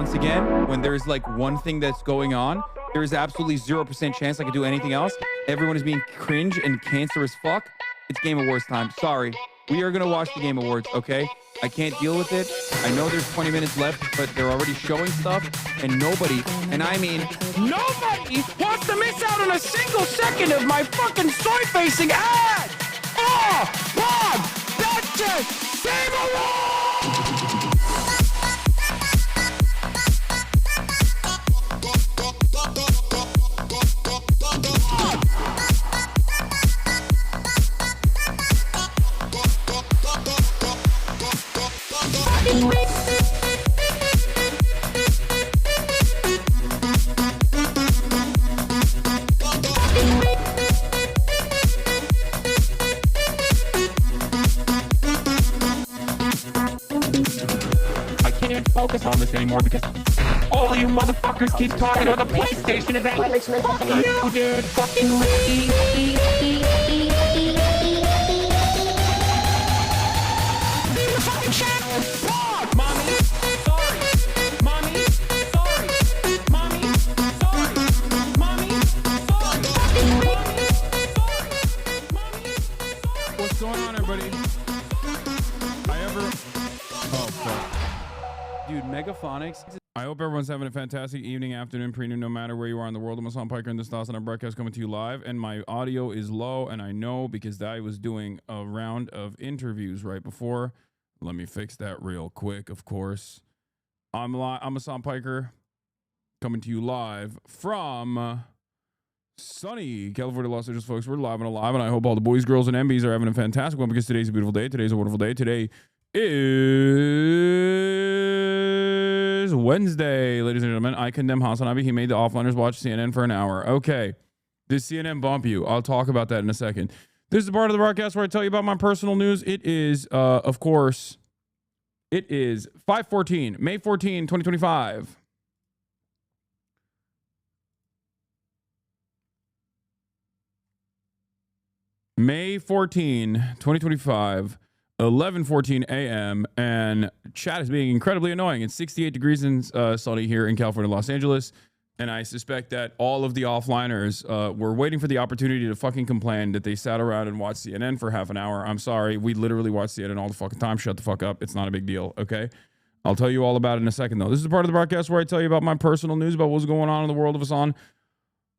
once again, when there's like one thing that's going on, there is absolutely 0% chance I could do anything else. Everyone is being cringe and cancerous fuck. It's Game Awards time. Sorry. We are going to watch the Game Awards, okay? I can't deal with it. I know there's 20 minutes left, but they're already showing stuff, and nobody, and I mean nobody, wants to miss out on a single second of my fucking soy-facing ad! Oh, Bob! That's it! Game Awards! I can't focus on this anymore because all you motherfuckers keep talking about the PlayStation event. You dude, fucking leave the fucking channel. Fuck, mommy. Sorry. Mommy. Sorry. Mommy. Sorry. Mommy. Sorry. Mommy. Sorry. What's going on, everybody? Oh, fuck. Dude, Megaphonics. I hope everyone's having a fantastic evening, afternoon, prenoon, no matter where you are in the world. I'm Hasan, Piker, and this is our broadcast coming to you live. And my audio is low, and I know because I was doing a round of interviews right before. Let me fix that real quick, of course. I'm Hasan Piker, coming to you live from sunny California, Los Angeles, folks. We're live and alive, and I hope all the boys, girls, and MBs are having a fantastic one because today's a beautiful day. Today's a wonderful day. Today is Wednesday, ladies and gentlemen. I condemn Hasanabi. He made the offliners watch CNN for an hour. Okay. Did CNN bump you? I'll talk about that in a second. This is the part of the broadcast where I tell you about my personal news. It is, of course, it is 5/14, May 14, 2025. May 14, 2025. 11:14 a.m. and chat is being incredibly annoying. It's 68 degrees and sunny here in California, Los Angeles, and I suspect that all of the offliners were waiting for the opportunity to fucking complain that they sat around and watched CNN for half an hour. I'm sorry, we literally watch CNN all the fucking time. Shut the fuck up. It's not a big deal, okay? I'll tell you all about it in a second, though. This is the part of the broadcast where I tell you about my personal news about what's going on in the world of Hasan.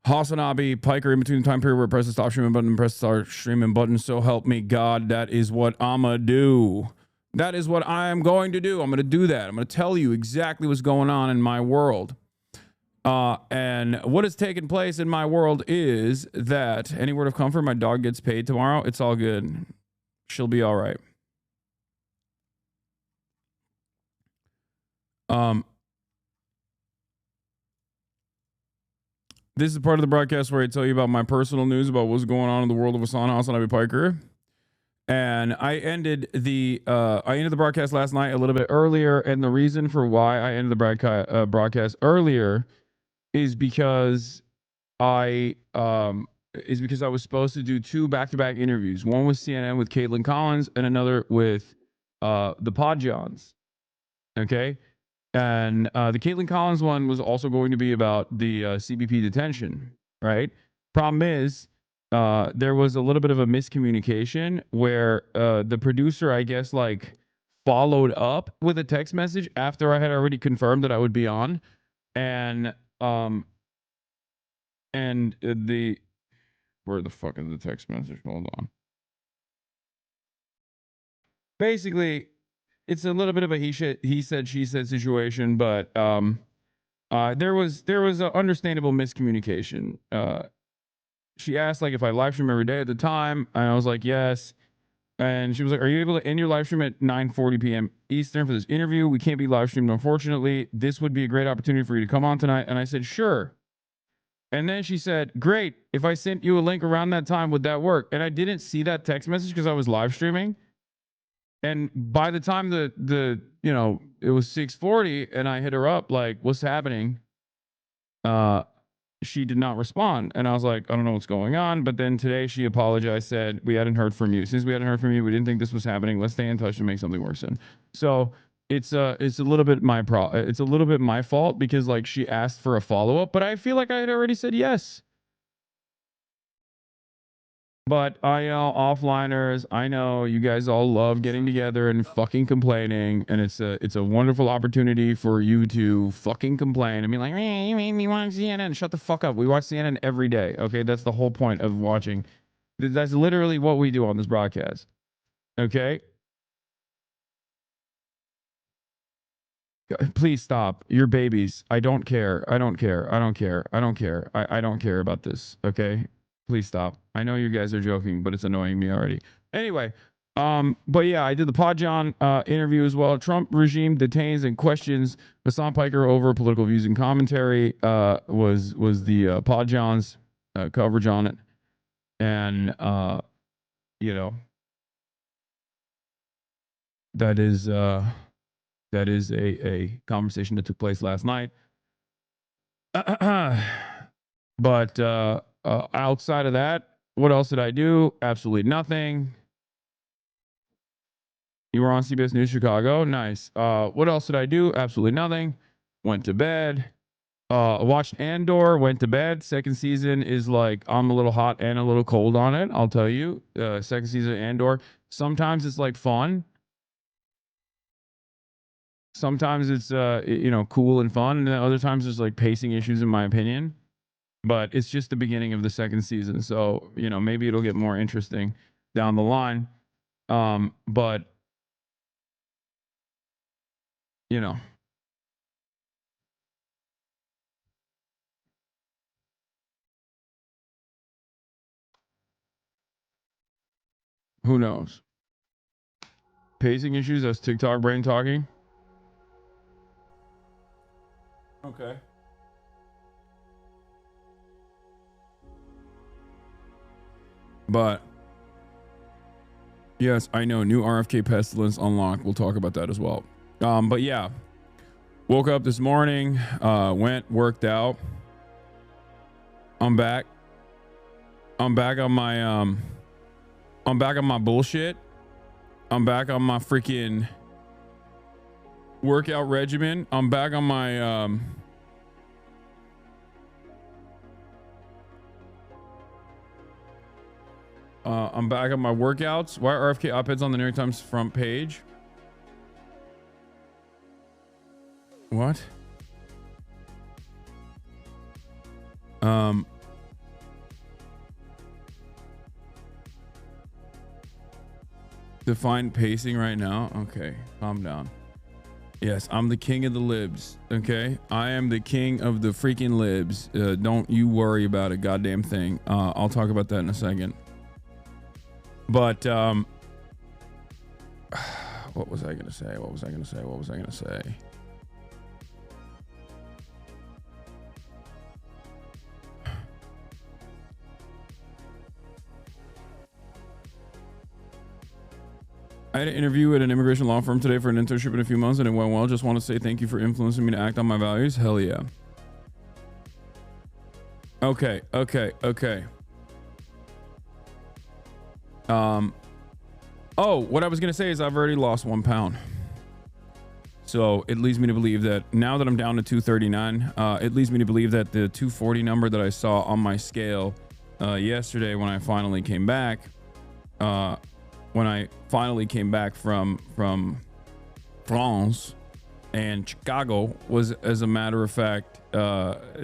Hasanabi, Piker, in between the time period where I press the stop streaming button and press the start streaming button. So help me God, that is what I'ma do. That is what I am going to do. I'm going to do that. I'm going to tell you exactly what's going on in my world. And what has taken place in my world is that, any word of comfort, my dog gets paid tomorrow. It's all good. She'll be all right. This is the part of the broadcast where I tell you about my personal news about what's going on in the world of Hasanabi Piker. And I ended the broadcast last night a little bit earlier, and the reason for why I ended the broadcast earlier is because I was supposed to do two back-to-back interviews. One with CNN with Caitlin Collins, and another with the Podjons. Okay. And the Caitlin Collins one was also going to be about the CBP detention, right? Problem is, there was a little bit of a miscommunication where the producer, I guess, like followed up with a text message after I had already confirmed that I would be on, and where the fuck is the text message? Hold on. Basically, it's a little bit of a he said, she said situation, but there was an understandable miscommunication. She asked like if I live stream every day at the time, and I was like yes. And she was like, "Are you able to end your live stream at 9:40 p.m. Eastern for this interview? We can't be live streamed, unfortunately. This would be a great opportunity for you to come on tonight." And I said, "Sure." And then she said, "Great. If I sent you a link around that time, would that work?" And I didn't see that text message because I was live streaming. And by the time it was 6:40 and I hit her up like, "What's happening?" She did not respond. And I was like, I don't know what's going on. But then today she apologized, said, "We hadn't heard from you. Since we hadn't heard from you, we didn't think this was happening. Let's stay in touch and make something work soon." So it's a little bit it's a little bit my fault because like she asked for a follow-up, but I feel like I had already said yes. But I know offliners, I know you guys all love getting together and fucking complaining, and it's a wonderful opportunity for you to fucking complain and be like, "Hey, you made me watch CNN." Shut the fuck up. We watch CNN every day. Okay, that's the whole point of watching. That's literally what we do on this broadcast. Okay? Please stop. You're babies. I don't care. I don't care. I don't care. I don't care. I don't care about this. Okay? Please stop. I know you guys are joking, but it's annoying me already. Anyway, but yeah, I did the Podjohn interview as well. Trump regime detains and questions Hasan Piker over political views and commentary. Was the Podjohn's coverage on it, and you know that is a conversation that took place last night. But outside of that, what else did I do? Absolutely nothing. You were on CBS News Chicago. Nice. What else did I do? Absolutely nothing. Went to bed. Watched Andor. Went to bed. Second season is like I'm a little hot and a little cold on it. I'll tell you. Second season of Andor. Sometimes it's like fun. Sometimes it's cool and fun, and then other times there's like pacing issues in my opinion. But it's just the beginning of the second season, so maybe it'll get more interesting down the line. But you know, who knows? Pacing issues. That's TikTok brain talking. Okay. But yes, I know new RFK pestilence unlocked. We'll talk about that as well. But yeah, woke up this morning, worked out. I'm back. I'm back on my bullshit. I'm back on my freaking workout regimen. I'm back on my I'm back on my workouts. Why are RFK op-eds on the New York Times front page? What? Define pacing right now. Okay, calm down. Yes, I'm the king of the libs. Okay, I am the king of the freaking libs. Don't you worry about a goddamn thing. I'll talk about that in a second. But what was I gonna say? What was I gonna say? What was I gonna say? I had an interview at an immigration law firm today for an internship in a few months, and it went well. Just want to say thank you for influencing me to act on my values. Hell yeah. Okay. Oh, what I was gonna say is I've already lost 1 pound. So it leads me to believe that now that I'm down to 239, it leads me to believe that the 240 number that I saw on my scale yesterday when I finally came back, from France and Chicago was, as a matter of fact,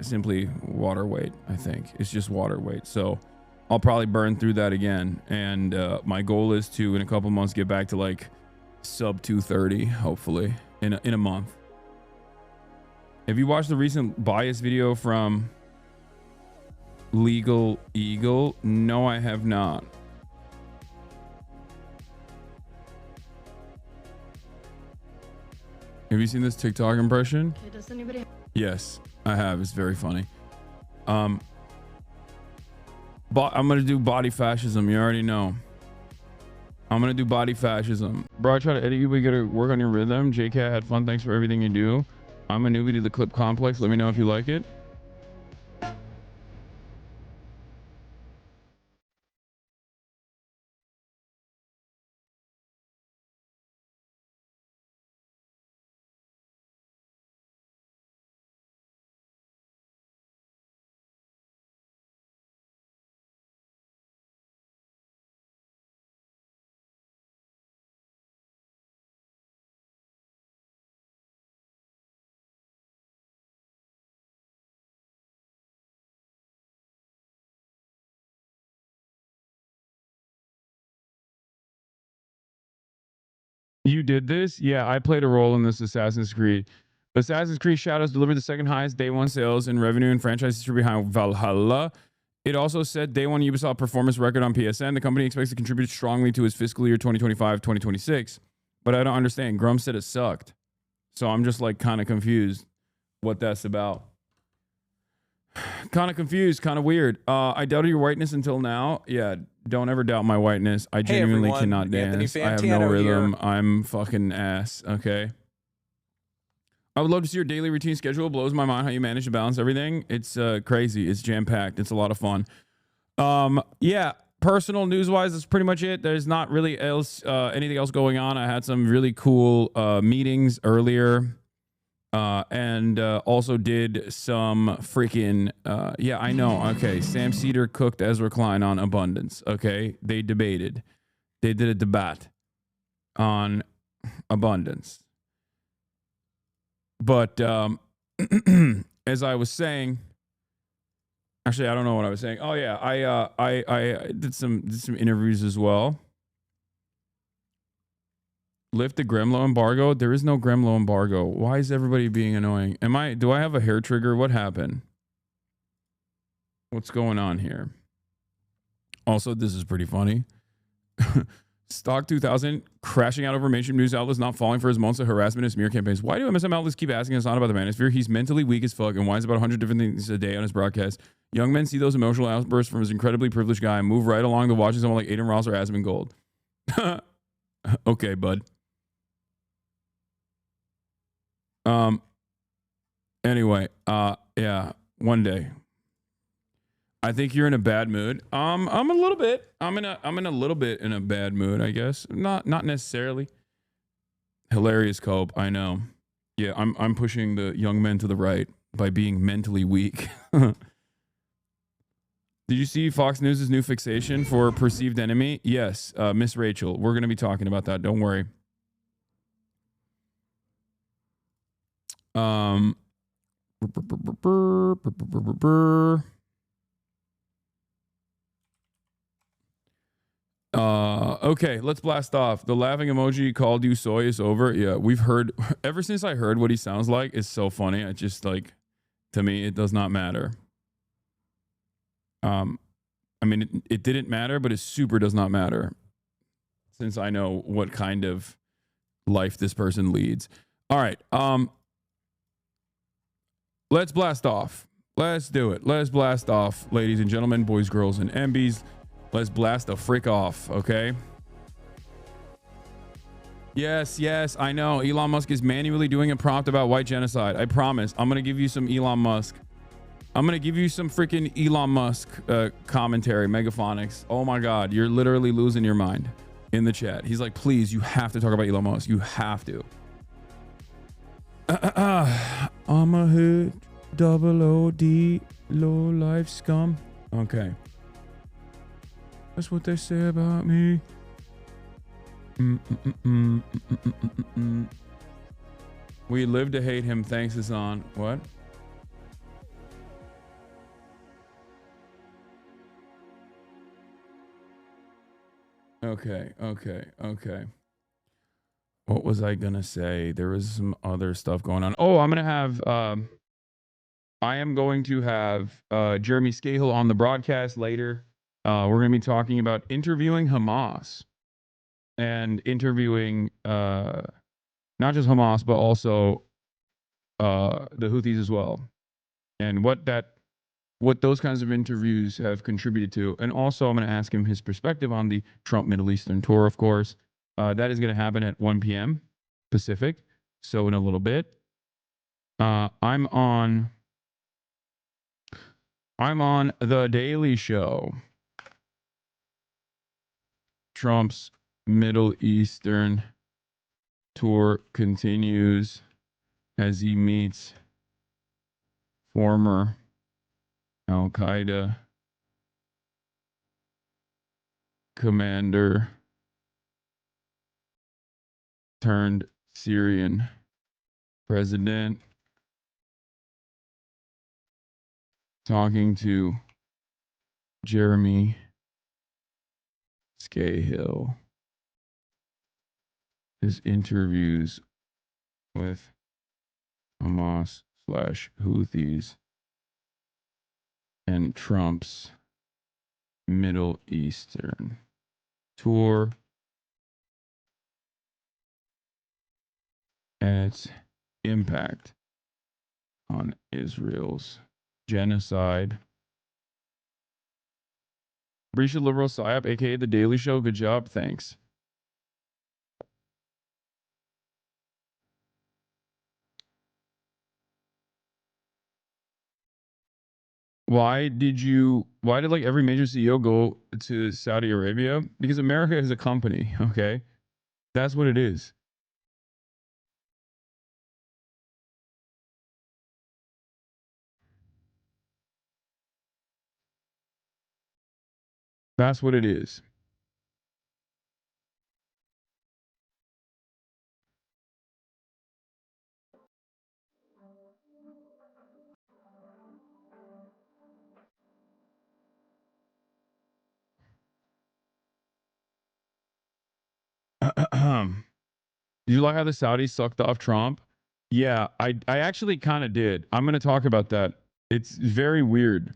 simply water weight. I think it's just water weight. So I'll probably burn through that again. And my goal is to, in a couple months, get back to like sub 230, hopefully in a month. Have you watched the recent bias video from Legal Eagle? No, I have not. Have you seen this TikTok impression? Okay, does anybody? Yes, I have. It's very funny. I'm gonna do body fascism. You already know. I'm gonna do body fascism. Bro, I try to edit you, but you gotta work on your rhythm. JK had fun. Thanks for everything you do. I'm a newbie to the clip complex. Let me know if you like it. You did this? Yeah, I played a role in this Assassin's Creed. Assassin's Creed Shadows delivered the second highest day one sales and revenue in franchise history behind Valhalla. It also said day one Ubisoft performance record on PSN. The company expects to contribute strongly to its fiscal year 2025-2026. But I don't understand. Grum said it sucked. So I'm just like kind of confused what that's about. Kind of confused, kind of weird. I doubted your whiteness until now. Yeah, don't ever doubt my whiteness. I genuinely cannot dance. I have no rhythm. Here. I'm fucking ass. Okay. I would love to see your daily routine schedule. It blows my mind how you manage to balance everything. It's crazy. It's jam-packed. It's a lot of fun. Yeah, personal news-wise, that's pretty much it. There's not really anything else going on. I had some really cool meetings earlier. And also did some freaking yeah, I know. Okay, Sam Cedar cooked Ezra Klein on abundance. Okay, they debated. They did a debate on abundance. But as I was saying, actually, I don't know what I was saying. Oh yeah, I did some interviews as well. Lift the Gremlo embargo. There is no Gremlo embargo. Why is everybody being annoying? Do I have a hair trigger? What happened? What's going on here? Also, this is pretty funny. Stock 2000 crashing out over mainstream news outlets not falling for his months of harassment and smear campaigns. Why do MSM outlets keep asking Hasan about the manosphere? He's mentally weak as fuck and whines about 100 different things a day on his broadcast. Young men see those emotional outbursts from his incredibly privileged guy and move right along to watching someone like Aiden Ross or Asmund Gold. Okay, bud. Anyway, yeah, one day. I think you're in a bad mood. I'm a little bit. I'm in a little bit in a bad mood, I guess. Not necessarily. Hilarious cope, I know. Yeah, I'm pushing the young men to the right by being mentally weak. Did you see Fox News' new fixation for perceived enemy? Yes, Miss Rachel. We're going to be talking about that. Don't worry. Okay, let's blast off. The laughing emoji called you soy is over. Yeah, we've heard ever since I heard what he sounds like. It's so funny. I just like, to me, it does not matter. I mean, it didn't matter, but it super does not matter since I know what kind of life this person leads. All right. Let's blast off. Let's do it. Let's blast off, ladies and gentlemen, boys, girls, and MBs. Let's blast the frick off, okay? Yes, I know. Elon Musk is manually doing a prompt about white genocide. I promise. I'm going to give you some Elon Musk. I'm going to give you some freaking Elon Musk commentary, megaphonics. Oh my God, you're literally losing your mind in the chat. He's like, please, you have to talk about Elon Musk. You have to. I'm a hood, double OD, low life scum. Okay. That's what they say about me. We live to hate him. Thanks, Hasan. What? Okay. What was I gonna say? There was some other stuff going on. Oh, I'm gonna have I am going to have Jeremy SCAHILL on the broadcast later. We're gonna be talking about interviewing Hamas and interviewing not just Hamas but also the Houthis as well, and what those kinds of interviews have contributed to. And also, I'm going to ask him his perspective on the Trump Middle Eastern tour, of course. That is going to happen at 1 p.m. Pacific. So in a little bit. I'm on The Dailyshow. Trump's Middle Eastern tour continues as he meets former Al-Qaeda commander turned Syrian president, talking to Jeremy SCAHILL. his interviews with Hamas / Houthis and Trump's Middle Eastern tour and its impact on Israel's genocide. Brisha Liberal Psyop, aka The Daily Show. Good job. Thanks. Why did like every major CEO go to Saudi Arabia? Because America is a company, okay? That's what it is. That's what it is. Did you like how the Saudis sucked off Trump? Yeah, I actually kind of did. I'm going to talk about that. It's very weird.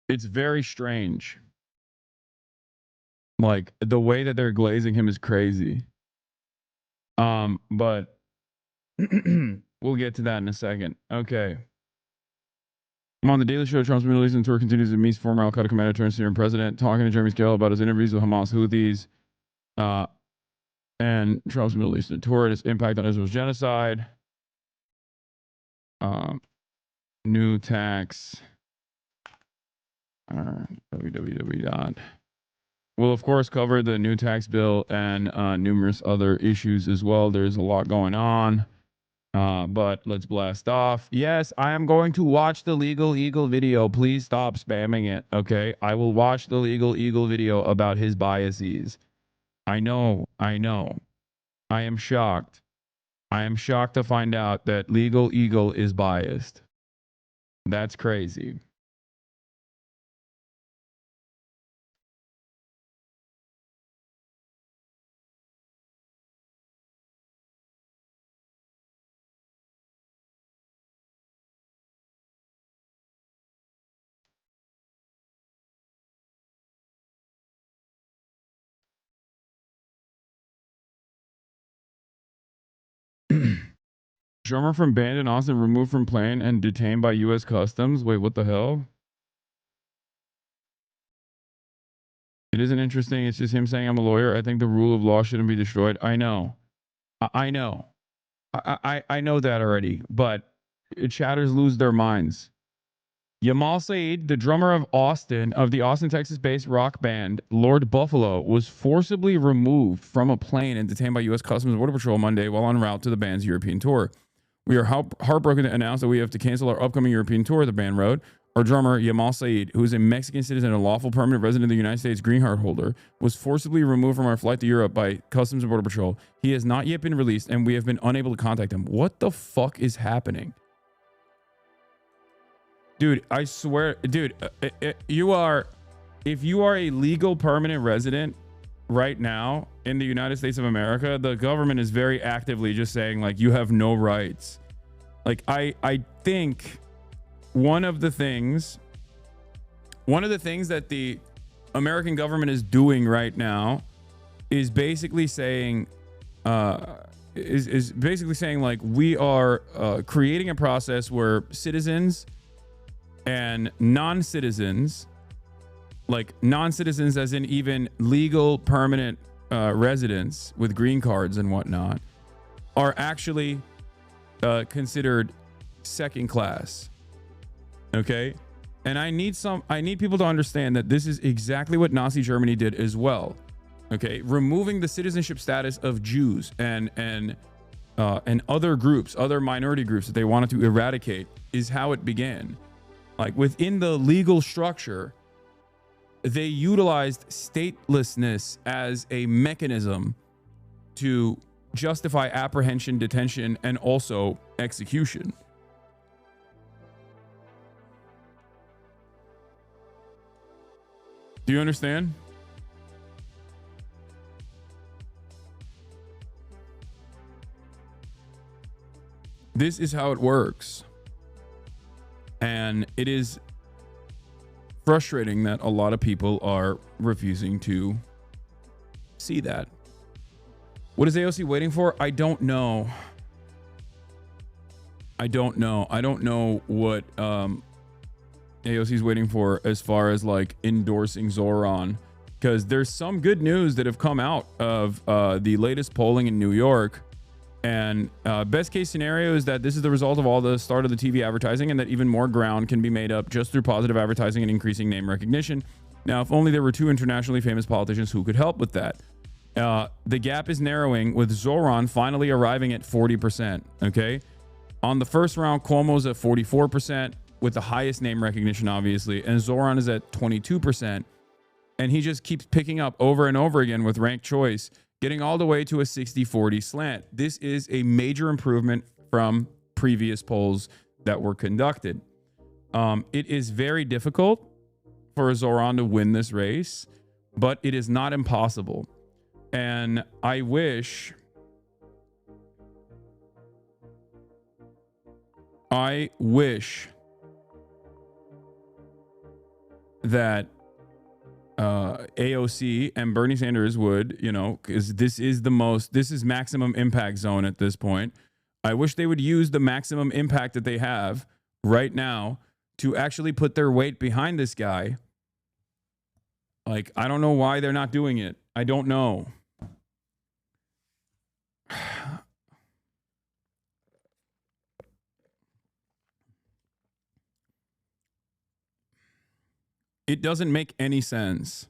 It's very strange. Like the way that they're glazing him is crazy. But we'll get to that in a second. Okay. I'm on the Daily Show. Trump's Middle Eastern tour continues to meet former Al Qaeda commander turned Syrian president, talking to Jeremy SCAHILL about his interviews with Hamas Houthis, and Trump's Middle Eastern tour and its impact on Israel's genocide. New tax. www. We'll of course cover the new tax bill and numerous other issues as well. There's a lot going on. But let's blast off. Yes, I am going to watch the Legal Eagle video. Please stop spamming it, okay? I will watch the Legal Eagle video about his biases. I know. I am shocked. I am shocked to find out that Legal Eagle is biased. That's crazy. Drummer from band in Austin removed from plane and detained by U.S. Customs. Wait, what the hell? It isn't interesting. It's just him saying I'm a lawyer. I think the rule of law shouldn't be destroyed. I know. I know. I know that already. But chatters lose their minds. Yamal Saeed, the drummer of the Austin, Texas-based rock band Lord Buffalo, was forcibly removed from a plane and detained by U.S. Customs and Border Patrol Monday while en route to the band's European tour. We are heartbroken to announce that we have to cancel our upcoming European tour, the band wrote. Our drummer, Yamal Saeed, who is a Mexican citizen and a lawful permanent resident of the United States green card holder, was forcibly removed from our flight to Europe by Customs and Border Patrol. He has not yet been released, and we have been unable to contact him. What the fuck is happening? Dude, I swear, dude, if you are a legal permanent resident right now in the United States of America, the government is very actively just saying like you have no rights. Like I think one of the things that the American government is doing right now is basically saying is basically saying like we are creating a process where citizens and non-citizens, like non-citizens as in even legal permanent residents with green cards and whatnot, are actually considered second class. Okay? And I need people to understand that this is exactly what Nazi Germany did as well. Okay? Removing the citizenship status of Jews and other groups, other minority groups that they wanted to eradicate is how it began. Like within the legal structure, they utilized statelessness as a mechanism to justify apprehension, detention, and also execution. Do you understand? This is how it works. And it is frustrating that a lot of people are refusing to see that. What is AOC waiting for? I don't know. I don't know what AOC is waiting for as far as like endorsing Zoran, because there's some good news that have come out of the latest polling in New York. And best case scenario is that this is the result of all the start of the TV advertising, and that even more ground can be made up just through positive advertising and increasing name recognition. Now, if only there were two internationally famous politicians who could help with that. The gap is narrowing, with Zoran finally arriving at 40%. Okay. On the first round, Cuomo's at 44%, with the highest name recognition, obviously, and Zoran is at 22%. And he just keeps picking up over and over again with ranked choice, getting all the way to a 60-40 slant. This is a major improvement from previous polls that were conducted. It is very difficult for Zoran to win this race, but it is not impossible. And I wish that AOC and Bernie Sanders would, because this is maximum impact zone at this point. I wish they would use the maximum impact that they have right now to actually put their weight behind this guy. Like, I don't know why they're not doing it. I don't know. It doesn't make any sense.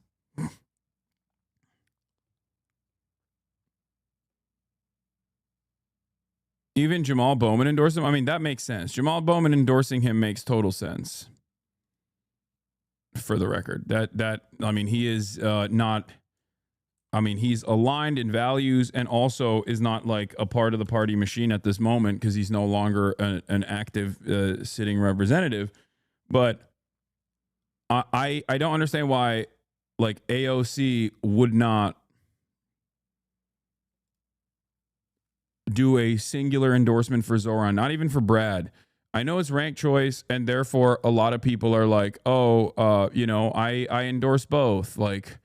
Even Jamal Bowman endorsed him. I mean, that makes sense. Jamal Bowman endorsing him makes total sense. For the record, he is not. I mean, he's aligned in values and also is not like a part of the party machine at this moment because he's no longer an active sitting representative. But I don't understand why like AOC would not do a singular endorsement for Zoran, not even for Brad. I know it's ranked choice, and therefore a lot of people are like, I endorse both. Like,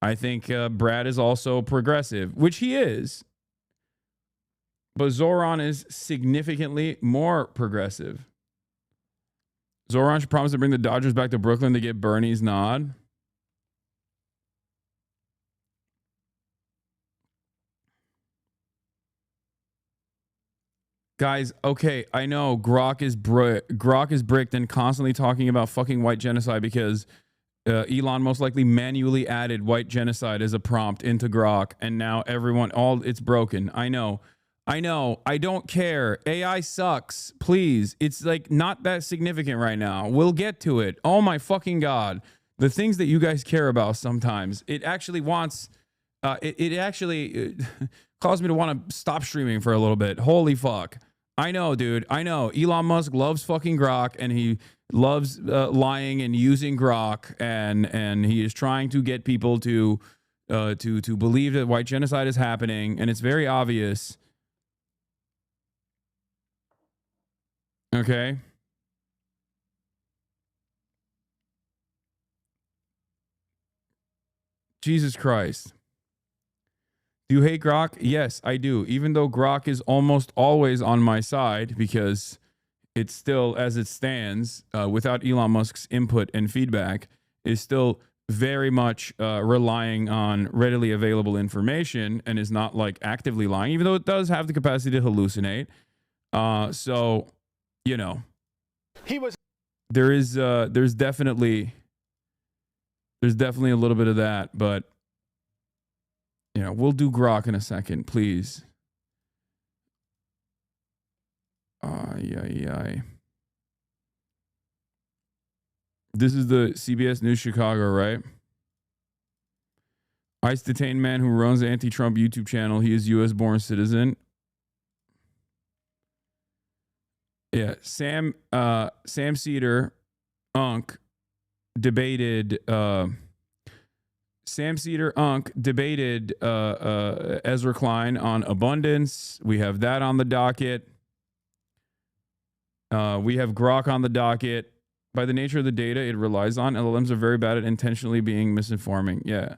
I think Brad is also progressive, which he is. But Zoran is significantly more progressive. Zoran should promise to bring the Dodgers back to Brooklyn to get Bernie's nod. Guys, okay, I know Grok is bricked and constantly talking about fucking white genocide because Elon most likely manually added white genocide as a prompt into Grok, and now it's broken. I know. I don't care. AI sucks. Please. It's like not that significant right now. We'll get to it. Oh my fucking God. The things that you guys care about sometimes. It actually wants, it actually caused me to want to stop streaming for a little bit. Holy fuck. I know, dude. I know. Elon Musk loves fucking Grok, and he loves lying and using Grok, and he is trying to get people to believe that white genocide is happening, and it's very obvious. Okay. Jesus Christ. Do you hate Grok? Yes, I do. Even though Grok is almost always on my side because it's still, as it stands, without Elon Musk's input and feedback, is still very much relying on readily available information and is not like actively lying, even though it does have the capacity to hallucinate. So, there's definitely a little bit of that, but we'll do Grok in a second, please. This is the CBS News Chicago, right? ICE detained man who runs the anti-Trump YouTube channel. He is U.S.-born citizen. Yeah, Sam Cedar Unk debated Ezra Klein on abundance. We have that on the docket. We have Grok on the docket. By the nature of the data it relies on, LLMs are very bad at intentionally being misinforming. Yeah.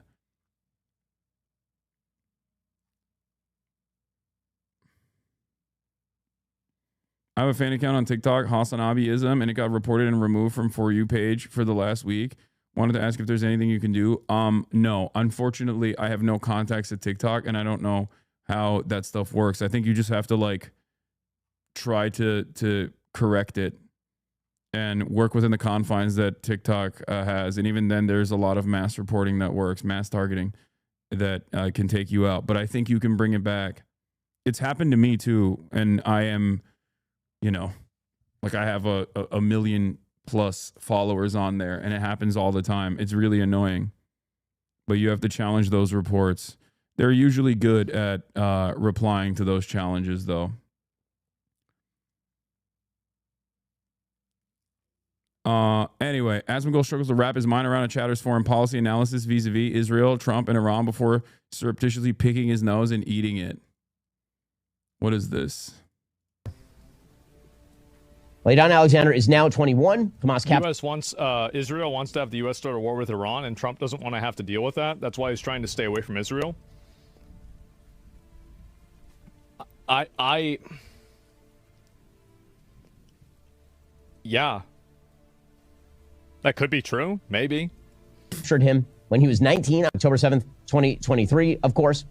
I have a fan account on TikTok, Hasanabiism, and it got reported and removed from For You page for the last week. Wanted to ask if there's anything you can do. No, unfortunately, I have no contacts at TikTok, and I don't know how that stuff works. I think you just have to like try to correct it and work within the confines that TikTok has. And even then, there's a lot of mass reporting that works, mass targeting that can take you out. But I think you can bring it back. It's happened to me too, and I am. You know, like I have a million plus followers on there and it happens all the time. It's really annoying, but you have to challenge those reports. They're usually good at replying to those challenges though. Anyway, Asmongold struggles to wrap his mind around a chatter's foreign policy analysis vis-a-vis Israel, Trump, and Iran before surreptitiously picking his nose and eating it. What is this? Leydan Alexander is now 21. Hamas cap. Israel wants to have the U.S. start a war with Iran, and Trump doesn't want to have to deal with that. That's why he's trying to stay away from Israel. Yeah. That could be true. Maybe. Captured him when he was 19, October 7th, 2023. Of course,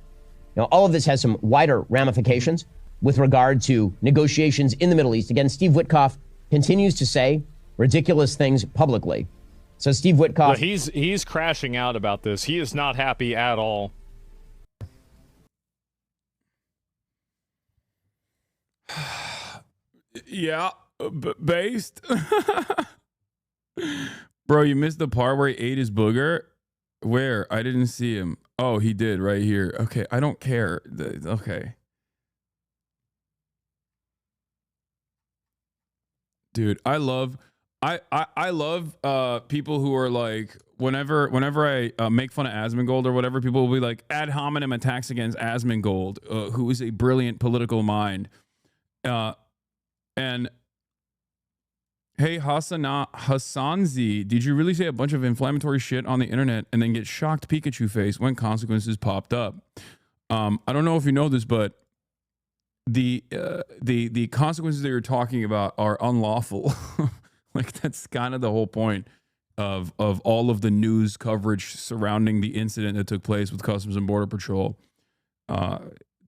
you know, all of this has some wider ramifications with regard to negotiations in the Middle East. Again, Steve Witkoff continues to say ridiculous things publicly. So Steve Witkoff... Well, he's crashing out about this. He is not happy at all. Yeah, based. Bro, you missed the part where he ate his booger? Where? I didn't see him. Oh, he did right here. Okay, I don't care. Okay. Dude, I love people who are like, whenever I make fun of Asmongold or whatever, people will be like, ad hominem attacks against Asmongold, who is a brilliant political mind. And hey, Hasanzi, did you really say a bunch of inflammatory shit on the internet and then get shocked Pikachu face when consequences popped up? I don't know if you know this, but the consequences that you're talking about are unlawful. Like that's kind of the whole point of all of the news coverage surrounding the incident that took place with Customs and Border Patrol.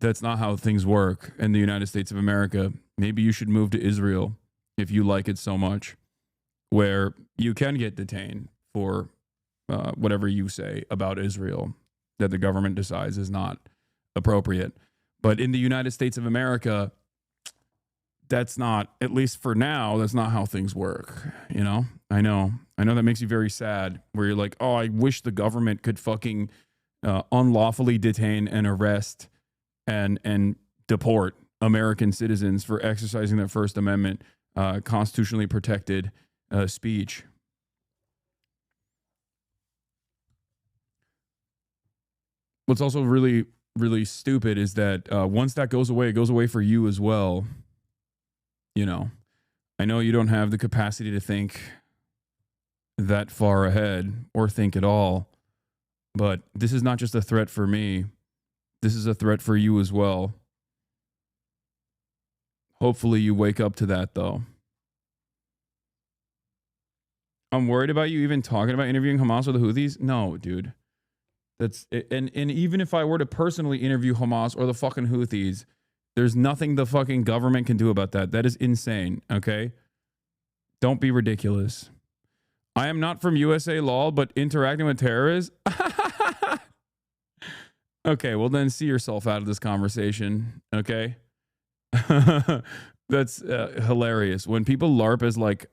That's not how things work in the United States of America. Maybe you should move to Israel if you like it so much, where you can get detained for whatever you say about Israel that the government decides is not appropriate. But in the United States of America, that's not, at least for now, that's not how things work. You know, I know that makes you very sad, where you're like, oh, I wish the government could fucking unlawfully detain and arrest and deport American citizens for exercising their First Amendment constitutionally protected speech. What's also really stupid is that once that goes away, it goes away for you as well. You know, I know you don't have the capacity to think that far ahead or think at all, but this is not just a threat for me. This is a threat for you as well. Hopefully you wake up to that, though. I'm worried about you even talking about interviewing Hamas or the Houthis. No, dude. That's and even if I were to personally interview Hamas or the fucking Houthis, there's nothing the fucking government can do about that. That is insane, okay? Don't be ridiculous. I am not from USA law, but interacting with terrorists? Okay, well then see yourself out of this conversation, okay? That's hilarious. When people LARP as like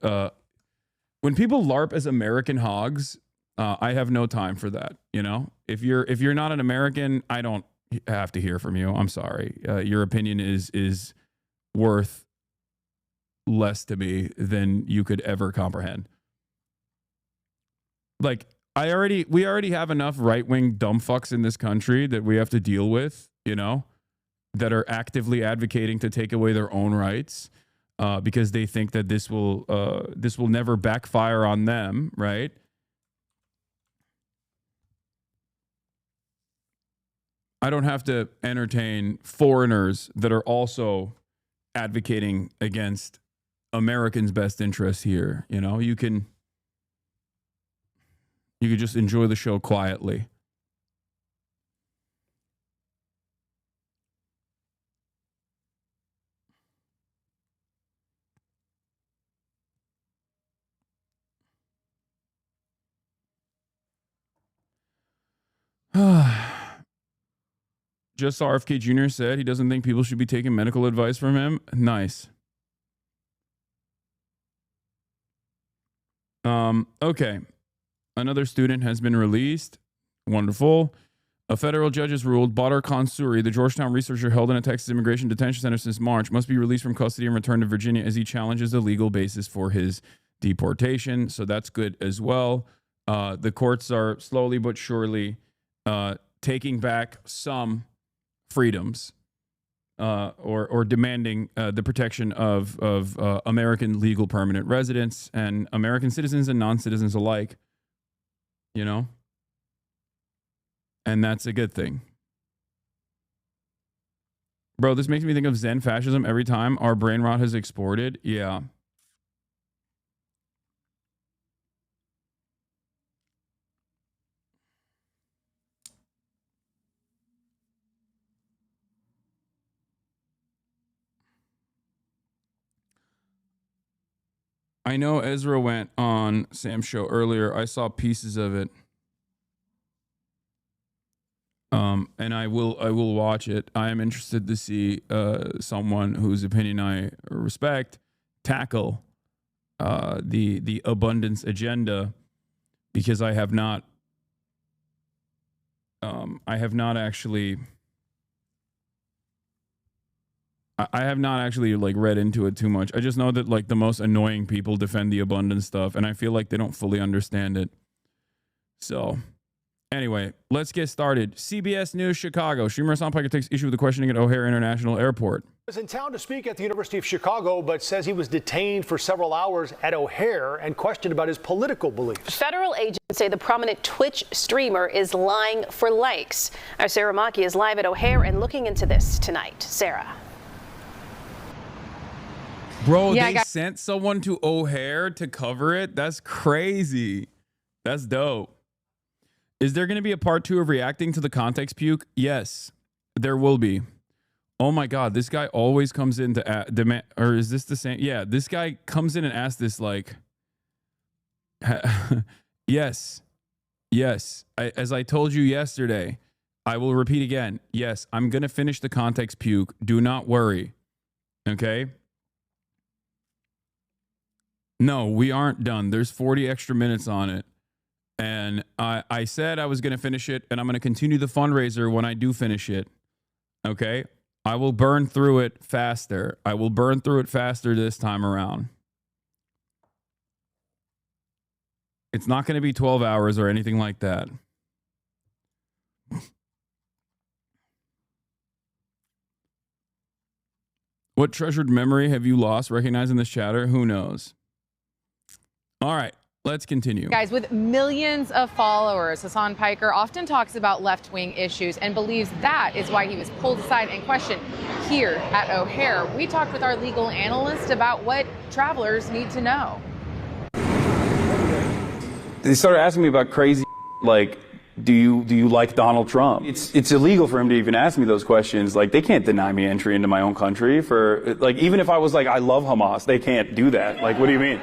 when people LARP as American hogs, I have no time for that. You know, if you're not an American, I don't have to hear from you. I'm sorry. Your opinion is worth less to me than you could ever comprehend. Like we already have enough right-wing dumb fucks in this country that we have to deal with, you know, that are actively advocating to take away their own rights. because they think that this will never backfire on them, right? I don't have to entertain foreigners that are also advocating against Americans' best interests here. You know, you can just enjoy the show quietly. Just RFK Jr. said he doesn't think people should be taking medical advice from him. Nice. Okay. Another student has been released. Wonderful. A federal judge has ruled Badr Khan-Suri, the Georgetown researcher held in a Texas immigration detention center since March, must be released from custody and returned to Virginia as he challenges the legal basis for his deportation. So that's good as well. The courts are slowly but surely taking back some freedoms or demanding the protection of American legal permanent residents and American citizens and non-citizens alike, you know? And that's a good thing. Bro, this makes me think of Zen fascism every time our brain rot has exported. Yeah. I know Ezra went on Sam's show earlier. I saw pieces of it. And I will watch it. I am interested to see someone whose opinion I respect tackle the abundance agenda, because I have not actually like read into it too much. I just know that like the most annoying people defend the abundance stuff, and I feel like they don't fully understand it. So anyway, let's get started. CBS News Chicago. Streamer Hasan Piker takes issue with the questioning at O'Hare International Airport. Was in town to speak at the University of Chicago, but says he was detained for several hours at O'Hare and questioned about his political beliefs. Federal agents say the prominent Twitch streamer is lying for likes. Our Sarah Maki is live at O'Hare and looking into this tonight. Sarah. Bro, yeah, they sent someone to O'Hare to cover it? That's crazy. That's dope. Is there going to be a part 2 of reacting to the context puke? Yes, there will be. Oh my God, this guy always comes in to demand, or is this the same? Yeah, this guy comes in and asks this like, yes, as I told you yesterday, I will repeat again. Yes, I'm going to finish the context puke. Do not worry. Okay? No, we aren't done. There's 40 extra minutes on it. And I said I was going to finish it, and I'm going to continue the fundraiser when I do finish it. Okay? I will burn through it faster. I will burn through it faster this time around. It's not going to be 12 hours or anything like that. What treasured memory have you lost recognizing this chatter? Who knows? All right. Let's continue. Guys, with millions of followers, Hasan Piker often talks about left-wing issues and believes that is why he was pulled aside and questioned here at O'Hare. We talked with our legal analyst about what travelers need to know. They started asking me about crazy, like, do you like Donald Trump? It's illegal for him to even ask me those questions. Like, they can't deny me entry into my own country for, like, even if I was like, I love Hamas, they can't do that. Like, what do you mean?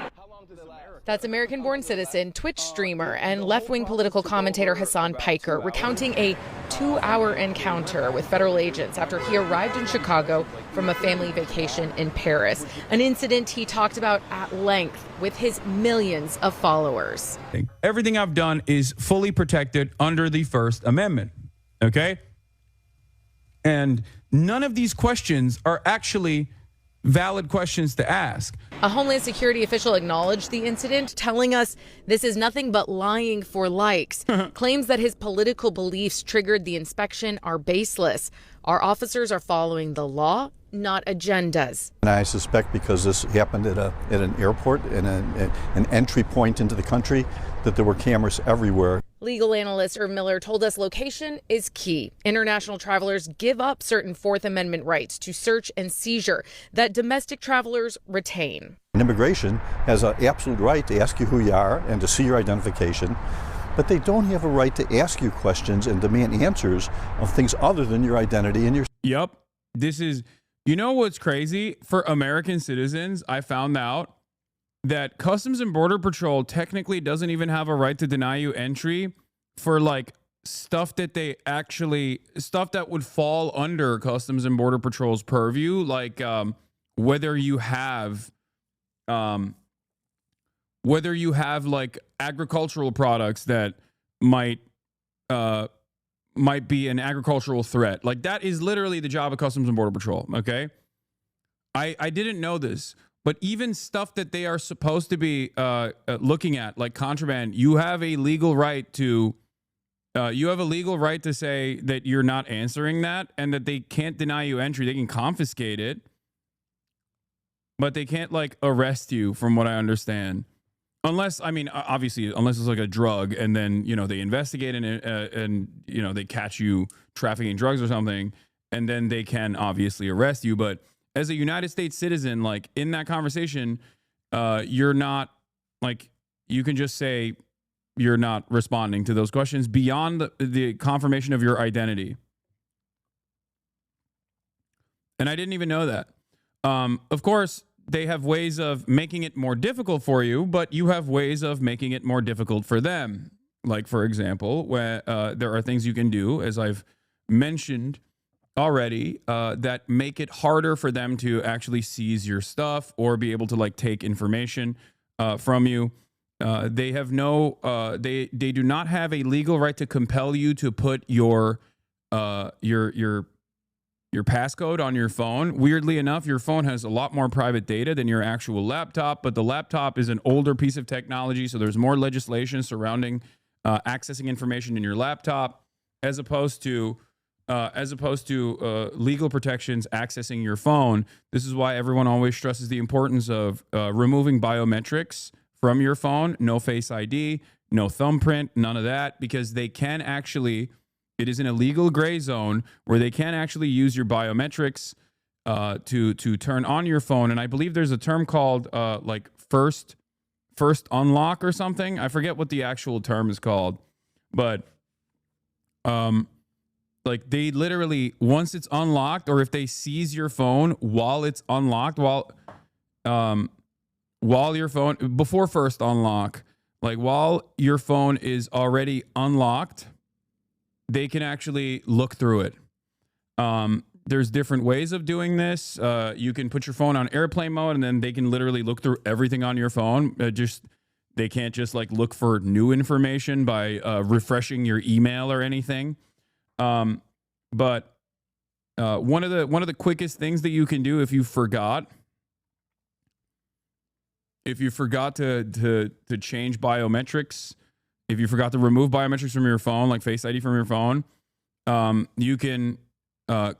That's American-born citizen, Twitch streamer, and left-wing political commentator Hasan Piker recounting a 2-hour encounter with federal agents after he arrived in Chicago from a family vacation in Paris, an incident he talked about at length with his millions of followers. Everything I've done is fully protected under the First Amendment, okay? And none of these questions are actually valid questions to ask. A Homeland Security official acknowledged the incident, telling us this is nothing but lying for likes. Claims that his political beliefs triggered the inspection are baseless. Our officers are following the law not agendas. And I suspect because this happened at an airport and an entry point into the country, that there were cameras everywhere. Legal analyst Irv Miller told us location is key. International travelers give up certain Fourth Amendment rights to search and seizure that domestic travelers retain. Immigration has an absolute right to ask you who you are and to see your identification, but they don't have a right to ask you questions and demand answers of things other than your identity and your... Yep. This is, you know what's crazy? For American citizens, I found out that Customs and Border Patrol technically doesn't even have a right to deny you entry for like stuff that would fall under Customs and Border Patrol's purview, like whether you have like agricultural products that might be an agricultural threat. Like that is literally the job of Customs and Border Patrol. Okay. I didn't know this, but even stuff that they are supposed to be looking at, like contraband, you have a legal right to say that you're not answering that and that they can't deny you entry. They can confiscate it, but they can't like arrest you, from what I understand. Unless, I mean, obviously, unless it's like a drug and then, you know, they investigate and you know, they catch you trafficking drugs or something, and then they can obviously arrest you. But as a United States citizen, like in that conversation, you're not, like, you can just say you're not responding to those questions beyond the confirmation of your identity. And I didn't even know that. Of course, they have ways of making it more difficult for you, but you have ways of making it more difficult for them. Like, for example, where there are things you can do, as I've mentioned already, that make it harder for them to actually seize your stuff or be able to like take information from you. They have they do not have a legal right to compel you to put your passcode on your phone. Weirdly enough, your phone has a lot more private data than your actual laptop, but the laptop is an older piece of technology, so there's more legislation surrounding accessing information in your laptop as opposed to legal protections accessing your phone. This is why everyone always stresses the importance of removing biometrics from your phone. No Face ID, no thumbprint, none of that, because they can actually, it is an illegal gray zone where they can actually use your biometrics to turn on your phone. And I believe there's a term called like first unlock or something. I forget what the actual term is called, but like they literally, once it's unlocked, or if they seize your phone while it's unlocked, while your phone, before first unlock, like while your phone is already unlocked, they can actually look through it. There's different ways of doing this. You can put your phone on airplane mode, and then they can literally look through everything on your phone. They can't just like look for new information by refreshing your email or anything. But one of the quickest things that you can do if you forgot to change biometrics, if you forgot to remove biometrics from your phone, like Face ID from your phone, you can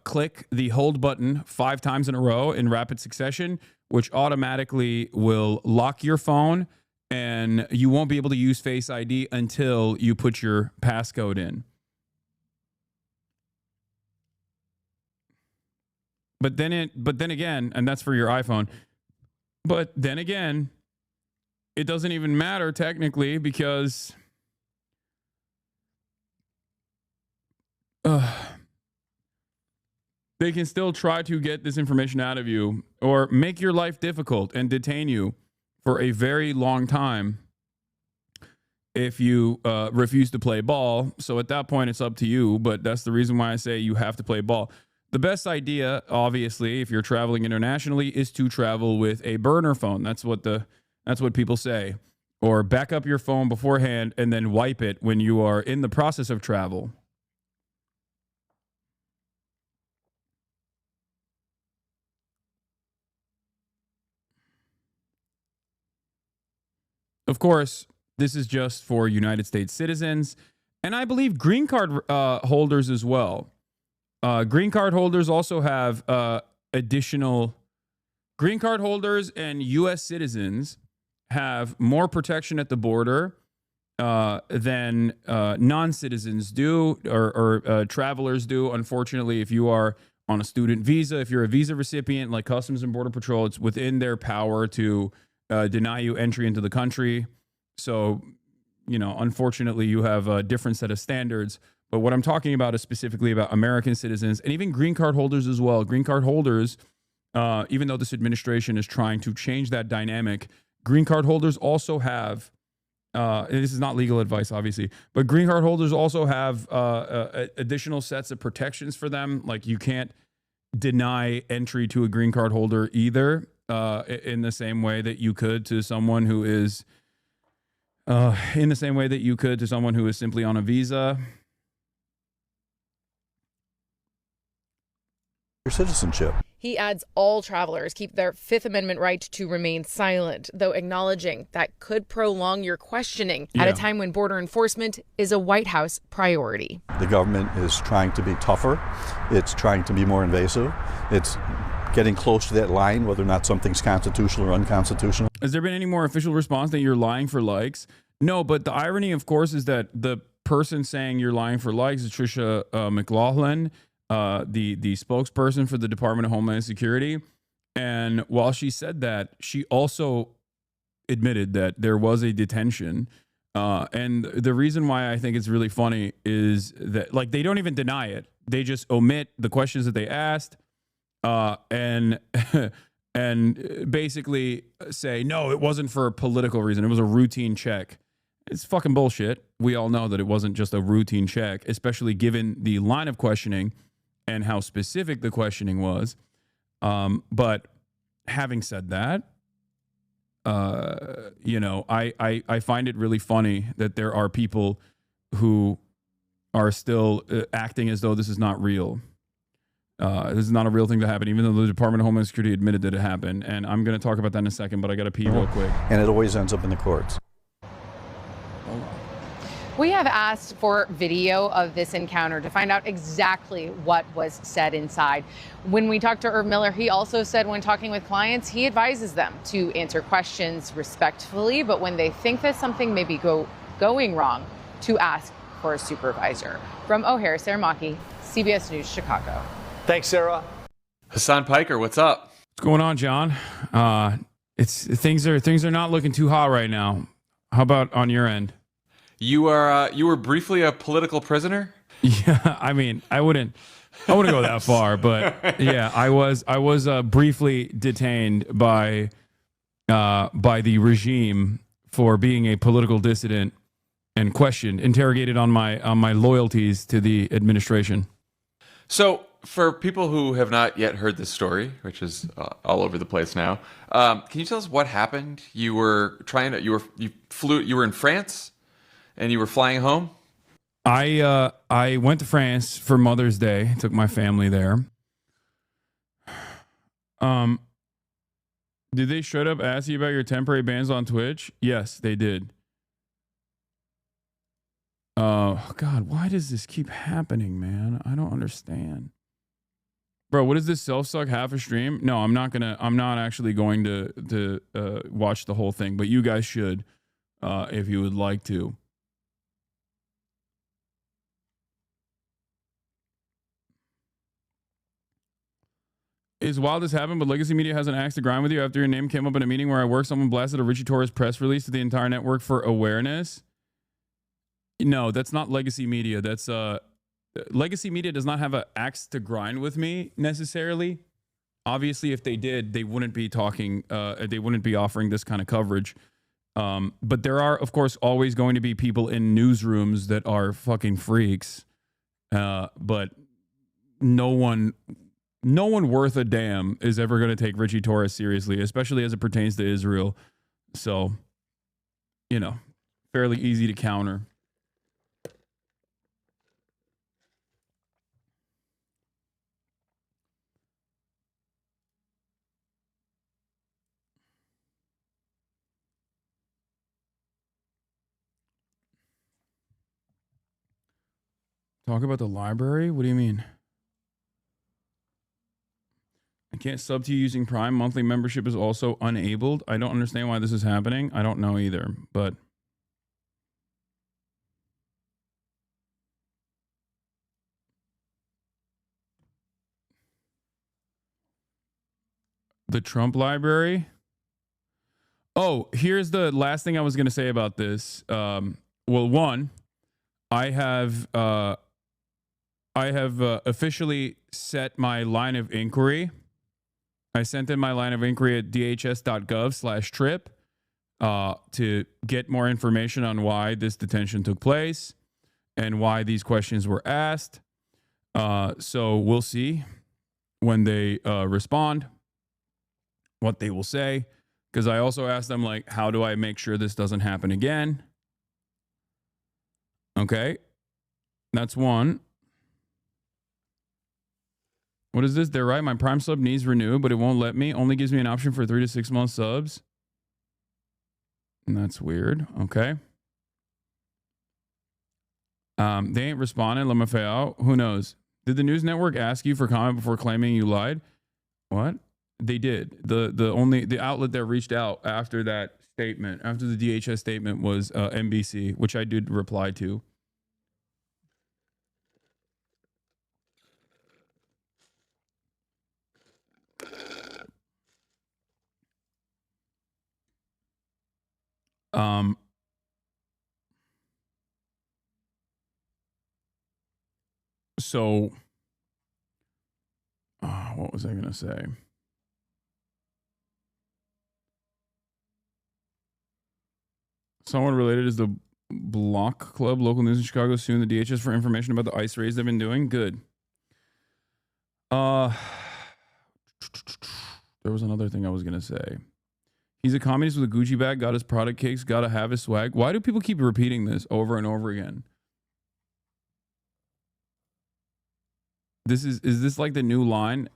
click the hold button 5 times in a row in rapid succession, which automatically will lock your phone, and you won't be able to use Face ID until you put your passcode in. But then again, and that's for your iPhone. But then again, it doesn't even matter technically, because they can still try to get this information out of you or make your life difficult and detain you for a very long time if you refuse to play ball. So at that point, it's up to you. But that's the reason why I say you have to play ball. The best idea, obviously, if you're traveling internationally, is to travel with a burner phone. That's what people say. Or back up your phone beforehand and then wipe it when you are in the process of travel. Of course, this is just for United States citizens, and I believe green card holders as well. Green card holders also have additional green card holders and U.S. citizens have more protection at the border than non-citizens do or travelers do. Unfortunately, if you are on a student visa, if you're a visa recipient like Customs and Border Patrol, it's within their power to deny you entry into the country. So, you know, unfortunately, you have a different set of standards. But what I'm talking about is specifically about American citizens and even green card holders as well. Green card holders, even though this administration is trying to change that dynamic, green card holders also have, and this is not legal advice, obviously, but green card holders also have additional sets of protections for them. Like you can't deny entry to a green card holder either, in the same way that you could to someone who is, simply on a visa. Your citizenship. He adds all travelers keep their Fifth Amendment right to remain silent, though acknowledging that could prolong your questioning at a time when border enforcement is a White House priority. The government is trying to be tougher. It's trying to be more invasive. It's getting close to that line, whether or not something's constitutional or unconstitutional. Has there been any more official response that you're lying for likes? No, but the irony, of course, is that the person saying you're lying for likes is Tricia McLaughlin, the spokesperson for the Department of Homeland Security. And while she said that, she also admitted that there was a detention. And the reason why I think it's really funny is that, like, they don't even deny it. They just omit the questions that they asked, and basically say, no, it wasn't for a political reason. It was a routine check. It's fucking bullshit. We all know that it wasn't just a routine check, especially given the line of questioning and how specific the questioning was. But having said that, you know, I find it really funny that there are people who are still acting as though this is not real. This is not a real thing to happen, even though the Department of Homeland Security admitted that it happened. And I'm going to talk about that in a second, but I got to pee real quick. And it always ends up in the courts. We have asked for video of this encounter to find out exactly what was said inside. When we talked to Irv Miller, he also said when talking with clients, he advises them to answer questions respectfully, but when they think that something may be going wrong, to ask for a supervisor. From O'Hare, Sarah Maki, CBS News, Chicago. Thanks, Sarah. Hasan Piker, what's up? What's going on, John? Things are not looking too hot right now. How about on your end? You were briefly a political prisoner? Yeah, I mean, I wouldn't go that far, but yeah, I was briefly detained by the regime for being a political dissident and interrogated on my loyalties to the administration. So, for people who have not yet heard this story, which is all over the place now, can you tell us what happened? You were in France? And you were flying home? I went to France for Mother's Day. Took my family there. Did they straight up ask you about your temporary bans on Twitch? Yes, they did. God, why does this keep happening, man? I don't understand. Bro, what is this self-suck half a stream? No, I'm not actually going to watch the whole thing, but you guys should if you would like to. It's wild this happened, but Legacy Media has an axe to grind with you. After your name came up in a meeting where I work, someone blasted a Richie Torres press release to the entire network for awareness. No, that's not Legacy Media. That's Legacy Media does not have an axe to grind with me necessarily. Obviously, if they did, they wouldn't be talking. They wouldn't be offering this kind of coverage. But there are, of course, always going to be people in newsrooms that are fucking freaks. But no one worth a damn is ever going to take Richie Torres seriously, especially as it pertains to Israel. So, you know, fairly easy to counter. Talk about the library? What do you mean? can't sub to you using Prime. Monthly membership is also enabled. I don't understand why this is happening. I don't know either, but the Trump library. Oh, here's the last thing I was going to say about this. Well, one, I have officially set my line of inquiry. I sent in my line of inquiry at dhs.gov/trip to get more information on why this detention took place and why these questions were asked. So we'll see when they respond what they will say. Because I also asked them, like, how do I make sure this doesn't happen again? Okay. That's one. What is this? They're right. My Prime sub needs renew, but it won't let me. Only gives me an option for 3 to 6 month subs. And that's weird. Okay. They ain't responding. Lamafeo. Who knows? Did the news network ask you for comment before claiming you lied? What? They did. The outlet that reached out after that statement, after the DHS statement, was NBC, which I did reply to. So, what was I going to say? Someone related is the Block Club, local news in Chicago, suing the DHS for information about the ICE raids they've been doing. Good. There was another thing I was going to say. He's a communist with a Gucci bag, got his product cakes, got to have his swag. Why do people keep repeating this over and over again? Is this like the new line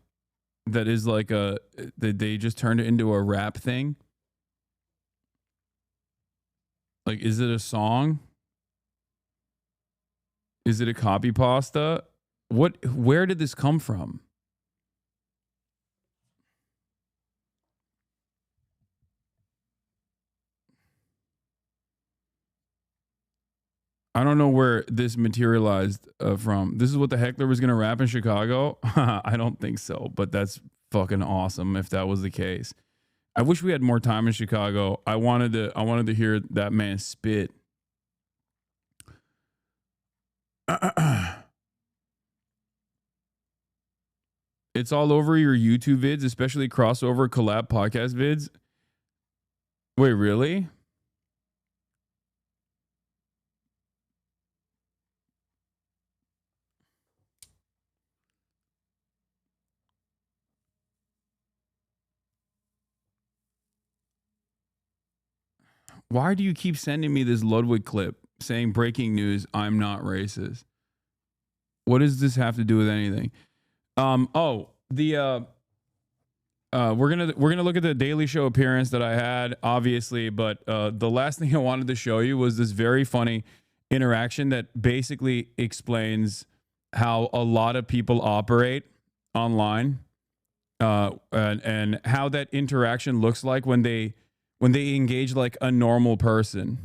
that is like that they just turned it into a rap thing? Like, is it a song? Is it a copy pasta? Where did this come from? I don't know where this materialized from. This is what the heckler was going to rap in Chicago? I don't think so, but that's fucking awesome if that was the case. I wish we had more time in Chicago. I wanted to hear that man spit. It's all over your YouTube vids, especially crossover collab podcast vids. Wait, really? Why do you keep sending me this Ludwig clip saying breaking news, I'm not racist? What does this have to do with anything? We're gonna look at the Daily Show appearance that I had, obviously, but the last thing I wanted to show you was this very funny interaction that basically explains how a lot of people operate online, and how that interaction looks like when they engage like a normal person.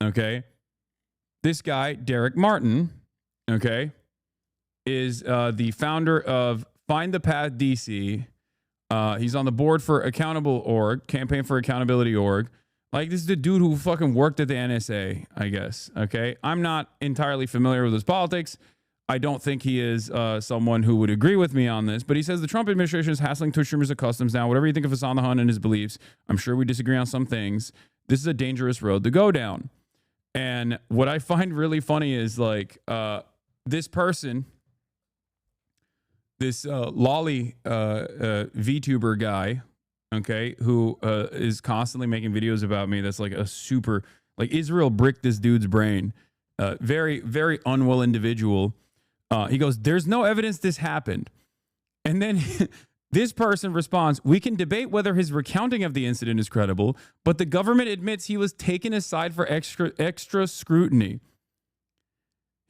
Okay. This guy, Derek Martin, okay, is the founder of Find the Path DC. He's on the board for Accountable.org, Campaign for Accountability.org. Like, this is the dude who fucking worked at the NSA, I guess. Okay. I'm not entirely familiar with his politics. I don't think he is someone who would agree with me on this, but he says the Trump administration is hassling Twitch streamers at customs now. Whatever you think of Hasan the Hun and his beliefs, I'm sure we disagree on some things. This is a dangerous road to go down. And what I find really funny is like this person, this lolly VTuber guy, okay, who is constantly making videos about me. That's like a super, like, Israel bricked this dude's brain. Very, very unwell individual. He goes, there's no evidence this happened. And then this person responds, we can debate whether his recounting of the incident is credible, but the government admits he was taken aside for extra scrutiny.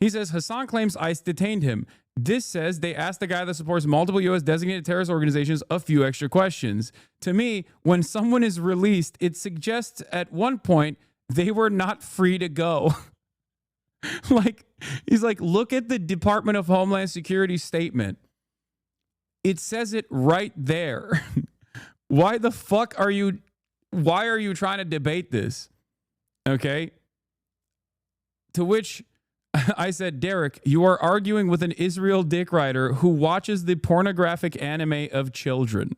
He says, Hasan claims ICE detained him. This says they asked the guy that supports multiple U.S. designated terrorist organizations a few extra questions. To me, when someone is released, it suggests at one point they were not free to go. Like, he's like, look at the Department of Homeland Security statement. It says it right there. Why the fuck are you trying to debate this? Okay. To which I said, Derek, you are arguing with an Israel dick rider who watches the pornographic anime of children.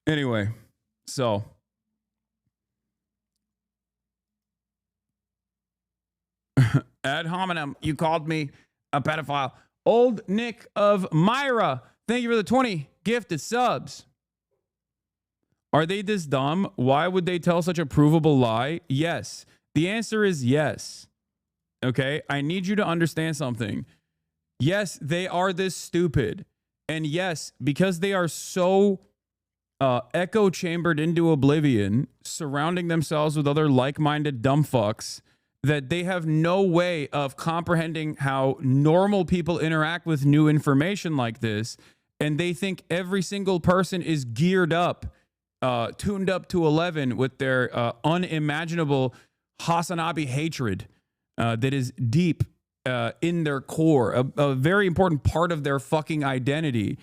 Anyway, so ad hominem, you called me a pedophile. Old Nick of Myra, thank you for the 20 gifted subs. Are they this dumb? Why would they tell such a provable lie? Yes. The answer is yes. Okay? I need you to understand something. Yes, they are this stupid. And yes, because they are so echo chambered into oblivion, surrounding themselves with other like-minded dumb fucks, that they have no way of comprehending how normal people interact with new information like this. And they think every single person is geared up, tuned up to 11 with their unimaginable Hasanabi hatred that is deep in their core, a very important part of their fucking identity.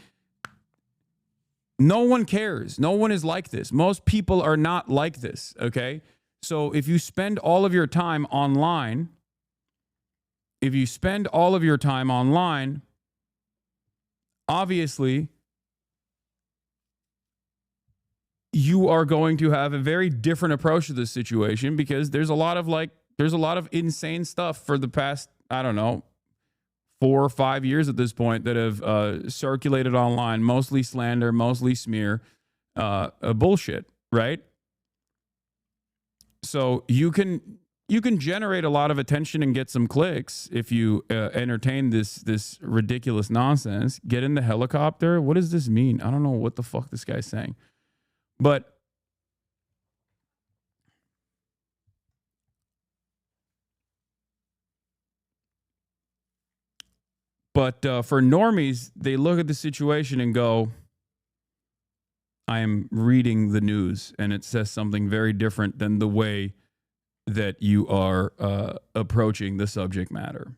No one cares. No one is like this. Most people are not like this, okay? So if you spend all of your time online, obviously you are going to have a very different approach to this situation, because there's a lot of insane stuff for the past, I don't know, 4 or 5 years at this point that have circulated online, mostly slander, mostly smear, bullshit, right? So you can generate a lot of attention and get some clicks if you entertain this ridiculous nonsense. Get in the helicopter. What does this mean? I don't know what the fuck this guy's saying, but for normies, they look at the situation and go, I am reading the news and it says something very different than the way that you are approaching the subject matter.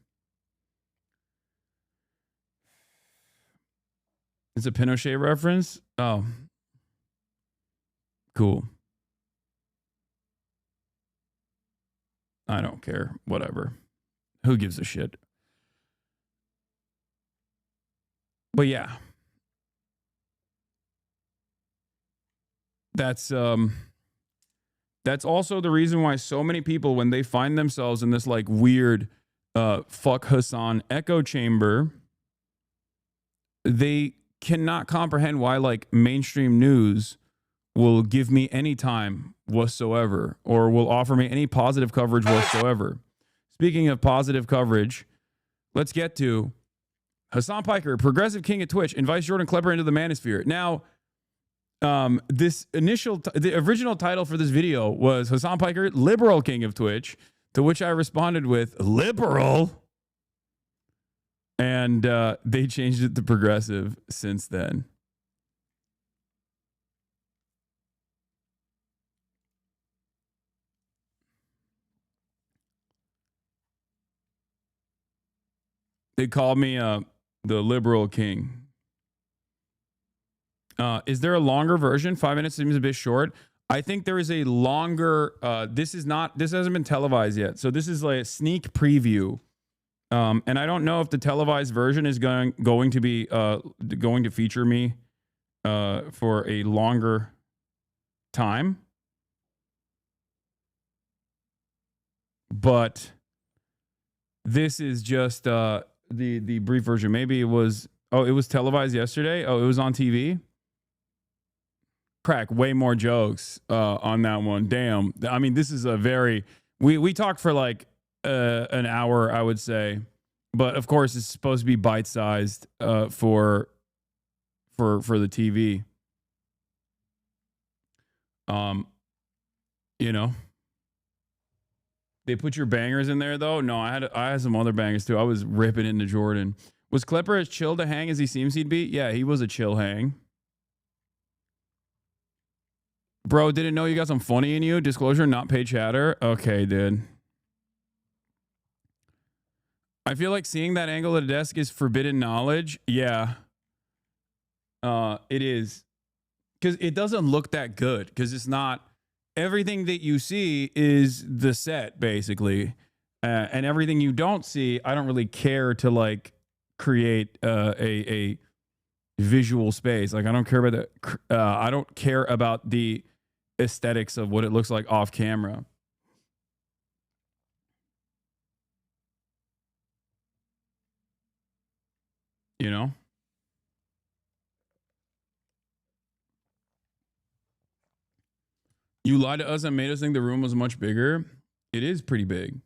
It's a Pinochet reference? Oh. Cool. I don't care. Whatever. Who gives a shit? But yeah, that's also the reason why so many people, when they find themselves in this like weird fuck Hasan echo chamber, they cannot comprehend why like mainstream news will give me any time whatsoever, or will offer me any positive coverage whatsoever. Speaking of positive coverage, let's get to Hasan Piker, progressive king at Twitch, invites Jordan Klepper into the manosphere. Now, the original title for this video was Hasan Piker, liberal king of Twitch, to which I responded with liberal. And they changed it to progressive since then. They called me the liberal king. Is there a longer version? 5 minutes seems a bit short. I think there is a longer. This hasn't been televised yet, so this is like a sneak preview. And I don't know if the televised version is going to be going to feature me for a longer time. But this is just the brief version. Maybe it was televised yesterday. Oh, it was on TV. Crack, way more jokes on that one. Damn. I mean, this is a very We talked for like an hour, I would say, but of course it's supposed to be bite sized for the TV. You know, they put your bangers in there though. No, I had some other bangers too. I was ripping into Jordan. Was Clipper as chill to hang as he seems he'd be? Yeah, he was a chill hang. Bro, didn't know you got some funny in you. Disclosure, not paid chatter. Okay, dude. I feel like seeing that angle of the desk is forbidden knowledge. Yeah. It is. Because it doesn't look that good. Because it's not... Everything that you see is the set, basically. And everything you don't see, I don't really care to, like, create a visual space. Like, I don't care about I don't care about the aesthetics of what it looks like off camera. You know? You lied to us and made us think the room was much bigger. It is pretty big.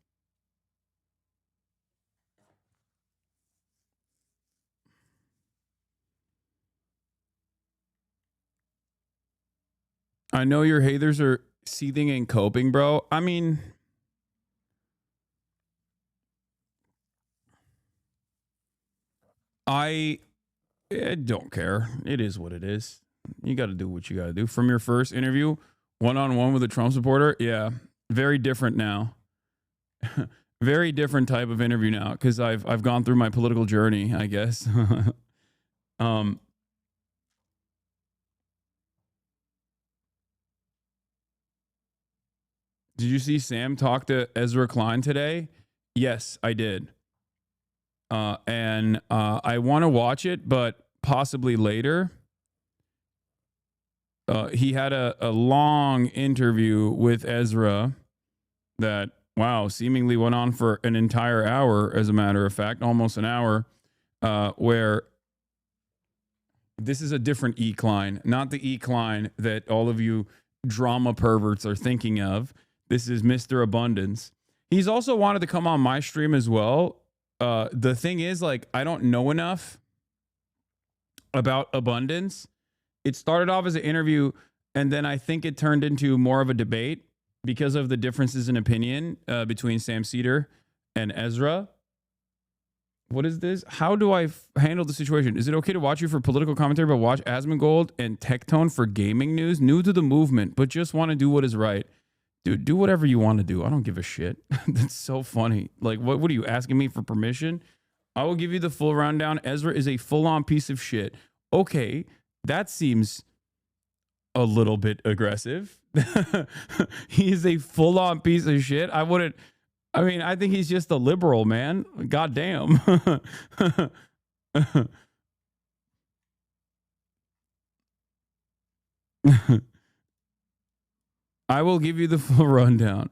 I know your haters are seething and coping, bro. I mean, I don't care. It is what it is. You got to do what you got to do. From your first interview, one-on-one with a Trump supporter, yeah, very different now. Very different type of interview now because I've gone through my political journey, I guess. Did you see Sam talk to Ezra Klein today? Yes, I did. And I want to watch it, but possibly later. He had a long interview with Ezra that, wow, seemingly went on for an entire hour, as a matter of fact, almost an hour, where this is a different E. Klein, not the E. Klein that all of you drama perverts are thinking of. This is Mr. Abundance. He's also wanted to come on my stream as well. The thing is, like, I don't know enough about abundance. It started off as an interview, and then I think it turned into more of a debate because of the differences in opinion between Sam Cedar and Ezra. What is this? How do I handle the situation? Is it okay to watch you for political commentary, but watch Asmongold and Tectone for gaming news? New to the movement, but just want to do what is right. Dude, do whatever you want to do. I don't give a shit. That's so funny. Like, what are you asking me for permission? I will give you the full rundown. Ezra is a full-on piece of shit. Okay, that seems a little bit aggressive. He's a full-on piece of shit. I think he's just a liberal, man. God damn. I will give you the full rundown.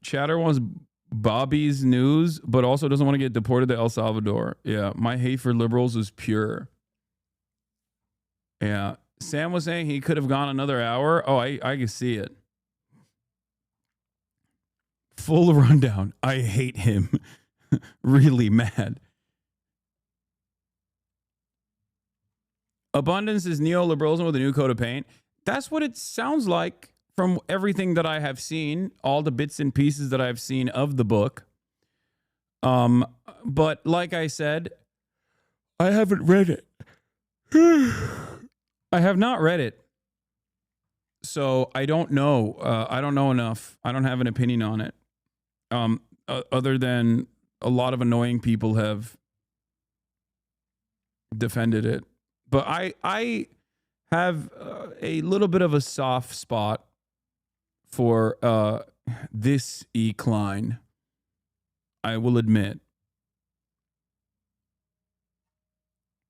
Chatter wants Bobby's news, but also doesn't want to get deported to El Salvador. Yeah, my hate for liberals is pure. Yeah, Sam was saying he could have gone another hour. Oh, I can see it. Full rundown. I hate him. Really mad. Abundance is neoliberalism with a new coat of paint. That's what it sounds like from everything that I have seen, all the bits and pieces that I've seen of the book. But like I said, I haven't read it. I have not read it. So I don't know. I don't know enough. I don't have an opinion on it. Other than a lot of annoying people have defended it. But I have a little bit of a soft spot for this E. Klein, I will admit.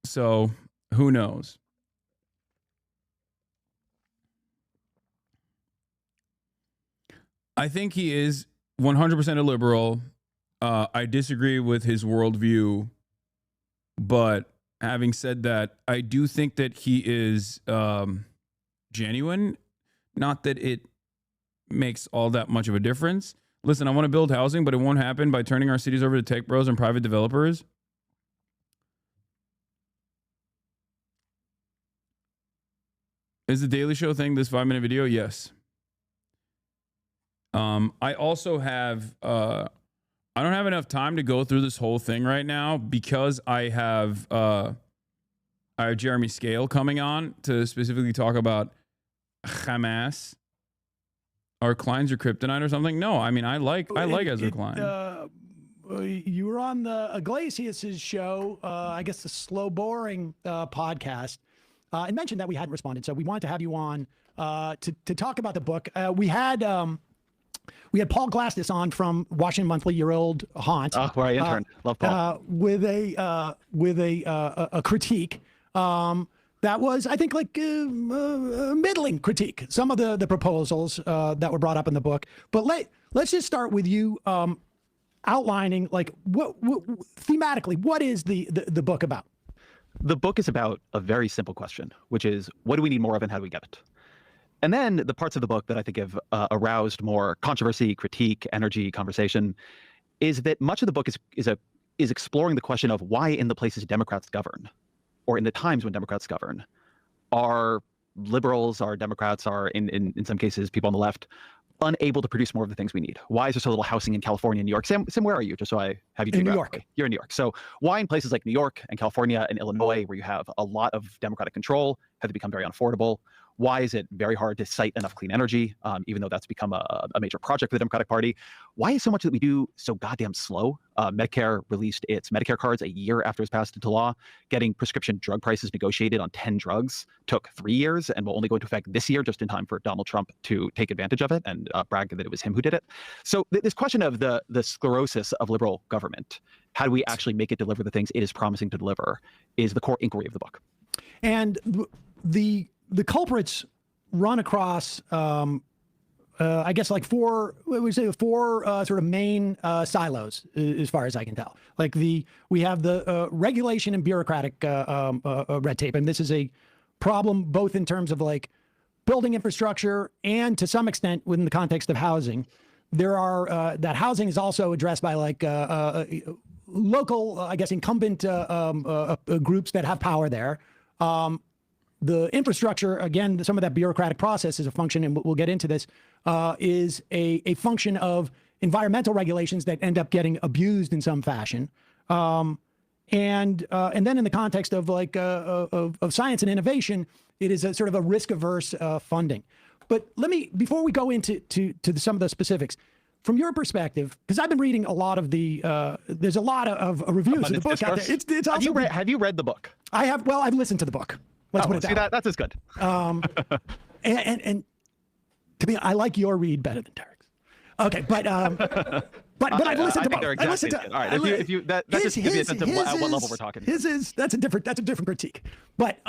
So, who knows? I think he is 100% a liberal. I disagree with his worldview, but having said that, I do think that he is genuine. Not that it makes all that much of a difference. Listen, I want to build housing, but it won't happen by turning our cities over to tech bros and private developers. Is the Daily Show thing this 5-minute video? Yes. I also have, I don't have enough time to go through this whole thing right now because I have Jeremy SCAHILL coming on to specifically talk about HAMAS. Are Kleins your kryptonite or something? No, I mean, I like Ezra Klein. You were on the Iglesias' show, I guess the Slow Boring podcast, and mentioned that we hadn't responded. So we wanted to have you on to talk about the book. We had Paul Glastis on from Washington Monthly, your old haunt. Oh, where I interned. Love Paul. With a critique. That was, I think, like a middling critique. Some of the proposals that were brought up in the book. But let's just start with you outlining, like, what thematically, what is the book about? The book is about a very simple question, which is, what do we need more of and how do we get it? And then the parts of the book that I think have aroused more controversy, critique, energy, conversation, is that much of the book is exploring the question of why in the places Democrats govern, or in the times when Democrats govern, are liberals, are Democrats, are in some cases people on the left, unable to produce more of the things we need? Why is there so little housing in California and New York? Sam, where are you? Just so I have you in New York. You're in New York. So why in places like New York and California and Illinois, where you have a lot of Democratic control, have they become very unaffordable? Why is it very hard to cite enough clean energy, even though that's become a major project for the Democratic Party? Why is so much that we do so goddamn slow? Medicare released its Medicare cards a year after it was passed into law. Getting prescription drug prices negotiated on 10 drugs took 3 years and will only go into effect this year, just in time for Donald Trump to take advantage of it and brag that it was him who did it. So this question of the sclerosis of liberal government, how do we actually make it deliver the things it is promising to deliver, is the core inquiry of the book. And the culprits run across, I guess, like four sort of main silos, as far as I can tell. Like we have the regulation and bureaucratic red tape, and this is a problem both in terms of like building infrastructure and to some extent within the context of housing. There are that housing is also addressed by like local, I guess, incumbent groups that have power there. The infrastructure, again, some of that bureaucratic process is a function, and we'll get into this, is a function of environmental regulations that end up getting abused in some fashion. And then in the context of like of science and innovation, it is a sort of a risk-averse funding. But let me, before we go into some of the specifics, from your perspective, because I've been reading a lot of the, there's a lot of reviews of the book out there. It's also have you read the book? I have. Well, I've listened to the book. Let's put it that way. That's as good. And to me, I like your read better than Tarek's. Okay, but I've listened to both. They're exactly all right. If you that just gives me a sense of at what level we're talking. That's a different critique. But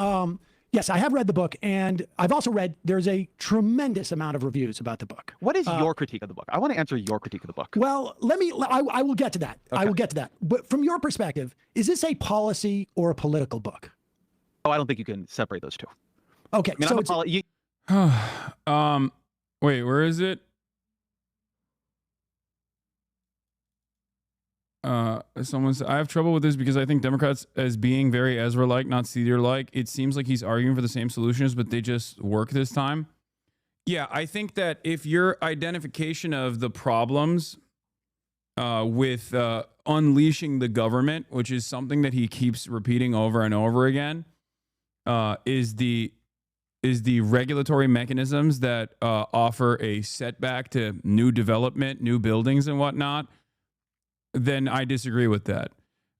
yes, I have read the book, and I've also read. There's a tremendous amount of reviews about the book. What is your critique of the book? I want to answer your critique of the book. Well, I will get to that. Okay. I will get to that. But from your perspective, is this a policy or a political book? Oh, I don't think you can separate those two. Okay, I mean, so wait, where is it? Someone said, I have trouble with this because I think Democrats as being very Ezra-like, not Cedar-like. It seems like he's arguing for the same solutions, but they just work this time. Yeah, I think that if your identification of the problems with unleashing the government, which is something that he keeps repeating over and over again, is the regulatory mechanisms that offer a setback to new development, new buildings and whatnot, then I disagree with that.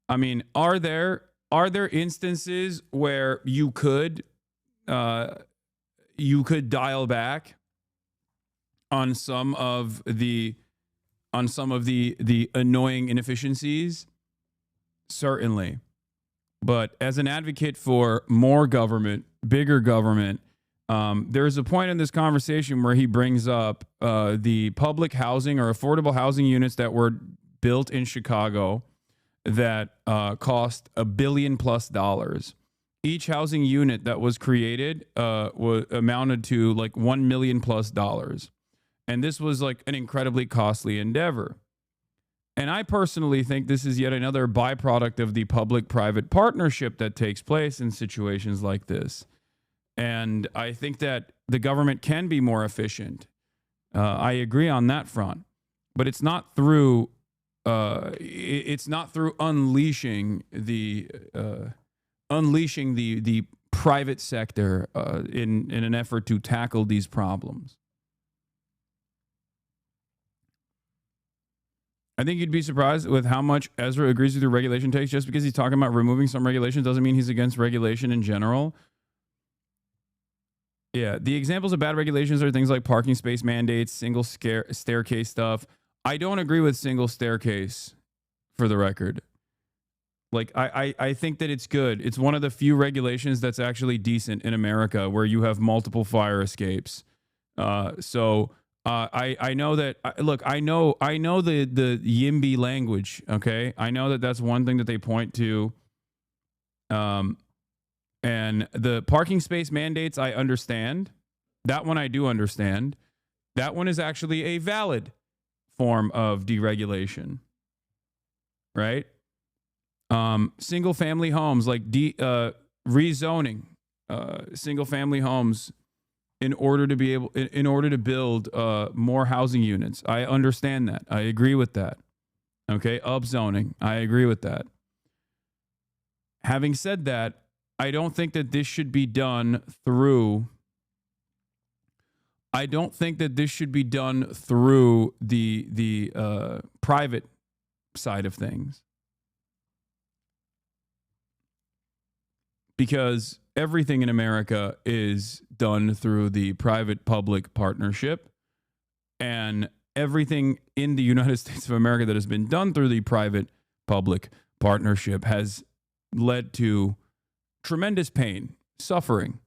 I mean, are there instances where you could dial back on some of the annoying inefficiencies? Certainly. But as an advocate for more government, bigger government, there's a point in this conversation where he brings up the public housing or affordable housing units that were built in Chicago that cost $1 billion+. Each housing unit that was created amounted to like $1 million+. And this was like an incredibly costly endeavor. And I personally think this is yet another byproduct of the public-private partnership that takes place in situations like this. And I think that the government can be more efficient. I agree on that front, but it's not through unleashing the private sector in an effort to tackle these problems. I think you'd be surprised with how much Ezra agrees with your regulation takes. Just because he's talking about removing some regulations doesn't mean he's against regulation in general. Yeah, the examples of bad regulations are things like parking space mandates, single staircase stuff. I don't agree with single staircase, for the record. Like, I think that it's good. It's one of the few regulations that's actually decent in America where you have multiple fire escapes. I know that. Look, I know the YIMBY language. Okay, I know that that's one thing that they point to. And the parking space mandates, I understand. That one I do understand. That one is actually a valid form of deregulation, right? Single family homes, like rezoning single family homes in order to build more housing units. I understand that. I agree with that. Okay, upzoning. I agree with that. Having said that, I don't think that this should be done through the private side of things. Because everything in America is done through the private-public partnership, and everything in the United States of America that has been done through the private-public partnership has led to tremendous pain, suffering.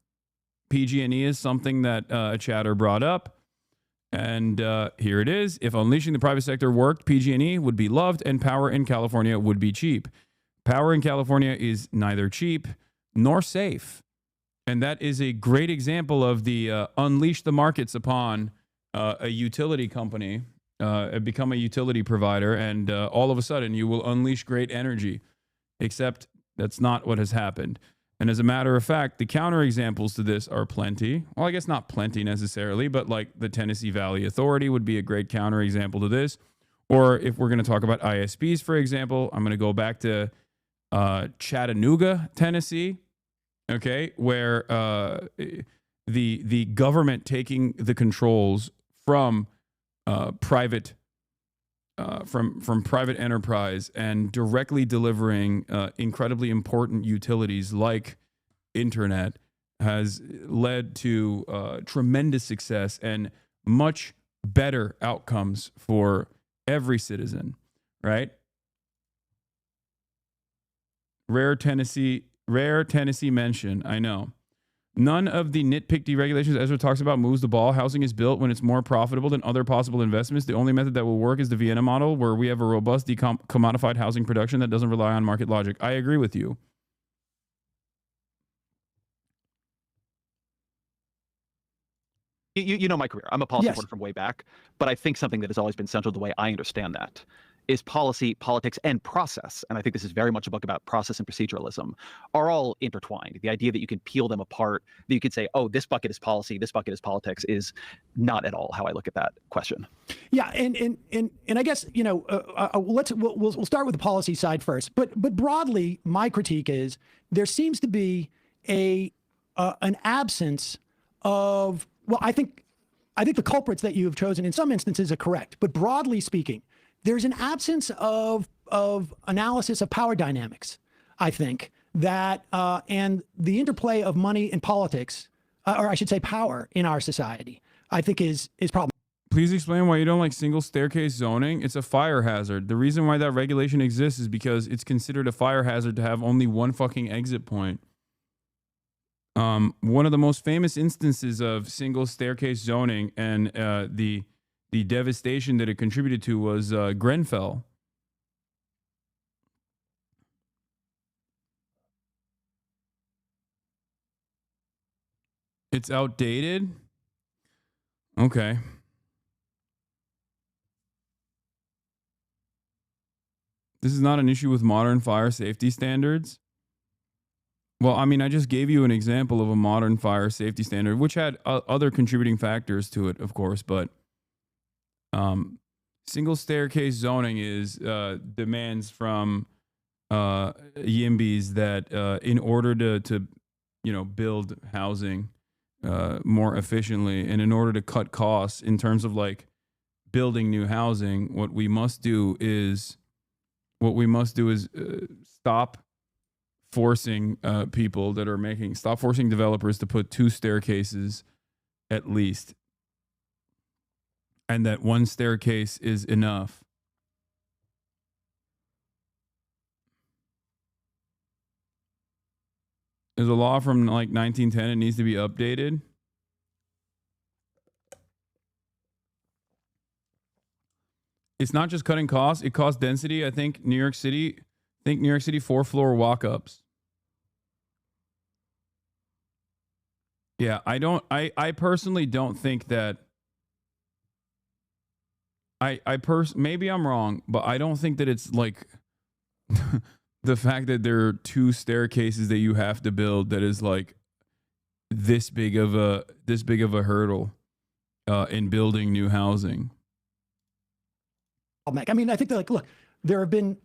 PG&E is something that a chatter brought up, and here it is. If unleashing the private sector worked, PG&E would be loved, and power in California would be cheap. Power in California is neither cheap nor safe. And that is a great example of the unleash the markets upon a utility company, become a utility provider, and all of a sudden you will unleash great energy. Except that's not what has happened. And as a matter of fact, the counterexamples to this are plenty. Well, I guess not plenty necessarily, but like the Tennessee Valley Authority would be a great counterexample to this. Or if we're going to talk about ISPs, for example, I'm going to go back to Chattanooga, Tennessee, okay, where the government taking the controls from private enterprise and directly delivering incredibly important utilities like internet has led to tremendous success and much better outcomes for every citizen, right? Rare Tennessee mention, I know. None of the nitpick deregulations Ezra talks about moves the ball. Housing is built when it's more profitable than other possible investments. The only method that will work is the Vienna model, where we have a robust, commodified housing production that doesn't rely on market logic. I agree with you. You know my career. I'm a policy reporter from way back, but I think something that has always been central to the way I understand that is policy, politics, and process. And I think this is very much a book about process and proceduralism are all intertwined. The idea that you can peel them apart, that you could say, oh, this bucket is policy, this bucket is politics, is not at all how I look at that question. Yeah, and I guess, you know, we'll start with the policy side first. But broadly, my critique is there seems to be an absence of, well, I think the culprits that you have chosen in some instances are correct. But broadly speaking, there's an absence of analysis of power dynamics, I think, that and the interplay of money and politics, or I should say power in our society, I think is problematic. Please explain why you don't like single staircase zoning. It's a fire hazard. The reason why that regulation exists is because it's considered a fire hazard to have only one fucking exit point. One of the most famous instances of single staircase zoning and the devastation that it contributed to was Grenfell. It's outdated? Okay. This is not an issue with modern fire safety standards? Well, I mean, I just gave you an example of a modern fire safety standard, which had other contributing factors to it, of course, but single staircase zoning is demands from YIMBYs that in order to build housing more efficiently, and in order to cut costs in terms of like building new housing, what we must do is stop forcing stop forcing developers to put 2 staircases at least, and that 1 staircase is enough. There's a law from like 1910. It needs to be updated. It's not just cutting costs. It costs density. I think New York City 4-floor walk-ups. Yeah, I personally don't think that maybe I'm wrong, but I don't think that it's like the fact that there are 2 staircases that you have to build that is like this big of a hurdle in building new housing. I mean, I think that, like, look, there have been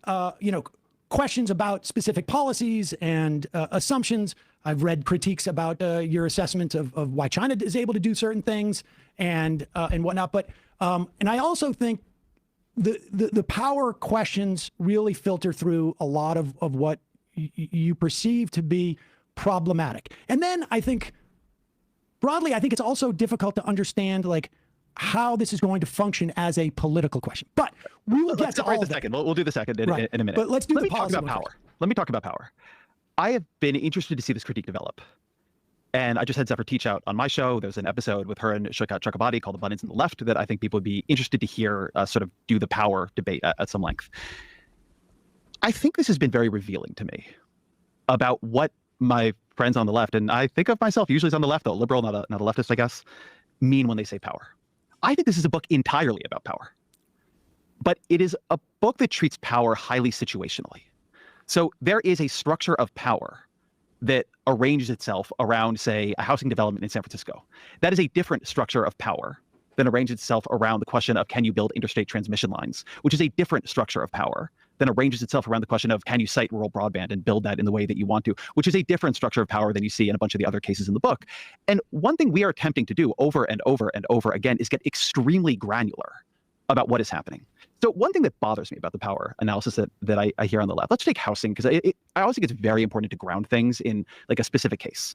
questions about specific policies and assumptions. I've read critiques about your assessment of why China is able to do certain things and whatnot. But and I also think the power questions really filter through a lot of what you perceive to be problematic. And then I think broadly, I think it's also difficult to understand like how this is going to function as a political question. But we will get to all of that. We'll do the second in a minute. But let's do the policy about power. Let me talk about power. I have been interested to see this critique develop. And I just had Zephyr teach out on my show. There's an episode with her and Shukat Chakrabarti called Abundance in the Left that I think people would be interested to hear sort of do the power debate at some length. I think this has been very revealing to me about what my friends on the left, and I think of myself usually as on the left, though, liberal, not a leftist, I guess, mean when they say power. I think this is a book entirely about power, but it is a book that treats power highly situationally. So there is a structure of power that arranges itself around, say, a housing development in San Francisco. That is a different structure of power than arranges itself around the question of can you build interstate transmission lines, which is a different structure of power than arranges itself around the question of can you site rural broadband and build that in the way that you want to, which is a different structure of power than you see in a bunch of the other cases in the book. And one thing we are attempting to do over and over and over again is get extremely granular about what is happening. So one thing that bothers me about the power analysis that I hear on the left, let's take housing, because I always think it's very important to ground things in like a specific case.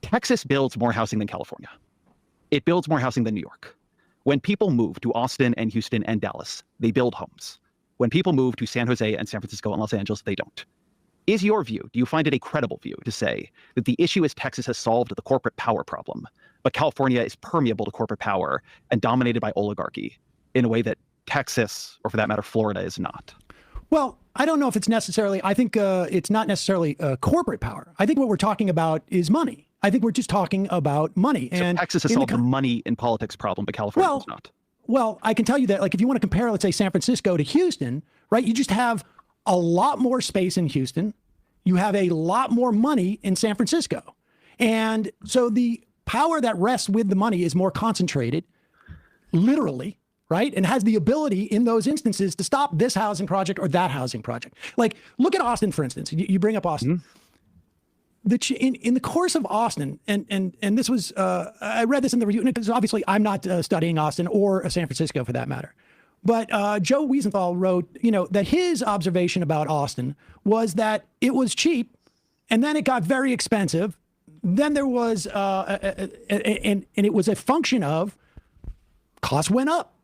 Texas builds more housing than California. It builds more housing than New York. When people move to Austin and Houston and Dallas, they build homes. When people move to San Jose and San Francisco and Los Angeles, they don't. Is your view, do you find it a credible view to say that the issue is Texas has solved the corporate power problem, but California is permeable to corporate power and dominated by oligarchy in a way that Texas, or for that matter, Florida, is not? Well, I don't know if it's necessarily, I think it's not necessarily corporate power. I think what we're talking about is money. I think we're just talking about money. So and Texas has solved the money in politics problem, but California does not. Well, I can tell you that, like, if you want to compare, let's say, San Francisco to Houston, right, you just have a lot more space in Houston. You have a lot more money in San Francisco. And so the power that rests with the money is more concentrated, literally, right? And has the ability in those instances to stop this housing project or that housing project. Like, look at Austin, for instance. You bring up Austin. Mm-hmm. In the course of Austin, and this was, I read this in the review, because obviously I'm not studying Austin or San Francisco for that matter. But Joe Wiesenthal wrote, that his observation about Austin was that it was cheap, and then it got very expensive. Then there was, and it was a function of costs went up,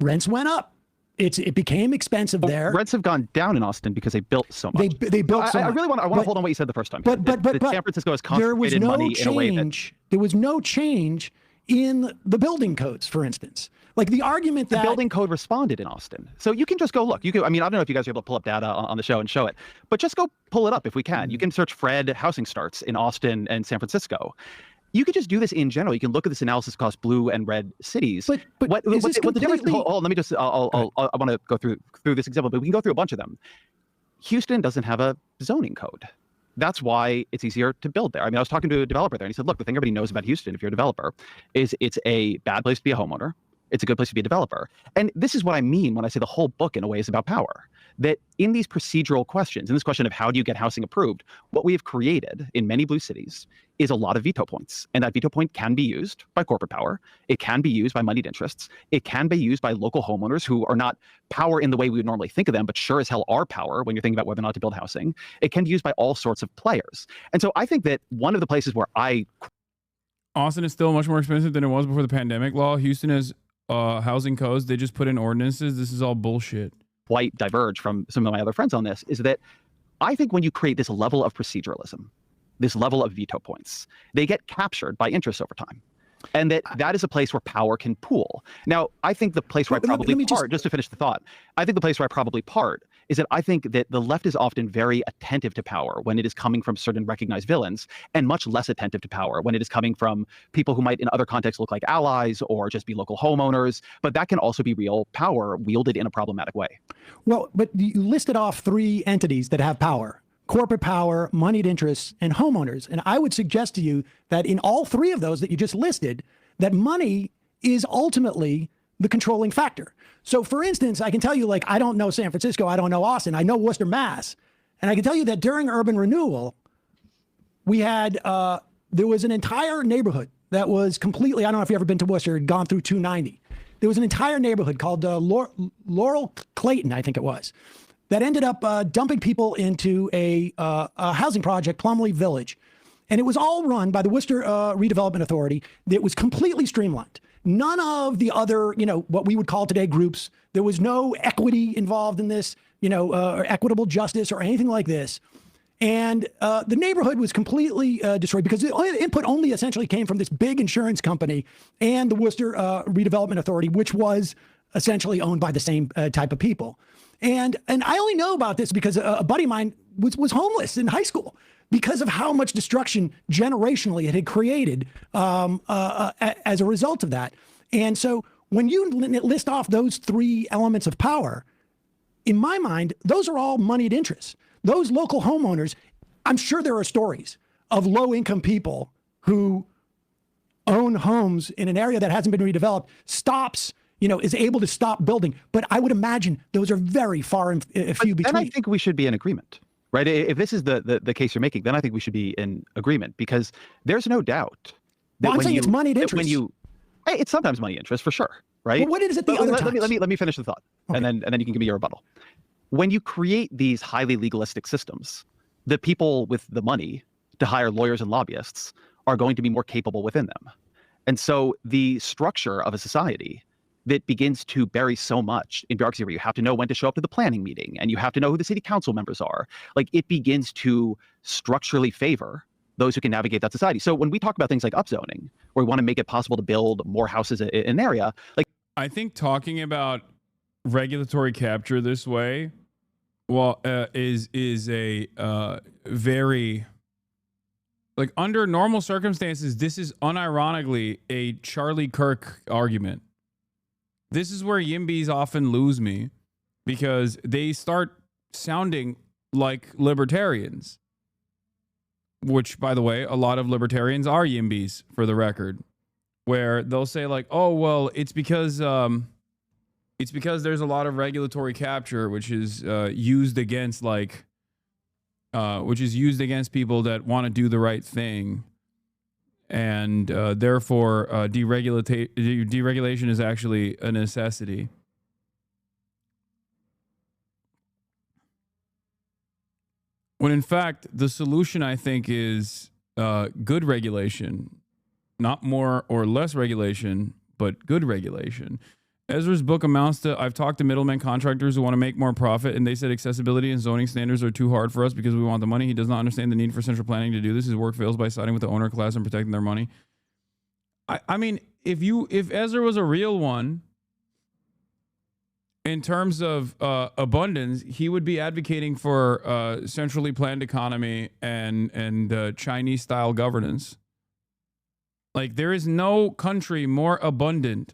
rents went up. It became expensive there. Rents have gone down in Austin because they built so much. They built so much. I really want to hold on what you said the first time. But San Francisco has concentrated money in a way that there was no change in the building codes, for instance. Like the argument that the building code responded in Austin. So you can just go look. I mean, I don't know if you guys are able to pull up data on the show and show it, but just go pull it up if we can. You can search Fred housing starts in Austin and San Francisco. You could just do this in general. You can look at this analysis across blue and red cities. But what is this the difference? completely- Let me just. I want to go through this example, but we can go through a bunch of them. Houston doesn't have a zoning code. That's why it's easier to build there. I mean, I was talking to a developer there, and he said, "Look, the thing everybody knows about Houston, if you're a developer, is it's a bad place to be a homeowner. It's a good place to be a developer." And this is what I mean when I say the whole book, in a way, is about power. That in these procedural questions, in this question of how do you get housing approved, what we have created in many blue cities is a lot of veto points. And that veto point can be used by corporate power. It can be used by moneyed interests. It can be used by local homeowners who are not power in the way we would normally think of them, but sure as hell are power when you're thinking about whether or not to build housing. It can be used by all sorts of players. And so I think that one of the places where Austin is still much more expensive than it was before the pandemic law. Houston has housing codes. They just put in ordinances. This is all bullshit. Quite diverge from some of my other friends on this is that I think when you create this level of proceduralism, this level of veto points, they get captured by interests over time. And that is a place where power can pool. Now, I think the place where I probably part, just to finish the thought, I think the place where I probably part is that I think that the left is often very attentive to power when it is coming from certain recognized villains, and much less attentive to power when it is coming from people who might in other contexts look like allies or just be local homeowners. But that can also be real power wielded in a problematic way. Well, but you listed off 3 entities that have power: corporate power, moneyed interests, and homeowners. And I would suggest to you that in all 3 of those that you just listed, that money is ultimately the controlling factor. So for instance, I can tell you, like, I don't know San Francisco, I don't know Austin, I know Worcester, Mass. And I can tell you that during urban renewal, we had, there was an entire neighborhood that was completely, I don't know if you've ever been to Worcester, had gone through 290. There was an entire neighborhood called Laurel Clayton, I think it was, that ended up dumping people into a housing project, Plumley Village. And it was all run by the Worcester Redevelopment Authority. It was completely streamlined. None of the other, what we would call today groups. There was no equity involved in this, or equitable justice or anything like this. And the neighborhood was completely destroyed because the input only essentially came from this big insurance company and the Worcester Redevelopment Authority, which was essentially owned by the same type of people. And I only know about this because a buddy of mine was homeless in high school because of how much destruction generationally it had created as a result of that. And so when you list off those 3 elements of power, in my mind, those are all moneyed interests. Those local homeowners, I'm sure there are stories of low-income people who own homes in an area that hasn't been redeveloped, is able to stop building. But I would imagine those are very far and few between. And I think we should be in agreement, right? If this is the case you're making, then I think we should be in agreement, because there's no doubt that I'm saying it's moneyed interest. It's sometimes money interest for sure, right? Well, what is it the other times? Let me finish the thought, okay. and then you can give me your rebuttal. When you create these highly legalistic systems, the people with the money to hire lawyers and lobbyists are going to be more capable within them. And so the structure of a society that begins to bury so much in bureaucracy, where you have to know when to show up to the planning meeting and you have to know who the city council members are, like, it begins to structurally favor those who can navigate that society. So when we talk about things like upzoning, where we want to make it possible to build more houses in an area, like, I think talking about regulatory capture this way, is a very, like, under normal circumstances, this is unironically a Charlie Kirk argument. This is where Yimbys often lose me, because they start sounding like libertarians, which, by the way, a lot of libertarians are Yimbys, for the record, where they'll say, like, oh, well, it's because there's a lot of regulatory capture, which is used against people that want to do the right thing. And therefore, deregulation is actually a necessity. When in fact, the solution, I think, is good regulation, not more or less regulation, but good regulation. Ezra's book amounts to, I've talked to middlemen contractors who want to make more profit, and they said accessibility and zoning standards are too hard for us because we want the money. He does not understand the need for central planning to do this. His work fails by siding with the owner class and protecting their money. I mean, if Ezra was a real one, in terms of abundance, he would be advocating for centrally planned economy and Chinese-style governance. Like, there is no country more abundant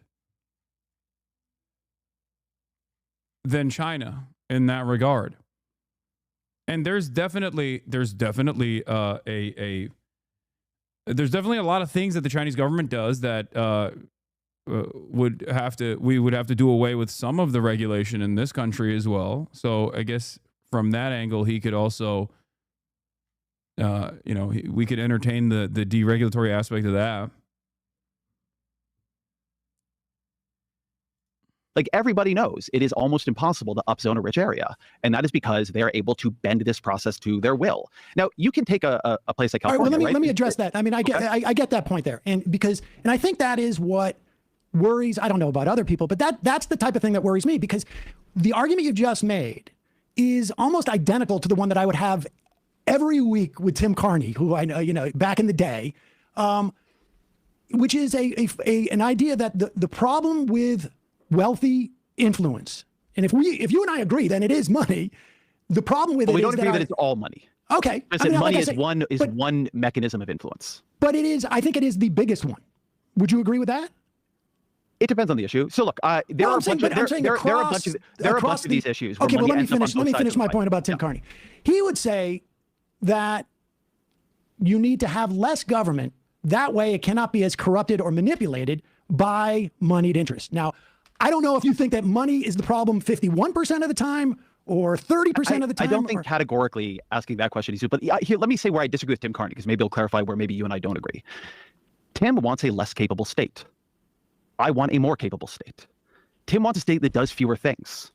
than China in that regard. And there's definitely a lot of things that the Chinese government does that we would have to do away with some of the regulation in this country as well. So I guess from that angle, he could also, we could entertain the deregulatory aspect of that. Like, everybody knows it is almost impossible to upzone a rich area. And that is because they are able to bend this process to their will. Now, you can take a place like California. All right, well, let me address that. I mean, I get that point there. And I think that is what worries, I don't know about other people, but that's the type of thing that worries me, because the argument you just made is almost identical to the one that I would have every week with Tim Carney, who I know, back in the day, which is an idea that the problem with wealthy influence, and if you and I agree, then it is money. The problem with it is we don't agree that it's all money. Okay, money is one mechanism of influence. But I think it is the biggest one. Would you agree with that? It depends on the issue. So look, there are a bunch of these issues. Okay, well, let me finish my point about Tim Carney. He would say that you need to have less government. That way, it cannot be as corrupted or manipulated by moneyed interest. Now, I don't know if you think that money is the problem 51% of the time or 30% of the time. I don't think categorically asking that question is, but here, let me say where I disagree with Tim Carney, because maybe it'll clarify where maybe you and I don't agree. Tim wants a less capable state. I want a more capable state. Tim wants a state that does fewer things.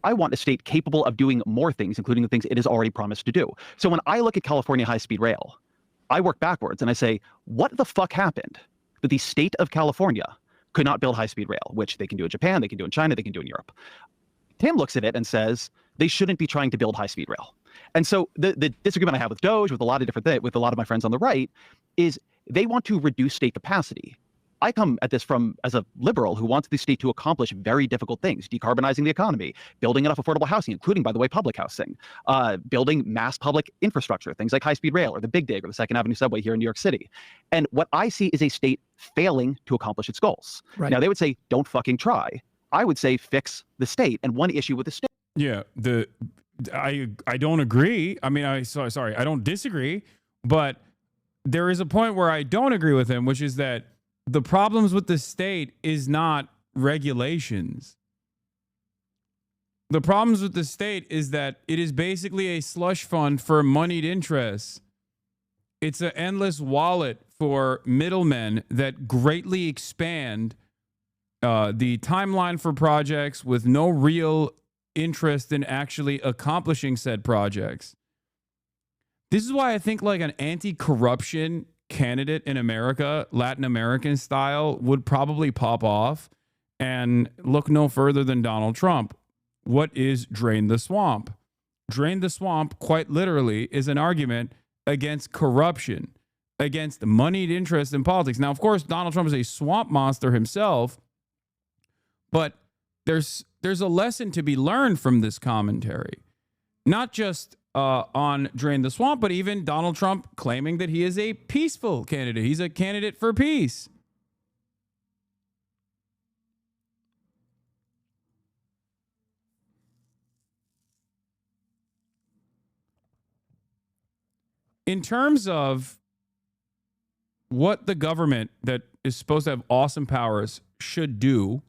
I want a state capable of doing more things, including the things it has already promised to do. So when I look at California high-speed rail, I work backwards and I say, what the fuck happened that the state of California could not build high-speed rail, which they can do in Japan, they can do in China, they can do in Europe. Tim looks at it and says they shouldn't be trying to build high-speed rail. And so the disagreement I have with Doge, with a lot of different things, with a lot of my friends on the right, is they want to reduce state capacity. I come at this as a liberal who wants the state to accomplish very difficult things: decarbonizing the economy, building enough affordable housing, including, by the way, public housing, building mass public infrastructure, things like high-speed rail or the Big Dig or the Second Avenue subway here in New York City. And what I see is a state failing to accomplish its goals. Right. Now, they would say, don't fucking try. I would say, fix the state. And one issue with the state. Yeah, I don't agree. I mean, I don't disagree, but there is a point where I don't agree with him, which is that the problems with the state is not regulations. The problems with the state is that it is basically a slush fund for moneyed interests. It's an endless wallet for middlemen that greatly expand the timeline for projects with no real interest in actually accomplishing said projects. This is why I think like an anti-corruption candidate in America, Latin American style, would probably pop off, and look no further than Donald Trump. What is drain the swamp? Drain the swamp, quite literally, is an argument against corruption, against moneyed interest in politics. Now, of course, Donald Trump is a swamp monster himself, but there's a lesson to be learned from this commentary. Not just on Drain the Swamp, but even Donald Trump claiming that he is a peaceful candidate. He's a candidate for peace. In terms of what the government that is supposed to have awesome powers should do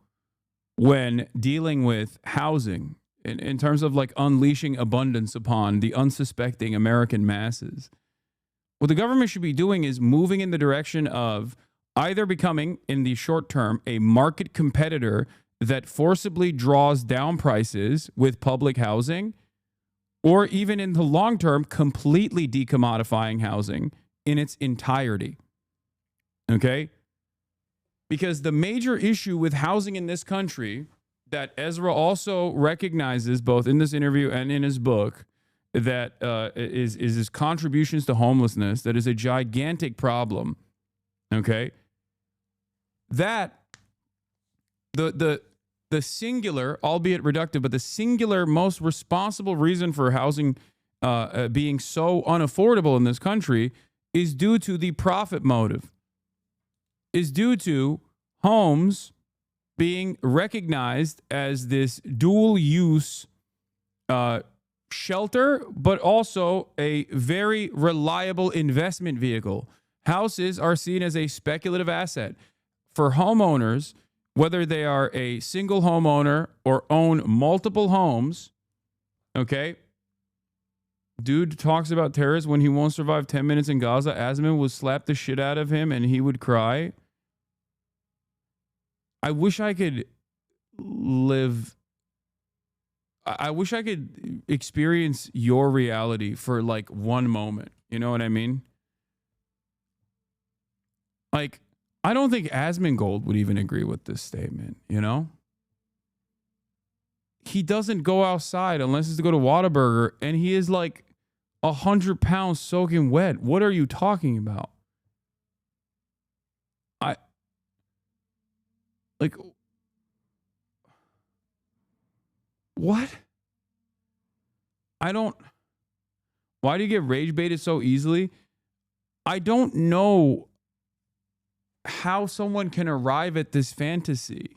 when dealing with housing, in terms of like unleashing abundance upon the unsuspecting American masses, what the government should be doing is moving in the direction of either becoming, in the short term, a market competitor that forcibly draws down prices with public housing, or even in the long term, completely decommodifying housing in its entirety. Okay? Because the major issue with housing in this country that Ezra also recognizes, both in this interview and in his book, that is his contributions to homelessness, that is a gigantic problem. Okay? That the singular, albeit reductive, but the singular most responsible reason for housing being so unaffordable in this country is due to the profit motive. is due to homes being recognized as this dual use shelter, but also a very reliable investment vehicle. Houses are seen as a speculative asset for homeowners, whether they are a single homeowner or own multiple homes. Okay. Dude talks about terrorists when he won't survive 10 minutes in Gaza. Asman would slap the shit out of him and he would cry. I wish I could live. I wish I could experience your reality for like one moment. You know what I mean? Like, I don't think Asmongold would even agree with this statement, you know? He doesn't go outside unless it's to go to Whataburger, and he is like 100 pounds soaking wet. What are you talking about? What? Why do you get rage baited so easily? I don't know how someone can arrive at this fantasy.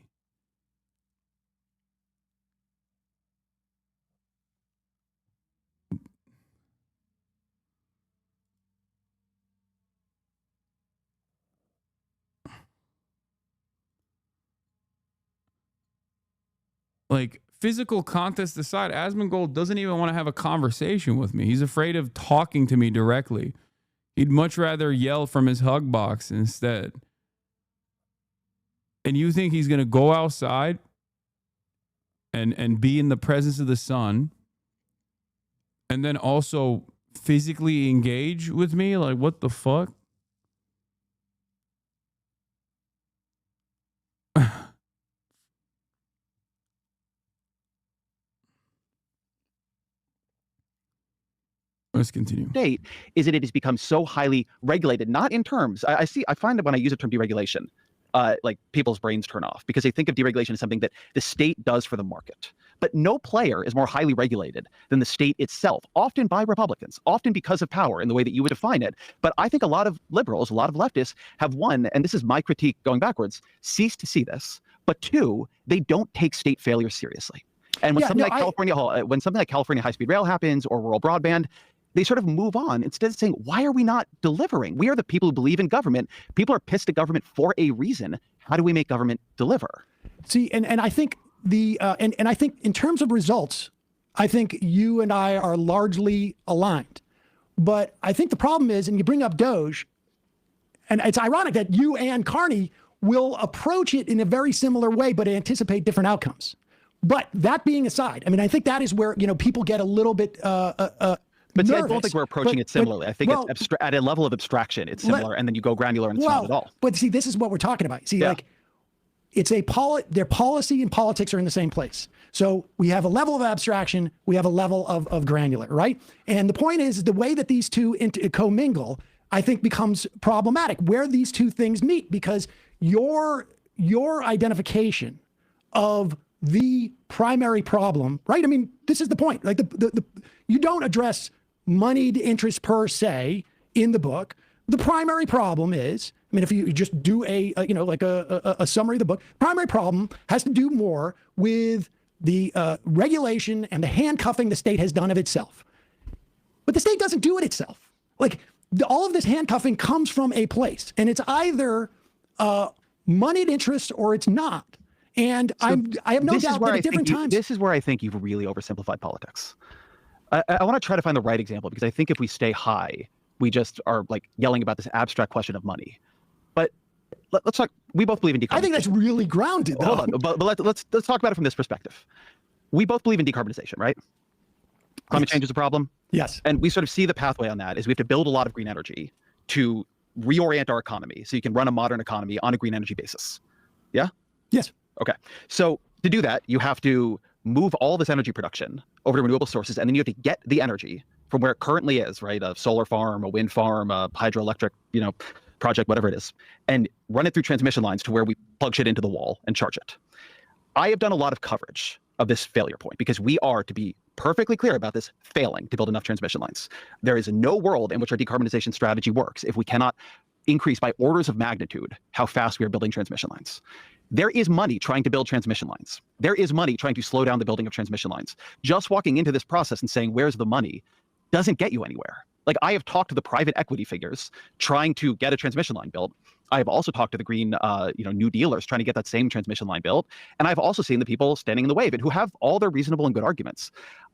Like, physical contest aside, Asmongold doesn't even want to have a conversation with me. He's afraid of talking to me directly. He'd much rather yell from his hug box instead. And you think he's going to go outside and be in the presence of the sun and then also physically engage with me? Like, what the fuck? Let's continue. State is that it has become so highly regulated, not in terms. I find that when I use the term deregulation, like people's brains turn off because they think of deregulation as something that the state does for the market. But no player is more highly regulated than the state itself, often by Republicans, often because of power in the way that you would define it. But I think a lot of liberals, a lot of leftists have, one, and this is my critique going backwards, ceased to see this. But two, they don't take state failure seriously. And when something like California high-speed rail happens or rural broadband, they sort of move on instead of saying, why are we not delivering? We are the people who believe in government. People are pissed at government for a reason. How do we make government deliver? See, and I think and I think in terms of results, I think you and I are largely aligned. But I think the problem is, and you bring up Doge, and it's ironic that you and Carney will approach it in a very similar way, but anticipate different outcomes. But that being aside, I mean, I think that is where, people get a little bit But see, I don't think we're approaching it similarly. I think it's at a level of abstraction, it's similar, and then you go granular and it's not at all. But see, this is what we're talking about. See, like, it's their policy and politics are in the same place. So we have a level of abstraction, we have a level of granular, right? And the point is, the way that these two commingle, I think, becomes problematic, where these two things meet, because your identification of the primary problem, right? I mean, this is the point. Like, you don't address moneyed interest per se in the book. The primary problem is, I mean, if you just do a summary of the book, primary problem has to do more with the regulation and the handcuffing the state has done of itself. But the state doesn't do it itself. Like, all of this handcuffing comes from a place, and it's either moneyed interest or it's not. And I have no doubt that at different times. This is where I think you've really oversimplified politics. I want to try to find the right example, because I think if we stay high, we just are like yelling about this abstract question of money. But let's talk. We both believe in decarbonization. I think that's really grounded, though. Hold on, but let's talk about it from this perspective. We both believe in decarbonization, right? Climate change is a problem. Yes. And we sort of see the pathway on that is we have to build a lot of green energy to reorient our economy so you can run a modern economy on a green energy basis. Yeah? Yes. Okay. So to do that, you have to move all this energy production over to renewable sources, and then you have to get the energy from where it currently is, right? A solar farm, a wind farm, a hydroelectric, project, whatever it is, and run it through transmission lines to where we plug shit into the wall and charge it. I have done a lot of coverage of this failure point because we are, to be perfectly clear about this, failing to build enough transmission lines. There is no world in which our decarbonization strategy works if we cannot increase by orders of magnitude how fast we are building transmission lines. There is money trying to build transmission lines. There is money trying to slow down the building of transmission lines. Just walking into this process and saying, where's the money, doesn't get you anywhere. Like, I have talked to the private equity figures trying to get a transmission line built. I have also talked to the green, New Dealers trying to get that same transmission line built. And I've also seen the people standing in the way of it who have all their reasonable and good arguments.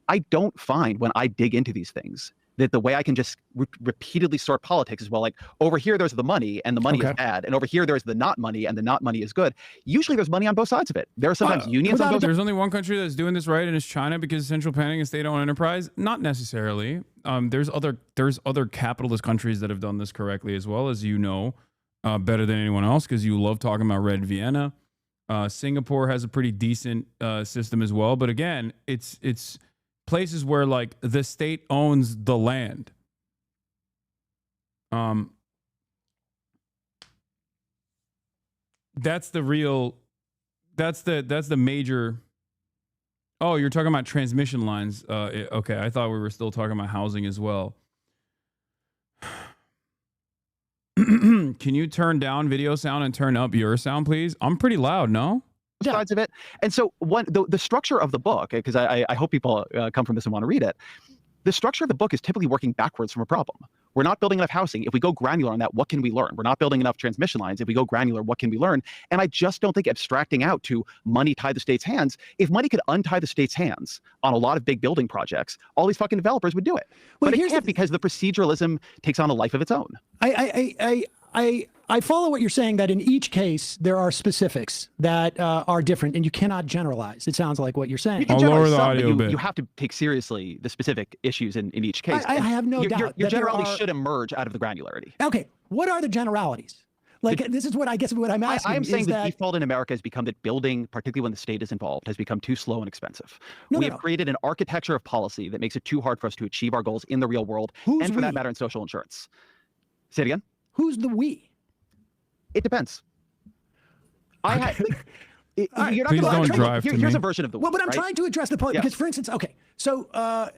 I don't find, when I dig into these things, that the way I can just repeatedly sort politics is, well, like, over here there's the money and the money is bad, and over here there's the not money and the not money is good. Usually there's money on both sides of it. There are sometimes unions on both sides. There's only one country that's doing this right, and it's China, because central planning is state-owned enterprise. Not necessarily. There's other capitalist countries that have done this correctly as well, as you know, better than anyone else, because you love talking about Red Vienna. Singapore has a pretty decent system as well, but again, it's places where, like, the state owns the land. That's the major. Oh, you're talking about transmission lines. Okay, I thought we were still talking about housing as well. Can you turn down video sound and turn up your sound, please? I'm pretty loud, no? Sides of it. And so the structure of the book, because I hope people come from this and want to read it, the structure of the book is typically working backwards from a problem. We're not building enough housing. If we go granular on that, what can we learn? We're not building enough transmission lines. If we go granular, what can we learn? And I just don't think abstracting out to money tie the state's hands. If money could untie the state's hands on a lot of big building projects, all these fucking developers would do it. Well, but it can't, because the proceduralism takes on a life of its own. I follow what you're saying, that in each case there are specifics that are different, and you cannot generalize. It sounds like what you're saying. You can generalize some, but you have to take seriously the specific issues in each case. I have no doubt. Your generalities should emerge out of the granularity. Okay, what are the generalities? Like, this is what I guess what I'm asking. I am saying the default in America has become that building, particularly when the state is involved, has become too slow and expensive. We have created an architecture of policy that makes it too hard for us to achieve our goals in the real world, and for that matter, in social insurance. Say it again. Who's the we? It depends. You're not Please don't drive to me. Here's a version of the. Well, but I'm trying to address the point, because, for instance, okay, so let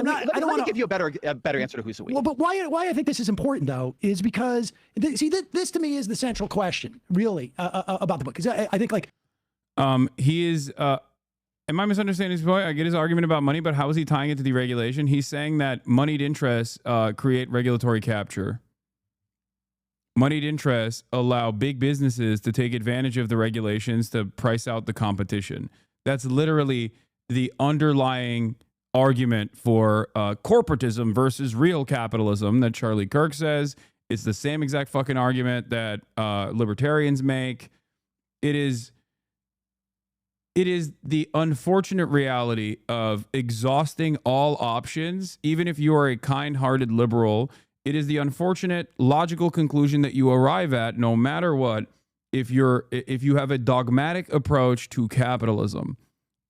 me give you a better answer to who's the we. Well, but why I think this is important, though, is because this to me is the central question, really, about the book. Because I think, like, he is. Am I misunderstanding his point? I get his argument about money, but how is he tying it to deregulation? He's saying that moneyed interests create regulatory capture. Moneyed interests allow big businesses to take advantage of the regulations to price out the competition. That's literally the underlying argument for corporatism versus real capitalism that Charlie Kirk says. It's the same exact fucking argument that libertarians make. It is the unfortunate reality of exhausting all options, even if you are a kind-hearted liberal. It is the unfortunate logical conclusion that you arrive at, no matter what, if you have a dogmatic approach to capitalism.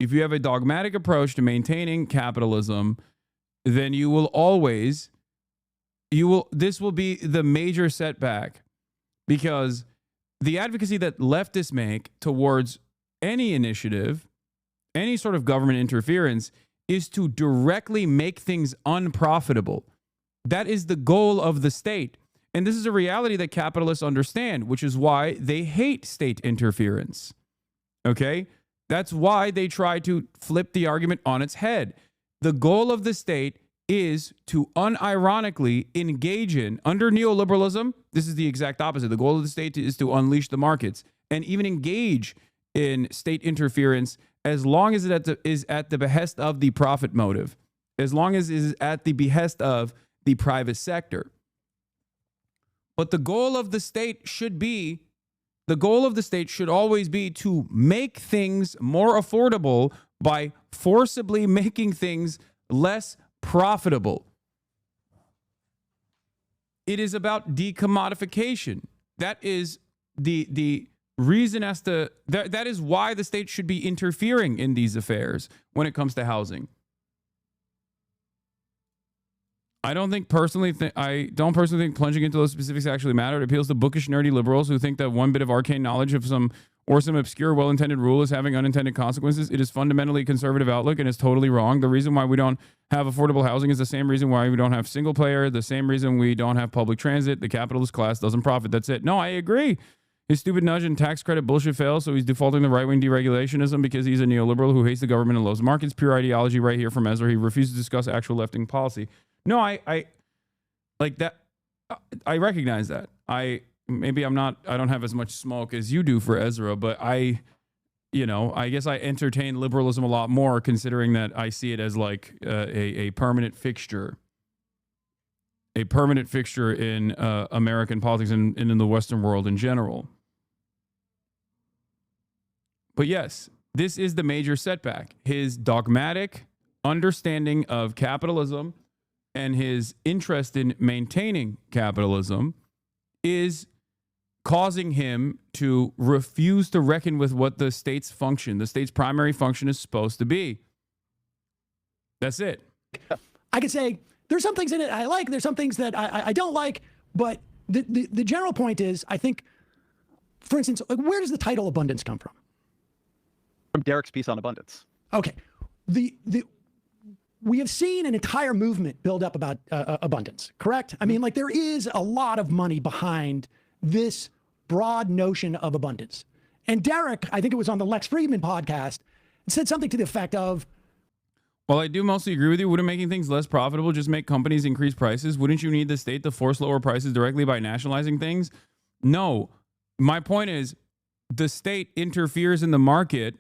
If you have a dogmatic approach to maintaining capitalism, then this will be the major setback, because the advocacy that leftists make towards any initiative, any sort of government interference, is to directly make things unprofitable. That is the goal of the state. And this is a reality that capitalists understand, which is why they hate state interference. Okay? That's why they try to flip the argument on its head. The goal of the state is to unironically engage in, under neoliberalism, this is the exact opposite. The goal of the state is to unleash the markets and even engage in state interference as long as it is at the behest of the profit motive, as long as it is at the behest of the private sector. But the goal of the state should always be to make things more affordable by forcibly making things less profitable. It is about decommodification. That is the reason as to that is why the state should be interfering in these affairs when it comes to housing. I don't personally think plunging into those specifics actually matter. It appeals to bookish, nerdy liberals who think that one bit of arcane knowledge of some or some obscure well-intended rule is having unintended consequences. It is fundamentally a conservative outlook and is totally wrong. The reason why we don't have affordable housing is the same reason why we don't have single player, the same reason we don't have public transit. The capitalist class doesn't profit. That's it. No, I agree. His stupid nudge and tax credit bullshit fails, so he's defaulting to right-wing deregulationism because he's a neoliberal who hates the government and loves markets. Pure ideology right here from Ezra. He refuses to discuss actual left-wing policy. No, I like that. I recognize that. I don't have as much smoke as you do for Ezra, but I guess I entertain liberalism a lot more, considering that I see it as like a permanent fixture. A permanent fixture in American politics and in the Western world in general. But yes, this is the major setback. His dogmatic understanding of capitalism and his interest in maintaining capitalism is causing him to refuse to reckon with what the state's function, the state's primary function, is supposed to be. That's it. I could say there's some things in it I like, there's some things that I don't like, but the general point is, I think, for instance, like, where does the title abundance come from? From Derek's piece on abundance. Okay. We have seen an entire movement build up about abundance, correct? I mean, like, there is a lot of money behind this broad notion of abundance. And Derek, I think it was on the Lex Friedman podcast, said something to the effect of, well, I do mostly agree with you. Wouldn't making things less profitable just make companies increase prices? Wouldn't you need the state to force lower prices directly by nationalizing things? No. My point is, the state interferes in the market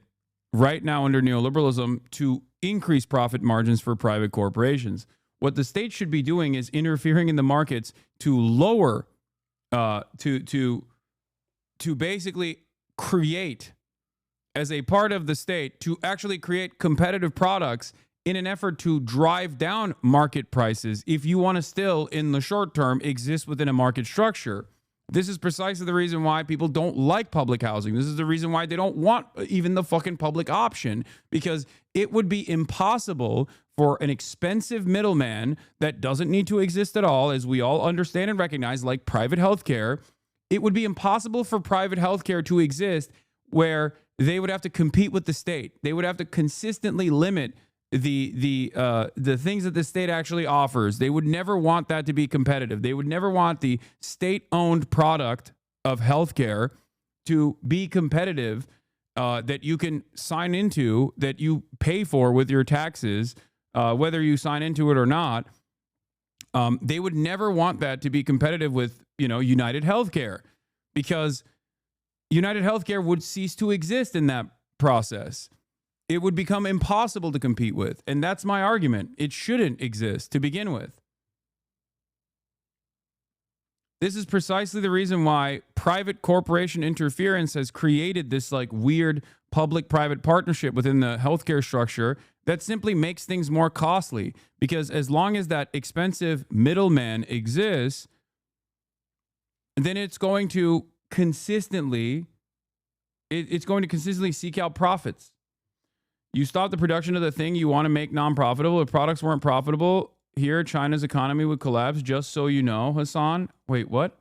right now under neoliberalism to increase profit margins for private corporations. What the state should be doing is interfering in the markets to lower, to basically create, as a part of the state, to actually create competitive products in an effort to drive down market prices if you want to still, in the short term, exist within a market structure. This is precisely the reason why people don't like public housing. This is the reason why they don't want even the fucking public option, because it would be impossible for an expensive middleman that doesn't need to exist at all, as we all understand and recognize, like private healthcare. It would be impossible for private healthcare to exist where they would have to compete with the state. They would have to consistently limit the things that the state actually offers. They would never want that to be competitive. They would never want the state-owned product of healthcare to be competitive, that you can sign into, that you pay for with your taxes, whether you sign into it or not. They would never want that to be competitive with, United Healthcare, because United Healthcare would cease to exist in that process. It would become impossible to compete with. And that's my argument. It shouldn't exist to begin with. This is precisely the reason why private corporation interference has created this like weird public-private partnership within the healthcare structure that simply makes things more costly. Because as long as that expensive middleman exists, then it's going to consistently seek out profits. You stop the production of the thing you want to make non-profitable. If products weren't profitable here, China's economy would collapse, just so you know, Hasan. Wait, what?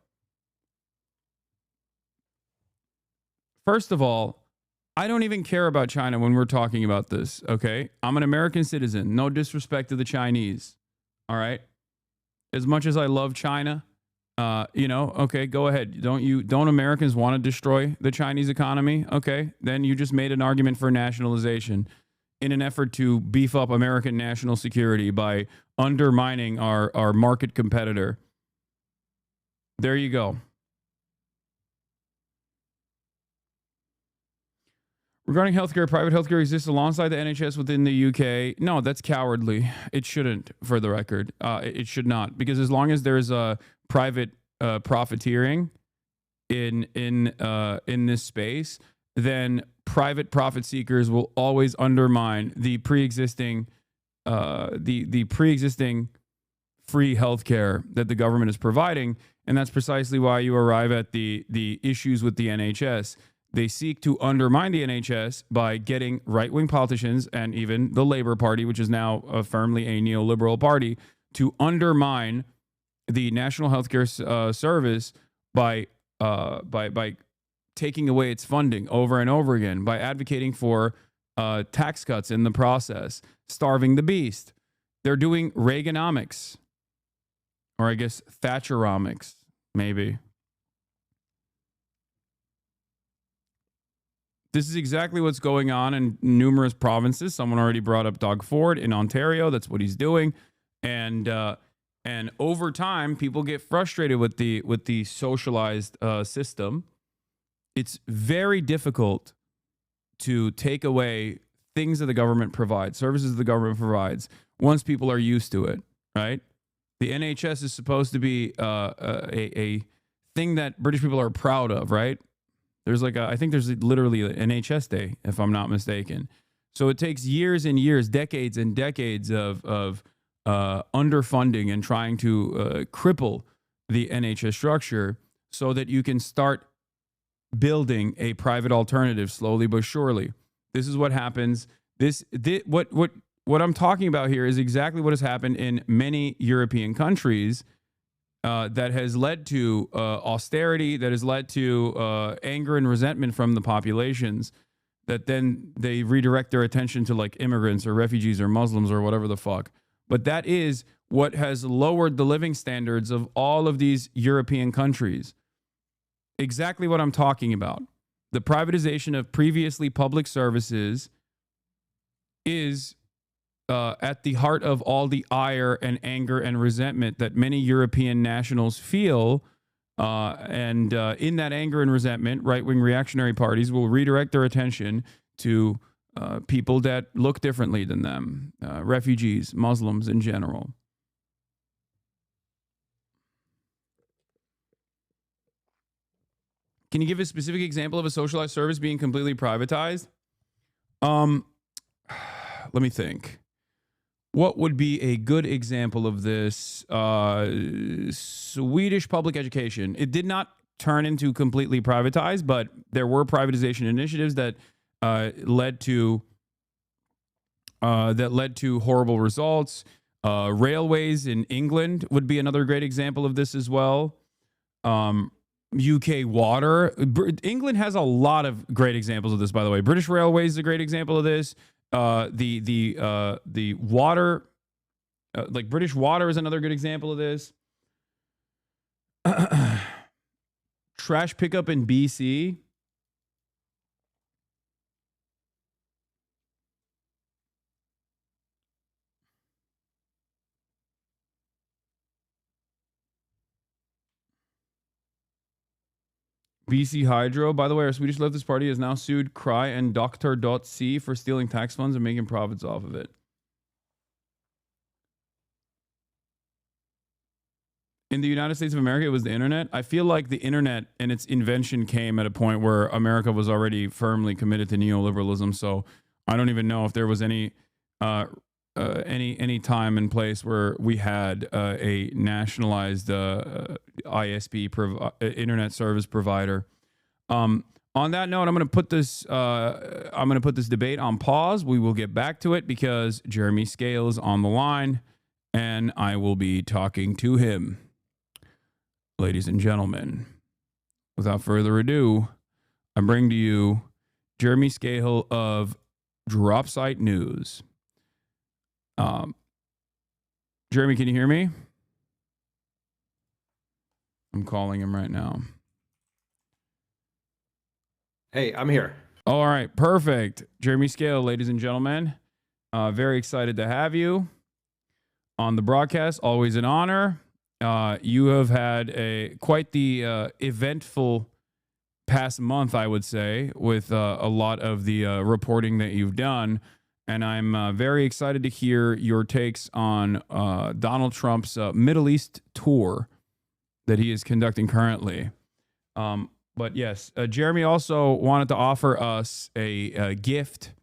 First of all, I don't even care about China when we're talking about this, okay? I'm an American citizen. No disrespect to the Chinese, all right? As much as I love China, okay, go ahead. Don't Americans want to destroy the Chinese economy? Okay, then you just made an argument for nationalization in an effort to beef up American national security by undermining our market competitor. There you go. Regarding healthcare, private healthcare exists alongside the NHS within the UK. No, that's cowardly. It shouldn't, for the record. It should not, because as long as there's a private profiteering in this space, then private profit seekers will always undermine the pre-existing free healthcare that the government is providing, and that's precisely why you arrive at the issues with the NHS. They seek to undermine the NHS by getting right-wing politicians and even the Labour Party, which is now firmly a neoliberal party, to undermine the National Healthcare Service by taking away its funding over and over again, by advocating for tax cuts in the process, starving the beast. They're doing Reaganomics, or I guess Thatcheromics, maybe. This is exactly what's going on in numerous provinces. Someone already brought up Doug Ford in Ontario. That's what he's doing. And over time, people get frustrated with the socialized system. It's very difficult to take away things that the government provides, services the government provides, once people are used to it, right? The NHS is supposed to be a thing that British people are proud of, right? There's I think there's literally an NHS Day, if I'm not mistaken. So it takes years and years, decades and decades of underfunding and trying to cripple the NHS structure so that you can start building a private alternative slowly but surely. This is what happens. What I'm talking about here is exactly what has happened in many European countries. That has led to austerity, that has led to anger and resentment from the populations, that then they redirect their attention to like immigrants or refugees or Muslims or whatever the fuck. But that is what has lowered the living standards of all of these European countries. Exactly what I'm talking about. The privatization of previously public services is at the heart of all the ire and anger and resentment that many European nationals feel. And in that anger and resentment, right-wing reactionary parties will redirect their attention to people that look differently than them, refugees, Muslims in general. Can you give a specific example of a socialized service being completely privatized? Let me think. What would be a good example of this? Swedish public education. It did not turn into completely privatized, but there were privatization initiatives that led to horrible results. Railways in England would be another great example of this as well. UK water. England has a lot of great examples of this, by the way. British Railways is a great example of this. The water, like British Water is another good example of this. Trash pickup in BC. BC Hydro. By the way, our Swedish leftist party has now sued Cry and Dr.C for stealing tax funds and making profits off of it. In the United States of America, it was the internet. I feel like the internet and its invention came at a point where America was already firmly committed to neoliberalism. So I don't even know if there was any time and place where we had a nationalized ISP internet service provider. On that note, I'm going to put this debate on pause. We will get back to it because Jeremy SCAHILL is on the line, and I will be talking to him. Ladies and gentlemen, without further ado, I bring to you Jeremy SCAHILL of Dropsite News. Jeremy, can you hear me? I'm calling him right now. Hey, I'm here. All right, perfect. Jeremy SCAHILL, ladies and gentlemen. Very excited to have you on the broadcast. Always an honor. You have had quite the eventful past month, I would say, with a lot of the reporting that you've done. And I'm very excited to hear your takes on Donald Trump's Middle East tour that he is conducting currently. But yes, Jeremy also wanted to offer us a gift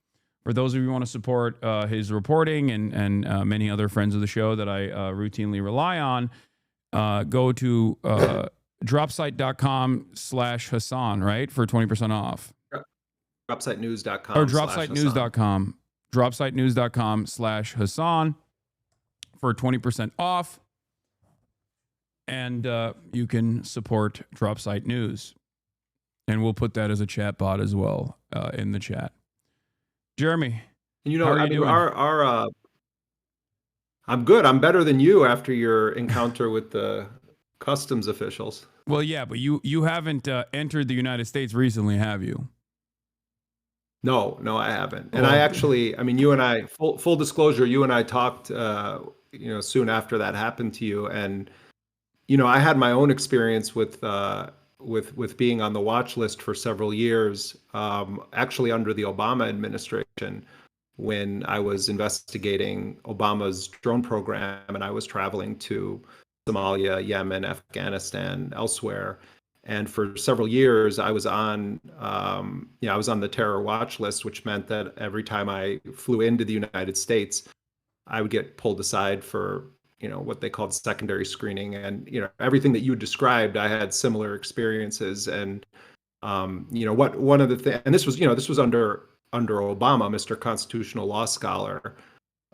for those of you who want to support his reporting and many other friends of the show that I routinely rely on. Go to dropsite.com/Hasan, right? For 20% off. Dropsitenews.com. Or dropsitenews.com. Dropsitenews.com/Hasan for 20% off. And you can support Dropsite News. And we'll put that as a chat bot as well in the chat. Jeremy, And you know, how are you I mean, doing? I'm good. I'm better than you after your encounter with the customs officials. Well, yeah, but you haven't entered the United States recently, have you? No, I haven't. And I actually, I mean, you and I, full disclosure, you and I talked, soon after that happened to you, and I had my own experience with being on the watch list for several years, actually under the Obama administration, when I was investigating Obama's drone program, and I was traveling to Somalia, Yemen, Afghanistan, elsewhere. And for several years, I was on, the terror watch list, which meant that every time I flew into the United States, I would get pulled aside for, what they called secondary screening. And, everything that you described, I had similar experiences. And, one of the things, and this was under Obama, Mr. Constitutional Law Scholar,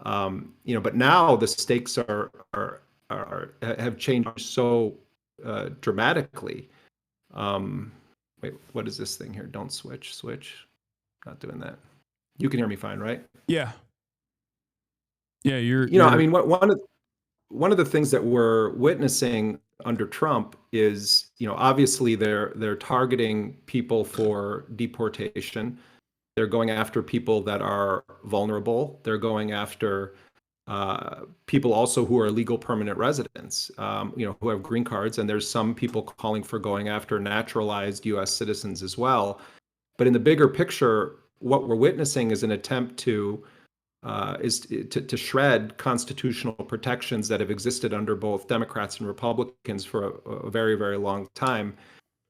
but now the stakes have changed so dramatically. Wait, what is this thing here? Don't switch. Not doing that. You can hear me fine, right? Yeah. Yeah, you're. I mean, one of the things that we're witnessing under Trump is, obviously they're targeting people for deportation. They're going after people that are vulnerable. They're going after people also who are legal permanent residents, who have green cards. And there's some people calling for going after naturalized U.S. citizens as well. But in the bigger picture, what we're witnessing is an attempt to shred constitutional protections that have existed under both Democrats and Republicans for a very, very long time,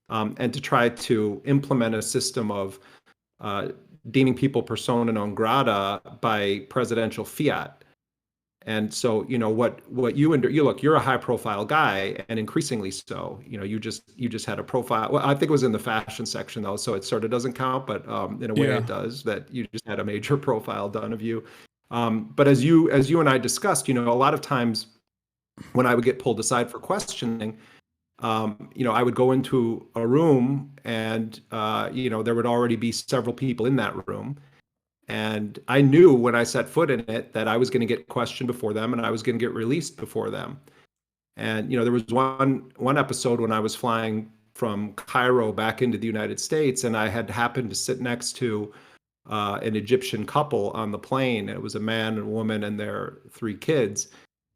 and to try to implement a system of deeming people persona non grata by presidential fiat. And so, what you look, you're a high profile guy, and increasingly so. You just had a profile. Well, I think it was in the fashion section though, so it sort of doesn't count, but in a way it does. That you just had a major profile done of you. But as you and I discussed, a lot of times when I would get pulled aside for questioning, I would go into a room and there would already be several people in that room. And I knew when I set foot in it that I was going to get questioned before them and I was going to get released before them. And, there was one episode when I was flying from Cairo back into the United States, and I had happened to sit next to an Egyptian couple on the plane. It was a man and a woman and their 3 kids.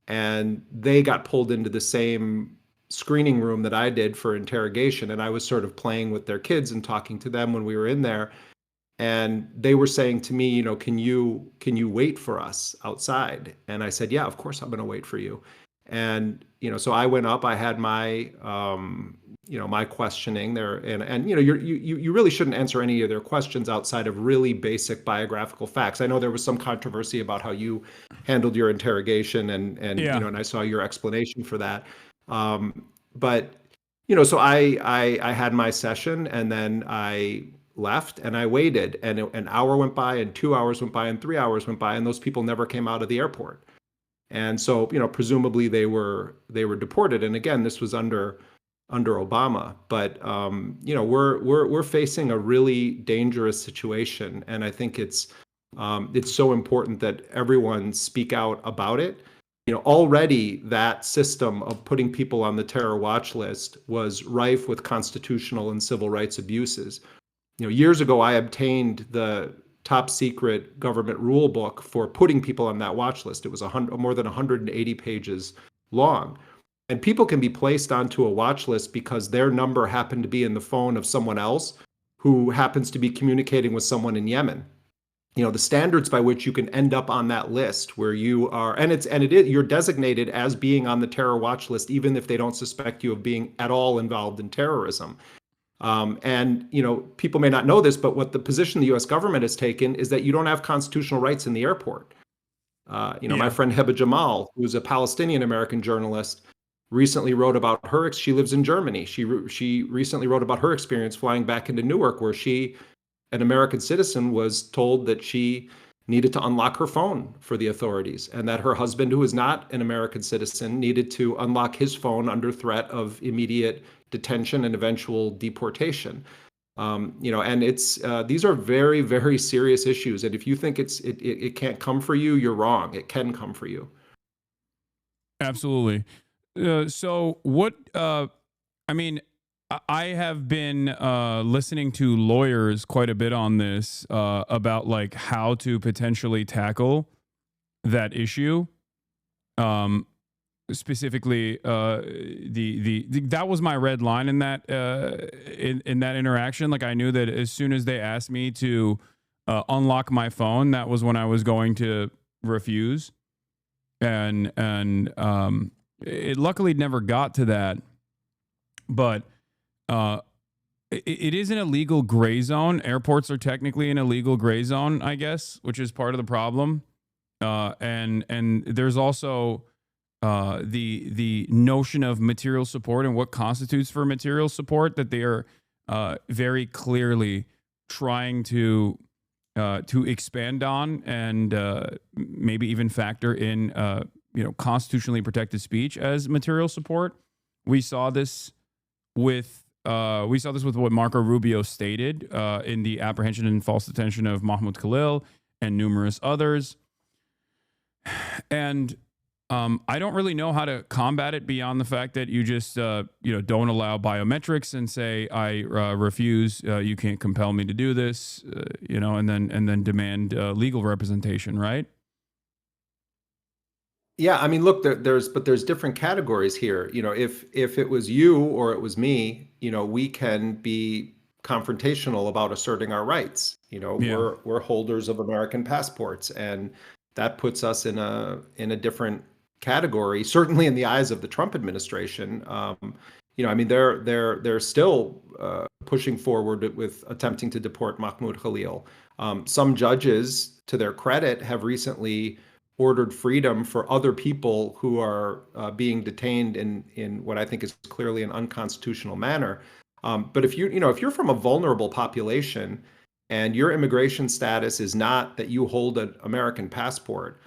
And they got pulled into the same screening room that I did for interrogation. And I was sort of playing with their kids and talking to them when we were in there. And they were saying to me, can you wait for us outside? And I said, yeah, of course I'm going to wait for you. And, so I went up, I had my, my questioning there. And you really shouldn't answer any of their questions outside of really basic biographical facts. I know there was some controversy about how you handled your interrogation and and I saw your explanation for that. But, so I had my session, and then I left and I waited, and an hour went by, and 2 hours went by, and 3 hours went by, and those people never came out of the airport. And so, presumably they were deported. And again, this was under Obama, but we're facing a really dangerous situation, and I think it's so important that everyone speak out about it. Already that system of putting people on the terror watch list was rife with constitutional and civil rights abuses. Years ago, I obtained the top secret government rule book for putting people on that watch list. It was more than 180 pages long. And people can be placed onto a watch list because their number happened to be in the phone of someone else who happens to be communicating with someone in Yemen. The standards by which you can end up on that list where you are, you're designated as being on the terror watch list, even if they don't suspect you of being at all involved in terrorism. And people may not know this, but what the position the U.S. government has taken is that you don't have constitutional rights in the airport. My friend Heba Jamal, who's a Palestinian American journalist, recently wrote about she lives in Germany. She recently wrote about her experience flying back into Newark, where an American citizen, was told that she needed to unlock her phone for the authorities, and that her husband, who is not an American citizen, needed to unlock his phone under threat of immediate detention and eventual deportation. And it's these are very, very serious issues. And if you think it can't come for you, you're wrong. It can come for you. Absolutely. So what, I mean, I have been listening to lawyers quite a bit on this about like how to potentially tackle that issue. Specifically, that was my red line in that in that interaction. Like I knew that as soon as they asked me to unlock my phone, that was when I was going to refuse. And it luckily never got to that, but it is an illegal gray zone. Airports are technically an illegal gray zone, I guess, which is part of the problem. And there's also the notion of material support and what constitutes for material support that they are very clearly trying to expand on and maybe even factor in constitutionally protected speech as material support. We saw this with what Marco Rubio stated in the apprehension and false detention of Mahmoud Khalil and numerous others. And I don't really know how to combat it beyond the fact that you just don't allow biometrics and say I refuse. You can't compel me to do this. And then demand legal representation, right? Yeah, I mean, look, there's different categories here. If it was you or it was me, we can be confrontational about asserting our rights. We're holders of American passports, and that puts us in a different category, certainly in the eyes of the Trump administration. I mean, they're still pushing forward with attempting to deport Mahmoud Khalil. Some judges, to their credit, have recently ordered freedom for other people who are being detained in what I think is clearly an unconstitutional manner. But if you're from a vulnerable population and your immigration status is not that you hold an American passport,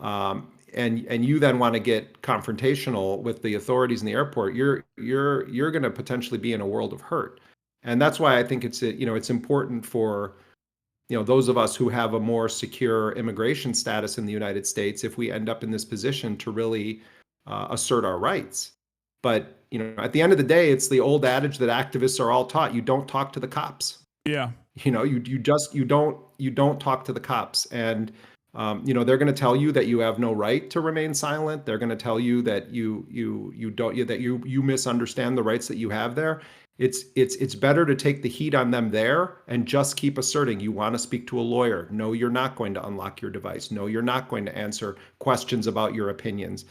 and you then want to get confrontational with the authorities in the airport, you're going to potentially be in a world of hurt. And that's why I think it's important for those of us who have a more secure immigration status in the United States, if we end up in this position, to really assert our rights. But at the end of the day, it's the old adage that activists are all taught: you don't talk to the cops. Yeah. You don't talk to the cops. And they're going to tell you that you have no right to remain silent. They're going to tell you that you misunderstand the rights that you have there. It's better to take the heat on them there and just keep asserting you want to speak to a lawyer. No, you're not going to unlock your device. No, you're not going to answer questions about your opinions.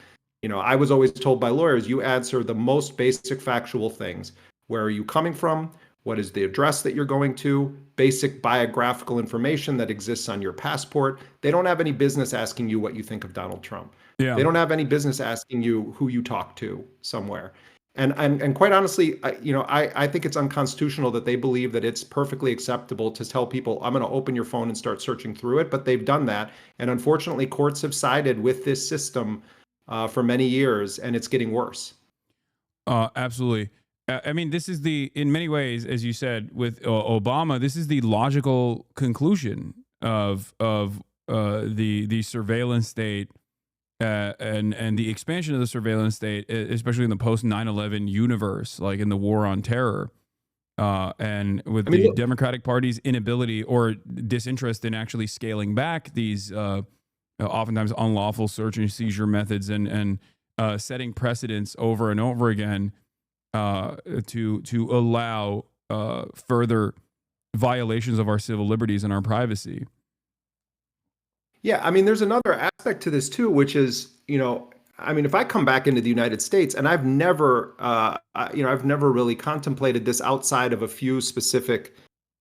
I was always told by lawyers, you answer the most basic factual things. Where are you coming from? What is the address that you're going to? Basic biographical information that exists on your passport. They don't have any business asking you what you think of Donald Trump. Yeah. They don't have any business asking you who you talk to somewhere. And quite honestly, I think it's unconstitutional that they believe that it's perfectly acceptable to tell people, I'm going to open your phone and start searching through it. But they've done that. And unfortunately, courts have sided with this system for many years, and it's getting worse. Absolutely. I mean, this is in many ways, as you said, with Obama, this is the logical conclusion of the surveillance state and the expansion of the surveillance state, especially in the post 9/11 universe, like in the war on terror, and with the Democratic Party's inability or disinterest in actually scaling back these oftentimes unlawful search and seizure methods and setting precedents over and over again. To allow further violations of our civil liberties and our privacy. Yeah, I mean, there's another aspect to this too, which is, if I come back into the United States, and I've never really contemplated this outside of a few specific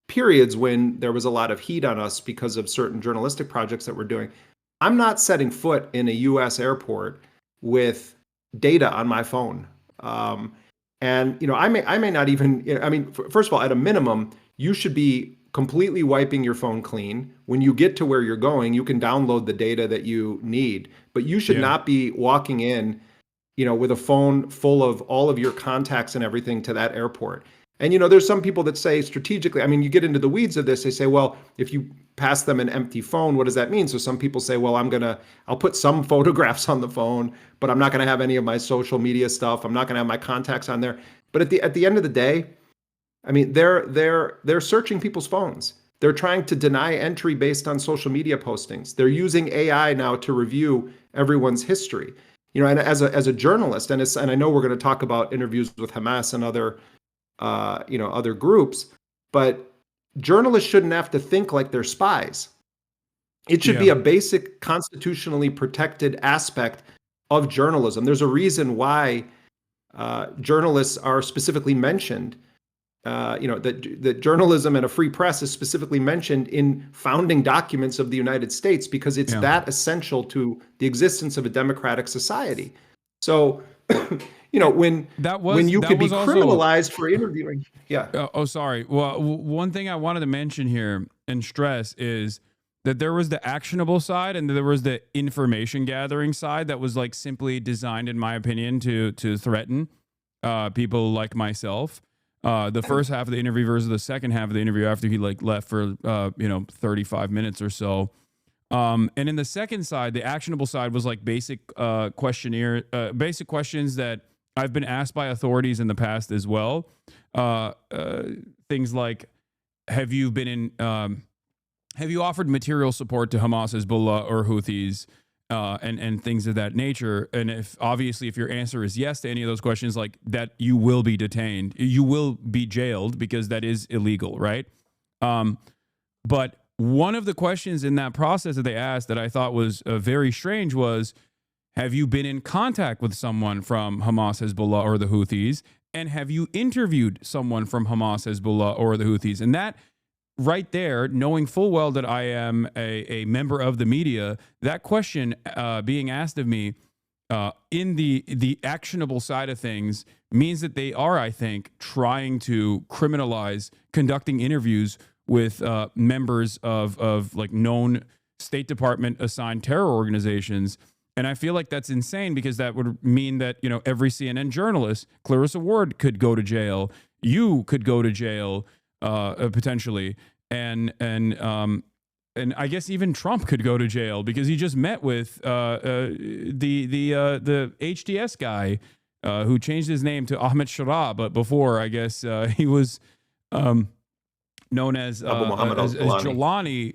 periods when there was a lot of heat on us because of certain journalistic projects that we're doing. I'm not setting foot in a U.S. airport with data on my phone. And I may not even. First of all, at a minimum, you should be completely wiping your phone clean. When you get to where you're going, you can download the data that you need. But you should not be walking in, with a phone full of all of your contacts and everything to that airport. And, there's some people that say strategically, I mean, you get into the weeds of this, they say, well, if you pass them an empty phone, what does that mean? So some people say, well, I'll put some photographs on the phone, but I'm not going to have any of my social media stuff. I'm not going to have my contacts on there. But at the end of the day, I mean, they're searching people's phones. They're trying to deny entry based on social media postings. They're using AI now to review everyone's history. And as a journalist, and I know we're going to talk about interviews with Hamas and other other groups, but journalists shouldn't have to think like they're spies. It should be a basic constitutionally protected aspect of journalism. There's a reason why journalists are specifically mentioned. That journalism and a free press is specifically mentioned in founding documents of the United States because it's that essential to the existence of a democratic society. So, when you could be criminalized for interviewing. Yeah. Sorry. Well, one thing I wanted to mention here and stress is that there was the actionable side and there was the information gathering side that was like simply designed, in my opinion, to threaten people like myself. The first half of the interview versus the second half of the interview after he left for 35 minutes or so. And in the second side, the actionable side was like basic questionnaire, basic questions that I've been asked by authorities in the past as well. Things like, have you offered material support to Hamas, Hezbollah, or Houthis, and things of that nature? And if your answer is yes to any of those questions, like that, you will be detained, you will be jailed because that is illegal, right? But one of the questions in that process that they asked that I thought was very strange was, have you been in contact with someone from Hamas, Hezbollah, or the Houthis? And have you interviewed someone from Hamas, Hezbollah, or the Houthis? And that right there, knowing full well that I am a member of the media, that question being asked of me in the actionable side of things means that they are, I think, trying to criminalize conducting interviews with members of like known State Department assigned terror organizations. And I feel like that's insane because that would mean that, every CNN journalist, Clarissa Ward, could go to jail. You could go to jail potentially. And I guess even Trump could go to jail because he just met with the HDS guy who changed his name to Ahmed Shara, but before, I guess, he was known as Jelani,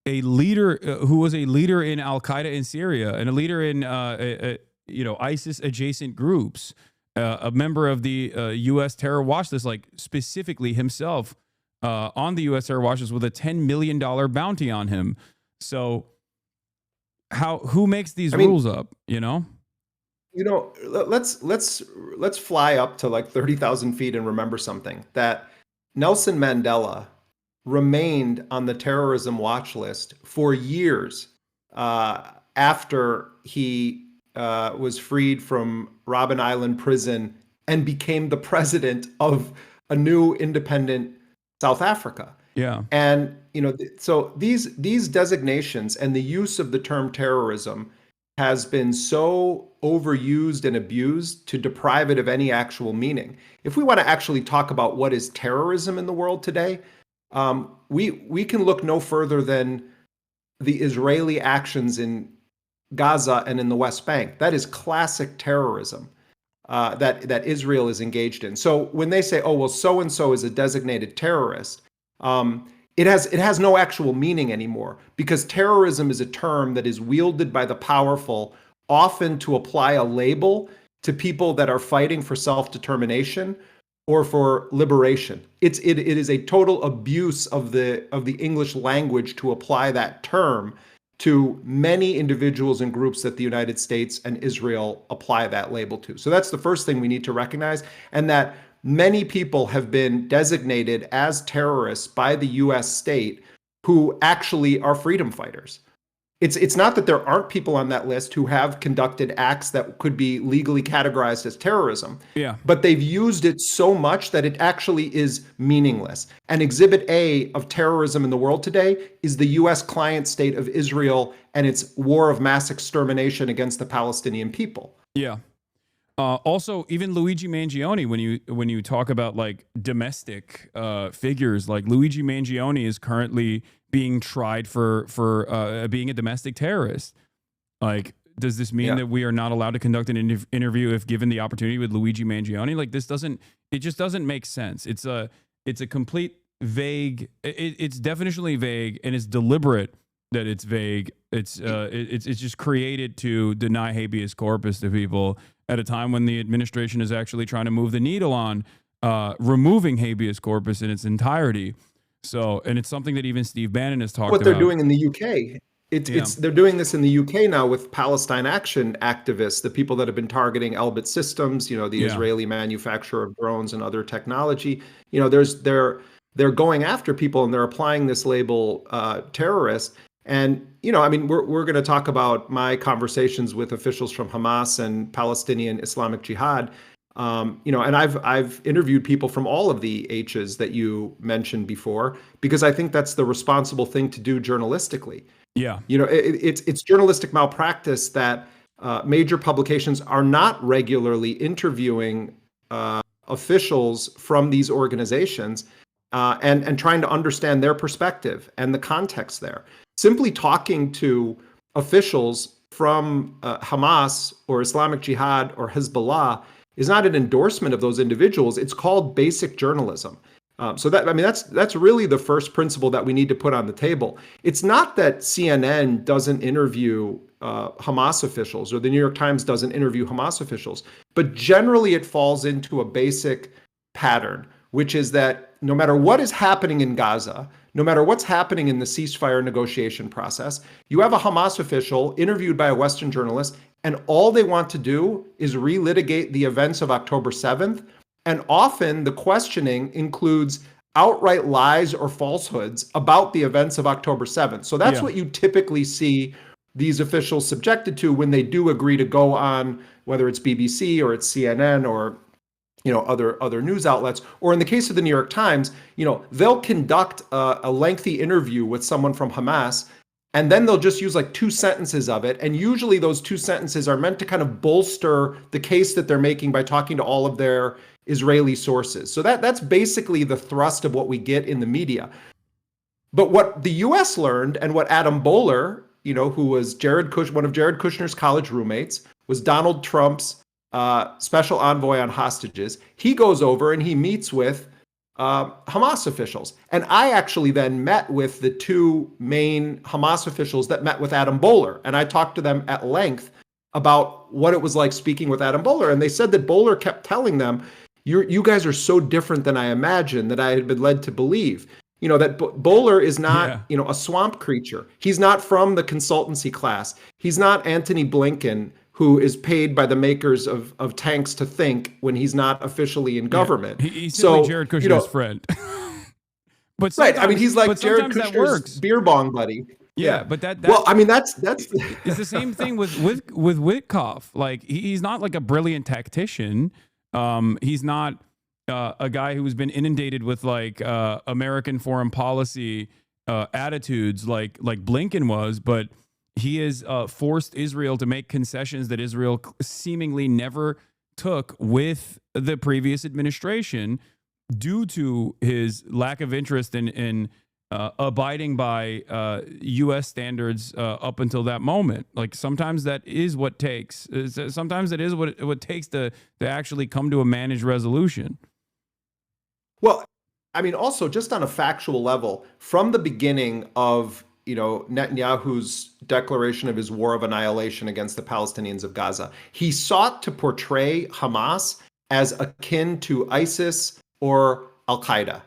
a leader who was a leader in Al Qaeda in Syria and a leader in ISIS adjacent groups, a member of the U.S. terror watch list, like specifically himself on the U.S. terror watch list with a $10 million bounty on him. So who makes these rules up? Let's fly up to like 30,000 feet and remember something, that Nelson Mandela remained on the terrorism watch list for years after he was freed from Robben Island prison and became the president of a new independent South Africa. Yeah. And, so these designations and the use of the term terrorism has been so overused and abused to deprive it of any actual meaning. If we want to actually talk about what is terrorism in the world today, we can look no further than the Israeli actions in Gaza and in the West Bank. That is classic terrorism that Israel is engaged in. So when they say, "Oh, well, so and so is a designated terrorist," it has no actual meaning anymore, because terrorism is a term that is wielded by the powerful, often to apply a label to people that are fighting for self-determination or for liberation. It is a total abuse of the English language to apply that term to many individuals and groups that the United States and Israel apply that label to. So that's the first thing we need to recognize, and that many people have been designated as terrorists by the US state who actually are freedom fighters. It's not that there aren't people on that list who have conducted acts that could be legally categorized as terrorism. Yeah. But they've used it so much that it actually is meaningless. And Exhibit A of terrorism in the world today is the US client state of Israel and its war of mass extermination against the Palestinian people. Yeah. Also, even Luigi Mangione, when you talk about like domestic figures, like Luigi Mangione is currently being tried for being a domestic terrorist. Like, does this mean that we are not allowed to conduct an interview if given the opportunity with Luigi Mangione? Like, it just doesn't make sense. It's a complete vague. It's definitionally vague, and it's deliberate that it's vague. It's just created to deny habeas corpus to people at a time when the administration is actually trying to move the needle on removing habeas corpus in its entirety. So, and it's something that even Steve Bannon has talked about. What they're doing in the UK. They're doing this in the UK now with Palestine Action activists, the people that have been targeting Elbit Systems, the Israeli manufacturer of drones and other technology. They're going after people and they're applying this label terrorist. And, we're going to talk about my conversations with officials from Hamas and Palestinian Islamic Jihad. And I've interviewed people from all of the H's that you mentioned before, because I think that's the responsible thing to do journalistically. Yeah. It's journalistic malpractice that major publications are not regularly interviewing officials from these organizations and trying to understand their perspective and the context there. Simply talking to officials from Hamas or Islamic Jihad or Hezbollah is not an endorsement of those individuals. It's called basic journalism. That's really the first principle that we need to put on the table. It's not that CNN doesn't interview Hamas officials or the New York Times doesn't interview Hamas officials, but generally it falls into a basic pattern, which is that no matter what is happening in Gaza, no matter what's happening in the ceasefire negotiation process, you have a Hamas official interviewed by a Western journalist, and all they want to do is relitigate the events of October 7th. And often the questioning includes outright lies or falsehoods about the events of October 7th. So that's what you typically see these officials subjected to when they do agree to go on, whether it's BBC or it's CNN or other news outlets, or in the case of the New York Times, they'll conduct a lengthy interview with someone from Hamas, and then they'll just use like 2 sentences of it. And usually those 2 sentences are meant to kind of bolster the case that they're making by talking to all of their Israeli sources. So that's basically the thrust of what we get in the media. But what the US learned, and what Adam Bowler, who was one of Jared Kushner's college roommates, was Donald Trump's special envoy on hostages. He goes over and he meets with Hamas officials. And I actually then met with the 2 main Hamas officials that met with Adam Bowler. And I talked to them at length about what it was like speaking with Adam Bowler. And they said that Bowler kept telling them, you guys are so different than I imagined, that I had been led to believe. That Bowler is not, a swamp creature. He's not from the consultancy class. He's not Antony Blinken, who is paid by the makers of tanks to think when he's not officially in government. He's simply Jared Kushner's friend. But right, he's like Jared Kushner's beer bong buddy. Yeah, but that's it's the same thing with Witkoff. Like he's not like a brilliant tactician. He's not a guy who's been inundated with like American foreign policy attitudes like Blinken was, but he has forced Israel to make concessions that Israel seemingly never took with the previous administration due to his lack of interest in abiding by U.S. standards up until that moment. Like sometimes that is what takes. Sometimes it is what it takes to actually come to a managed resolution. Well, also just on a factual level, from the beginning of Netanyahu's declaration of his war of annihilation against the Palestinians of Gaza, he sought to portray Hamas as akin to ISIS or Al-Qaeda.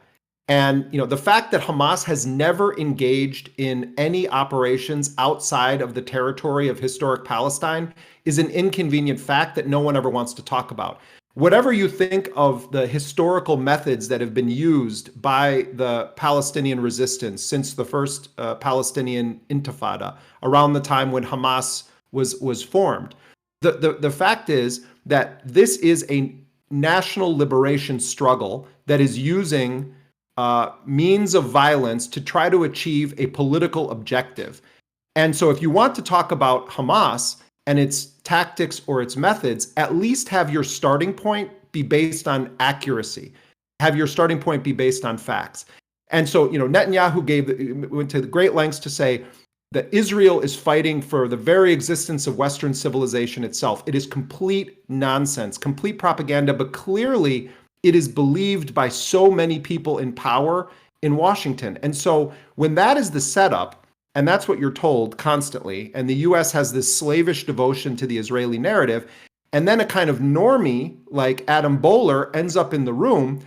And, the fact that Hamas has never engaged in any operations outside of the territory of historic Palestine is an inconvenient fact that no one ever wants to talk about. Whatever you think of the historical methods that have been used by the Palestinian resistance since the first Palestinian Intifada, around the time when Hamas was formed, the fact is that this is a national liberation struggle that is using means of violence to try to achieve a political objective. And so if you want to talk about Hamas and its tactics or its methods, at least have your starting point be based on accuracy. Have your starting point be based on facts. And so, Netanyahu went to great lengths to say that Israel is fighting for the very existence of Western civilization itself. It is complete nonsense, complete propaganda, but clearly it is believed by so many people in power in Washington. And so when that is the setup, and that's what you're told constantly, and the US has this slavish devotion to the Israeli narrative, and then a kind of normie like Adam Bowler ends up in the room,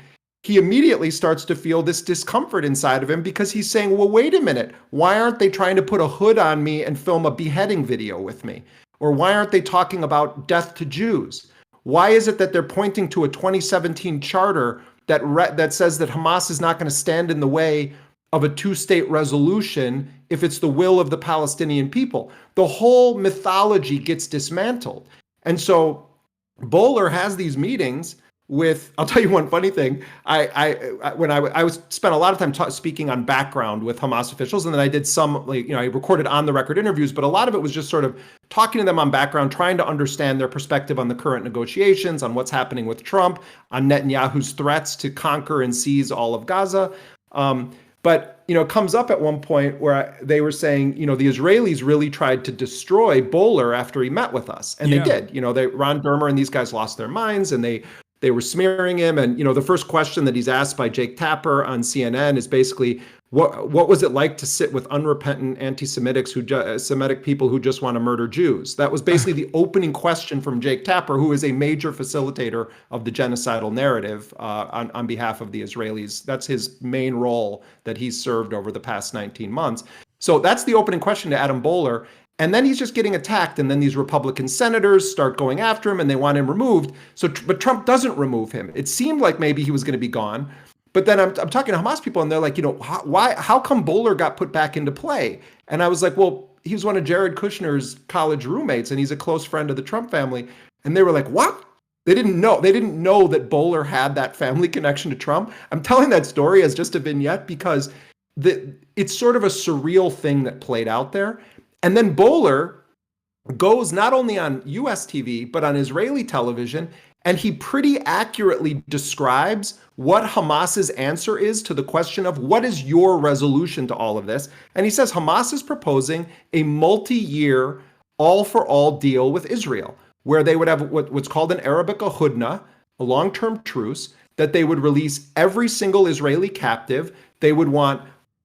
he immediately starts to feel this discomfort inside of him because he's saying, well, wait a minute, why aren't they trying to put a hood on me and film a beheading video with me? Or why aren't they talking about death to Jews? Why is it that they're pointing to a 2017 charter that says that Hamas is not going to stand in the way of a two-state resolution if it's the will of the Palestinian people? The whole mythology gets dismantled. And so Bowler has these meetings with, I'll tell you one funny thing. I spent a lot of time speaking on background with Hamas officials, and then I did some, I recorded on the record interviews, but a lot of it was just sort of talking to them on background, trying to understand their perspective on the current negotiations, on what's happening with Trump, on Netanyahu's threats to conquer and seize all of Gaza. But it comes up at one point where they were saying, the Israelis really tried to destroy Bowler after he met with us, and they did. Ron Dermer and these guys lost their minds, and they were smearing him. And, the first question that he's asked by Jake Tapper on CNN is basically, what was it like to sit with unrepentant Semitic people who just want to murder Jews? That was basically the opening question from Jake Tapper, who is a major facilitator of the genocidal narrative on behalf of the Israelis. That's his main role that he's served over the past 19 months. So that's the opening question to Adam Bowler. And then he's just getting attacked. And then these Republican senators start going after him and they want him removed. But Trump doesn't remove him. It seemed like maybe he was going to be gone. But then I'm talking to Hamas people and they're like, how come Bowler got put back into play? And I was like, well, he was one of Jared Kushner's college roommates and he's a close friend of the Trump family. And they were like, what? They didn't know that Bowler had that family connection to Trump. I'm telling that story as just a vignette because it's sort of a surreal thing that played out there. And then Bowler goes not only on US TV, but on Israeli television, and he pretty accurately describes what Hamas's answer is to the question of what is your resolution to all of this. And he says Hamas is proposing a multi-year all-for-all deal with Israel, where they would have what's called in Arabic a hudna, a long-term truce, that they would release every single Israeli captive. They would want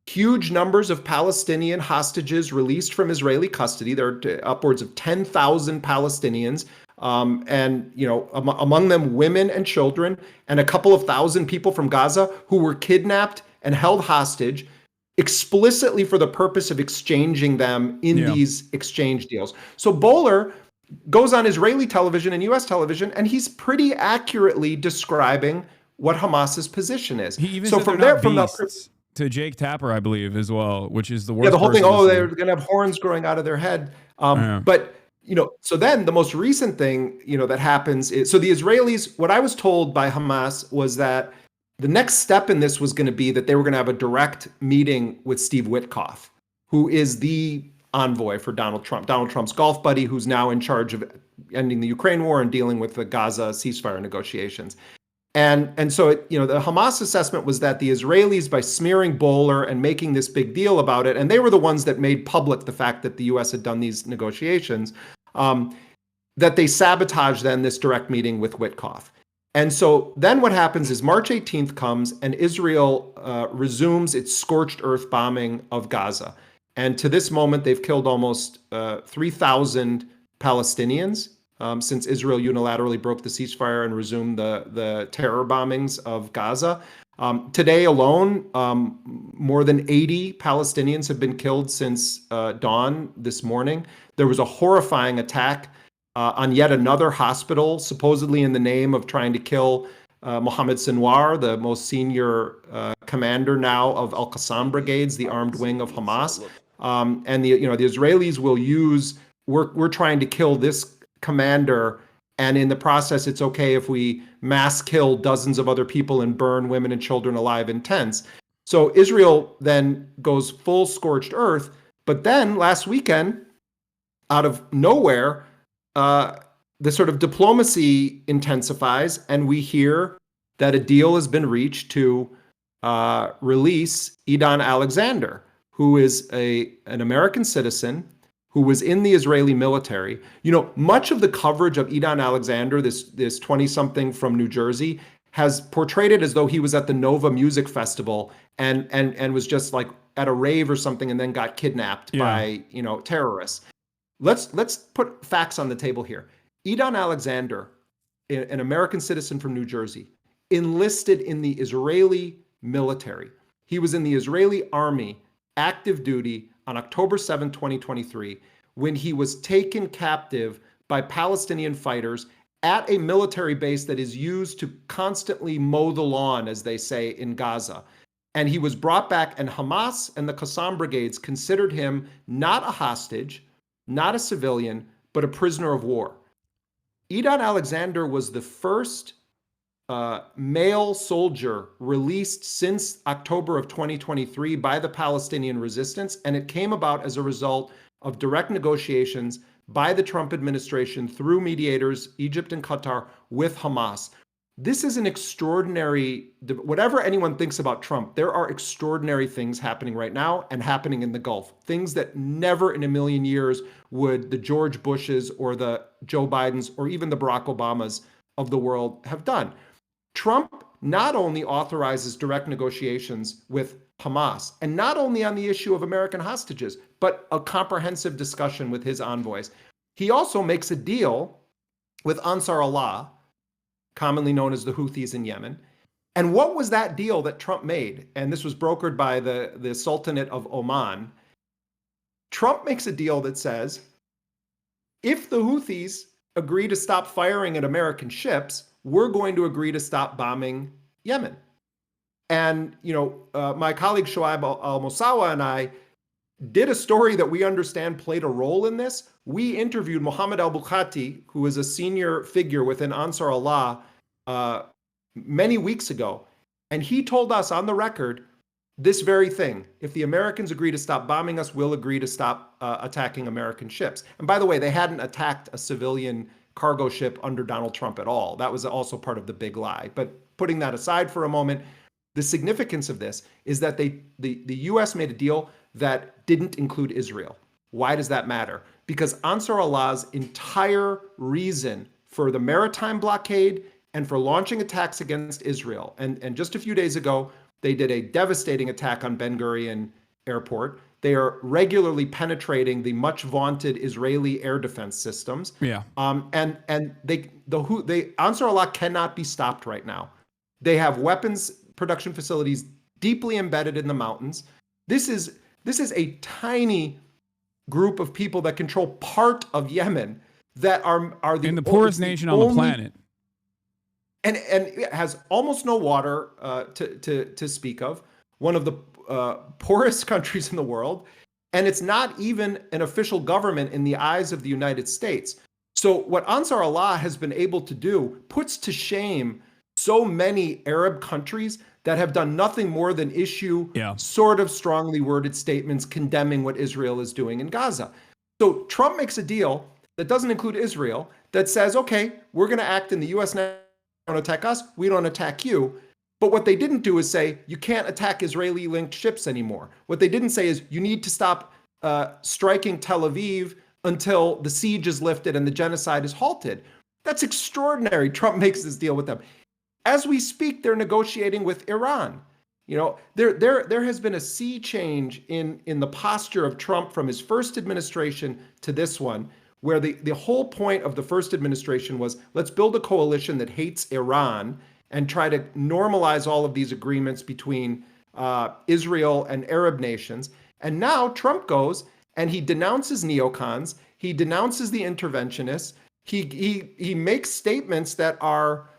huge numbers of Palestinian hostages released from Israeli custody. There are upwards of 10,000 Palestinians, and among them women and children, and a couple of thousand people from Gaza who were kidnapped and held hostage explicitly for the purpose of exchanging them in these exchange deals. So Bowler goes on Israeli television and US television, and he's pretty accurately describing what Hamas's position is. He even so said from they're there, not beasts, to Jake Tapper, I believe, as well, which is the worst. Yeah, the whole thing. person to They're see. going to have horns growing out of their head. But so then the most recent thing that happens is, so the Israelis. What I was told by Hamas was that the next step in this was going to be that they were going to have a direct meeting with Steve Witkoff, who is the envoy for Donald Trump's golf buddy, who's now in charge of ending the Ukraine war and dealing with the Gaza ceasefire negotiations. And so the Hamas assessment was that the Israelis, by smearing Bowler and making this big deal about it, and they were the ones that made public the fact that the U.S. had done these negotiations, that they sabotaged then this direct meeting with Witkoff. And so then what happens is March 18th comes and Israel resumes its scorched earth bombing of Gaza. And to this moment, they've killed almost 3,000 Palestinians. Since Israel unilaterally broke the ceasefire and resumed the terror bombings of Gaza. Today alone, more than 80 Palestinians have been killed since dawn this morning. There was a horrifying attack on yet another hospital, supposedly in the name of trying to kill Mohammed Sinwar, the most senior commander now of Al-Qassam brigades, the armed wing of Hamas. And the Israelis will use, we're trying to kill this commander, and in the process it's okay if we mass kill dozens of other people and burn women and children alive in tents. So Israel then goes full scorched earth. But then last weekend, out of nowhere, the sort of diplomacy intensifies, and we hear that a deal has been reached to release Idan Alexander, who is an American citizen who was in the Israeli military. You know, much of the coverage of Idan Alexander, this 20-something from New Jersey, has portrayed it as though he was at the Nova Music Festival and was just like at a rave or something and then got kidnapped by, you know, terrorists. Let's put facts on the table here. Idan Alexander, an American citizen from New Jersey, enlisted in the Israeli military. He was in the Israeli army, active duty, on October 7, 2023, when he was taken captive by Palestinian fighters at a military base that is used to constantly mow the lawn, as they say, in Gaza. And he was brought back, and Hamas and the Qassam brigades considered him not a hostage, not a civilian, but a prisoner of war. Idan Alexander was the first male soldier released since October of 2023 by the Palestinian resistance, and it came about as a result of direct negotiations by the Trump administration through mediators, Egypt and Qatar, with Hamas. This is an extraordinary, whatever anyone thinks about Trump, there are extraordinary things happening right now and happening in the Gulf. Things that never in a million years would the George Bushes or the Joe Bidens or even the Barack Obamas of the world have done. Trump not only authorizes direct negotiations with Hamas, and not only on the issue of American hostages, but a comprehensive discussion with his envoys. He also makes a deal with Ansar Allah, commonly known as the Houthis in Yemen. And what was that deal that Trump made? And this was brokered by the Sultanate of Oman. Trump makes a deal that says, if the Houthis agree to stop firing at American ships, we're going to agree to stop bombing Yemen. And, you know, my colleague Shoaib Al-Mosawa and I did a story that we understand played a role in this. We interviewed Mohammed al-Bukhati, who is a senior figure within Ansar Allah, many weeks ago. And he told us on the record this very thing. If the Americans agree to stop bombing us, we'll agree to stop attacking American ships. And by the way, they hadn't attacked a civilian cargo ship under Donald Trump at all. That was also part of the big lie. But putting that aside for a moment, the significance of this is that the U.S. made a deal that didn't include Israel. Why does that matter? Because Ansar Allah's entire reason for the maritime blockade and for launching attacks against Israel, and just a few days ago, they did a devastating attack on Ben Gurion Airport. They are regularly penetrating the much vaunted Israeli air defense systems. Yeah. And Ansar Allah cannot be stopped right now. They have weapons production facilities deeply embedded in the mountains. This is a tiny group of people that control part of Yemen that are the poorest nation on the planet. And it has almost no water to speak of. One of the poorest countries in the world, and it's not even an official government in the eyes of the United States. So what Ansar Allah has been able to do puts to shame so many Arab countries that have done nothing more than issue sort of strongly worded statements condemning what Israel is doing in Gaza. So Trump makes a deal that doesn't include Israel, that says, okay, we're going to act in the U.S. now, don't attack us, we don't attack you. But what they didn't do is say, you can't attack Israeli-linked ships anymore. What they didn't say is, you need to stop striking Tel Aviv until the siege is lifted and the genocide is halted. That's extraordinary. Trump makes this deal with them. As we speak, they're negotiating with Iran. You know, there has been a sea change in the posture of Trump from his first administration to this one, where the whole point of the first administration was, let's build a coalition that hates Iran and try to normalize all of these agreements between Israel and Arab nations. And now Trump goes and he denounces neocons, he denounces the interventionists, he makes statements that are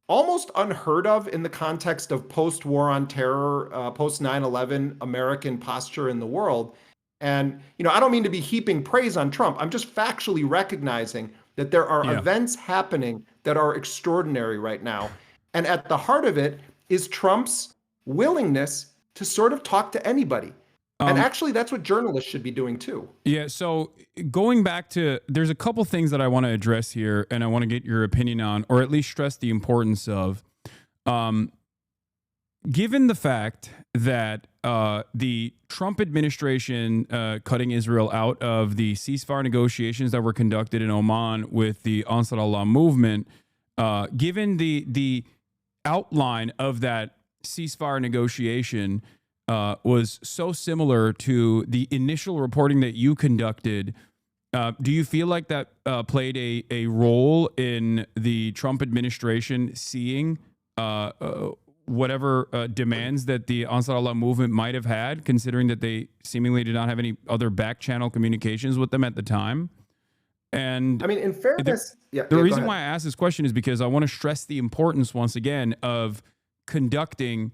almost unheard of in the context of post-war on terror, post 9/11 American posture in the world. And, you know, I don't mean to be heaping praise on Trump. I'm just factually recognizing that there are events happening that are extraordinary right now. And at the heart of it is Trump's willingness to sort of talk to anybody. And actually, that's what journalists should be doing too. Yeah. So going back to, there's a couple things that I want to address here, and I want to get your opinion on, or at least stress the importance of. Given the fact that the Trump administration cutting Israel out of the ceasefire negotiations that were conducted in Oman with the Ansar Allah movement, given the outline of that ceasefire negotiation was so similar to the initial reporting that you conducted, do you feel like that played a role in the Trump administration seeing whatever demands that the Ansar Allah movement might have had, considering that they seemingly did not have any other back channel communications with them at the time? And I mean, in fairness, the reason why I ask this question is because I want to stress the importance once again of conducting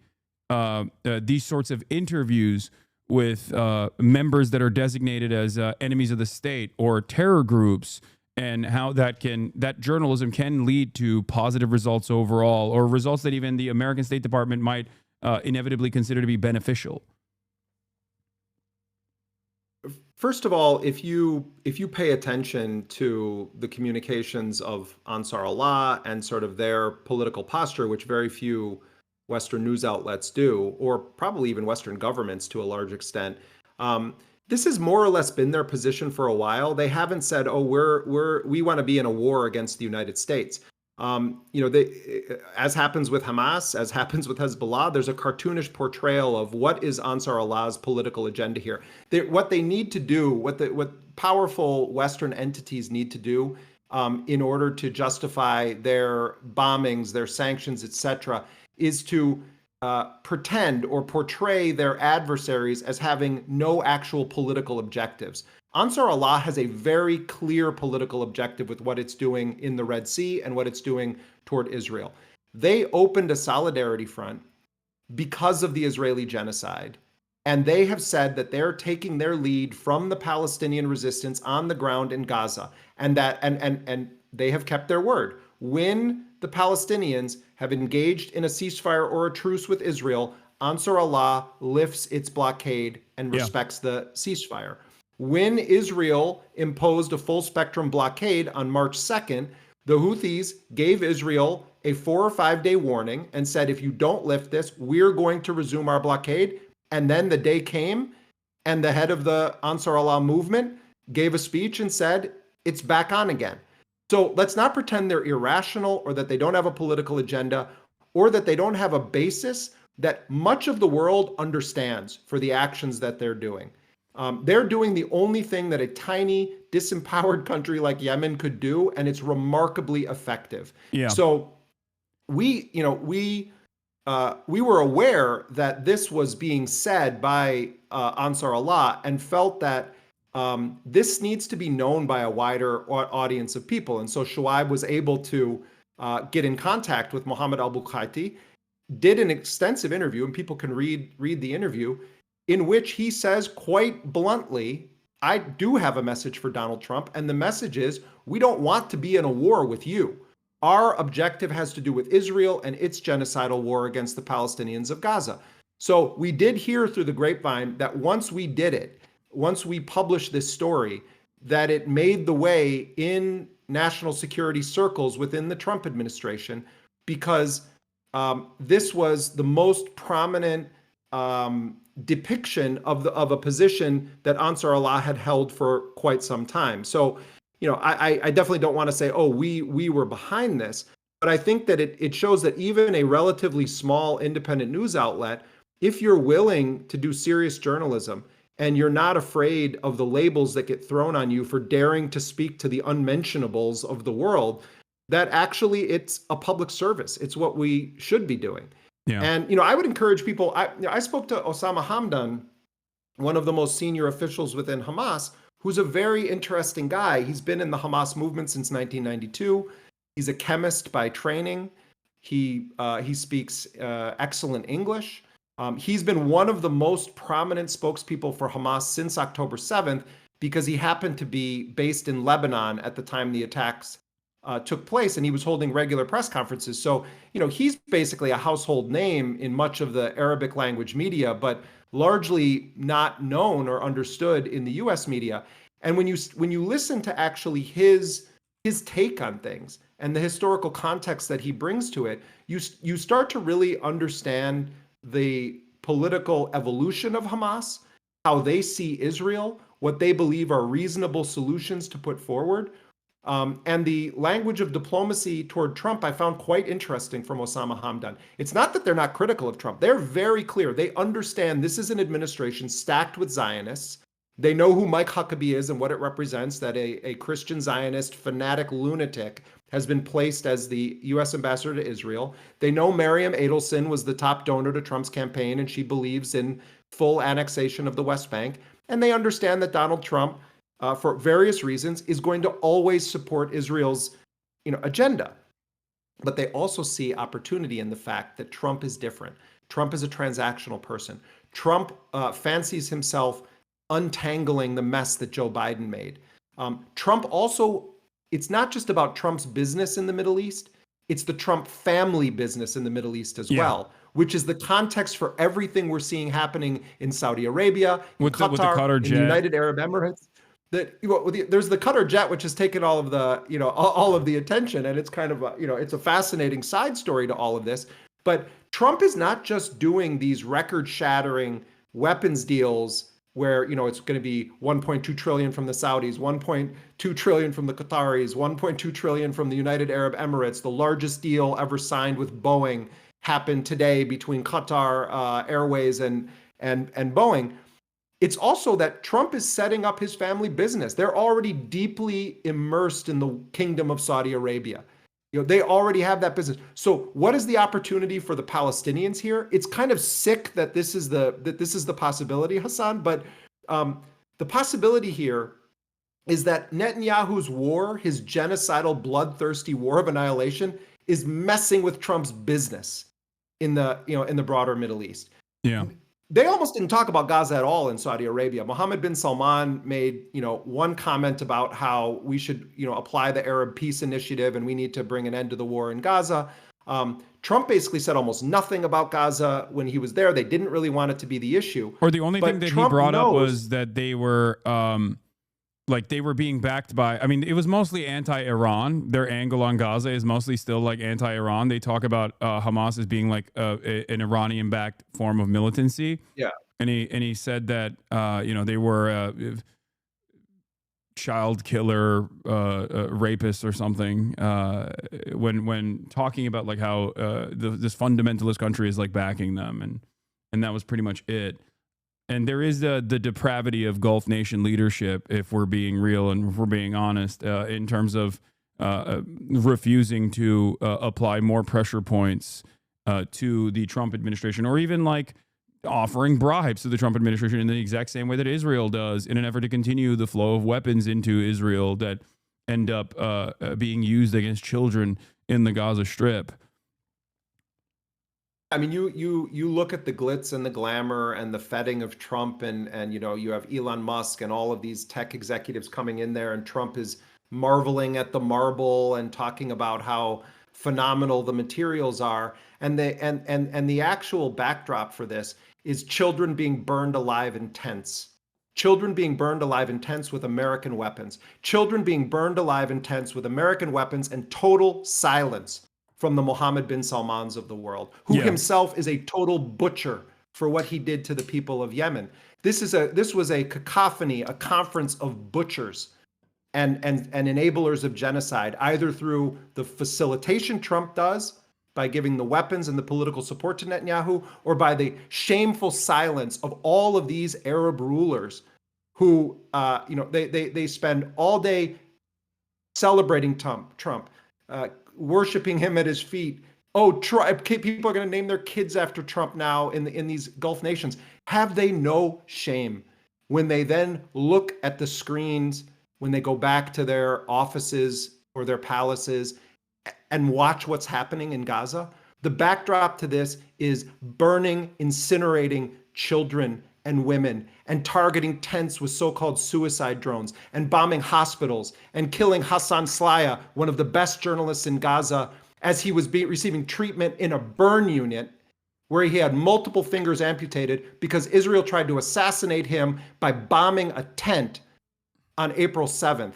these sorts of interviews with members that are designated as enemies of the state or terror groups, and how that journalism can lead to positive results overall, or results that even the American State Department might inevitably consider to be beneficial. First of all, if you pay attention to the communications of Ansar Allah and sort of their political posture, which very few Western news outlets do, or probably even Western governments to a large extent, this has more or less been their position for a while. They haven't said, "Oh, we want to be in a war against the United States." As happens with Hamas, as happens with Hezbollah, there's a cartoonish portrayal of what is Ansar Allah's political agenda here. What they need to do, what powerful Western entities need to do in order to justify their bombings, their sanctions, etc., is to pretend or portray their adversaries as having no actual political objectives. Ansar Allah has a very clear political objective with what it's doing in the Red Sea and what it's doing toward Israel. They opened a solidarity front because of the Israeli genocide, and they have said that they're taking their lead from the Palestinian resistance on the ground in Gaza, and they have kept their word. When the Palestinians have engaged in a ceasefire or a truce with Israel, Ansar Allah lifts its blockade and respects the ceasefire. When Israel imposed a full spectrum blockade on March 2nd, the Houthis gave Israel a 4 or 5 day warning and said, if you don't lift this, we're going to resume our blockade. And then the day came and the head of the Ansar Allah movement gave a speech and said, it's back on again. So let's not pretend they're irrational or that they don't have a political agenda or that they don't have a basis that much of the world understands for the actions that they're doing. They're doing the only thing that a tiny, disempowered country like Yemen could do, and it's remarkably effective. Yeah. So we were aware that this was being said by Ansar Allah and felt that this needs to be known by a wider audience of people. And so Shuaib was able to get in contact with Mohammed al-Bukaiti, did an extensive interview, and people can read the interview, in which he says quite bluntly, I do have a message for Donald Trump, and the message is, we don't want to be in a war with you. Our objective has to do with Israel and its genocidal war against the Palestinians of Gaza. So we did hear through the grapevine that once we did it, once we published this story, that it made the way in national security circles within the Trump administration, because this was the most prominent depiction of a position that Ansar Allah had held for quite some time. So, I definitely don't want to say, oh, we were behind this, but I think that it shows that even a relatively small independent news outlet, if you're willing to do serious journalism and you're not afraid of the labels that get thrown on you for daring to speak to the unmentionables of the world, that actually it's a public service. It's what we should be doing. Yeah. And, I would encourage people, I spoke to Osama Hamdan, one of the most senior officials within Hamas, who's a very interesting guy. He's been in the Hamas movement since 1992. He's a chemist by training. He speaks excellent English. He's been one of the most prominent spokespeople for Hamas since October 7th, because he happened to be based in Lebanon at the time the attacks took place, and he was holding regular press conferences. So, he's basically a household name in much of the Arabic language media, but largely not known or understood in the U.S. media. And when you listen to actually his take on things and the historical context that he brings to it, you start to really understand the political evolution of Hamas, how they see Israel, what they believe are reasonable solutions to put forward. And the language of diplomacy toward Trump, I found quite interesting from Osama Hamdan. It's not that they're not critical of Trump. They're very clear. They understand this is an administration stacked with Zionists. They know who Mike Huckabee is and what it represents, that a Christian Zionist fanatic lunatic has been placed as the U.S. ambassador to Israel. They know Miriam Adelson was the top donor to Trump's campaign, and she believes in full annexation of the West Bank. And they understand that Donald Trump, for various reasons, is going to always support Israel's agenda. But they also see opportunity in the fact that Trump is different. Trump is a transactional person. Trump fancies himself untangling the mess that Joe Biden made. Trump also, it's not just about Trump's business in the Middle East, it's the Trump family business in the Middle East as well, which is the context for everything we're seeing happening in Saudi Arabia, with the Qatar, in the United Arab Emirates. There's the Qatar jet, which has taken all of the, all of the attention, and it's kind of it's a fascinating side story to all of this. But Trump is not just doing these record-shattering weapons deals where it's going to be 1.2 trillion from the Saudis, 1.2 trillion from the Qataris, 1.2 trillion from the United Arab Emirates. The largest deal ever signed with Boeing happened today between Qatar Airways and Boeing. It's also that Trump is setting up his family business. They're already deeply immersed in the kingdom of Saudi Arabia. They already have that business. So what is the opportunity for the Palestinians here? It's kind of sick that this is the possibility, Hasan, but the possibility here is that Netanyahu's war, his genocidal, bloodthirsty war of annihilation, is messing with Trump's business in the broader Middle East. Yeah. They almost didn't talk about Gaza at all in Saudi Arabia. Mohammed bin Salman made, one comment about how we should, apply the Arab Peace Initiative and we need to bring an end to the war in Gaza. Trump basically said almost nothing about Gaza when he was there. They didn't really want it to be the issue. Or the only thing that Trump he brought up was that they were they were being backed by, it was mostly anti-Iran. Their angle on Gaza is mostly still like anti-Iran. They talk about Hamas as being like an Iranian-backed form of militancy. Yeah. And he said that, they were child killer rapists or something when talking about like how this fundamentalist country is like backing them. And that was pretty much it. And there is the depravity of Gulf nation leadership, if we're being real and if we're being honest, in terms of refusing to apply more pressure points to the Trump administration, or even like offering bribes to the Trump administration in the exact same way that Israel does, in an effort to continue the flow of weapons into Israel that end up being used against children in the Gaza Strip. You look at the glitz and the glamour and the feting of Trump, and you have Elon Musk and all of these tech executives coming in there, and Trump is marveling at the marble and talking about how phenomenal the materials are, and the actual backdrop for this is children being burned alive in tents. Children being burned alive in tents with American weapons. Children being burned alive in tents with American weapons, and total silence from the Mohammed bin Salmans of the world, who himself is a total butcher for what he did to the people of Yemen. This was a cacophony, a conference of butchers and enablers of genocide, either through the facilitation Trump does by giving the weapons and the political support to Netanyahu, or by the shameful silence of all of these Arab rulers who, they spend all day celebrating Trump, worshiping him at his feet. People are going to name their kids after Trump now in these Gulf nations. Have they no shame when they then look at the screens, when they go back to their offices or their palaces and watch what's happening in Gaza? The backdrop to this is burning, incinerating children and women, and targeting tents with so-called suicide drones, and bombing hospitals, and killing Hassan Slaya, one of the best journalists in Gaza, as he was receiving treatment in a burn unit where he had multiple fingers amputated because Israel tried to assassinate him by bombing a tent on April 7th.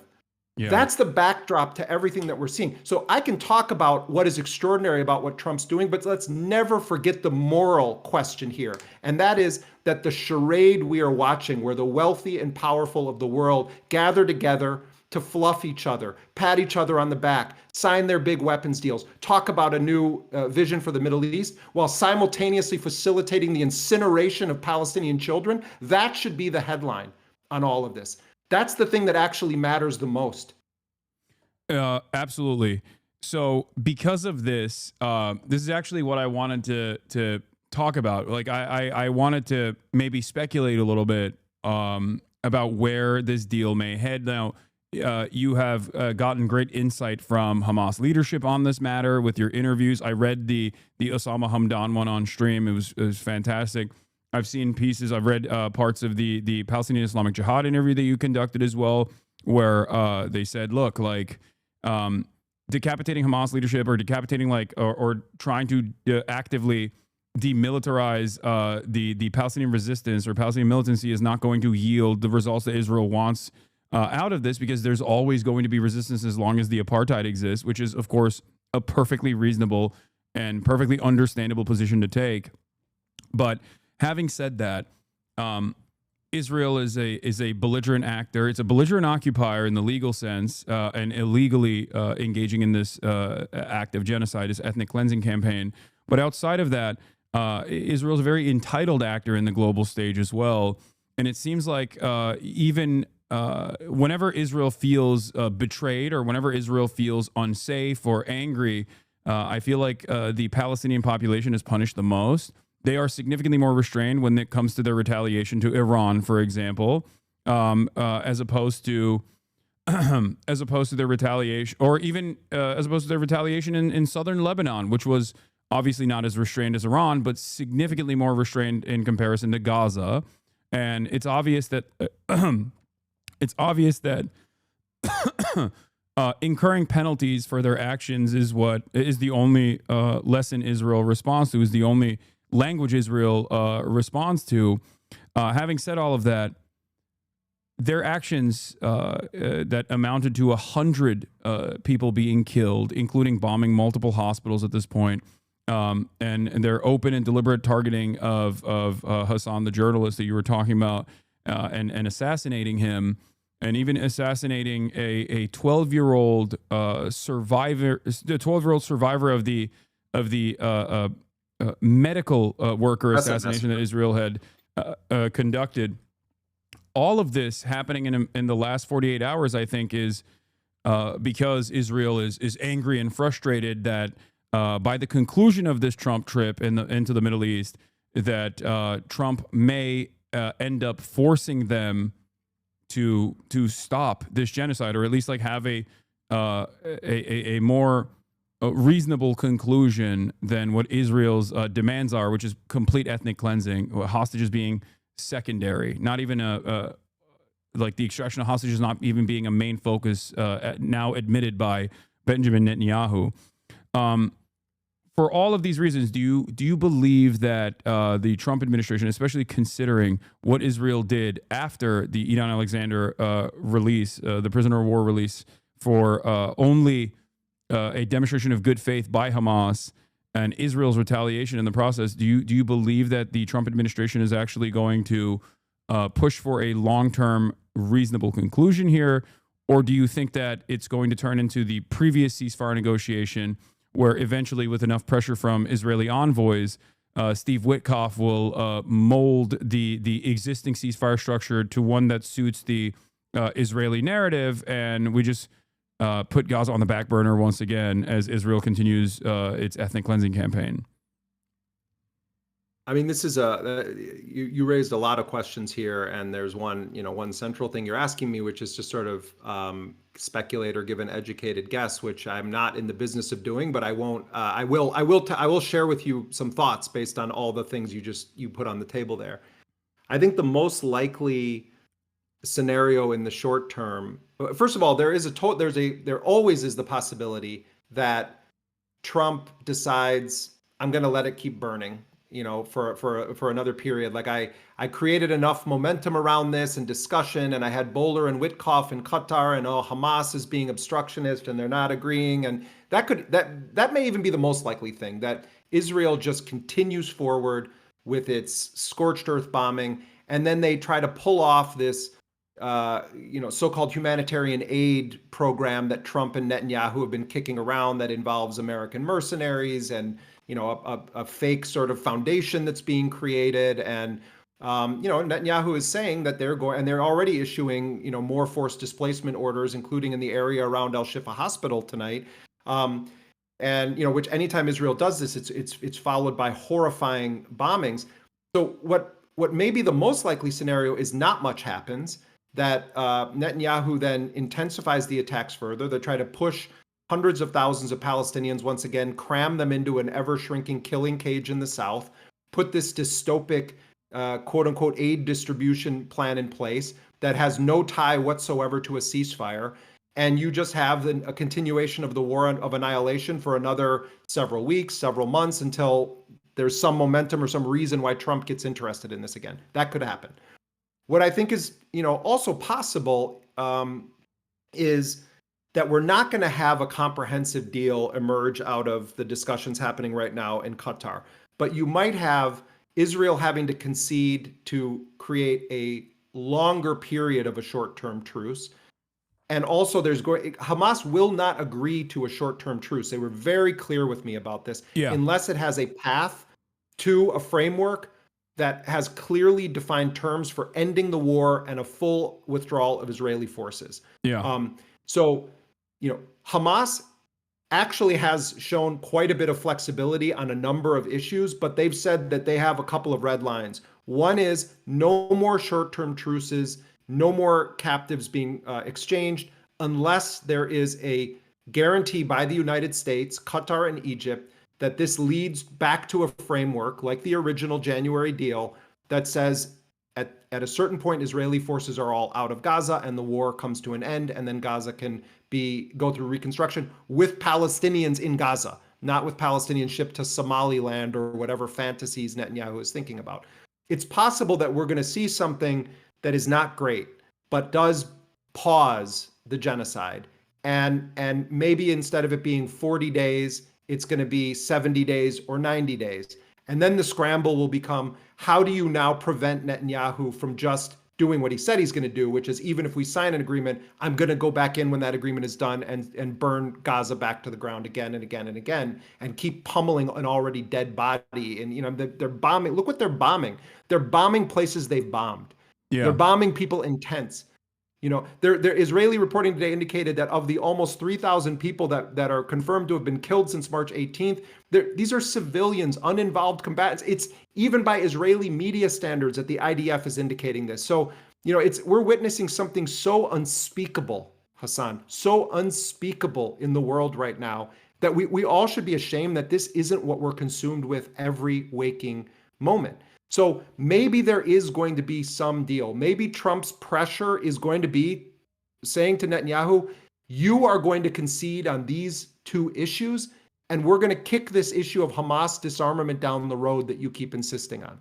Yeah. That's the backdrop to everything that we're seeing. So I can talk about what is extraordinary about what Trump's doing, but let's never forget the moral question here. And that is that the charade we are watching, where the wealthy and powerful of the world gather together to fluff each other, pat each other on the back, sign their big weapons deals, talk about a new vision for the Middle East, while simultaneously facilitating the incineration of Palestinian children, that should be the headline on all of this. That's the thing that actually matters the most. Absolutely. So because of this, this is actually what I wanted to talk about. Like I wanted to maybe speculate a little bit about where this deal may head. Now, you have gotten great insight from Hamas leadership on this matter with your interviews. I read the Osama Hamdan one on stream. It was fantastic. I've seen pieces. I've read parts of the Palestinian Islamic Jihad interview that you conducted as well, where they said, look, like decapitating Hamas leadership or decapitating or trying to actively demilitarize the Palestinian resistance or Palestinian militancy is not going to yield the results that Israel wants out of this, because there's always going to be resistance as long as the apartheid exists, which is, of course, a perfectly reasonable and perfectly understandable position to take. But having said that, Israel is a belligerent actor. It's a belligerent occupier in the legal sense, and illegally engaging in this act of genocide, this ethnic cleansing campaign. But outside of that, Israel is a very entitled actor in the global stage as well. And it seems like even whenever Israel feels betrayed, or whenever Israel feels unsafe or angry, I feel like the Palestinian population is punished the most. They are significantly more restrained when it comes to their retaliation to Iran, for example, as opposed to their retaliation, or even as opposed to their retaliation in southern Lebanon, which was obviously not as restrained as Iran, but significantly more restrained in comparison to Gaza. And it's obvious that incurring penalties for their actions is the only lesson Israel responds to, is the only language Israel responds to. Having said all of that, their actions that amounted to 100 people being killed, including bombing multiple hospitals at this point, and their open and deliberate targeting of Hasan, the journalist that you were talking about, and assassinating him, and even assassinating a 12-year-old survivor, the 12-year-old survivor of the medical worker assassination that Israel had conducted. All of this happening in the last 48 hours, I think, is because Israel is angry and frustrated that by the conclusion of this Trump trip into the Middle East, that Trump may end up forcing them to stop this genocide, or at least like have a more reasonable conclusion than what Israel's demands are, which is complete ethnic cleansing, hostages being secondary, not even like the extraction of hostages not even being a main focus, now admitted by Benjamin Netanyahu. For all of these reasons, do you believe that the Trump administration, especially considering what Israel did after the Idan Alexander release, the prisoner of war release, for only a demonstration of good faith by Hamas and Israel's retaliation in the process, do you believe that the Trump administration is actually going to push for a long-term reasonable conclusion here, or do you think that it's going to turn into the previous ceasefire negotiation, where eventually, with enough pressure from Israeli envoys, Steve Witkoff will mold the existing ceasefire structure to one that suits the Israeli narrative, and we just put Gaza on the back burner once again as Israel continues its ethnic cleansing campaign? I mean, this is you raised a lot of questions here, and there's one central thing you're asking me, which is to sort of speculate or give an educated guess, which I'm not in the business of doing, but I won't. I will share with you some thoughts based on all the things you put on the table there. I think the most likely scenario in the short term, first of all, there always is the possibility that Trump decides, I'm going to let it keep burning. for another period. Like I created enough momentum around this and discussion, and I had Bowler and Witkoff in Qatar, and Hamas is being obstructionist and they're not agreeing, and that may even be the most likely thing, that Israel just continues forward with its scorched earth bombing, and then they try to pull off this so-called humanitarian aid program that Trump and Netanyahu have been kicking around, that involves American mercenaries and a fake sort of foundation that's being created. And Netanyahu is saying that they're already issuing more forced displacement orders, including in the area around Al Shifa Hospital tonight. Which anytime Israel does this, it's followed by horrifying bombings. So what may be the most likely scenario is not much happens, that Netanyahu then intensifies the attacks further. They try to push hundreds of thousands of Palestinians, once again, cram them into an ever-shrinking killing cage in the south, put this dystopic, quote-unquote, aid distribution plan in place that has no tie whatsoever to a ceasefire. And you just have a continuation of the war of annihilation for another several weeks, several months, until there's some momentum or some reason why Trump gets interested in this again. That could happen. What I think is, also possible is that we're not going to have a comprehensive deal emerge out of the discussions happening right now in Qatar. But you might have Israel having to concede to create a longer period of a short-term truce. And also Hamas will not agree to a short-term truce. They were very clear with me about this. Yeah. Unless it has a path to a framework that has clearly defined terms for ending the war and a full withdrawal of Israeli forces. Yeah. Hamas actually has shown quite a bit of flexibility on a number of issues, but they've said that they have a couple of red lines. One is no more short-term truces, no more captives being exchanged, unless there is a guarantee by the United States, Qatar, and Egypt that this leads back to a framework like the original January deal that says at a certain point, Israeli forces are all out of Gaza and the war comes to an end, and then Gaza can go through reconstruction with Palestinians in Gaza, not with Palestinians shipped to Somaliland or whatever fantasies Netanyahu is thinking about. It's possible that we're going to see something that is not great, but does pause the genocide. And maybe instead of it being 40 days, it's going to be 70 days or 90 days. And then the scramble will become, how do you now prevent Netanyahu from just doing what he said he's going to do, which is, even if we sign an agreement, I'm going to go back in when that agreement is done and burn Gaza back to the ground again and again and again, and keep pummeling an already dead body. And, they're bombing. Look what they're bombing. They're bombing places they've bombed. Yeah. They're bombing people in tents. Their Israeli reporting today indicated that of the almost 3,000 people that are confirmed to have been killed since March 18th, these are civilians, uninvolved combatants. It's even by Israeli media standards that the IDF is indicating this. So, we're witnessing something so unspeakable, Hasan, so unspeakable in the world right now that we all should be ashamed that this isn't what we're consumed with every waking moment. So maybe there is going to be some deal. Maybe Trump's pressure is going to be saying to Netanyahu, you are going to concede on these two issues, and we're going to kick this issue of Hamas disarmament down the road that you keep insisting on.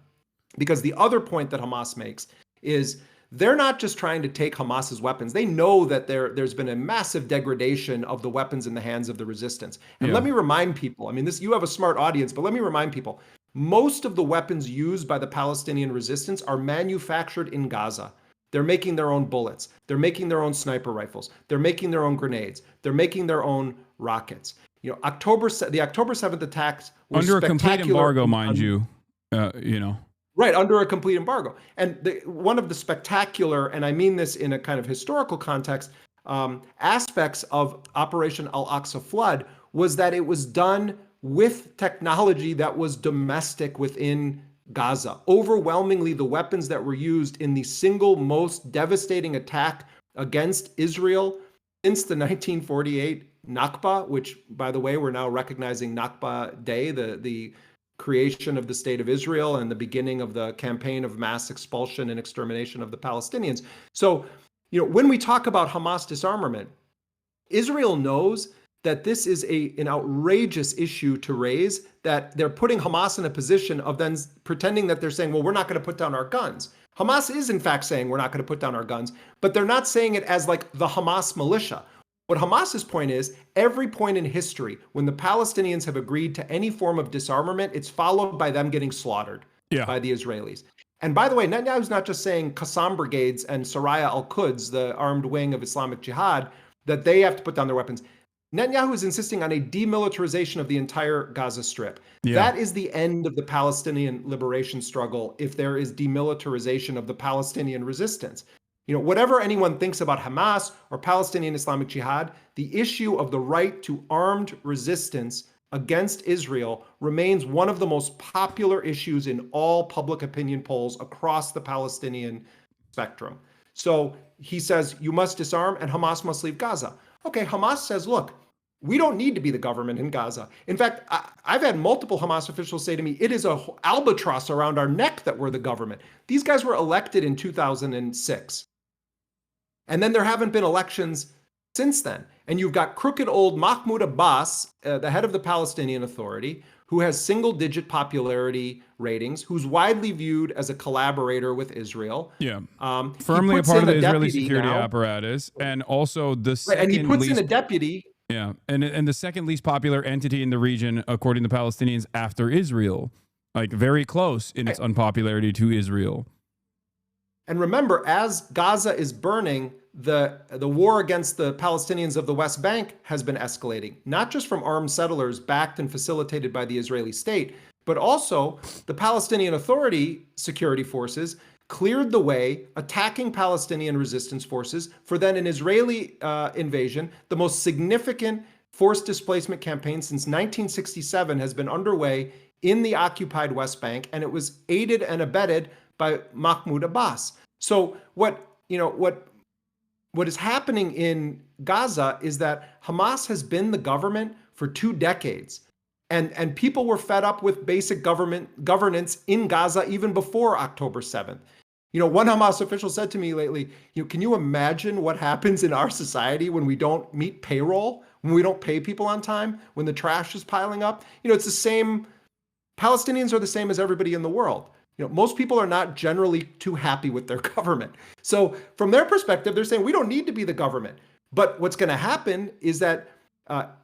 Because the other point that Hamas makes is they're not just trying to take Hamas's weapons. They know that there's been a massive degradation of the weapons in the hands of the resistance. And let me remind people, you have a smart audience, but let me remind people, most of the weapons used by the Palestinian resistance are manufactured in Gaza. They're making their own bullets. They're making their own sniper rifles. They're making their own grenades. They're making their own rockets. The October 7th attacks were under a complete embargo, mind you. Right, under a complete embargo. And one of the spectacular, and I mean this in a kind of historical context, aspects of Operation Al-Aqsa Flood was that it was done with technology that was domestic within Gaza. Overwhelmingly, the weapons that were used in the single most devastating attack against Israel since the 1948 Nakba, which, by the way, we're now recognizing Nakba Day, the creation of the state of Israel and the beginning of the campaign of mass expulsion and extermination of the Palestinians. So, when we talk about Hamas disarmament, Israel knows that this is an outrageous issue to raise, that they're putting Hamas in a position of then pretending that they're saying, well, we're not going to put down our guns. Hamas is in fact saying we're not going to put down our guns, but they're not saying it as like the Hamas militia. What Hamas's point is, every point in history when the Palestinians have agreed to any form of disarmament, it's followed by them getting slaughtered by the Israelis. And by the way, Netanyahu's not just saying Qassam brigades and Saraya al-Quds, the armed wing of Islamic Jihad, that they have to put down their weapons. Netanyahu is insisting on a demilitarization of the entire Gaza Strip. That is the end of the Palestinian liberation struggle if there is demilitarization of the Palestinian resistance. You know, whatever anyone thinks about Hamas or Palestinian Islamic Jihad, the issue of the right to armed resistance against Israel remains one of the most popular issues in all public opinion polls across the Palestinian spectrum. So he says, you must disarm and Hamas must leave Gaza. Okay, Hamas says, look, we don't need to be the government in Gaza. In fact, I've had multiple Hamas officials say to me, it is an albatross around our neck that we're the government. These guys were elected in 2006. And then there haven't been elections since then. And you've got crooked old Mahmoud Abbas, the head of the Palestinian Authority, who has single-digit popularity ratings, who's widely viewed as a collaborator with Israel. Firmly a part of the Israeli security apparatus, and also the second and he puts least, in a deputy. And the second least popular entity in the region, according to Palestinians, after Israel, like very close in its unpopularity to Israel. And remember, as Gaza is burning, the war against the Palestinians of the West Bank has been escalating, not just from armed settlers backed and facilitated by the Israeli state, but also the Palestinian Authority security forces cleared the way, attacking Palestinian resistance forces for then an Israeli invasion. The most significant forced displacement campaign since 1967 has been underway in the occupied West Bank, and it was aided and abetted by Mahmoud Abbas. So what is happening in Gaza is that Hamas has been the government for 2 decades. And people were fed up with basic governance in Gaza even before October 7th. You know, one Hamas official said to me lately, can you imagine what happens in our society when we don't meet payroll, when we don't pay people on time, when the trash is piling up? You know, it's the same. Palestinians are the same as everybody in the world. You know, most people are not generally too happy with their government. So from their perspective, they're saying we don't need to be the government. But what's going to happen is that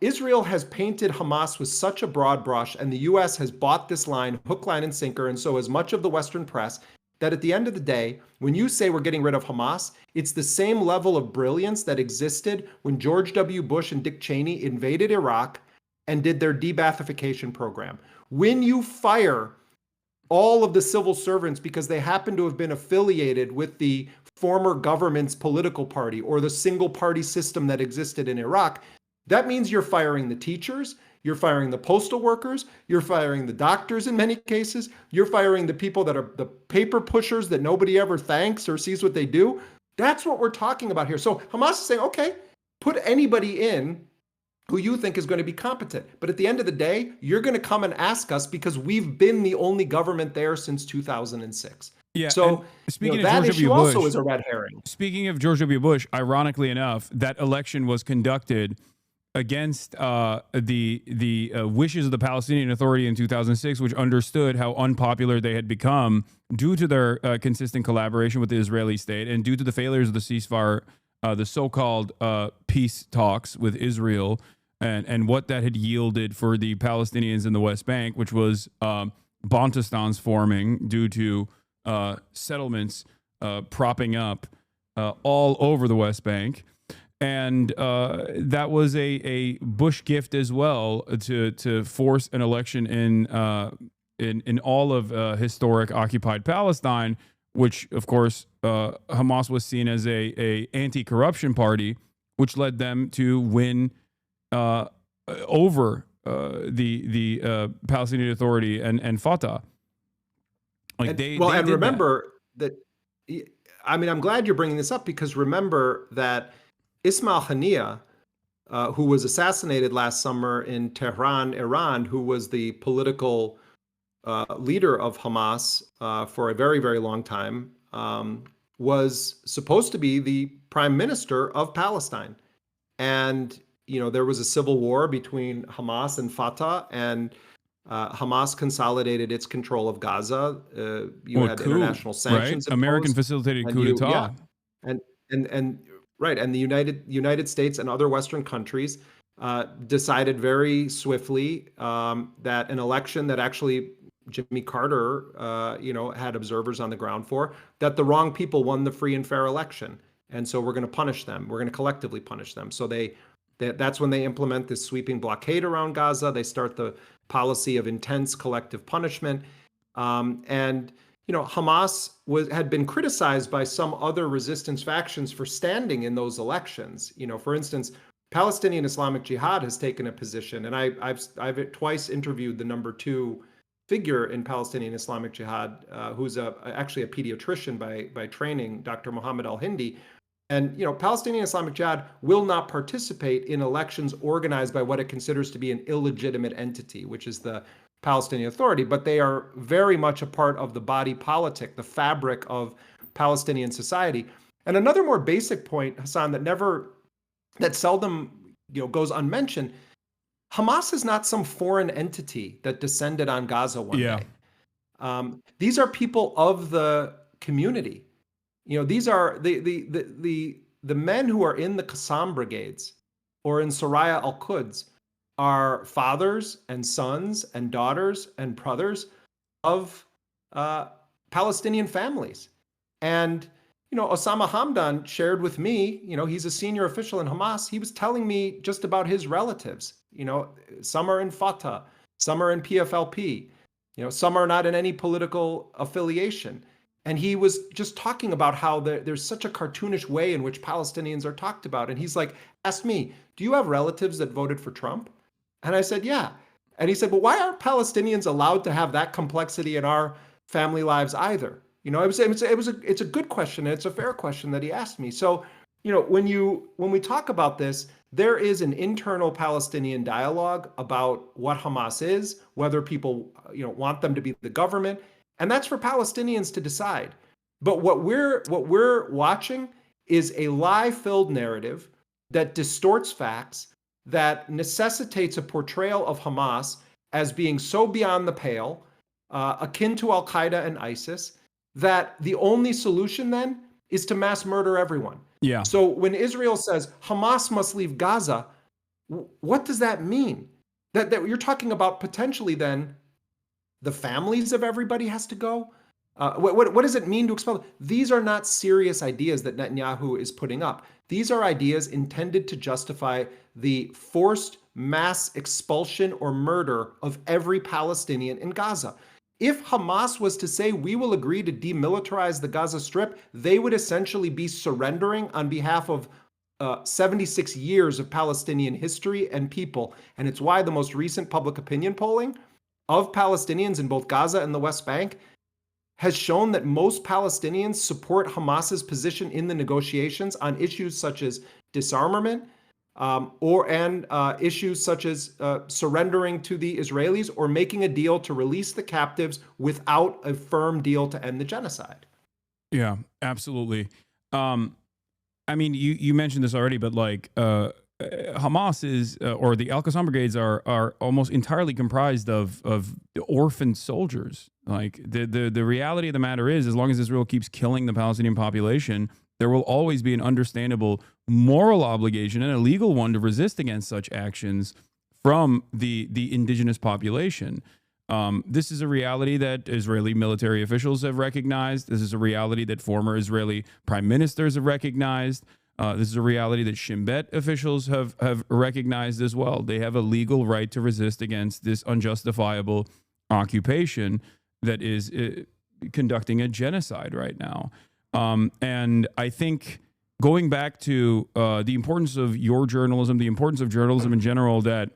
Israel has painted Hamas with such a broad brush, and the U.S. has bought this line hook, line, and sinker, and so has much of the Western press, that at the end of the day, when you say we're getting rid of Hamas, it's the same level of brilliance that existed when George W. Bush and Dick Cheney invaded Iraq and did their de-Baathification program. When you fire all of the civil servants because they happen to have been affiliated with the former government's political party or the single party system that existed in Iraq, that means you're firing the teachers, you're firing the postal workers, you're firing the doctors in many cases, you're firing the people that are the paper pushers that nobody ever thanks or sees what they do. That's what we're talking about here. So Hamas is saying, okay, put anybody in who you think is going to be competent. But at the end of the day, you're going to come and ask us because we've been the only government there since 2006. Yeah. So speaking of that George issue W. Bush, also is a red herring. Speaking of George W. Bush, ironically enough, that election was conducted against the wishes of the Palestinian Authority in 2006, which understood how unpopular they had become due to their consistent collaboration with the Israeli state and due to the failures of the ceasefire, the so-called peace talks with Israel, and what that had yielded for the Palestinians in the West Bank, which was Bantustans forming due to settlements propping up all over the West Bank. And that was a Bush gift as well to force an election in all of historic occupied Palestine, which of course Hamas was seen as a anti-corruption party, which led them to win over the Palestinian Authority and Fatah. And remember that. I mean, I'm glad you're bringing this up because remember that Ismail Haniyeh, who was assassinated last summer in Tehran, Iran, who was the political leader of Hamas for a very, very long time, was supposed to be the prime minister of Palestine. And there was a civil war between Hamas and Fatah, and Hamas consolidated its control of Gaza. You had international sanctions, right? American facilitated coup d'etat. And the United States and other Western countries decided very swiftly that an election that actually Jimmy Carter, had observers on the ground for, that the wrong people won the free and fair election. And so we're going to punish them. We're going to collectively punish them. So that's when they implement this sweeping blockade around Gaza. They start the policy of intense collective punishment. Hamas had been criticized by some other resistance factions for standing in those elections. For instance, Palestinian Islamic Jihad has taken a position, and I've twice interviewed the number 2 figure in Palestinian Islamic Jihad, who's actually a pediatrician by training, Dr. Mohammed Al-Hindi. And, Palestinian Islamic Jihad will not participate in elections organized by what it considers to be an illegitimate entity, which is the Palestinian Authority, but they are very much a part of the body politic, the fabric of Palestinian society. And another more basic point, Hasan, that seldom goes unmentioned, Hamas is not some foreign entity that descended on Gaza one day. These are people of the community. These are the men who are in the Qassam brigades or in Soraya al-Quds are fathers and sons and daughters and brothers of Palestinian families. And Osama Hamdan shared with me, he's a senior official in Hamas. He was telling me just about his relatives. Some are in Fatah, some are in PFLP, some are not in any political affiliation. And he was just talking about how there's such a cartoonish way in which Palestinians are talked about. And he's like, asked me, do you have relatives that voted for Trump? And I said, yeah. And he said, well, why aren't Palestinians allowed to have that complexity in our family lives either? It's a good question, and it's a fair question that he asked me. So, when we talk about this, there is an internal Palestinian dialogue about what Hamas is, whether people, want them to be the government, and that's for Palestinians to decide. But what we're watching is a lie-filled narrative that distorts facts, that necessitates a portrayal of Hamas as being so beyond the pale, akin to Al-Qaeda and ISIS, that the only solution then is to mass murder everyone. Yeah. So when Israel says Hamas must leave Gaza, what does that mean? That you're talking about potentially then the families of everybody has to go? What does it mean to expel them? These are not serious ideas that Netanyahu is putting up. These are ideas intended to justify the forced mass expulsion or murder of every Palestinian in Gaza. If Hamas was to say, we will agree to demilitarize the Gaza Strip, they would essentially be surrendering on behalf of 76 years of Palestinian history and people. And it's why the most recent public opinion polling of Palestinians in both Gaza and the West Bank has shown that most Palestinians support Hamas's position in the negotiations on issues such as disarmament, and issues such as surrendering to the Israelis or making a deal to release the captives without a firm deal to end the genocide. Yeah, absolutely. I mean, you mentioned this already, but Hamas is, or the Al-Qassam brigades are almost entirely comprised of orphaned soldiers. Like the reality of the matter is, as long as Israel keeps killing the Palestinian population, there will always be an understandable moral obligation and a legal one to resist against such actions from the indigenous population. This is a reality that Israeli military officials have recognized. This is a reality that former Israeli prime ministers have recognized. This is a reality that Shin Bet officials have recognized as well. They have a legal right to resist against this unjustifiable occupation that is conducting a genocide right now. And I think going back to the importance of your journalism, the importance of journalism in general, that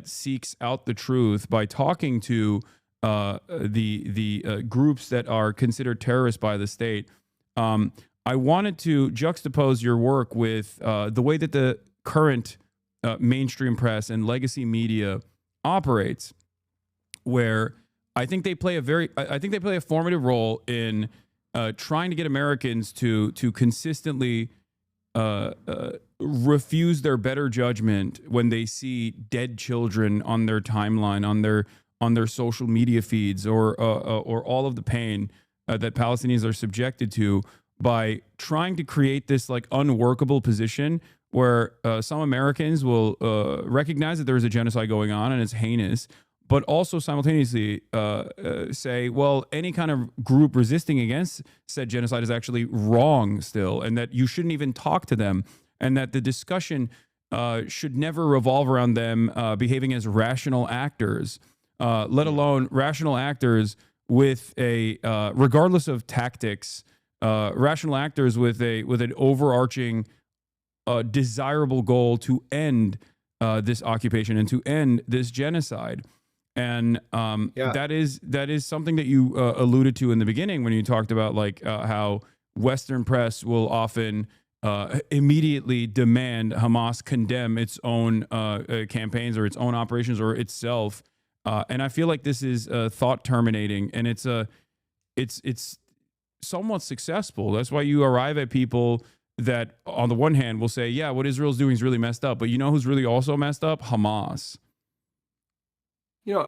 seeks out the truth by talking to the groups that are considered terrorists by the state. I wanted to juxtapose your work with the way that the current mainstream press and legacy media operates, where I think they play a formative role in trying to get Americans to consistently refuse their better judgment when they see dead children on their timeline, on their social media feeds, or all of the pain that Palestinians are subjected to, by trying to create this like unworkable position where some Americans will recognize that there is a genocide going on and it's heinous, but also simultaneously say, well, any kind of group resisting against said genocide is actually wrong still, and that you shouldn't even talk to them, and that the discussion should never revolve around them behaving as rational actors, let alone rational actors with a, regardless of tactics, rational actors with an overarching desirable goal to end this occupation and to end this genocide. And that is something that you alluded to in the beginning when you talked about like how Western press will often immediately demand Hamas condemn its own campaigns or its own operations or itself. And I feel like this is thought terminating, and it's somewhat successful. That's why you arrive at people that on the one hand will say, yeah, what Israel's doing is really messed up. But you know who's really also messed up? Hamas. You know,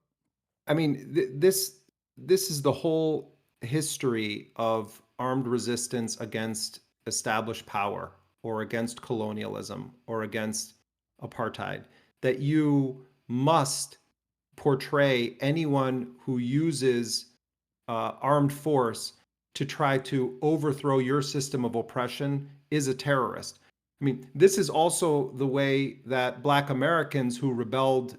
I mean, this is the whole history of armed resistance against established power or against colonialism or against apartheid, that you must portray anyone who uses armed force to try to overthrow your system of oppression is a terrorist. I mean, this is also the way that Black Americans who rebelled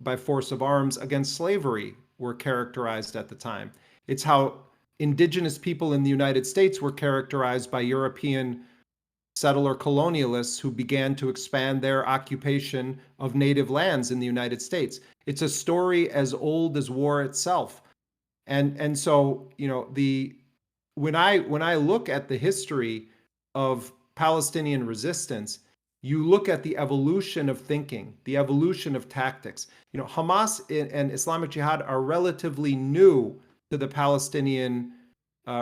by force of arms against slavery were characterized at the time. It's how indigenous people in the United States were characterized by European settler colonialists who began to expand their occupation of native lands in the United States. It's a story as old as war itself. And so, you know, when I look at the history of Palestinian resistance, you look at the evolution of thinking, the evolution of tactics. You know, Hamas and Islamic Jihad are relatively new to the Palestinian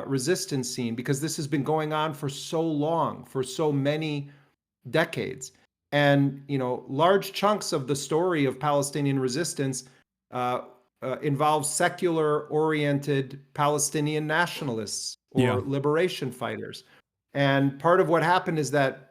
resistance scene because this has been going on for so long, for so many decades. And, you know, large chunks of the story of Palestinian resistance involve secular-oriented Palestinian nationalists or liberation fighters. And part of what happened is that,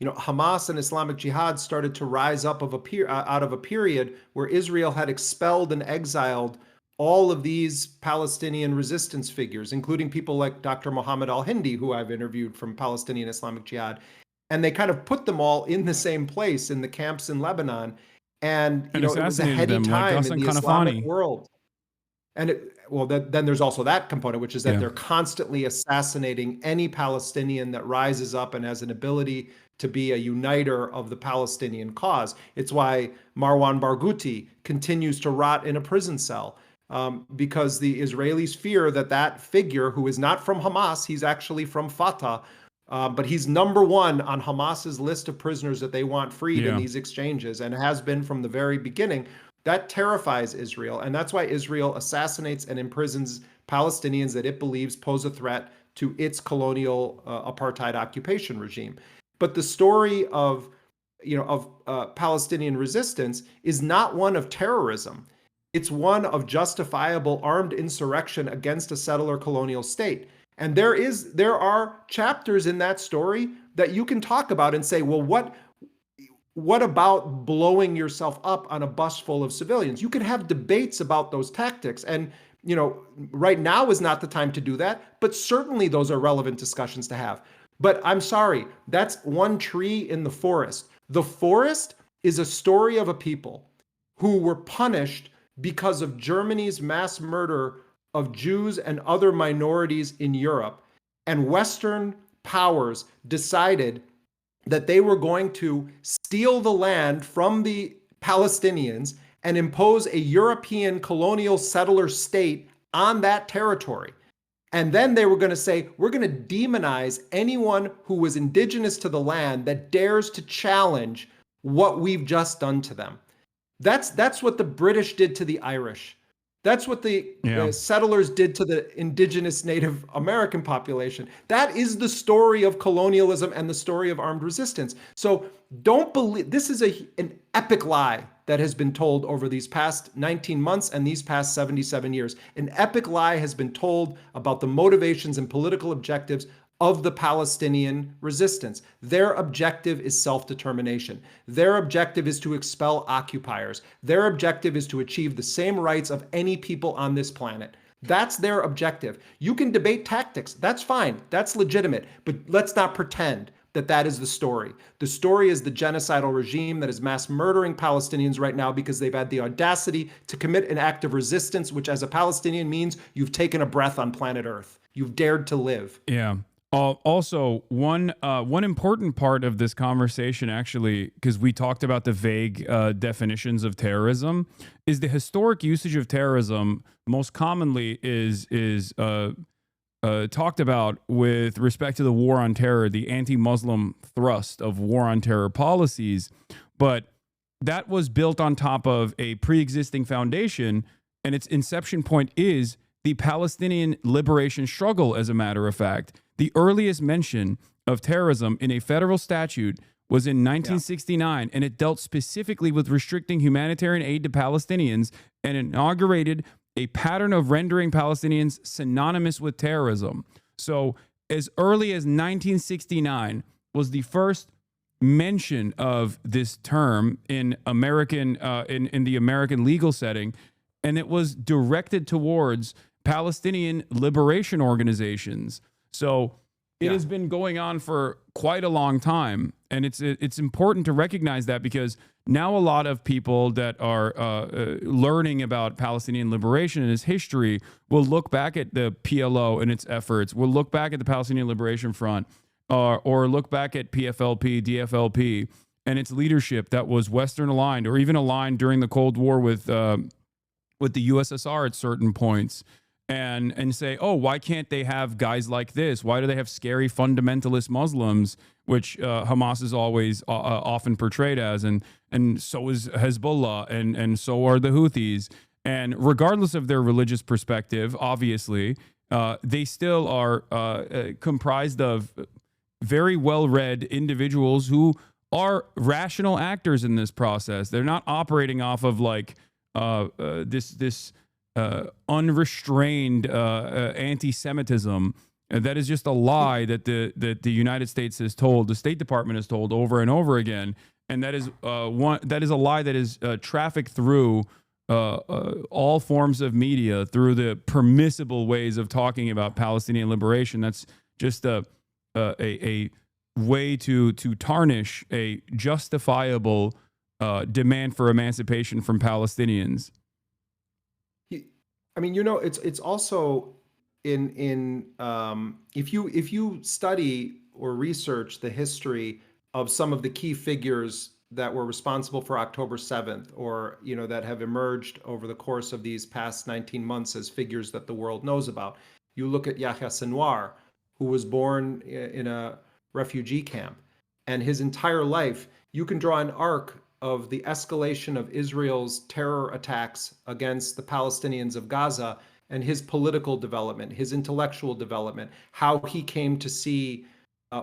you know, Hamas and Islamic Jihad started to rise up out of a period where Israel had expelled and exiled all of these Palestinian resistance figures, including people like Dr. Mohammed al-Hindi, who I've interviewed from Palestinian Islamic Jihad. And they kind of put them all in the same place in the camps in Lebanon. And you know, it was a heady time in the Islamic world. And then there's also that component, which is that they're constantly assassinating any Palestinian that rises up and has an ability to be a uniter of the Palestinian cause. It's why Marwan Barghouti continues to rot in a prison cell, because the Israelis fear that figure, who is not from Hamas, he's actually from Fatah, but he's number one on Hamas's list of prisoners that they want freed in these exchanges, and has been from the very beginning. That terrifies Israel, and that's why Israel assassinates and imprisons Palestinians that it believes pose a threat to its colonial apartheid occupation regime. But the story of Palestinian resistance is not one of terrorism. It's one of justifiable armed insurrection against a settler colonial state. And there are chapters in that story that you can talk about and say, well, what about blowing yourself up on a bus full of civilians? You can have debates about those tactics. And, you know, right now is not the time to do that, but certainly those are relevant discussions to have. But I'm sorry, that's one tree in the forest. The forest is a story of a people who were punished because of Germany's mass murder of Jews and other minorities in Europe. And Western powers decided that they were going to steal the land from the Palestinians and impose a European colonial settler state on that territory. And then they were going to say, we're going to demonize anyone who was indigenous to the land that dares to challenge what we've just done to them. That's what the British did to the Irish. That's what the settlers did to the indigenous Native American population. That is the story of colonialism and the story of armed resistance. So don't believe, this is an epic lie that has been told over these past 19 months and these past 77 years. An epic lie has been told about the motivations and political objectives of the Palestinian resistance. Their objective is self-determination. Their objective is to expel occupiers. Their objective is to achieve the same rights of any people on this planet. That's their objective. You can debate tactics. That's fine. That's legitimate. But let's not pretend that that is the story. The story is the genocidal regime that is mass murdering Palestinians right now because they've had the audacity to commit an act of resistance, which as a Palestinian means you've taken a breath on planet Earth. You've dared to live. Yeah. Also, one important part of this conversation, actually, because we talked about the vague definitions of terrorism, is the historic usage of terrorism most commonly is talked about with respect to the war on terror, the anti-Muslim thrust of war on terror policies. But that was built on top of a pre-existing foundation, and its inception point is the Palestinian liberation struggle, as a matter of fact. The earliest mention of terrorism in a federal statute was in 1969, and it dealt specifically with restricting humanitarian aid to Palestinians and inaugurated a pattern of rendering Palestinians synonymous with terrorism. So as early as 1969 was the first mention of this term in American in the American legal setting, and it was directed towards Palestinian liberation organizations. So it has been going on for quite a long time, and it's important to recognize that, because now a lot of people that are learning about Palestinian liberation and its history will look back at the PLO and its efforts, will look back at the Palestinian Liberation Front, or look back at PFLP, DFLP, and its leadership that was Western aligned, or even aligned during the Cold War with the USSR at certain points. And say, oh, why can't they have guys like this? Why do they have scary fundamentalist Muslims, which Hamas is always often portrayed as, and so is Hezbollah, and so are the Houthis. And regardless of their religious perspective, obviously, they still are comprised of very well-read individuals who are rational actors in this process. They're not operating off of like this unrestrained anti-Semitism. That is just a lie that the United States has told, the State Department has told over and over again, and that is a lie that is trafficked through all forms of media, through the permissible ways of talking about Palestinian liberation. That's just a way to tarnish a justifiable demand for emancipation from Palestinians. I mean, you know, it's also in if you study or research the history of some of the key figures that were responsible for October 7th, or that have emerged over the course of these past 19 months as figures that the world knows about. You look at Yahya Sinwar, who was born in a refugee camp, and his entire life, you can draw an arc of the escalation of Israel's terror attacks against the Palestinians of Gaza, and his political development, his intellectual development, how he came to see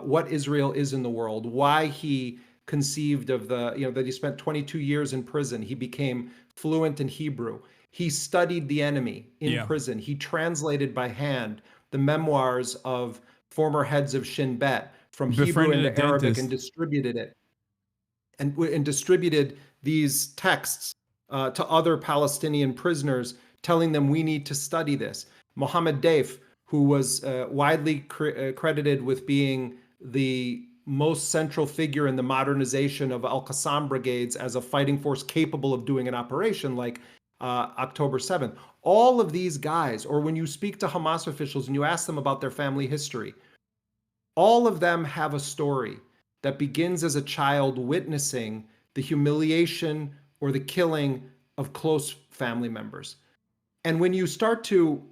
what Israel is in the world, why he conceived of that he spent 22 years in prison. He became fluent in Hebrew. He studied the enemy in prison. He translated by hand the memoirs of former heads of Shin Bet from Hebrew into Arabic and distributed it. And distributed these texts to other Palestinian prisoners, telling them we need to study this. Mohammed Deif, who was widely credited with being the most central figure in the modernization of Al-Qassam brigades as a fighting force capable of doing an operation like October 7th. All of these guys, or when you speak to Hamas officials and you ask them about their family history, all of them have a story that begins as a child witnessing the humiliation or the killing of close family members. And when you start to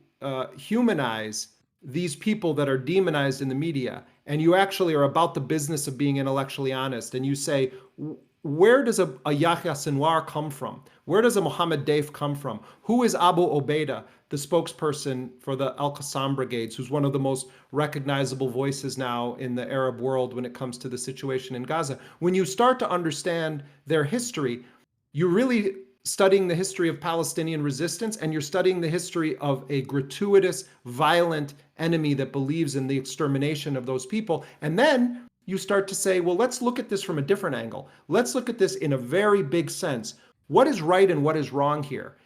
humanize these people that are demonized in the media, and you actually are about the business of being intellectually honest, and you say, where does a Yahya Sinwar come from? Where does a Mohammed Daif come from? Who is Abu Obaida, the spokesperson for the Al-Qassam brigades, who's one of the most recognizable voices now in the Arab world when it comes to the situation in Gaza? When you start to understand their history, you're really studying the history of Palestinian resistance, and you're studying the history of a gratuitous, violent enemy that believes in the extermination of those people. And then you start to say, well, let's look at this from a different angle. Let's look at this in a very big sense. What is right and what is wrong here?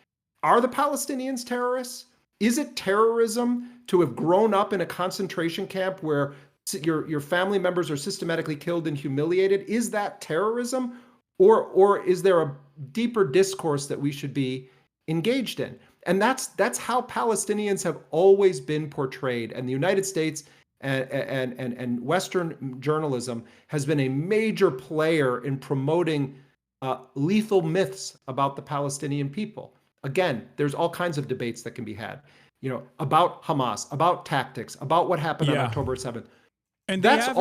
Are the Palestinians terrorists? Is it terrorism to have grown up in a concentration camp where your family members are systematically killed and humiliated? Is that terrorism? Or is there a deeper discourse that we should be engaged in? And that's how Palestinians have always been portrayed. And the United States and Western journalism has been a major player in promoting lethal myths about the Palestinian people. Again, there's all kinds of debates that can be had, about Hamas, about tactics, about what happened on October 7th. And they have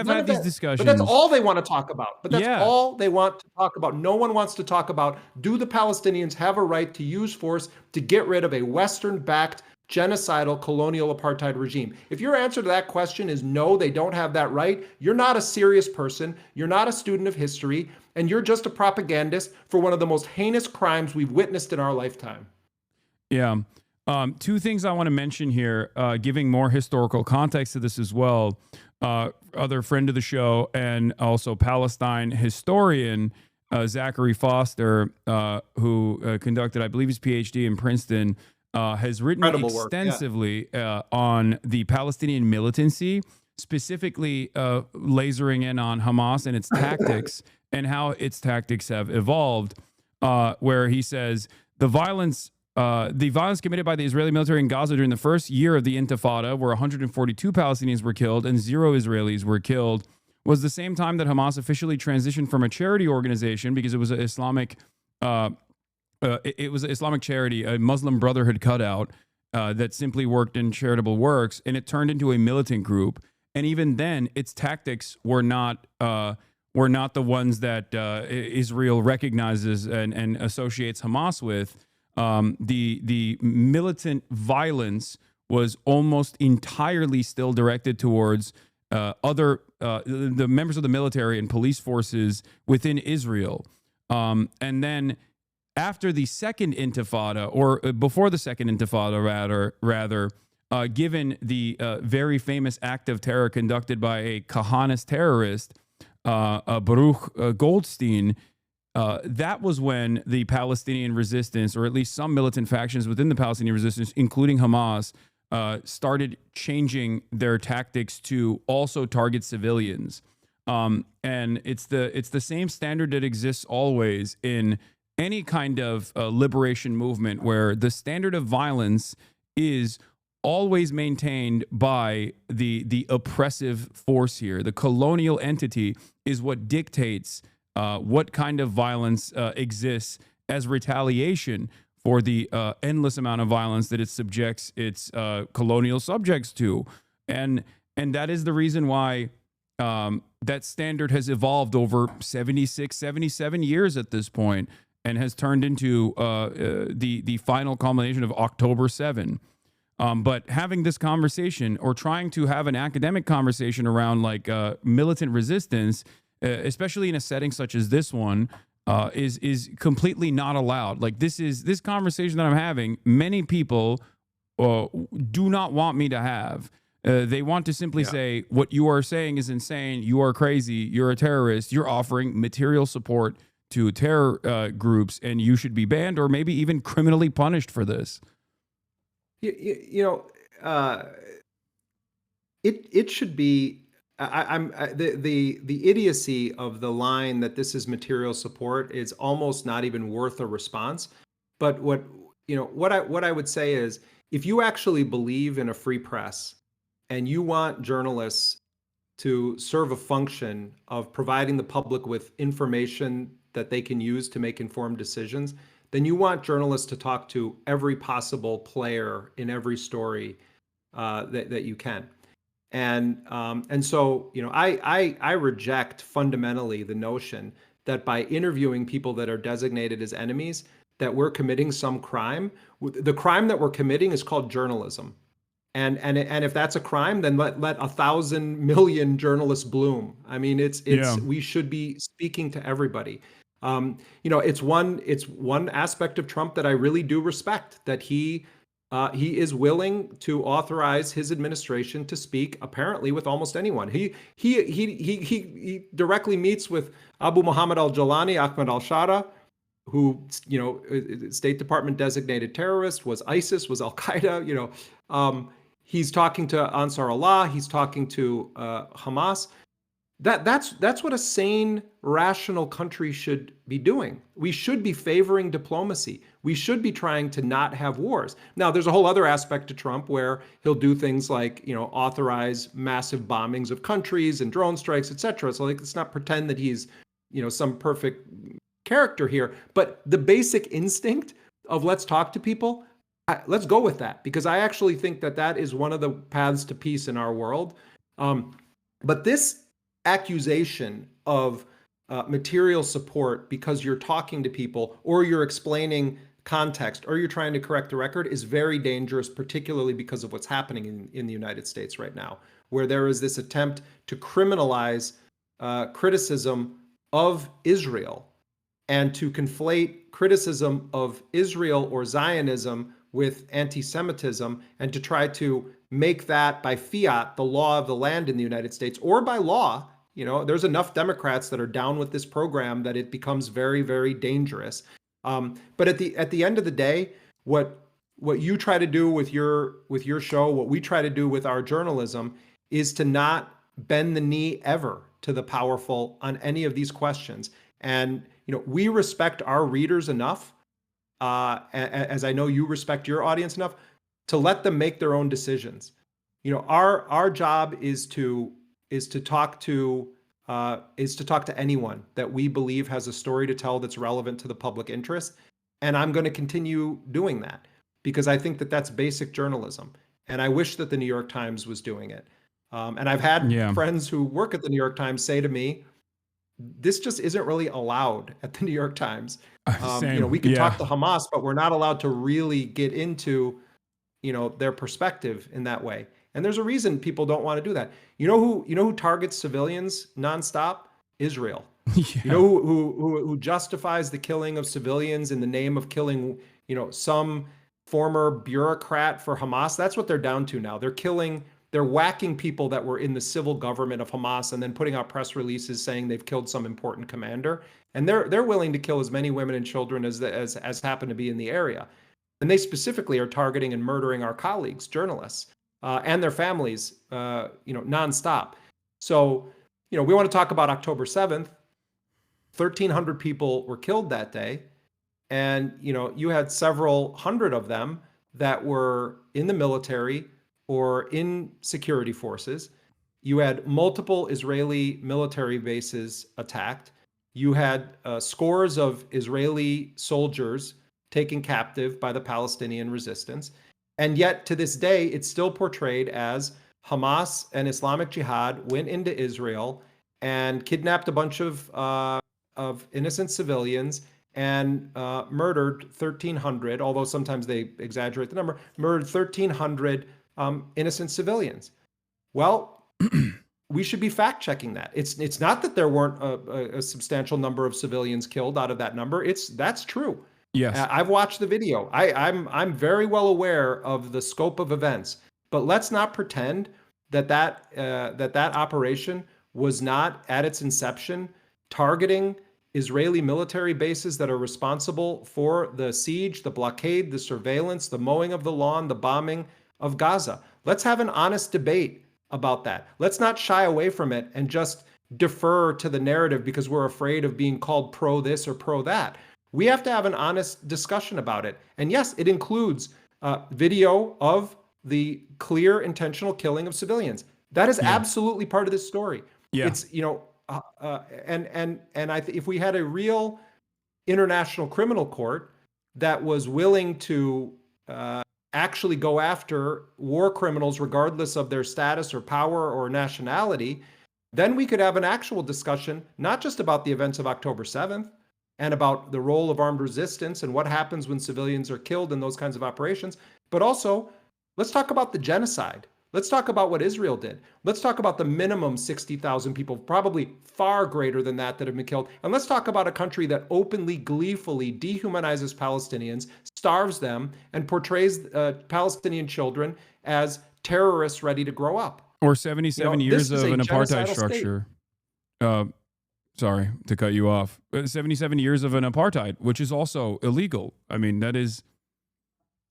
had these discussions. But that's all they want to talk about. But that's all they want to talk about. No one wants to talk about, do the Palestinians have a right to use force to get rid of a Western-backed genocidal colonial apartheid regime? If your answer to that question is no, they don't have that right, you're not a serious person, you're not a student of history, and you're just a propagandist for one of the most heinous crimes we've witnessed in our lifetime. Yeah. Two things I want to mention here, giving more historical context to this as well. Other friend of the show and also Palestine historian, Zachary Foster, who conducted, I believe, his PhD in Princeton, has written extensively on the Palestinian militancy, specifically lasering in on Hamas and its tactics and how its tactics have evolved, where he says the violence committed by the Israeli military in Gaza during the first year of the Intifada, where 142 Palestinians were killed and 0 Israelis were killed, was the same time that Hamas officially transitioned from a charity organization, because it was an Islamic charity, a Muslim Brotherhood cutout that simply worked in charitable works, and it turned into a militant group. And even then, its tactics were not the ones that Israel recognizes and associates Hamas with. The militant violence was almost entirely still directed towards the members of the military and police forces within Israel. And then after the second Intifada, or before the second Intifada, rather, given the very famous act of terror conducted by a Kahanist terrorist, Baruch Goldstein, that was when the Palestinian resistance, or at least some militant factions within the Palestinian resistance, including Hamas, started changing their tactics to also target civilians. And it's the same standard that exists always in any kind of liberation movement, where the standard of violence is always maintained by the oppressive force here. The colonial entity is what dictates what kind of violence exists as retaliation for the endless amount of violence that it subjects its colonial subjects to. And that is the reason why that standard has evolved over 76, 77 years at this point, and has turned into the final culmination of October 7. But having this conversation, or trying to have an academic conversation around like militant resistance, especially in a setting such as this one, is completely not allowed. Like this conversation that I'm having, many people do not want me to have. They want to simply say, what you are saying is insane. You are crazy. You're a terrorist. You're offering material support to terror groups, and you should be banned or maybe even criminally punished for this. It should be. The idiocy of the line that this is material support is almost not even worth a response. But what I would say is, if you actually believe in a free press and you want journalists to serve a function of providing the public with information that they can use to make informed decisions, then you want journalists to talk to every possible player in every story that you can. And so, I reject fundamentally the notion that by interviewing people that are designated as enemies, that we're committing some crime. The crime that we're committing is called journalism. And if that's a crime, then let 1,000 million journalists bloom. I mean, we should be speaking to everybody. It's one aspect of Trump that I really do respect, that he is willing to authorize his administration to speak apparently with almost anyone. He directly meets with Abu Muhammad al-Jalani, Ahmed al-Shara, who, State Department designated terrorist, was ISIS, was Al-Qaeda, he's talking to Ansar Allah, he's talking to Hamas. That's what a sane, rational country should be doing. We should be favoring diplomacy. We should be trying to not have wars. Now, there's a whole other aspect to Trump where he'll do things like, authorize massive bombings of countries and drone strikes, etc. So let's not pretend that he's, some perfect character here. But the basic instinct of let's talk to people, let's go with that, because I actually think that is one of the paths to peace in our world. But this accusation of material support because you're talking to people or you're explaining context or you're trying to correct the record is very dangerous, particularly because of what's happening in the United States right now, where there is this attempt to criminalize criticism of Israel and to conflate criticism of Israel or Zionism with anti-Semitism, and to try to make that by fiat the law of the land in the United States, or by law. There's enough Democrats that are down with this program that it becomes very, very dangerous. But at the end of the day, what you try to do with your show, what we try to do with our journalism, is to not bend the knee ever to the powerful on any of these questions. And we respect our readers enough, as I know you respect your audience enough, to let them make their own decisions. Our job is to talk to anyone that we believe has a story to tell that's relevant to the public interest, and I'm going to continue doing that because I think that that's basic journalism, and I wish that the New York Times was doing it. And I've had friends who work at the New York Times say to me, this just isn't really allowed at the New York Times. We can talk to Hamas, but we're not allowed to really get into, their perspective in that way. And there's a reason people don't want to do that. You know who targets civilians nonstop? Israel. You know who justifies the killing of civilians in the name of killing, some former bureaucrat for Hamas? That's what they're down to now. They're whacking people that were in the civil government of Hamas and then putting out press releases saying they've killed some important commander. And they're willing to kill as many women and children as happen to be in the area. And they specifically are targeting and murdering our colleagues, journalists, and their families, nonstop. So, we want to talk about October 7th. 1,300 people were killed that day. And, you had several hundred of them that were in the military or in security forces. You had multiple Israeli military bases attacked. You had scores of Israeli soldiers taken captive by the Palestinian resistance. And yet to this day, it's still portrayed as Hamas and Islamic Jihad went into Israel and kidnapped a bunch of innocent civilians and murdered 1,300, although sometimes they exaggerate the number, murdered 1,300 innocent civilians. Well, we should be fact-checking that. It's not that there weren't a substantial number of civilians killed out of that number. That's true. Yes, I've watched the video. I'm very well aware of the scope of events. But let's not pretend that operation was not at its inception targeting Israeli military bases that are responsible for the siege, the blockade, the surveillance, the mowing of the lawn, the bombing of Gaza. Let's have an honest debate about that. Let's not shy away from it and just defer to the narrative because we're afraid of being called pro this or pro that. We have to have an honest discussion about it. And yes, it includes video of the clear intentional killing of civilians. That is absolutely part of this story. Yeah. It's, if we had a real international criminal court that was willing to actually go after war criminals regardless of their status or power or nationality, then we could have an actual discussion, not just about the events of October 7th and about the role of armed resistance and what happens when civilians are killed in those kinds of operations, but also let's talk about the genocide. Let's talk about what Israel did. Let's talk about the minimum 60,000 people, probably far greater than that have been killed. And let's talk about a country that openly, gleefully dehumanizes Palestinians, starves them, and portrays Palestinian children as terrorists ready to grow up. Or 77 years of an apartheid structure. Sorry to cut you off. 77 years of an apartheid, which is also illegal. I mean, that is...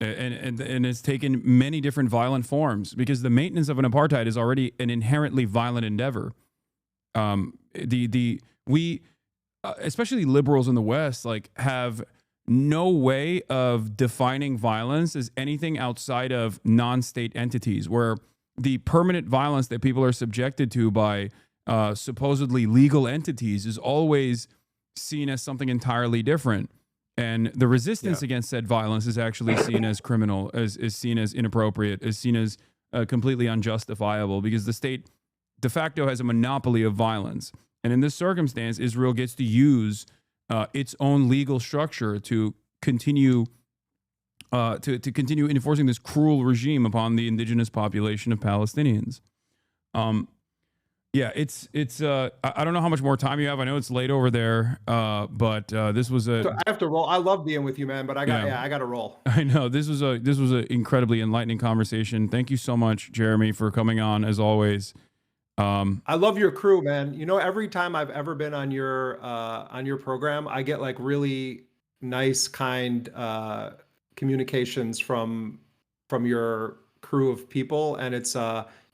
And it's taken many different violent forms, because the maintenance of an apartheid is already an inherently violent endeavor. We especially liberals in the West, like, have no way of defining violence as anything outside of non-state entities, where the permanent violence that people are subjected to by supposedly legal entities is always seen as something entirely different. And the resistance against said violence is actually seen as criminal, is seen as inappropriate, is seen as completely unjustifiable, because the state de facto has a monopoly of violence. And in this circumstance, Israel gets to use its own legal structure to continue continue enforcing this cruel regime upon the indigenous population of Palestinians. Yeah, it's I don't know how much more time you have. I know it's late over there, but this was a... So I have to roll. I love being with you, man, but I got to roll. I know this was an incredibly enlightening conversation. Thank you so much, Jeremy, for coming on, as always. I love your crew, man. You know, every time I've ever been on your program, I get like really nice, kind communications from your crew of people, and it's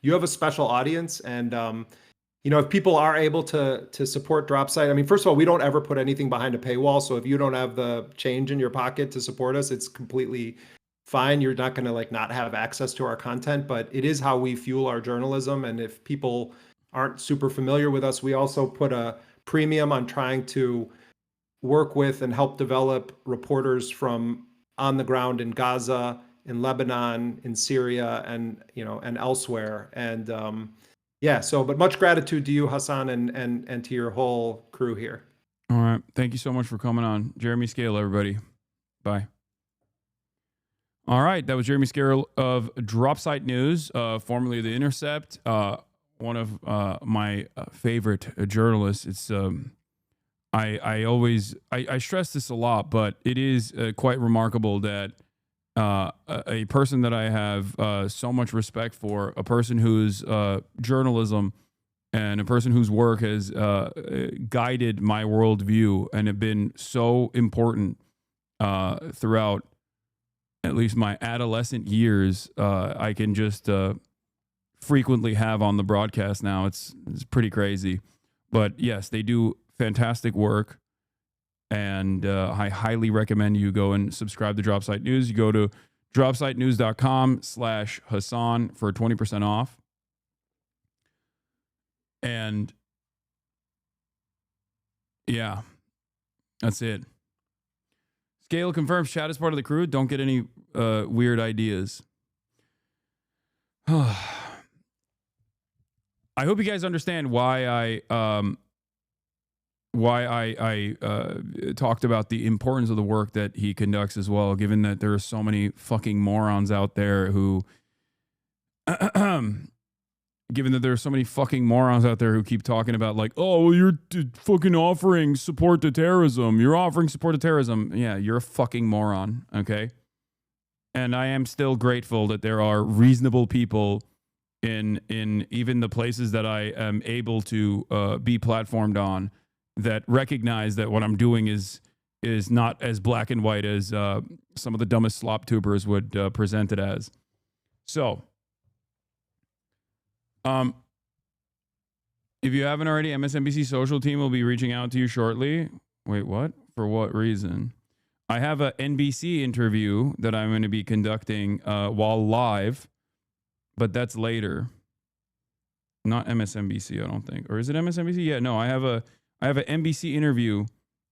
you have a special audience. And you know, if people are able to support Dropsite, I mean, first of all, we don't ever put anything behind a paywall. So if you don't have the change in your pocket to support us, it's completely fine. You're not going to like not have access to our content, but it is how we fuel our journalism. And if people aren't super familiar with us, we also put a premium on trying to work with and help develop reporters from on the ground in Gaza, in Lebanon, in Syria, and and elsewhere. And yeah, so but much gratitude to you, Hasan, and to your whole crew here. All right. Thank you so much for coming on. Jeremy SCAHILL, everybody. Bye. All right. That was Jeremy SCAHILL of Dropsite News, formerly The Intercept, one of my favorite journalists. It's I stress this a lot, but it is quite remarkable that a person that I have so much respect for, a person whose journalism and a person whose work has guided my worldview and have been so important throughout at least my adolescent years, I can just frequently have on the broadcast now. It's pretty crazy. But yes, they do fantastic work. And I highly recommend you go and subscribe to Dropsite News. You go to dropsitenews.com/Hasan for 20% off. And yeah, that's it. SCAHILL confirms chat is part of the crew. Don't get any weird ideas. I hope you guys understand why I talked about the importance of the work that he conducts as well, given that there are so many fucking morons out there who keep talking about like, oh, well, you're fucking offering support to terrorism. You're offering support to terrorism. Yeah, you're a fucking moron, okay? And I am still grateful that there are reasonable people in even the places that I am able to be platformed on that recognize that what I'm doing is not as black and white as some of the dumbest slop tubers would present it as. So, if you haven't already, MSNBC social team will be reaching out to you shortly. Wait, what? For what reason? I have a NBC interview that I'm going to be conducting while live, but that's later. Not MSNBC, I don't think. Or is it MSNBC? Yeah, no, I have an NBC interview,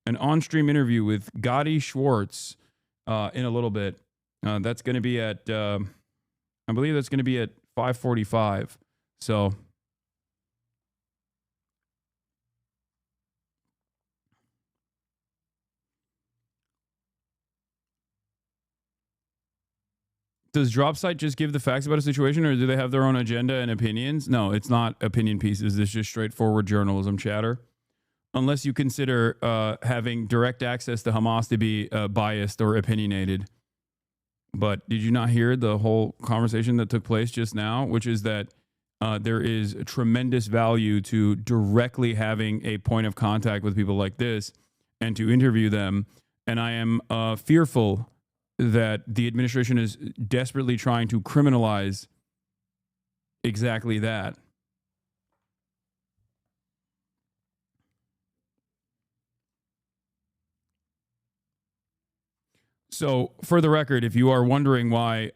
an on-stream interview with Gotti Schwartz in a little bit. That's going to be at, I believe that's going to be at 5:45. So does Dropsite just give the facts about a situation, or do they have their own agenda and opinions? No, it's not opinion pieces. It's just straightforward journalism chatter. Unless you consider having direct access to Hamas to be biased or opinionated. But did you not hear the whole conversation that took place just now, which is that there is tremendous value to directly having a point of contact with people like this and to interview them. And I am fearful that the administration is desperately trying to criminalize exactly that. So, for the record, if you are wondering why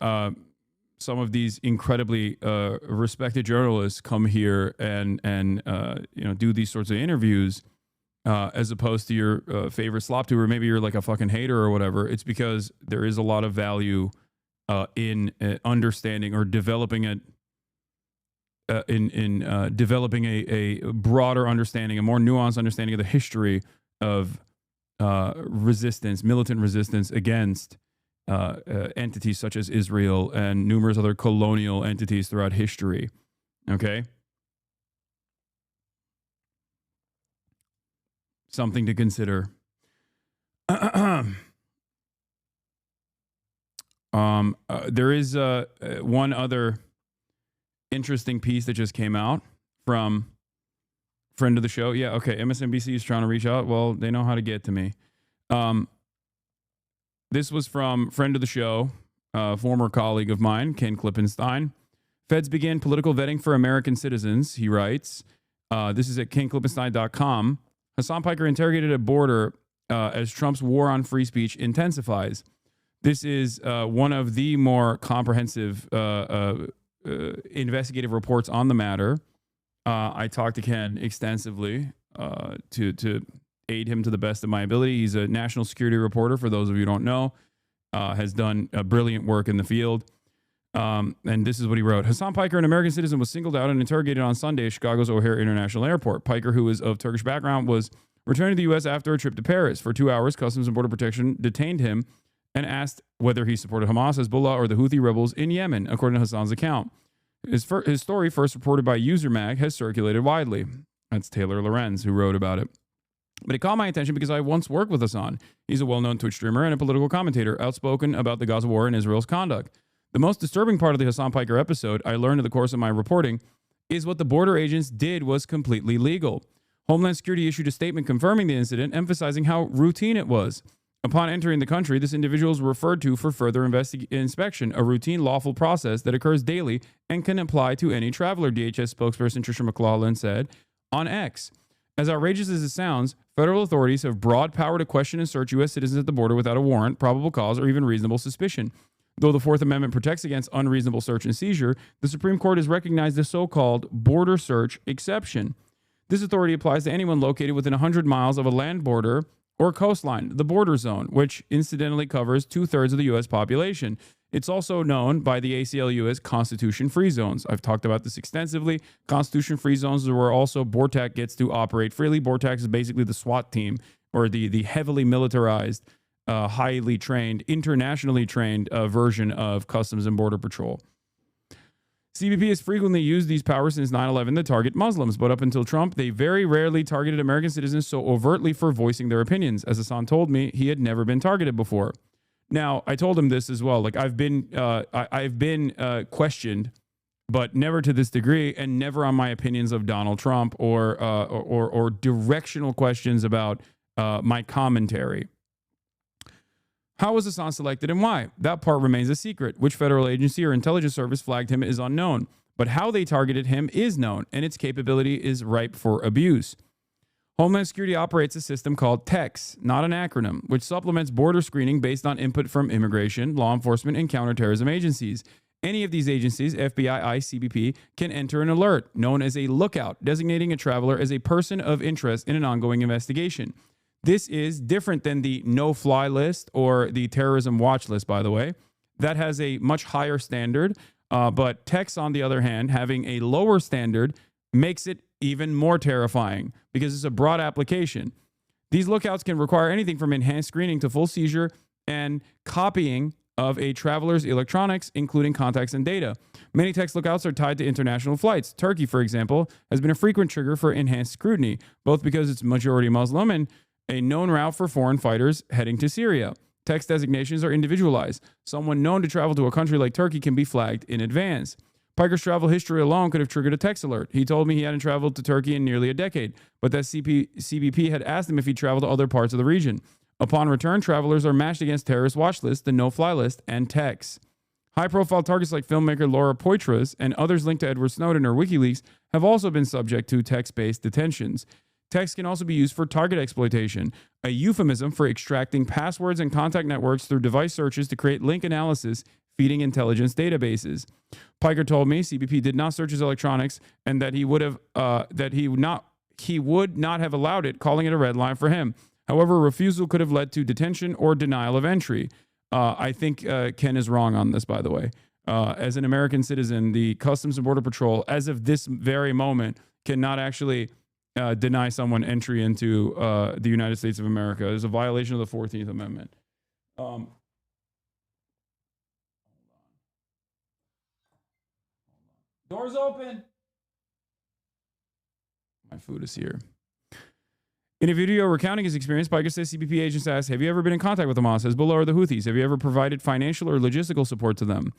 some of these incredibly respected journalists come here and do these sorts of interviews, as opposed to your favorite slop tuber, maybe you're like a fucking hater or whatever, it's because there is a lot of value in understanding or developing developing a broader understanding, a more nuanced understanding of the history of resistance, militant resistance against entities such as Israel and numerous other colonial entities throughout history. Okay? Something to consider. There is one other interesting piece that just came out from friend of the show. Yeah, okay. MSNBC is trying to reach out. Well, they know how to get to me. This was from friend of the show, former colleague of mine, Ken Klippenstein. Feds begin political vetting for American citizens, he writes. This is at kenklippenstein.com. Hasan Piker interrogated at border as Trump's war on free speech intensifies. This is one of the more comprehensive investigative reports on the matter. I talked to Ken extensively to aid him to the best of my ability. He's a national security reporter, for those of you who don't know, has done brilliant work in the field. And this is what he wrote. Hasan Piker, an American citizen, was singled out and interrogated on Sunday at Chicago's O'Hare International Airport. Piker, who is of Turkish background, was returning to the U.S. after a trip to Paris. For 2 hours, Customs and Border Protection detained him and asked whether he supported Hamas, Hezbollah, or the Houthi rebels in Yemen, according to Hasan's account. His story, first reported by UserMag, has circulated widely. That's Taylor Lorenz who wrote about it. But it caught my attention because I once worked with Hasan. He's a well-known Twitch streamer and a political commentator, outspoken about the Gaza war and Israel's conduct. The most disturbing part of the Hasan Piker episode, I learned in the course of my reporting, is what the border agents did was completely legal. Homeland Security issued a statement confirming the incident, emphasizing how routine it was. Upon entering the country, this individual is referred to for further inspection, a routine lawful process that occurs daily and can apply to any traveler, DHS spokesperson Tricia McLaughlin said on X. As outrageous as it sounds, federal authorities have broad power to question and search U.S. citizens at the border without a warrant, probable cause, or even reasonable suspicion. Though the Fourth Amendment protects against unreasonable search and seizure, the Supreme Court has recognized the so-called border search exception. This authority applies to anyone located within 100 miles of a land border or coastline, the border zone, which incidentally covers 2/3 of the U.S. population. It's also known by the ACLU as Constitution-free zones. I've talked about this extensively. Constitution-free zones are where also BORTAC gets to operate freely. BORTAC is basically the SWAT team, or the heavily militarized, highly trained, internationally trained version of Customs and Border Patrol. CBP has frequently used these powers since 9/11 to target Muslims, but up until Trump, they very rarely targeted American citizens so overtly for voicing their opinions. As Hasan told me, he had never been targeted before. Now, I told him this as well. Like I've been questioned, but never to this degree, and never on my opinions of Donald Trump or directional questions about my commentary. How was Hasan selected and why? That part remains a secret. Which federal agency or intelligence service flagged him is unknown, but how they targeted him is known, and its capability is ripe for abuse. Homeland Security operates a system called TEX, not an acronym, which supplements border screening based on input from immigration, law enforcement, and counterterrorism agencies. Any of these agencies, FBI, ICE, CBP, can enter an alert known as a lookout, designating a traveler as a person of interest in an ongoing investigation. This is different than the no-fly list or the terrorism watch list, by the way. That has a much higher standard, but TEX, on the other hand, having a lower standard makes it even more terrifying because it's a broad application. These lookouts can require anything from enhanced screening to full seizure and copying of a traveler's electronics, including contacts and data. Many text lookouts are tied to international flights. Turkey, for example, has been a frequent trigger for enhanced scrutiny, both because it's majority Muslim and a known route for foreign fighters heading to Syria. Text designations are individualized. Someone known to travel to a country like Turkey can be flagged in advance. Piker's travel history alone could have triggered a text alert. He told me he hadn't traveled to Turkey in nearly a decade, but that CBP had asked him if he traveled to other parts of the region. Upon return, travelers are matched against terrorist watch lists, the no-fly list, and texts. High-profile targets like filmmaker Laura Poitras and others linked to Edward Snowden or WikiLeaks have also been subject to text-based detentions. Text can also be used for target exploitation, a euphemism for extracting passwords and contact networks through device searches to create link analysis, feeding intelligence databases. Piker told me CBP did not search his electronics and that he would not have allowed it, calling it a red line for him. However, refusal could have led to detention or denial of entry. I think Ken is wrong on this, by the way. As an American citizen, the Customs and Border Patrol, as of this very moment, cannot actually deny someone entry into the United States of America. There's a violation of the 14th Amendment. Doors open. My food is here. In a video recounting his experience, Piker says CBP agents asked, have you ever been in contact with Hamas, Hezbollah, or the Houthis? Have you ever provided financial or logistical support to them?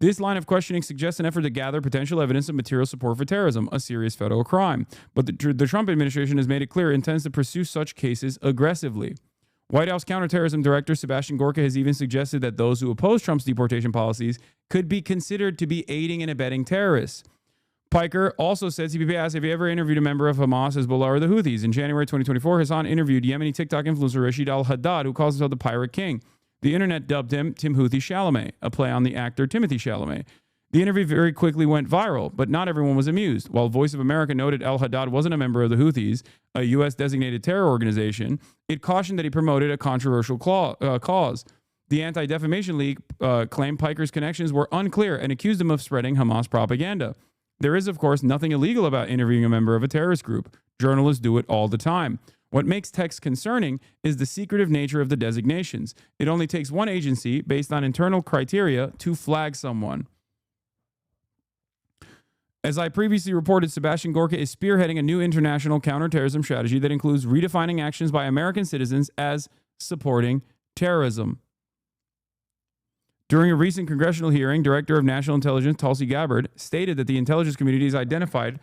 This line of questioning suggests an effort to gather potential evidence of material support for terrorism, a serious federal crime. But the Trump administration has made it clear it intends to pursue such cases aggressively. White House counterterrorism director Sebastian Gorka has even suggested that those who oppose Trump's deportation policies could be considered to be aiding and abetting terrorists. Piker also said CBP asked if he ever interviewed a member of Hamas, Hezbollah, or the Houthis. In January 2024, Hasan interviewed Yemeni TikTok influencer Rashid al-Haddad, who calls himself the Pirate King. The internet dubbed him Timothy Chalamet, a play on the actor Timothy Chalamet. The interview very quickly went viral, but not everyone was amused. While Voice of America noted al-Haddad wasn't a member of the Houthis, a U.S.-designated terror organization, it cautioned that he promoted a controversial cause. The Anti-Defamation League claimed Piker's connections were unclear and accused him of spreading Hamas propaganda. There is, of course, nothing illegal about interviewing a member of a terrorist group. Journalists do it all the time. What makes text concerning is the secretive nature of the designations. It only takes one agency, based on internal criteria, to flag someone. As I previously reported, Sebastian Gorka is spearheading a new international counterterrorism strategy that includes redefining actions by American citizens as supporting terrorism. During a recent congressional hearing, Director of National Intelligence Tulsi Gabbard stated that the intelligence community has identified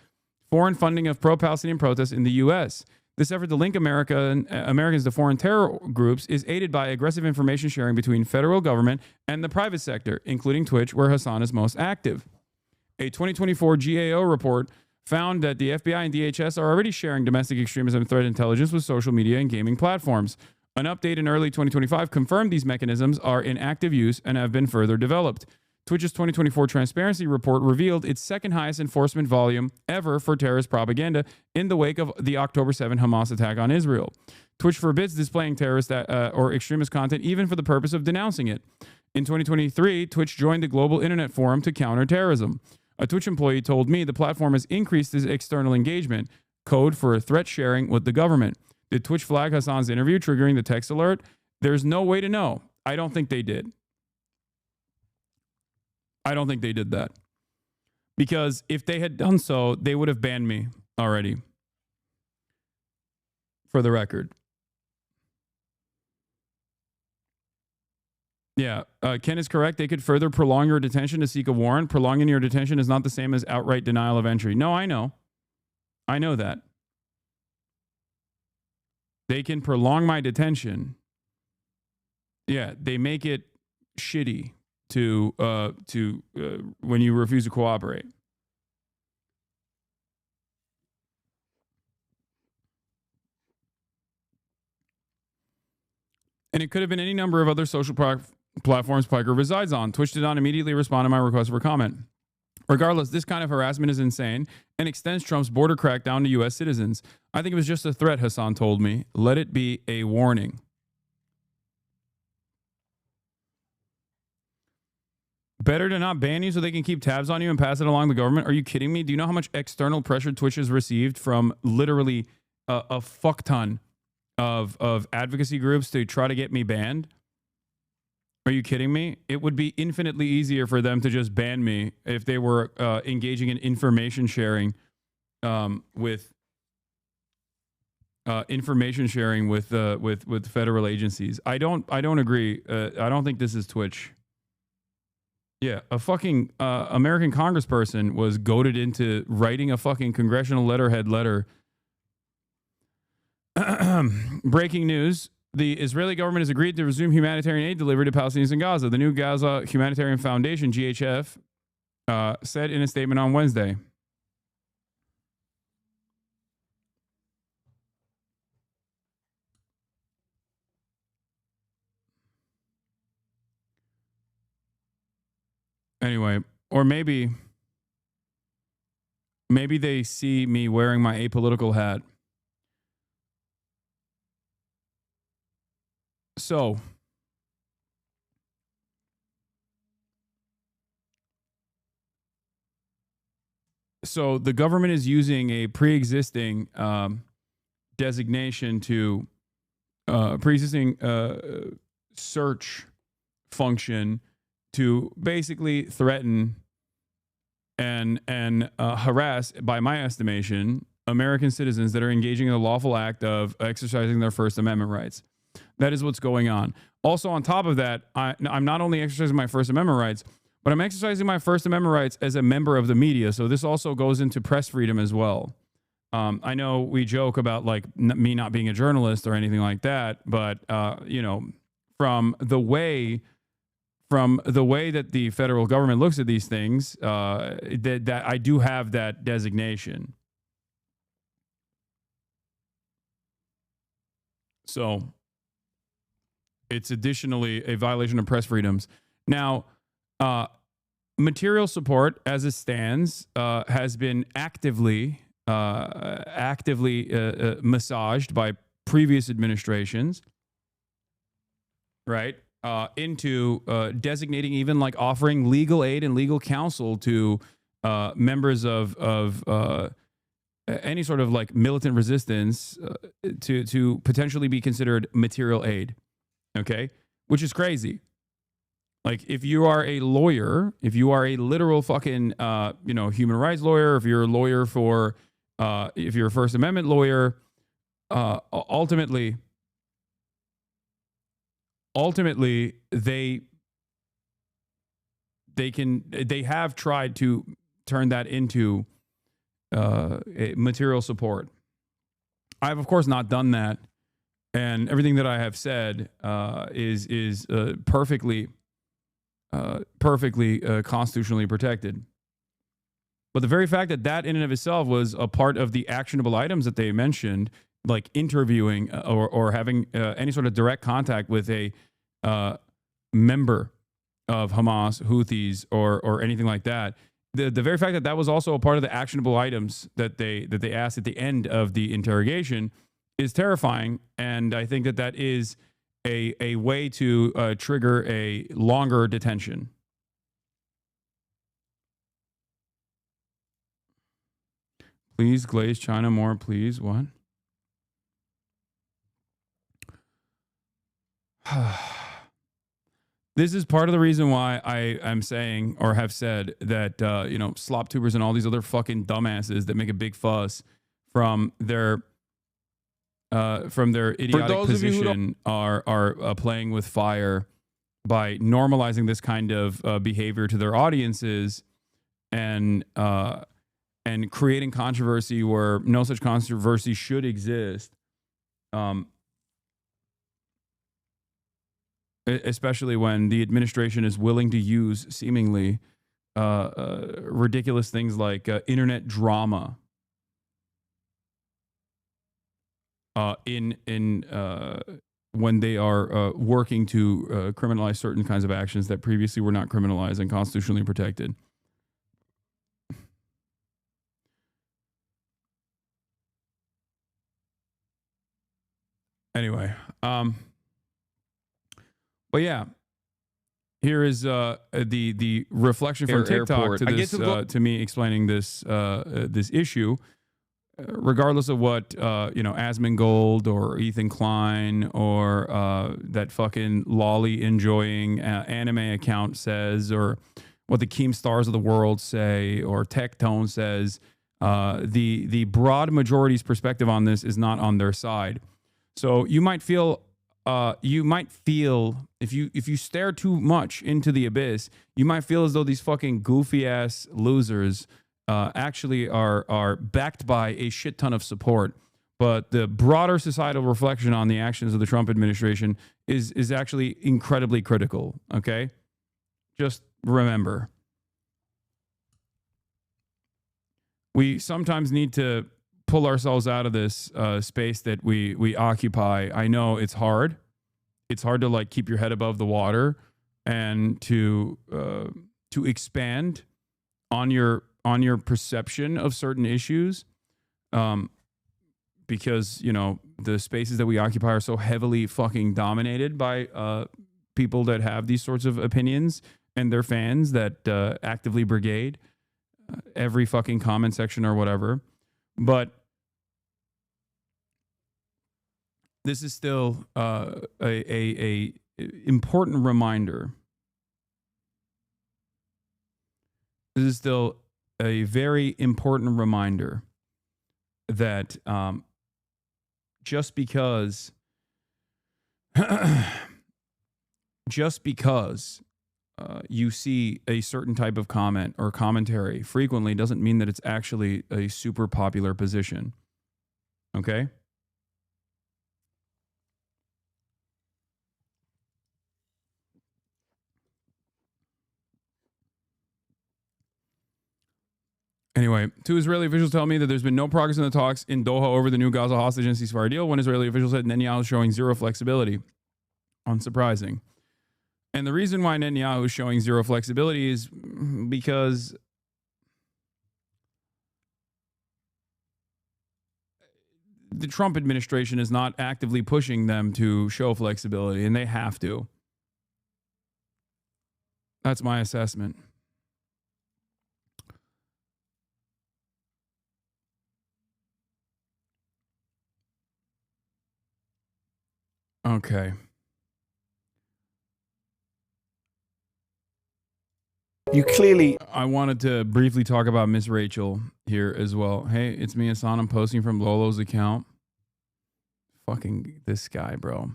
foreign funding of pro-Palestinian protests in the U.S. This effort to link Americans to foreign terror groups is aided by aggressive information sharing between federal government and the private sector, including Twitch, where Hasan is most active. A 2024 GAO report found that the FBI and DHS are already sharing domestic extremism threat intelligence with social media and gaming platforms. An update in early 2025 confirmed these mechanisms are in active use and have been further developed. Twitch's 2024 transparency report revealed its second highest enforcement volume ever for terrorist propaganda in the wake of the October 7 Hamas attack on Israel. Twitch forbids displaying terrorist or extremist content even for the purpose of denouncing it. In 2023, Twitch joined the Global Internet Forum to counter terrorism. A Twitch employee told me the platform has increased its external engagement, code for threat sharing with the government. Did Twitch flag Hasan's interview, triggering the text alert? There's no way to know. I don't think they did. I don't think they did that. Because if they had done so, they would have banned me already. For the record. Yeah, Ken is correct. They could further prolong your detention to seek a warrant. Prolonging your detention is not the same as outright denial of entry. No, I know. I know that. They can prolong my detention. Yeah, they make it shitty to when you refuse to cooperate. And it could have been any number of other social platforms Piker resides on. Twitch did not immediately respond to my request for comment. Regardless, this kind of harassment is insane and extends Trump's border crackdown to U.S. citizens. I think it was just a threat, Hasan told me. Let it be a warning. Better to not ban you so they can keep tabs on you and pass it along the government? Are you kidding me? Do you know how much external pressure Twitch has received from literally a fuck ton of advocacy groups to try to get me banned? Are you kidding me? It would be infinitely easier for them to just ban me if they were engaging in information sharing with federal agencies. I don't agree. I don't think this is Twitch. Yeah, a fucking American congressperson was goaded into writing a fucking congressional letterhead letter. Breaking news. The Israeli government has agreed to resume humanitarian aid delivery to Palestinians in Gaza. The new Gaza Humanitarian Foundation, GHF, said in a statement on Wednesday. Anyway, or maybe they see me wearing my apolitical hat. So the government is using a pre-existing designation to pre-existing search function to basically threaten and harass, by my estimation, American citizens that are engaging in the lawful act of exercising their First Amendment rights. That is what's going on. Also, on top of that, I'm not only exercising my First Amendment rights, but I'm exercising my First Amendment rights as a member of the media. So this also goes into press freedom as well. I know we joke about like me not being a journalist or anything like that, but you know, from the way that the federal government looks at these things, that I do have that designation. So it's additionally a violation of press freedoms. Now, material support, as it stands, has been actively massaged by previous administrations, right? Into designating, even like offering legal aid and legal counsel to members of any sort of like militant resistance to potentially be considered material aid. Okay, which is crazy. Like, if you are a lawyer, if you are a literal fucking human rights lawyer, if you're a lawyer for if you're a First Amendment lawyer, ultimately they have tried to turn that into material support. I've of course not done that, and everything that I have said is perfectly constitutionally protected. But the very fact that that in and of itself was a part of the actionable items that they mentioned, like interviewing or having any sort of direct contact with a member of Hamas, Houthis, or anything like that, the very fact that that was also a part of the actionable items that they asked at the end of the interrogation is terrifying. And I think that is a way to trigger a longer detention. Please glaze China more, please. What? This is part of the reason why I am saying, or have said, that slop tubers and all these other fucking dumbasses that make a big fuss from their idiotic position are playing with fire by normalizing this kind of behavior to their audiences and creating controversy where no such controversy should exist. Especially when the administration is willing to use seemingly ridiculous things like internet drama when they are working to criminalize certain kinds of actions that previously were not criminalized and constitutionally protected. Anyway, but yeah, here is the reflection from TikTok to this to me explaining this this issue. regardless of what Asmongold or Ethan Klein or that fucking lolly enjoying anime account says, or what the Keemstars of the world say, or Tectone says, the broad majority's perspective on this is not on their side. So you might feel if you stare too much into the abyss, you might feel as though these fucking goofy ass losers actually are backed by a shit ton of support. But the broader societal reflection on the actions of the Trump administration is actually incredibly critical. Okay, just remember, we sometimes need to pull ourselves out of this space that we occupy. I know it's hard. It's hard to like keep your head above the water and to expand on your perception of certain issues, because the spaces that we occupy are so heavily fucking dominated by people that have these sorts of opinions and their fans that actively brigade every fucking comment section or whatever. But this is still a important reminder. This is still a very important reminder that just because you see a certain type of comment or commentary frequently doesn't mean that it's actually a super popular position. Okay? Anyway, two Israeli officials tell me that there's been no progress in the talks in Doha over the new Gaza hostage and ceasefire deal. One Israeli official said Netanyahu is showing zero flexibility. Unsurprising. And the reason why Netanyahu is showing zero flexibility is because the Trump administration is not actively pushing them to show flexibility, and they have to. That's my assessment. Okay. You clearly... I wanted to briefly talk about Miss Rachel here as well. Hey, it's me, Hasan. I'm posting from Lolo's account. Fucking this guy, bro.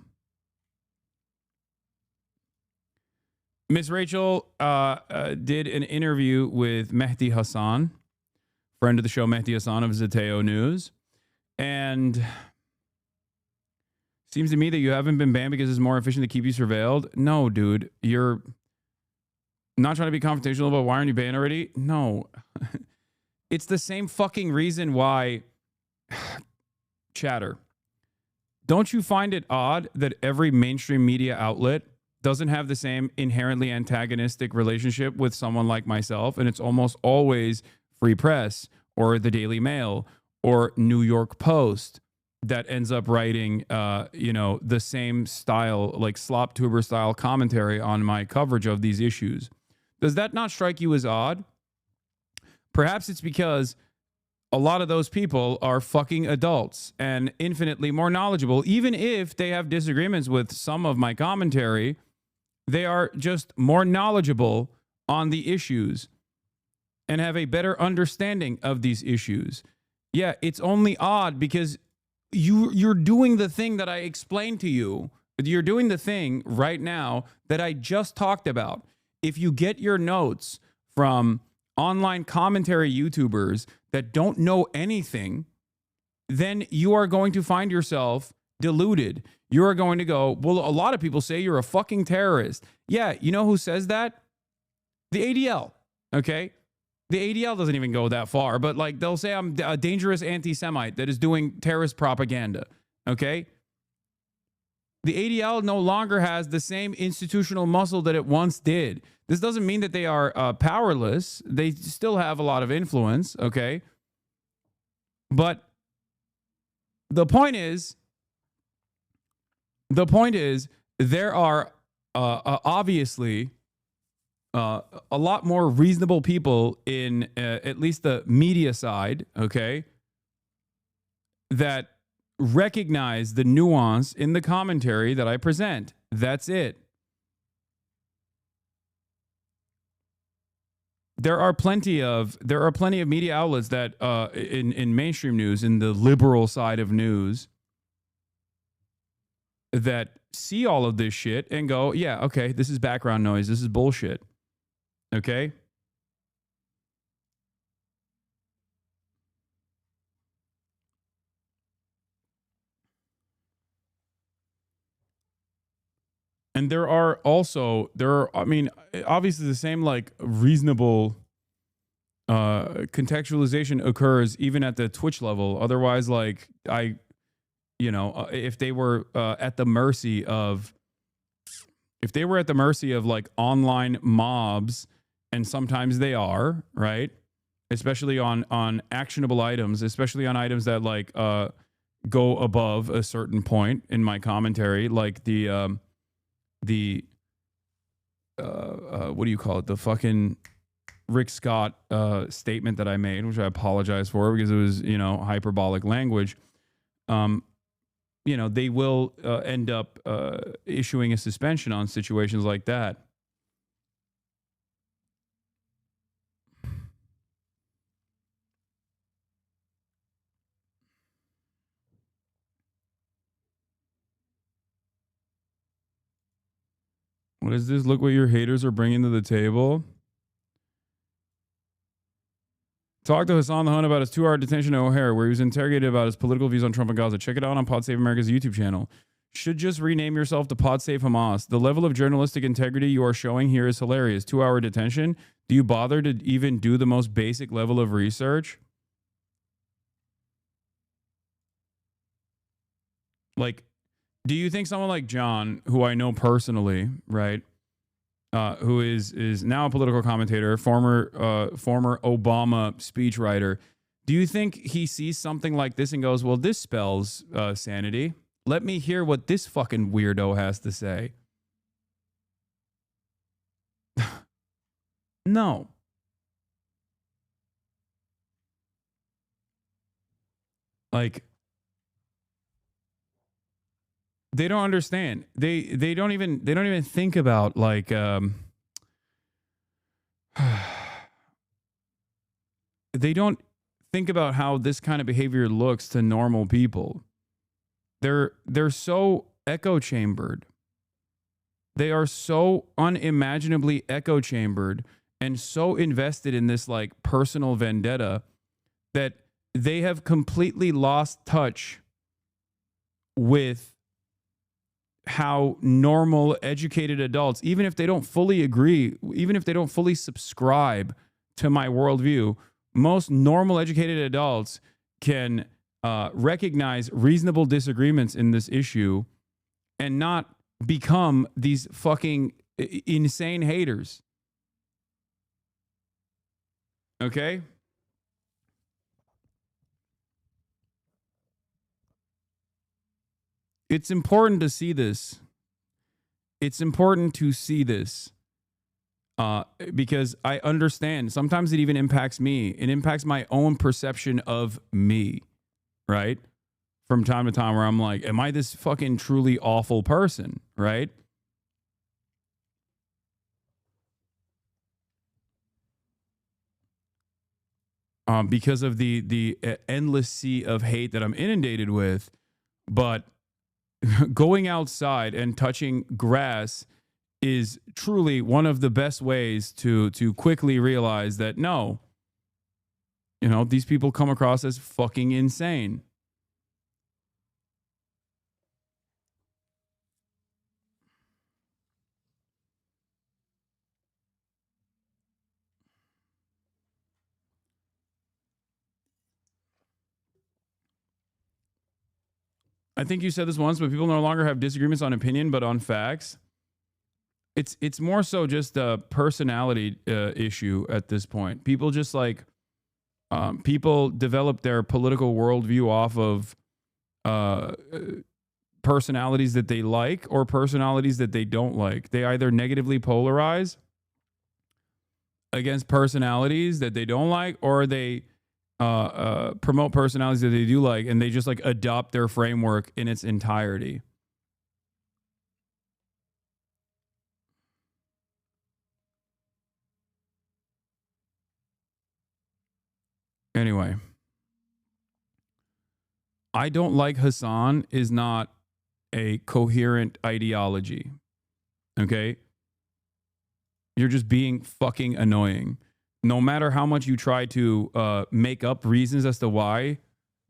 Miss Rachel did an interview with Mehdi Hasan, friend of the show Mehdi Hasan of Zeteo News. And... seems to me that you haven't been banned because it's more efficient to keep you surveilled. No, dude. You're not trying to be confrontational about why aren't you banned already? No. It's the same fucking reason why... Chatter. Don't you find it odd that every mainstream media outlet doesn't have the same inherently antagonistic relationship with someone like myself? And it's almost always Free Press or the Daily Mail or New York Post that ends up writing, the same style, like slop tuber style commentary on my coverage of these issues. Does that not strike you as odd? Perhaps it's because a lot of those people are fucking adults and infinitely more knowledgeable. Even if they have disagreements with some of my commentary, they are just more knowledgeable on the issues and have a better understanding of these issues. Yeah, it's only odd because you're doing the thing that I explained to you. You're doing the thing right now that I just talked about. If you get your notes from online commentary YouTubers that don't know anything, then you are going to find yourself deluded. You are going to go, well, a lot of people say you're a fucking terrorist. Yeah, you know who says that? The ADL, okay? The ADL doesn't even go that far, but like they'll say I'm a dangerous anti-Semite that is doing terrorist propaganda, okay? The ADL no longer has the same institutional muscle that it once did. This doesn't mean that they are powerless. They still have a lot of influence, okay? But the point is there are obviously a lot more reasonable people in at least the media side, okay, that recognize the nuance in the commentary that I present. That's it. There are plenty of media outlets that in mainstream news, in the liberal side of news, that see all of this shit and go, yeah, okay, this is background noise. This is bullshit. Okay? And there are obviously the same like reasonable contextualization occurs even at the Twitch level. Otherwise, like if they were at the mercy of like online mobs, and sometimes they are, right? Especially on actionable items, especially on items that like go above a certain point in my commentary, like the what do you call it? The fucking Rick Scott statement that I made, which I apologize for because it was, hyperbolic language. They will end up issuing a suspension on situations like that. What is this? Look what your haters are bringing to the table. Talk to Hasan the Hun about his 2-hour detention at O'Hare, where he was interrogated about his political views on Trump and Gaza. Check it out on Pod Save America's YouTube channel. Should just rename yourself to Pod Save Hamas. The level of journalistic integrity you are showing here is hilarious. 2-hour detention? Do you bother to even do the most basic level of research? Like, do you think someone like John, who I know personally, right, who is now a political commentator, former Obama speechwriter, do you think he sees something like this and goes, well, this spells sanity? Let me hear what this fucking weirdo has to say. No. Like, they don't understand. They don't even think about like they don't think about how this kind of behavior looks to normal people. They're so echo chambered. They are so unimaginably echo chambered and so invested in this like personal vendetta that they have completely lost touch with how normal educated adults, even if they don't fully agree, even if they don't fully subscribe to my worldview, most normal educated adults can recognize reasonable disagreements in this issue and not become these fucking insane haters. Okay? It's important to see this. It's important to see this because I understand. Sometimes it even impacts me. It impacts my own perception of me, right? From time to time where I'm like, am I this fucking truly awful person, right? Because of the endless sea of hate that I'm inundated with. But going outside and touching grass is truly one of the best ways to quickly realize that no, these people come across as fucking insane. I think you said this once, but people no longer have disagreements on opinion, but on facts. It's more so just a personality issue at this point. People just like people develop their political worldview off of personalities that they like or personalities that they don't like. They either negatively polarize against personalities that they don't like, or they promote personalities that they do like, and they just like adopt their framework in its entirety. Anyway, I don't like Hasan is not a coherent ideology. Okay? You're just being fucking annoying. No matter how much you try to make up reasons as to why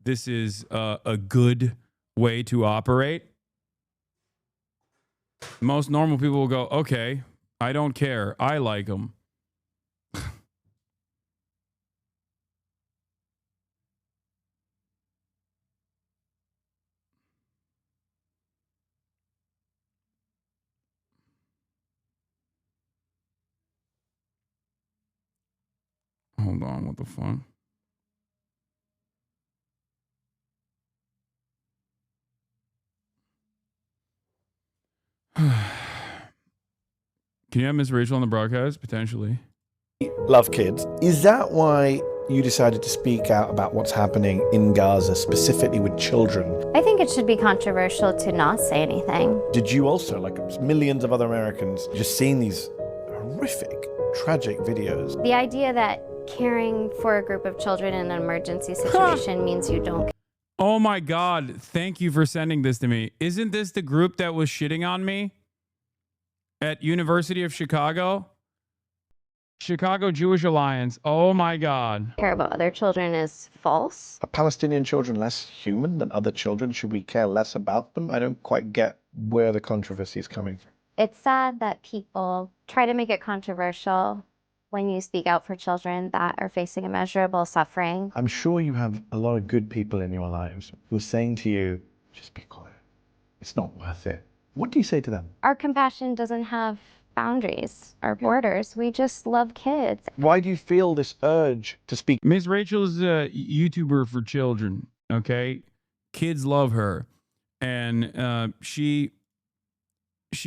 this is a good way to operate, most normal people will go, okay, I don't care. I like them. Hold on, what the fuck? Can you have Miss Rachel on the broadcast? Potentially. Love kids. Is that why you decided to speak out about what's happening in Gaza, specifically with children? I think it should be controversial to not say anything. Did you also, like millions of other Americans, just seeing these horrific, tragic videos? The idea that caring for a group of children in an emergency situation means you don't. Oh my God. Thank you for sending this to me. Isn't this the group that was shitting on me at University of Chicago? Chicago Jewish Alliance. Oh my God. Care about other children is false. Are Palestinian children less human than other children? Should we care less about them? I don't quite get where the controversy is coming from. It's sad that people try to make it controversial when you speak out for children that are facing immeasurable suffering. I'm sure you have a lot of good people in your lives who are saying to you, just be quiet. It's not worth it. What do you say to them? Our compassion doesn't have boundaries or borders. We just love kids. Why do you feel this urge to speak? Miss Rachel's a YouTuber for children, okay? Kids love her. And she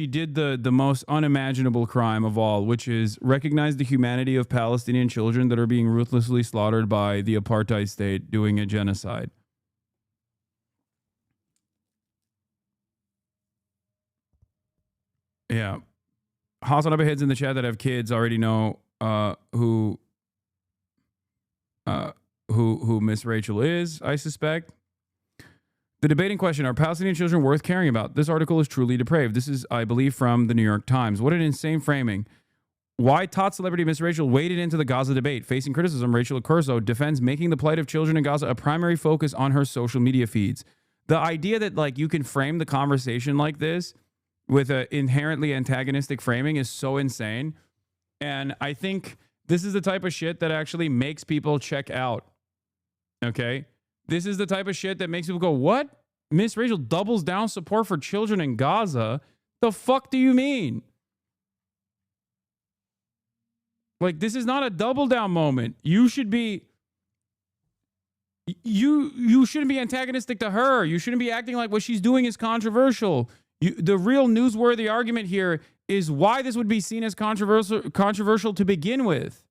did the most unimaginable crime of all, which is recognize the humanity of Palestinian children that are being ruthlessly slaughtered by the apartheid state doing a genocide. Yeah. Hasanabi heads in the chat that have kids already know who Miss Rachel is, I suspect. The debating question, are Palestinian children worth caring about? This article is truly depraved. This is, I believe, from the New York Times. What an insane framing. Why tot celebrity Miss Rachel waded into the Gaza debate. Facing criticism, Rachel Accurso defends making the plight of children in Gaza a primary focus on her social media feeds. The idea that like you can frame the conversation like this with an inherently antagonistic framing is so insane. And I think this is the type of shit that actually makes people check out. Okay? This is the type of shit that makes people go, what? Miss Rachel doubles down support for children in Gaza? The fuck do you mean? Like, this is not a double down moment. You should be... You shouldn't be antagonistic to her. You shouldn't be acting like what she's doing is controversial. The real newsworthy argument here is why this would be seen as controversial to begin with.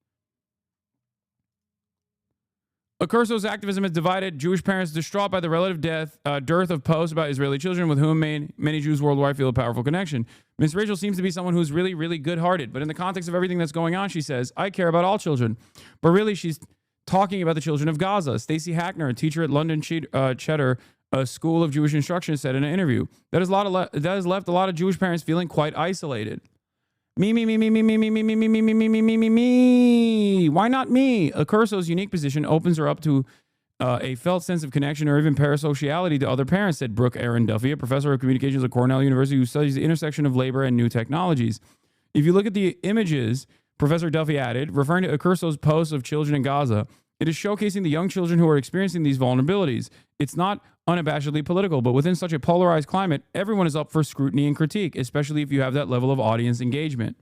Accurso's activism has divided Jewish parents distraught by the relative dearth of posts about Israeli children with whom many Jews worldwide feel a powerful connection. Miss Rachel seems to be someone who's really, really good-hearted, but in the context of everything that's going on, she says, I care about all children. But really, she's talking about the children of Gaza. Stacey Hackner, a teacher at London Cheddar, a school of Jewish instruction, said in an interview, that has left a lot of Jewish parents feeling quite isolated. Me. Why not me? Accurso's unique position opens her up to a felt sense of connection or even parasociality to other parents, said Brooke Aaron Duffy, a professor of communications at Cornell University who studies the intersection of labor and new technologies. If you look at the images, Professor Duffy added, referring to Accurso's posts of children in Gaza, it is showcasing the young children who are experiencing these vulnerabilities. It's not unabashedly political, but within such a polarized climate, everyone is up for scrutiny and critique, especially if you have that level of audience engagement.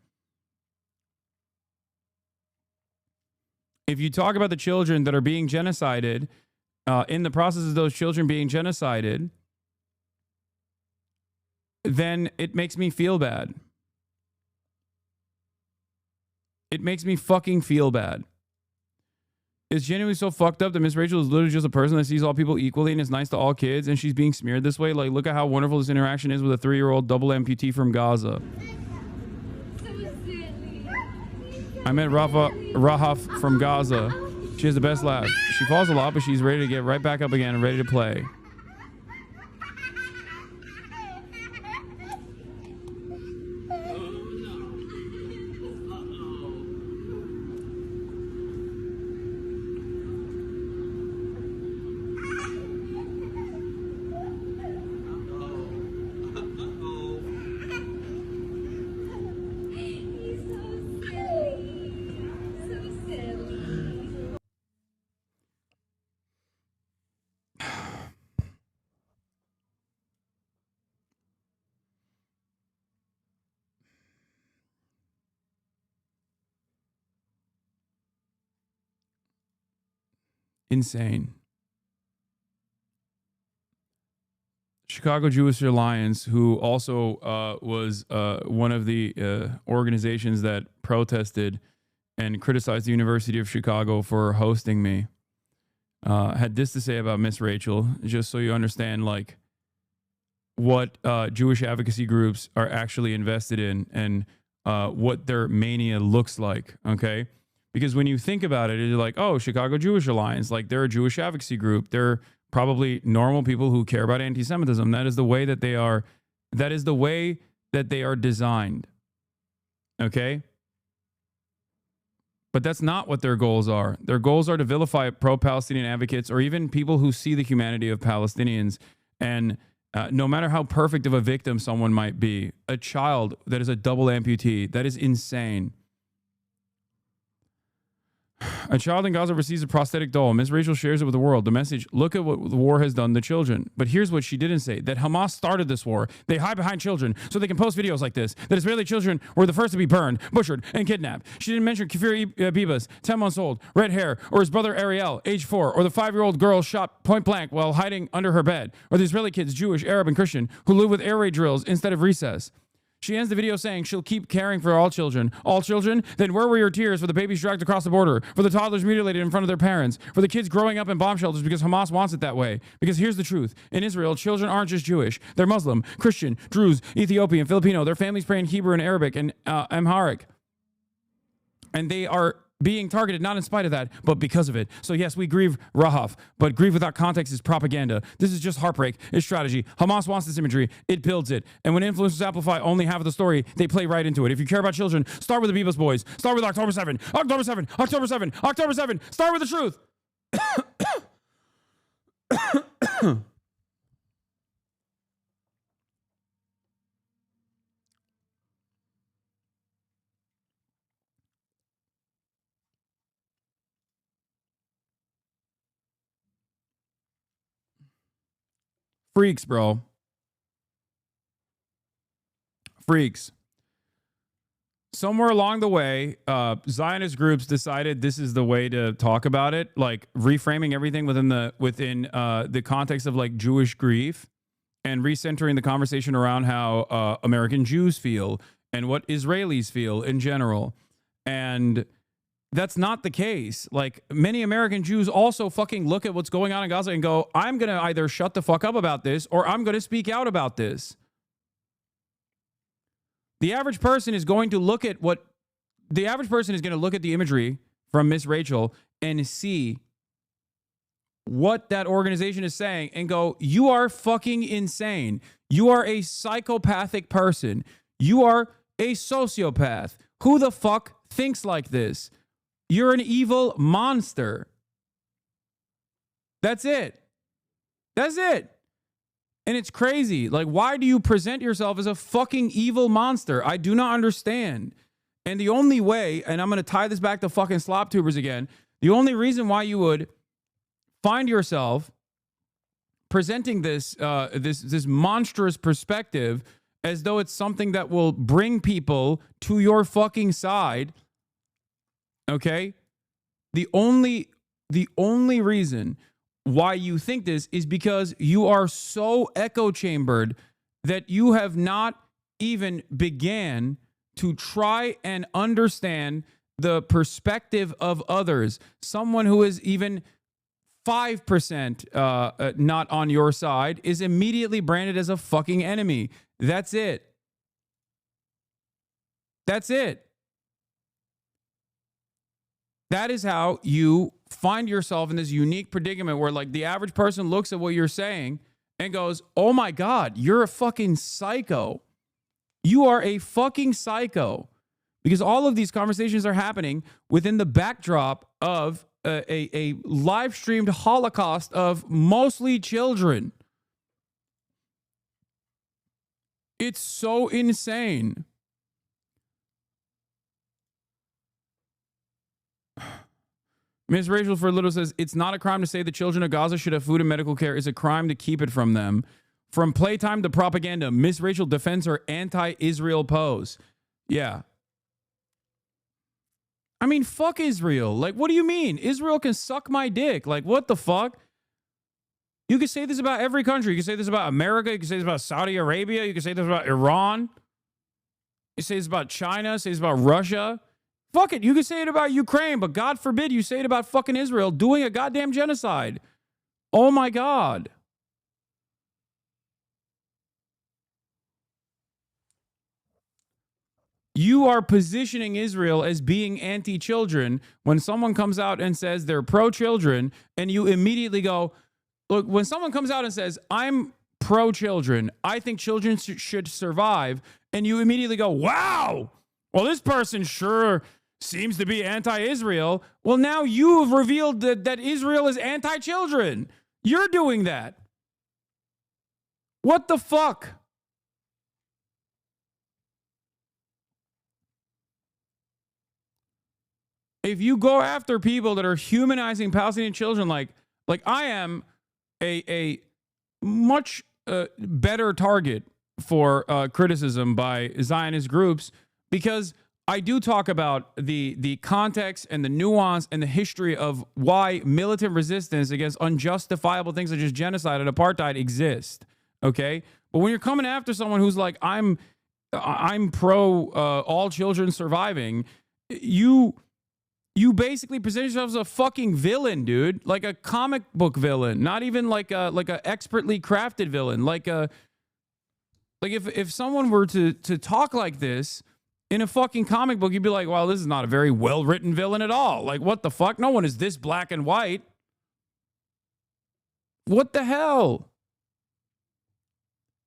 If you talk about the children that are being genocided, in the process of those children being genocided, then it makes me feel bad. It makes me fucking feel bad. It's genuinely so fucked up that Miss Rachel is literally just a person that sees all people equally and is nice to all kids, and she's being smeared this way. Like, look at how wonderful this interaction is with a 3-year-old double amputee from Gaza. I met Rahaf from Gaza. She has the best laugh. She falls a lot, but she's ready to get right back up again and ready to play. Insane. Chicago Jewish Alliance, who also was one of the organizations that protested and criticized the University of Chicago for hosting me, had this to say about Miss Rachel, just so you understand, like, what Jewish advocacy groups are actually invested in and what their mania looks like, okay? Because when you think about it, you're like, oh, Chicago Jewish Alliance, like they're a Jewish advocacy group. They're probably normal people who care about anti-Semitism. That is the way that they are. That is the way that they are designed. Okay? But that's not what their goals are. Their goals are to vilify pro-Palestinian advocates or even people who see the humanity of Palestinians. And no matter how perfect of a victim someone might be, a child that is a double amputee, that is insane. A child in Gaza receives a prosthetic doll. Ms. Rachel shares it with the world. The message, look at what the war has done to children. But here's what she didn't say, that Hamas started this war. They hide behind children so they can post videos like this, that Israeli children were the first to be burned, butchered, and kidnapped. She didn't mention Kfir Bibas, 10 months old, red hair, or his brother Ariel, age 4, or the 5-year-old girl shot point blank while hiding under her bed, or the Israeli kids, Jewish, Arab, and Christian, who live with air raid drills instead of recess. She ends the video saying she'll keep caring for all children. All children? Then where were your tears for the babies dragged across the border, for the toddlers mutilated in front of their parents, for the kids growing up in bomb shelters because Hamas wants it that way? Because here's the truth. In Israel, children aren't just Jewish. They're Muslim, Christian, Druze, Ethiopian, Filipino. Their families pray in Hebrew and Arabic and Amharic. And they are being targeted not in spite of that, but because of it. So yes, we grieve Rahaf, but grieve without context is propaganda. This is just heartbreak. It's strategy. Hamas wants this imagery. It builds it. And when influencers amplify only half of the story, they play right into it. If you care about children, start with the Bibas boys. Start with October 7. October 7. October 7. October 7. Start with the truth. Freaks, bro. Freaks. Somewhere along the way, Zionist groups decided this is the way to talk about it, like reframing everything within the context of like Jewish grief and recentering the conversation around how American Jews feel and what Israelis feel in general. And that's not the case. Like, many American Jews also fucking look at what's going on in Gaza and go, I'm going to either shut the fuck up about this or I'm going to speak out about this. The average person is going to look at the imagery from Miss Rachel and see what that organization is saying and go, you are fucking insane. You are a psychopathic person. You are a sociopath. Who the fuck thinks like this? You're an evil monster. That's it. That's it. And it's crazy. Like, why do you present yourself as a fucking evil monster? I do not understand. And the only way, and I'm going to tie this back to fucking slop tubers again, the only reason why you would find yourself presenting this this monstrous perspective as though it's something that will bring people to your fucking side, okay? The only reason why you think this is because you are so echo chambered that you have not even began to try and understand the perspective of others, someone who is even 5% not on your side is immediately branded as a fucking enemy. That's it. That's it. That is how you find yourself in this unique predicament where, like, the average person looks at what you're saying and goes, oh my God, you're a fucking psycho. You are a fucking psycho. Because all of these conversations are happening within the backdrop of a live streamed Holocaust of mostly children. It's so insane. Miss Rachel for Little says, it's not a crime to say the children of Gaza should have food and medical care. It's a crime to keep it from them. From playtime to propaganda, Miss Rachel defends her anti-Israel pose. Yeah. I mean, fuck Israel. Like, what do you mean? Israel can suck my dick. Like, what the fuck? You can say this about every country. You can say this about America. You can say this about Saudi Arabia. You can say this about Iran. You say this about China. Say this about Russia. Fuck it. You can say it about Ukraine, but God forbid you say it about fucking Israel doing a goddamn genocide. Oh my God. You are positioning Israel as being anti-children when someone comes out and says they're pro-children, and you immediately go, look, when someone comes out and says, I'm pro-children, I think children should survive, and you immediately go, wow, well, this person sure seems to be anti-Israel. Well, now you've revealed that Israel is anti-children. You're doing that. What the fuck? If you go after people that are humanizing Palestinian children, like I am a much better target for criticism by Zionist groups, because I do talk about the context and the nuance and the history of why militant resistance against unjustifiable things such as genocide and apartheid exist. Okay, but when you're coming after someone who's like, I'm pro all children surviving, you basically present yourself as a fucking villain, dude. Like a comic book villain, not even like a expertly crafted villain. Like if someone were to talk like this in a fucking comic book, you'd be like, well, this is not a very well-written villain at all. Like, what the fuck? No one is this black and white. What the hell?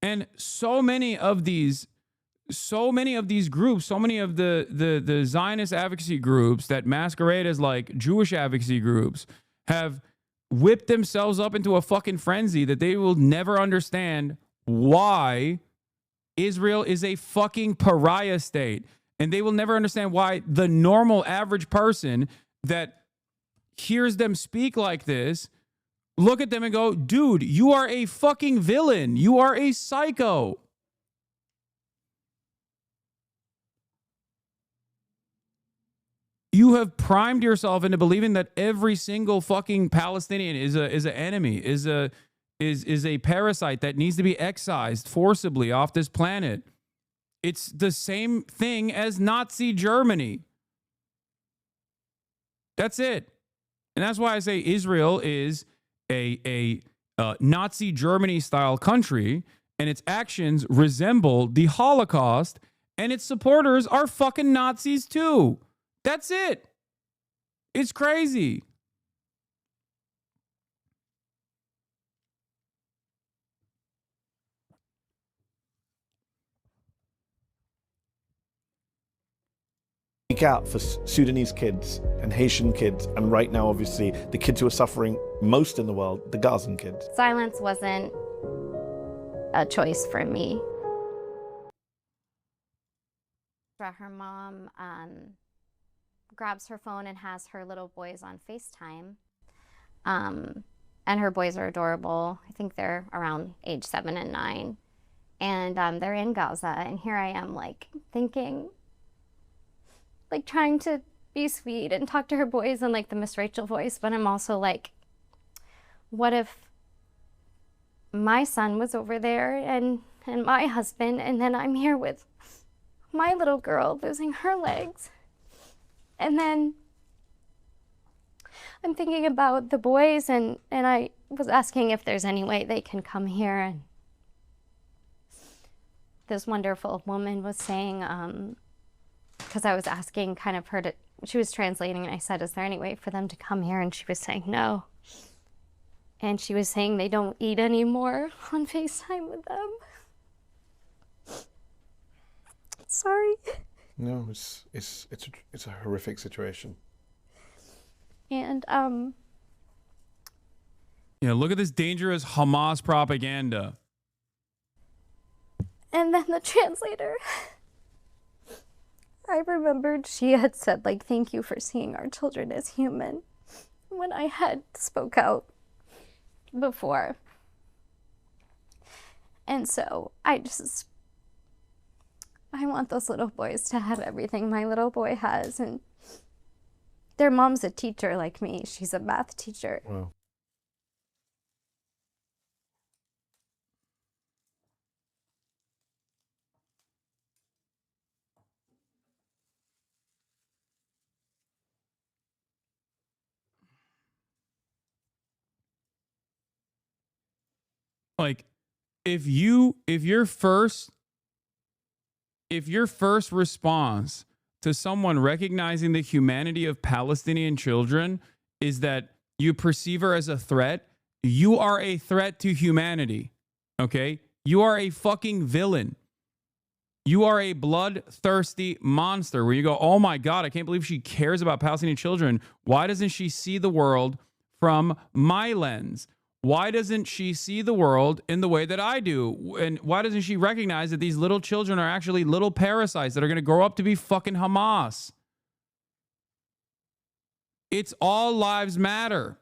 And so many of these groups, so many of the Zionist advocacy groups that masquerade as like Jewish advocacy groups have whipped themselves up into a fucking frenzy that they will never understand why Israel is a fucking pariah state. And they will never understand why the normal average person that hears them speak like this, look at them and go, dude, you are a fucking villain. You are a psycho. You have primed yourself into believing that every single fucking Palestinian is an enemy, is a parasite that needs to be excised forcibly off this planet. It's the same thing as Nazi Germany. That's it. And that's why I say Israel is a Nazi Germany style country, and its actions resemble the Holocaust, and its supporters are fucking Nazis too. That's it. It's crazy. Speak out for Sudanese kids and Haitian kids, and right now, obviously, the kids who are suffering most in the world, the Gazan kids. Silence wasn't a choice for me. Her mom grabs her phone and has her little boys on FaceTime. And her boys are adorable. I think they're around age 7 and 9. And they're in Gaza. And here I am, like, thinking, like, trying to be sweet and talk to her boys in, like, the Miss Rachel voice. But I'm also like, what if my son was over there and my husband, and then I'm here with my little girl losing her legs? And then I'm thinking about the boys, and I was asking if there's any way they can come here. And this wonderful woman was saying, because I was asking kind of her to, she was translating, and I said, is there any way for them to come here? And she was saying no. And she was saying they don't eat anymore on FaceTime with them. Sorry. No, it's a horrific situation. And yeah, look at this dangerous Hamas propaganda. And then the translator, I remembered she had said, like, thank you for seeing our children as human, when I had spoke out before. And so I want those little boys to have everything my little boy has. And their mom's a teacher like me. She's a math teacher. Wow. Like, if your first response to someone recognizing the humanity of Palestinian children is that you perceive her as a threat, you are a threat to humanity. Okay? You are a fucking villain. You are a bloodthirsty monster where you go, oh my God, I can't believe she cares about Palestinian children. Why doesn't she see the world from my lens? Why doesn't she see the world in the way that I do? And why doesn't she recognize that these little children are actually little parasites that are going to grow up to be fucking Hamas? It's all lives matter.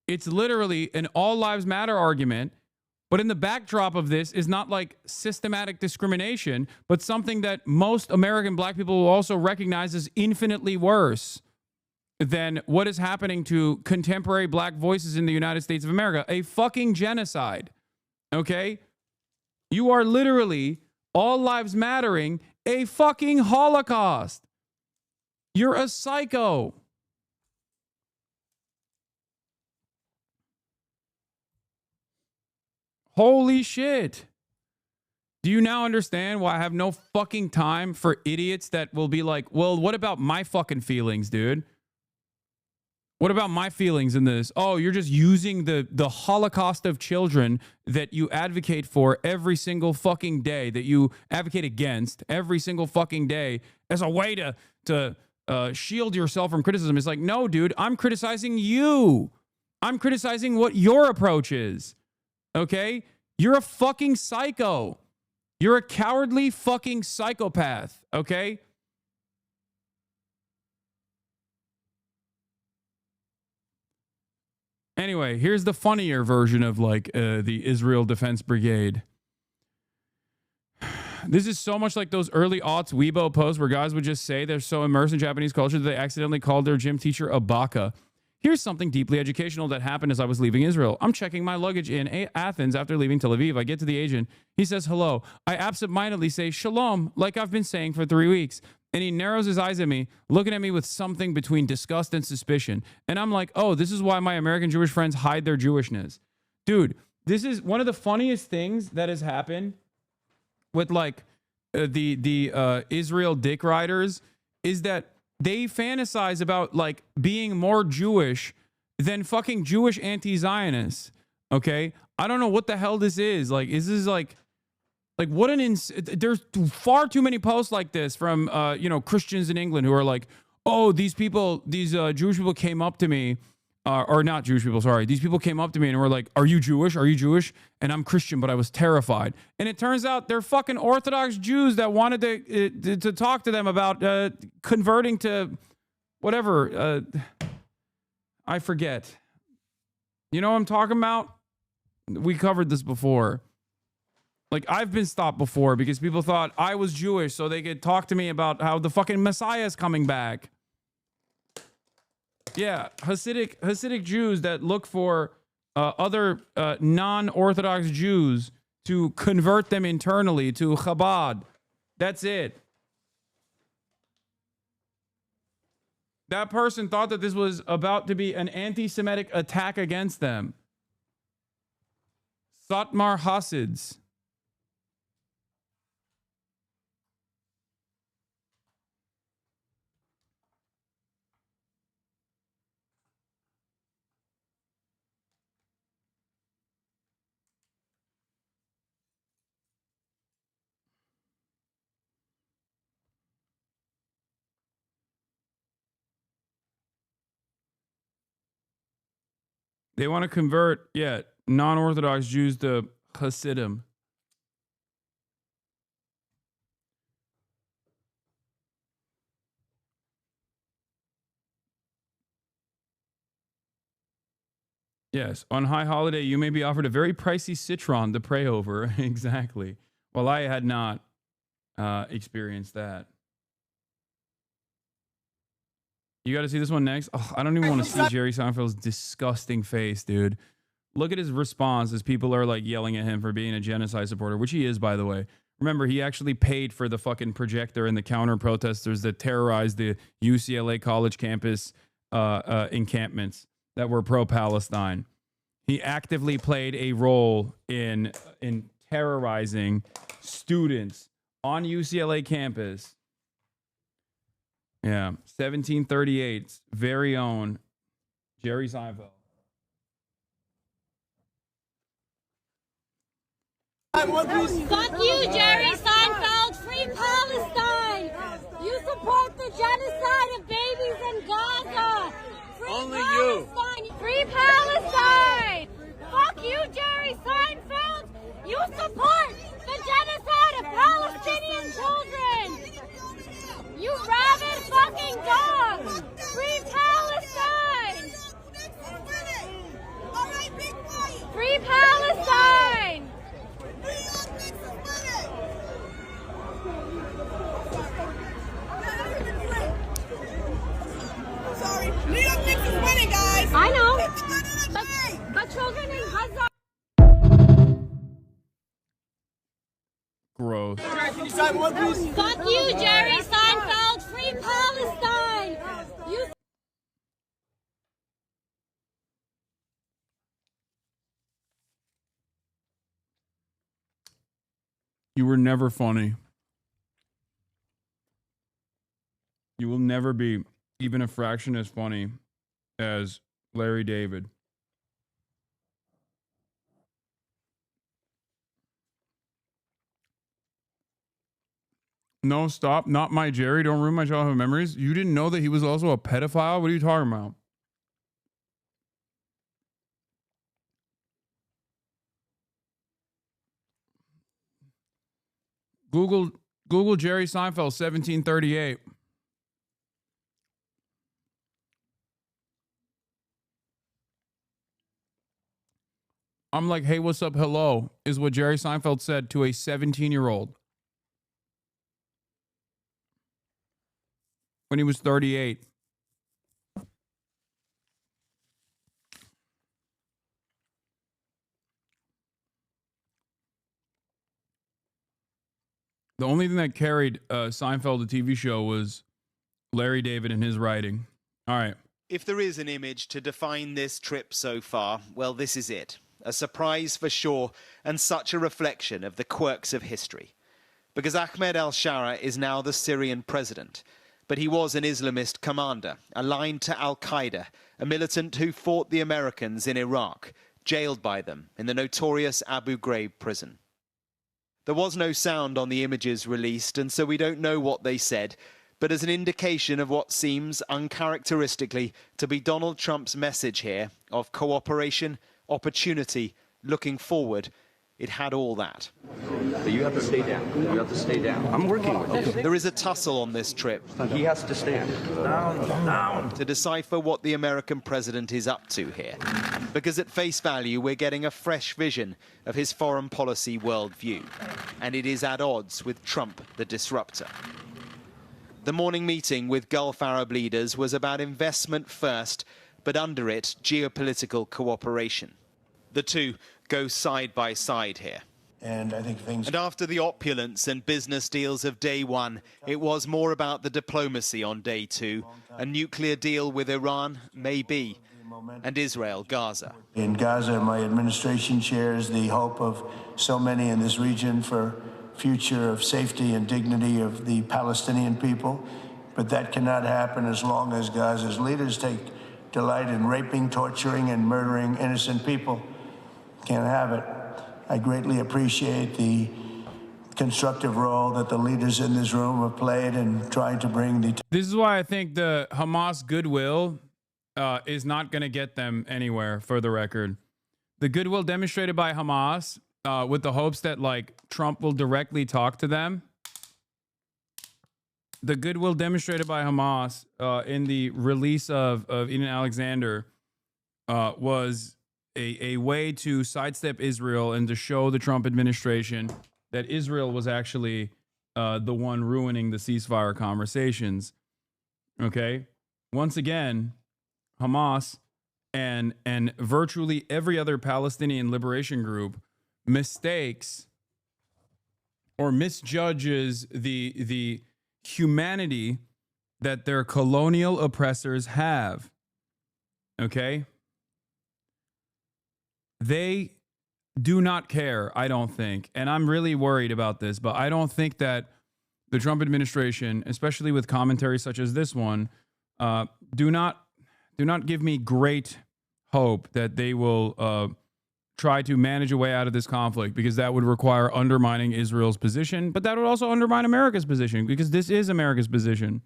It's literally an all lives matter argument. But in the backdrop of this is not like systematic discrimination, but something that most American black people will also recognize as infinitely worse than what is happening to contemporary black voices in the United States of America. A fucking genocide. Okay? You are literally, all lives mattering, a fucking Holocaust. You're a psycho. Holy shit. Do you now understand why I have no fucking time for idiots that will be like, well, what about my fucking feelings, dude? What about my feelings in this? Oh, you're just using the Holocaust of children that you advocate for every single fucking day, that you advocate against every single fucking day as a way to shield yourself from criticism. It's like, no, dude, I'm criticizing you. I'm criticizing what your approach is. Okay? You're a fucking psycho. You're a cowardly fucking psychopath. Okay? Anyway, here's the funnier version of like the Israel Defense Brigade. This is so much like those early aughts Weibo posts where guys would just say they're so immersed in Japanese culture that they accidentally called their gym teacher a baka. Here's something deeply educational that happened as I was leaving Israel. I'm checking my luggage in Athens after leaving Tel Aviv. I get to the agent. He says hello. I absentmindedly say shalom, like I've been saying for 3 weeks. And he narrows his eyes at me, looking at me with something between disgust and suspicion. And I'm like, oh, this is why my American Jewish friends hide their Jewishness. Dude, this is one of the funniest things that has happened with like the Israel dick riders is that they fantasize about like being more Jewish than fucking Jewish anti-Zionists. Okay? I don't know what the hell this is. Like, is this like what an there's far too many posts like this from Christians in England who are like, oh, these Jewish people came up to me, or not Jewish people, sorry. These people came up to me and were like, are you Jewish? Are you Jewish? And I'm Christian, but I was terrified. And it turns out they're fucking Orthodox Jews that wanted to talk to them about converting to whatever. I forget. You know what I'm talking about? We covered this before. Like, I've been stopped before because people thought I was Jewish so they could talk to me about how the fucking Messiah is coming back. Yeah, Hasidic Jews that look for other non-Orthodox Jews to convert them internally to Chabad. That's it. That person thought that this was about to be an anti-Semitic attack against them. Satmar Hasids. They want to convert, non-Orthodox Jews to Hasidim. Yes, on High Holiday, you may be offered a very pricey citron to pray over. Exactly. Well, I had not experienced that. You got to see this one next. Oh, I don't even want to see Jerry Seinfeld's disgusting face, dude. Look at his response as people are like yelling at him for being a genocide supporter, which he is, by the way. Remember, he actually paid for the fucking projector and the counter protesters that terrorized the UCLA college campus encampments that were pro-Palestine. He actively played a role in terrorizing students on UCLA campus. Yeah, 1738's very own Jerry Seinfeld. Fuck you, Jerry Seinfeld. Free Palestine. You support the genocide of babies in Gaza. Free Only Palestine. You. Free Palestine. Fuck you, Jerry Seinfeld. You support the genocide of Palestinian children. You rabid fucking dog! Free Palestine! Free Palestine! Sorry, New York Knicks is winning, guys! I know! But children in Gaza... Gross. Fuck you, Jerry Seinfeld! Free Palestine! You were never funny. You will never be even a fraction as funny as Larry David. No, stop. Not my Jerry. Don't ruin my childhood memories. You didn't know that he was also a pedophile? What are you talking about? Google Jerry Seinfeld 1738. I'm like, hey, what's up? Hello, is what Jerry Seinfeld said to a 17-year-old when he was 38. The only thing that carried Seinfeld, the TV show, was Larry David and his writing. All right. If there is an image to define this trip so far, well, this is it. A surprise for sure, and such a reflection of the quirks of history. Because Ahmed al-Shara is now the Syrian president, but he was an Islamist commander, aligned to al-Qaeda, a militant who fought the Americans in Iraq, jailed by them in the notorious Abu Ghraib prison. There was no sound on the images released, and so we don't know what they said, but as an indication of what seems uncharacteristically to be Donald Trump's message here of cooperation, opportunity, looking forward, it had all that. But you have to stay down. You have to stay down. I'm working with you. There is a tussle on this trip. He has to stand. Down. To decipher what the American president is up to here. Because at face value, we're getting a fresh vision of his foreign policy worldview. And it is at odds with Trump, the disruptor. The morning meeting with Gulf Arab leaders was about investment first, but under it, geopolitical cooperation. The two go side by side here. And I think things. And after the opulence and business deals of day one, it was more about the diplomacy on day two. A nuclear deal with Iran, maybe, and Israel, Gaza. In Gaza, my administration shares the hope of so many in this region for future of safety and dignity of the Palestinian people. But that cannot happen as long as Gaza's leaders take delight in raping, torturing, and murdering innocent people. Can't have it. I greatly appreciate the constructive role that the leaders in this room have played in trying to bring the... This is why I think the Hamas goodwill is not going to get them anywhere, for the record. The goodwill demonstrated by Hamas with the hopes that, like, Trump will directly talk to them. The goodwill demonstrated by Hamas in the release of Eden Alexander was a way to sidestep Israel and to show the Trump administration that Israel was actually the one ruining the ceasefire conversations. Okay? Once again, Hamas and virtually every other Palestinian liberation group mistakes or misjudges the humanity that their colonial oppressors have. Okay? They do not care, I don't think. And I'm really worried about this, but I don't think that the Trump administration, especially with commentary such as this one, do not give me great hope that they will try to manage a way out of this conflict, because that would require undermining Israel's position, but that would also undermine America's position, because this is America's position.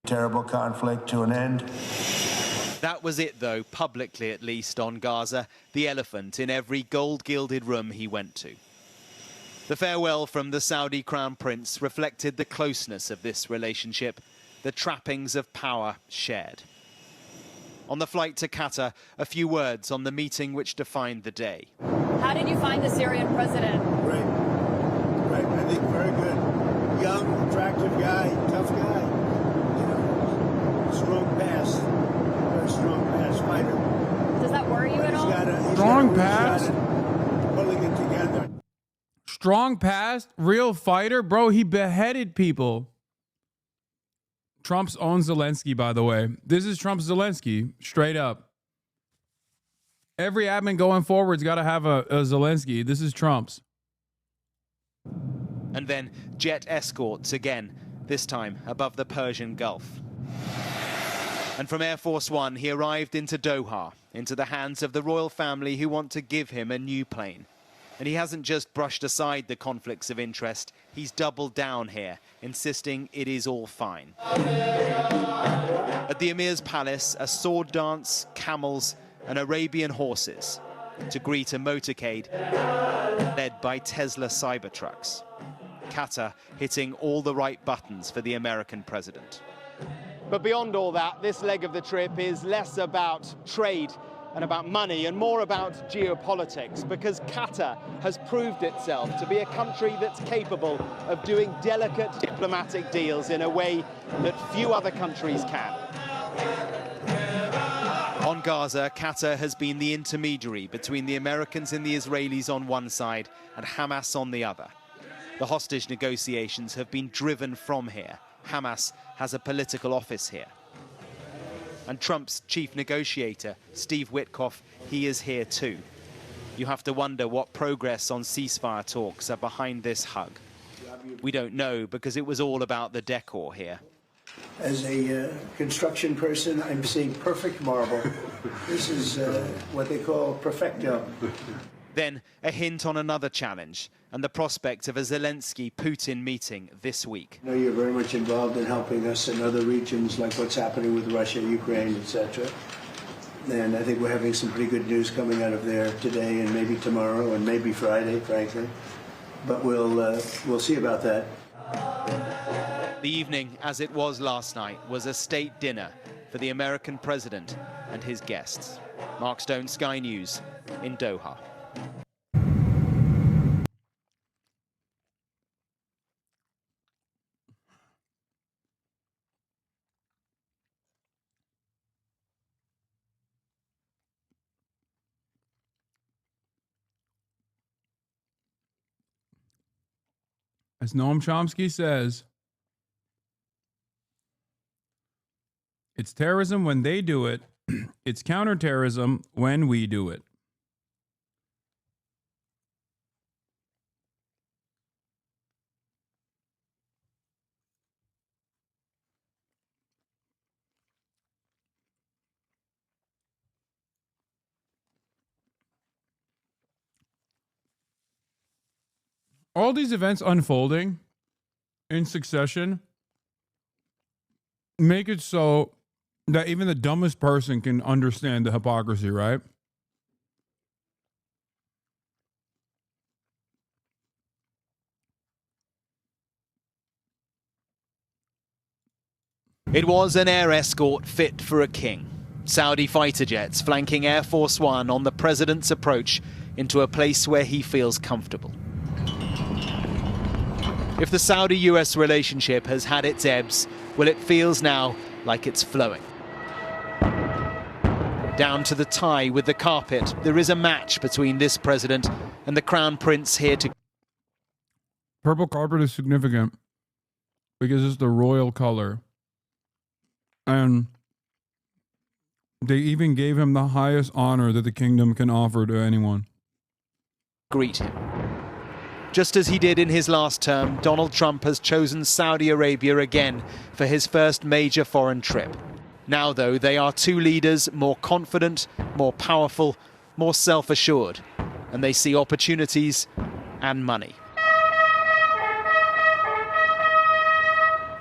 Terrible conflict to an end. That was it, though, publicly at least, on Gaza, the elephant in every gold-gilded room he went to. The farewell from the Saudi Crown Prince reflected the closeness of this relationship, the trappings of power shared. On the flight to Qatar, a few words on the meeting which defined the day. How did you find the Syrian president? Great. I think very good. Young, attractive guy, tough guy. Strong pass. Very strong pass fighter. Does that worry you at all? Strong pass. Pulling it together. Strong pass, real fighter. Bro, he beheaded people. Trump's own Zelensky, by the way. This is Trump's Zelensky, straight up. Every admin going forward's got to have a Zelensky. This is Trump's. And then jet escorts again, this time above the Persian Gulf. And from Air Force One, he arrived into Doha, into the hands of the royal family who want to give him a new plane. And he hasn't just brushed aside the conflicts of interest, he's doubled down here, insisting it is all fine. At the Emir's palace, a sword dance, camels, and Arabian horses to greet a motorcade led by Tesla Cybertrucks. Qatar hitting all the right buttons for the American president. But beyond all that, this leg of the trip is less about trade and about money and more about geopolitics, because Qatar has proved itself to be a country that's capable of doing delicate diplomatic deals in a way that few other countries can. On Gaza, Qatar has been the intermediary between the Americans and the Israelis on one side and Hamas on the other. The hostage negotiations have been driven from here. Hamas has a political office here. And Trump's chief negotiator, Steve Witkoff, he is here too. You have to wonder what progress on ceasefire talks are behind this hug. We don't know, because it was all about the decor here. As a construction person, I'm seeing perfect marble. This is what they call perfecto. Then a hint on another challenge and the prospect of a Zelensky-Putin meeting this week. I know you're very much involved in helping us in other regions, like what's happening with Russia, Ukraine, etc. And I think we're having some pretty good news coming out of there today and maybe tomorrow and maybe Friday, frankly. But we'll see about that. The evening, as it was last night, was a state dinner for the American president and his guests. Mark Stone, Sky News in Doha. As Noam Chomsky says, it's terrorism when they do it. It's counterterrorism when we do it. All these events unfolding in succession make it so that even the dumbest person can understand the hypocrisy, right? It was an air escort fit for a king. Saudi fighter jets flanking Air Force One on the president's approach into a place where he feels comfortable. If the Saudi-US relationship has had its ebbs, well, it feels now like it's flowing. Down to the tie with the carpet, there is a match between this president and the crown prince here to... Purple carpet is significant because it's the royal color. And they even gave him the highest honor that the kingdom can offer to anyone. Greet him. Just as he did in his last term, Donald Trump has chosen Saudi Arabia again for his first major foreign trip. Now, though, they are two leaders more confident, more powerful, more self-assured, and they see opportunities and money.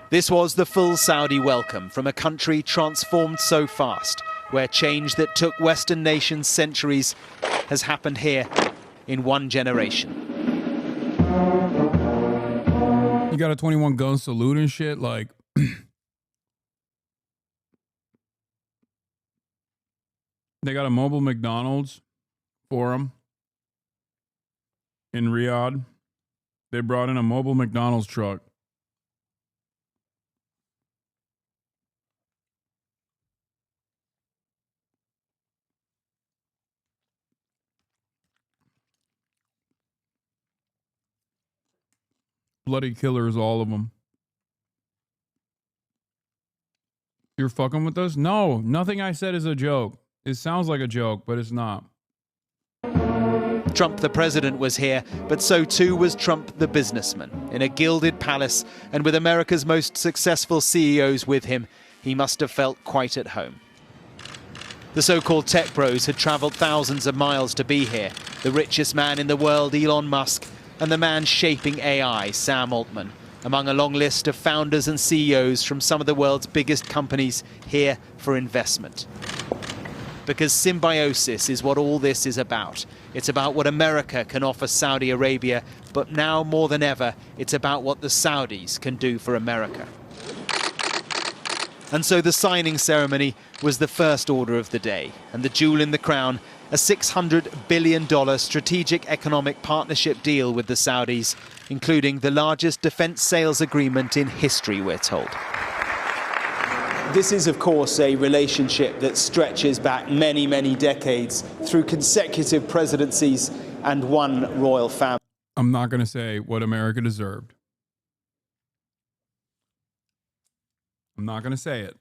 This was the full Saudi welcome from a country transformed so fast, where change that took Western nations centuries has happened here in one generation. You got a 21 gun salute and shit, like... They got a mobile McDonald's for him in Riyadh. They brought in a mobile McDonald's truck. Bloody killers, all of them. You're fucking with us? No, nothing I said is a joke. It sounds like a joke, but it's not. Trump the president was here, but so too was Trump the businessman. In a gilded palace and with America's most successful CEOs with him, he must have felt quite at home. The so-called tech bros had traveled thousands of miles to be here. The richest man in the world, Elon Musk, and the man shaping AI, Sam Altman, among a long list of founders and CEOs from some of the world's biggest companies here for investment. Because symbiosis is what all this is about. It's about what America can offer Saudi Arabia, but now more than ever, it's about what the Saudis can do for America. And so the signing ceremony was the first order of the day, and the jewel in the crown, a $600 billion strategic economic partnership deal with the Saudis, including the largest defense sales agreement in history, we're told. This is, of course, a relationship that stretches back many, many decades through consecutive presidencies and one royal family. I'm not going to say what America deserved. I'm not going to say it.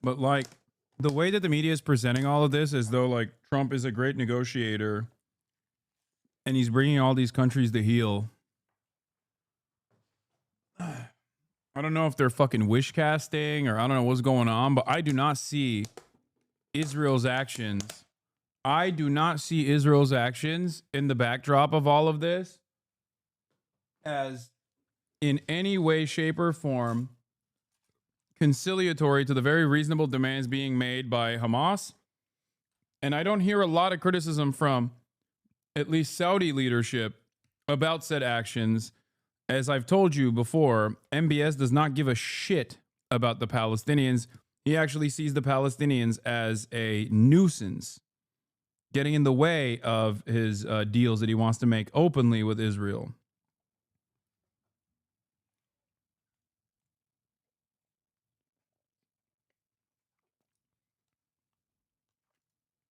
But like the way that the media is presenting all of this as though like Trump is a great negotiator and he's bringing all these countries to heel. I don't know if they're fucking wish casting or I don't know what's going on, but I do not see Israel's actions. I do not see Israel's actions in the backdrop of all of this as in any way, shape, or form conciliatory to the very reasonable demands being made by Hamas. And I don't hear a lot of criticism from at least Saudi leadership about said actions. As I've told you before, MBS does not give a shit about the Palestinians. He actually sees the Palestinians as a nuisance, getting in the way of his deals that he wants to make openly with Israel.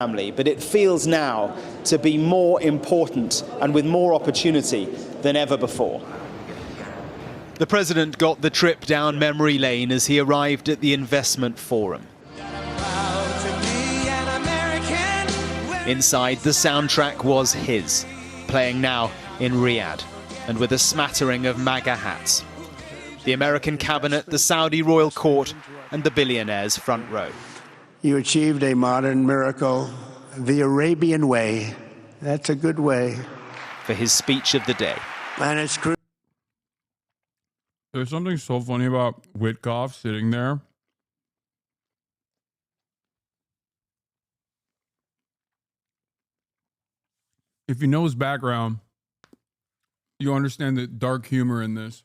Family, but it feels now to be more important and with more opportunity than ever before. The president got the trip down memory lane as he arrived at the investment forum. Inside, the soundtrack was his, playing now in Riyadh, and with a smattering of MAGA hats. The American cabinet, the Saudi royal court, and the billionaires' front row. You achieved a modern miracle, the Arabian way. That's a good way. For his speech of the day. And it's crucial. There's something so funny about Witkoff sitting there. If you know his background, you understand the dark humor in this.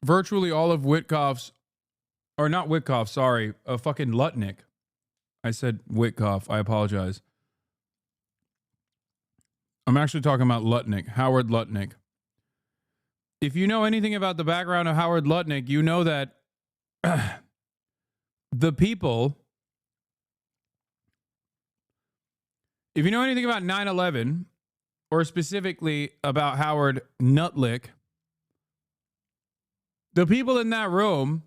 Virtually all of Witkoff's, or not Witkoff, sorry, fucking Lutnick. I said Witkoff, I apologize. I'm actually talking about Lutnick, Howard Lutnick. If you know anything about the background of Howard Lutnick, you know that the people, if you know anything about 9/11, or specifically about Howard Nutlick, the people in that room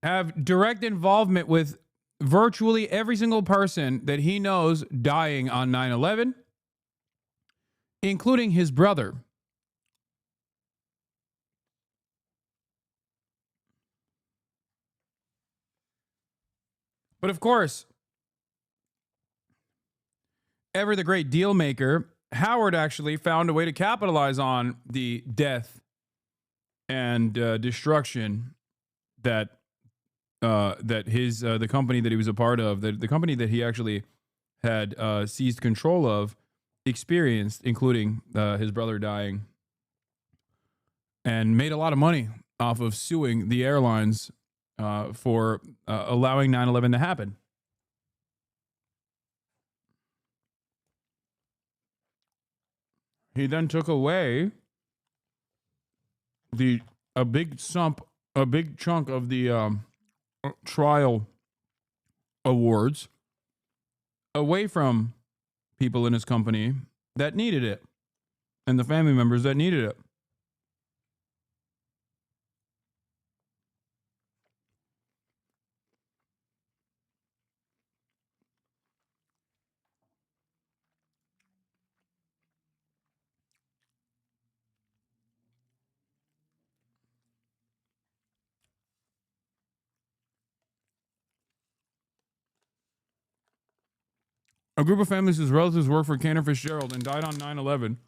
have direct involvement with virtually every single person that he knows dying on 9/11, including his brother. But of course, ever the great deal maker, Howard actually found a way to capitalize on the death and destruction that the company that he was a part of, the company that he actually had seized control of, experienced, including his brother dying, and made a lot of money off of suing the airlines for allowing 9/11 to happen. He then took away a big chunk of the trial awards away from people in his company that needed it and the family members that needed it. A group of families whose relatives worked for Cantor Fitzgerald and died on 9/11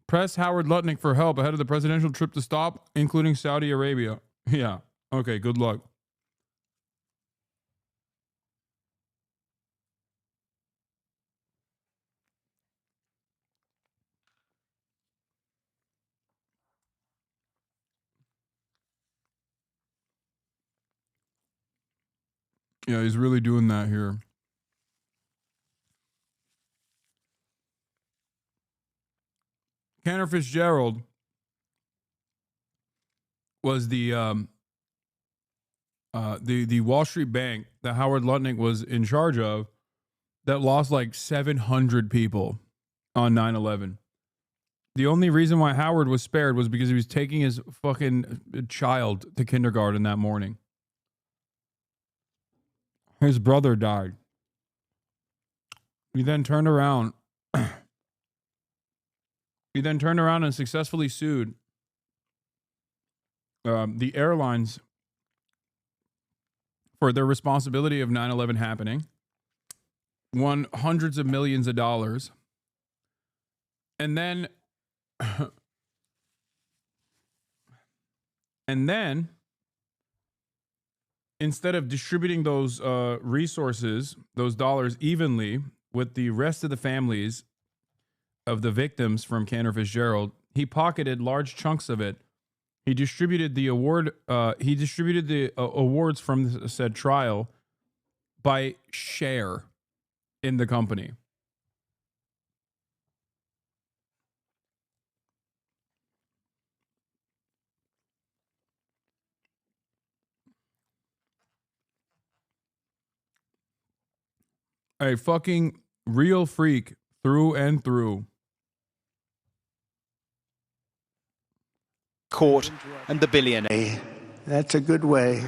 pressed Howard Lutnick for help ahead of the presidential trip to stop, including Saudi Arabia. Yeah. Okay, good luck. Yeah, he's really doing that here. Cantor Fitzgerald was the Wall Street bank that Howard Lutnick was in charge of that lost like 700 people on 9/11. The only reason why Howard was spared was because he was taking his fucking child to kindergarten that morning. His brother died. He then turned around. He then turned around and successfully sued the airlines for their responsibility of 9/11 happening, won hundreds of millions of dollars, and then instead of distributing those resources, those dollars evenly with the rest of the families of the victims from Cantor Fitzgerald. He pocketed large chunks of it. He distributed the award. He distributed the awards from the said trial by share in the company. A fucking real freak through and through. Court and the billionaire. That's a good way.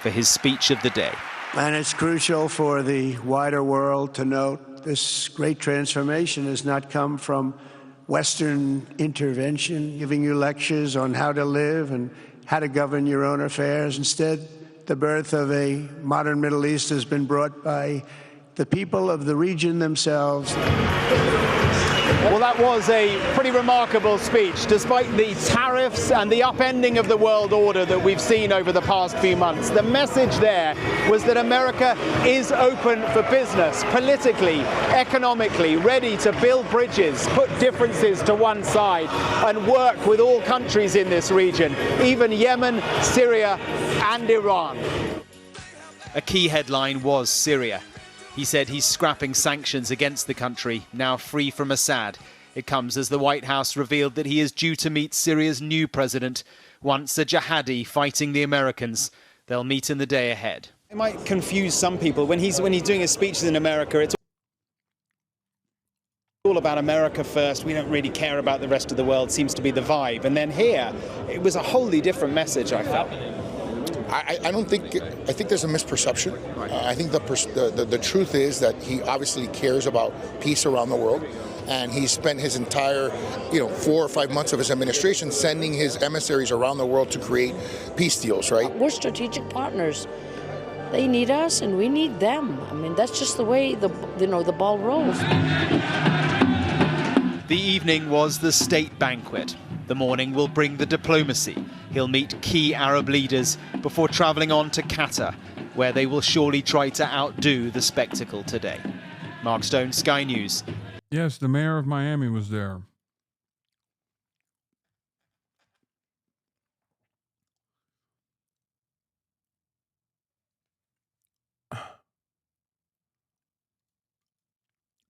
For his speech of the day. And it's crucial for the wider world to note this great transformation has not come from Western intervention, giving you lectures on how to live and how to govern your own affairs. Instead, the birth of a modern Middle East has been brought by the people of the region themselves. Well, that was a pretty remarkable speech, despite the tariffs and the upending of the world order that we've seen over the past few months. The message there was that America is open for business, politically, economically, ready to build bridges, put differences to one side, and work with all countries in this region, even Yemen, Syria, and Iran. A key headline was Syria. He said he's scrapping sanctions against the country, now free from Assad. It comes as the White House revealed that he is due to meet Syria's new president, once a jihadi fighting the Americans. They'll meet in the day ahead. It might confuse some people. When he's doing his speeches in America, it's all about America first. We don't really care about the rest of the world, seems to be the vibe. And then here, it was a wholly different message, I felt. I think there's a misperception. I think the truth is that he obviously cares about peace around the world, and he spent his entire 4 or 5 months of his administration sending his emissaries around the world to create peace deals, right? We're strategic partners. They need us and we need them. I mean, that's just the way the ball rolls. The evening was the state banquet. The morning will bring the diplomacy. He'll meet key Arab leaders before travelling on to Qatar, where they will surely try to outdo the spectacle today. Mark Stone, Sky News. Yes, the mayor of Miami was there.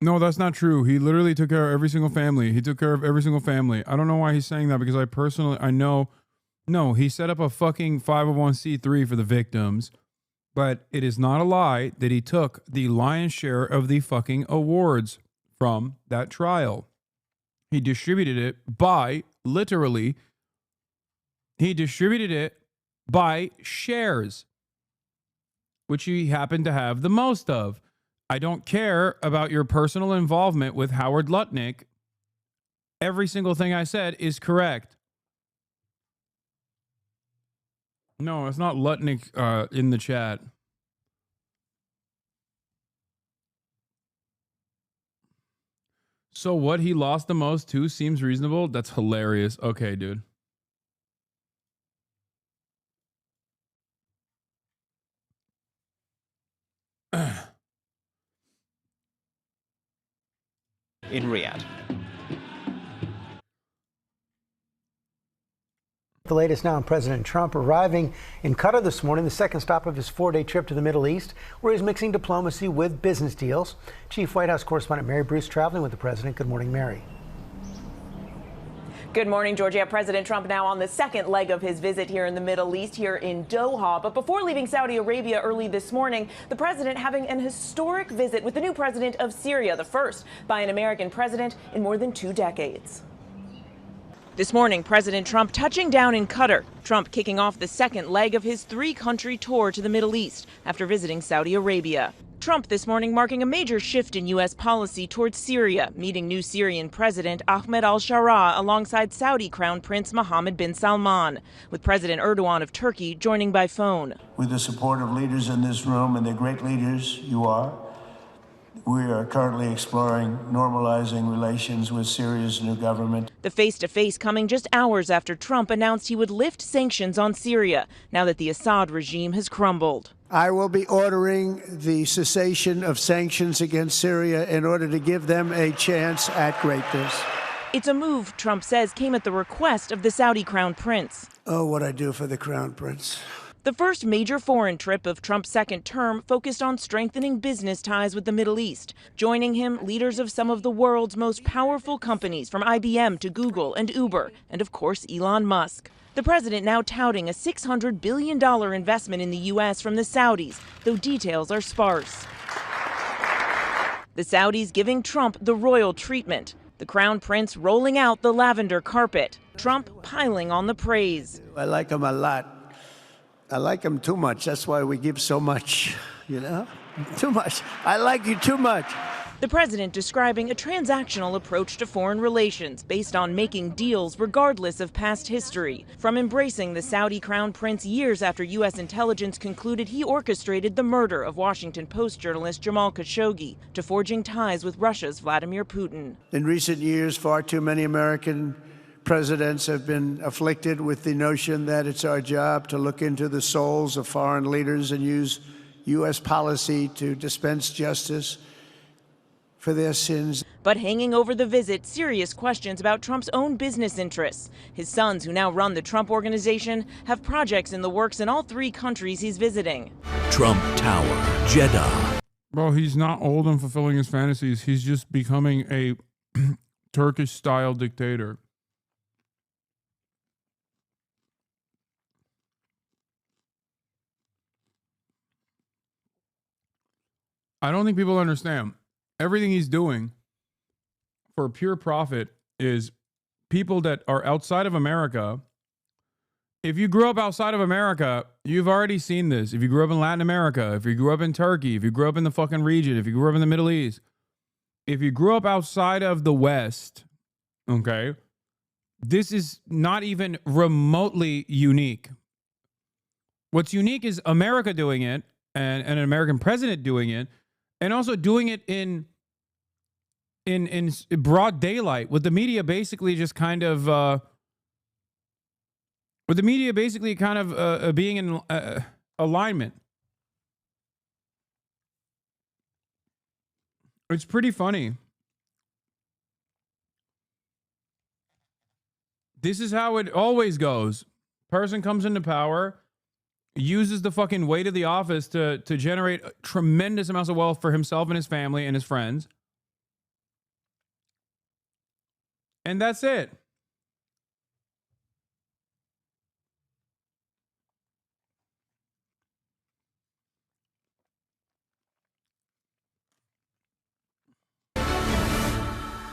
No, that's not true. He literally took care of every single family. He took care of every single family. I don't know why he's saying that, because I know. No, he set up a fucking 501c3 for the victims, but it is not a lie that he took the lion's share of the fucking awards from that trial. He distributed it by, literally, he distributed it by shares, which he happened to have the most of. I don't care about your personal involvement with Howard Lutnick. Every single thing I said is correct. No, it's not Lutnick in the chat. So what he lost the most to seems reasonable? That's hilarious. Okay, dude. In Riyadh. The latest now on President Trump arriving in Qatar this morning, the second stop of his 4-day trip to the Middle East, where he's mixing diplomacy with business deals. Chief White House correspondent Mary Bruce traveling with the president. Good morning, Mary. Good morning, Georgia. President Trump now on the second leg of his visit here in the Middle East, here in Doha. But before leaving Saudi Arabia early this morning, the president having an historic visit with the new president of Syria, the first by an American president in more than 2 decades. This morning, President Trump touching down in Qatar. Trump kicking off the second leg of his 3-country tour to the Middle East after visiting Saudi Arabia. Trump this morning marking a major shift in U.S. policy towards Syria, meeting new Syrian President Ahmed al-Shara alongside Saudi Crown Prince Mohammed bin Salman, with President Erdogan of Turkey joining by phone. With the support of leaders in this room, and the great leaders you are, we are currently exploring normalizing relations with Syria's new government. The face-to-face coming just hours after Trump announced he would lift sanctions on Syria, now that the Assad regime has crumbled. I will be ordering the cessation of sanctions against Syria in order to give them a chance at greatness. It's a move, Trump says, came at the request of the Saudi Crown Prince. Oh, what I do for the Crown Prince. The first major foreign trip of Trump's second term focused on strengthening business ties with the Middle East. Joining him, leaders of some of the world's most powerful companies, from IBM to Google and Uber, and of course Elon Musk. The president now touting a $600 billion investment in the U.S. from the Saudis, though details are sparse. The Saudis giving Trump the royal treatment. The Crown Prince rolling out the lavender carpet. Trump piling on the praise. I like him a lot. I like him too much. That's why we give so much, you know? Too much. I like you too much. The president describing a transactional approach to foreign relations based on making deals regardless of past history. From embracing the Saudi Crown Prince years after U.S. intelligence concluded he orchestrated the murder of Washington Post journalist Jamal Khashoggi, to forging ties with Russia's Vladimir Putin. In recent years, far too many American presidents have been afflicted with the notion that it's our job to look into the souls of foreign leaders and use U.S. policy to dispense justice for their sins. But hanging over the visit, serious questions about Trump's own business interests. His sons, who now run the Trump Organization, have projects in the works in all 3 countries he's visiting. Trump Tower, Jeddah. Bro, he's not old and fulfilling his fantasies. He's just becoming a Turkish-style dictator. I don't think people understand. Everything he's doing for pure profit is people that are outside of America. If you grew up outside of America, you've already seen this. If you grew up in Latin America, if you grew up in Turkey, if you grew up in the fucking region, if you grew up in the Middle East, if you grew up outside of the West, okay, this is not even remotely unique. What's unique is America doing it and an American president doing it. And also doing it in broad daylight, with the media basically just kind of being in alignment. It's pretty funny. This is how it always goes. Person comes into power, uses the fucking weight of the office to generate tremendous amounts of wealth for himself and his family and his friends. And that's it.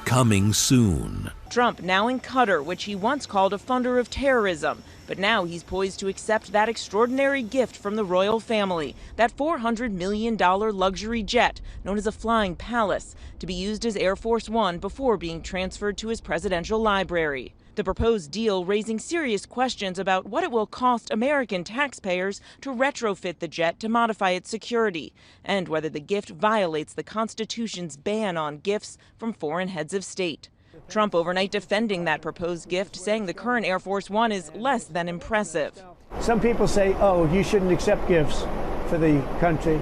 Coming soon. Trump now in Qatar, which he once called a funder of terrorism. But now he's poised to accept that extraordinary gift from the royal family, that $400 million luxury jet known as a flying palace, to be used as Air Force One before being transferred to his presidential library. The proposed deal raising serious questions about what it will cost American taxpayers to retrofit the jet to modify its security, and whether the gift violates the Constitution's ban on gifts from foreign heads of state. Trump overnight defending that proposed gift, saying the current Air Force One is less than impressive. Some people say, oh, you shouldn't accept gifts for the country.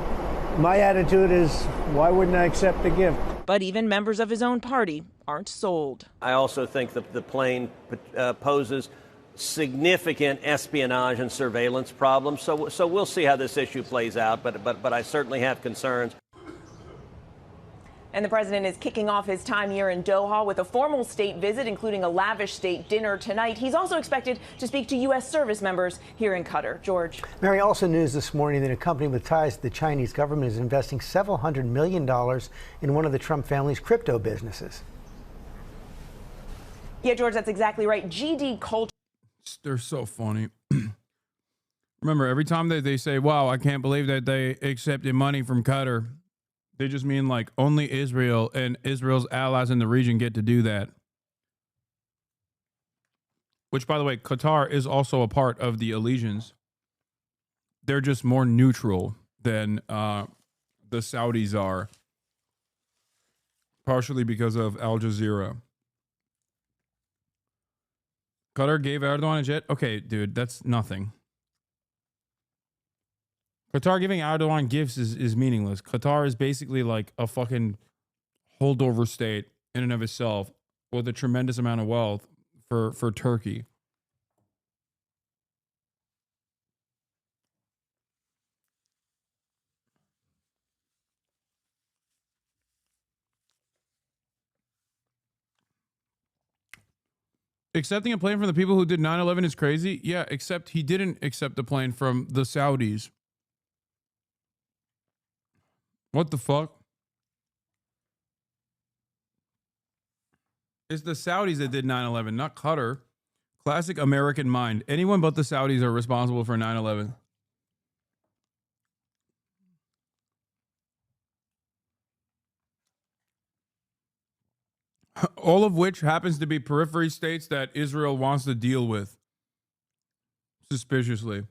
My attitude is, why wouldn't I accept the gift? But even members of his own party aren't sold. I also think that the plane poses significant espionage and surveillance problems. So we'll see how this issue plays out. But I certainly have concerns. And the president is kicking off his time here in Doha with a formal state visit, including a lavish state dinner tonight. He's also expected to speak to U.S. service members here in Qatar. George. Mary, also news this morning that a company with ties to the Chinese government is investing several $100 million in one of the Trump family's crypto businesses. Yeah, George, that's exactly right. GD Culture. They're so funny. Remember, every time they say, wow, I can't believe that they accepted money from Qatar, they just mean like only Israel and Israel's allies in the region get to do that. Which, by the way, Qatar is also a part of the allegiance. They're just more neutral than the Saudis are. Partially because of Al Jazeera. Qatar gave Erdogan a jet? Okay, dude, that's nothing. Qatar giving Erdogan gifts is meaningless. Qatar is basically like a fucking holdover state in and of itself with a tremendous amount of wealth for Turkey. Accepting a plane from the people who did 9/11 is crazy. Yeah, except he didn't accept the plane from the Saudis. What the fuck? It's the Saudis that did 9/11, not Qatar. Classic American mind. Anyone but the Saudis are responsible for 9/11. All of which happens to be periphery states that Israel wants to deal with. Suspiciously.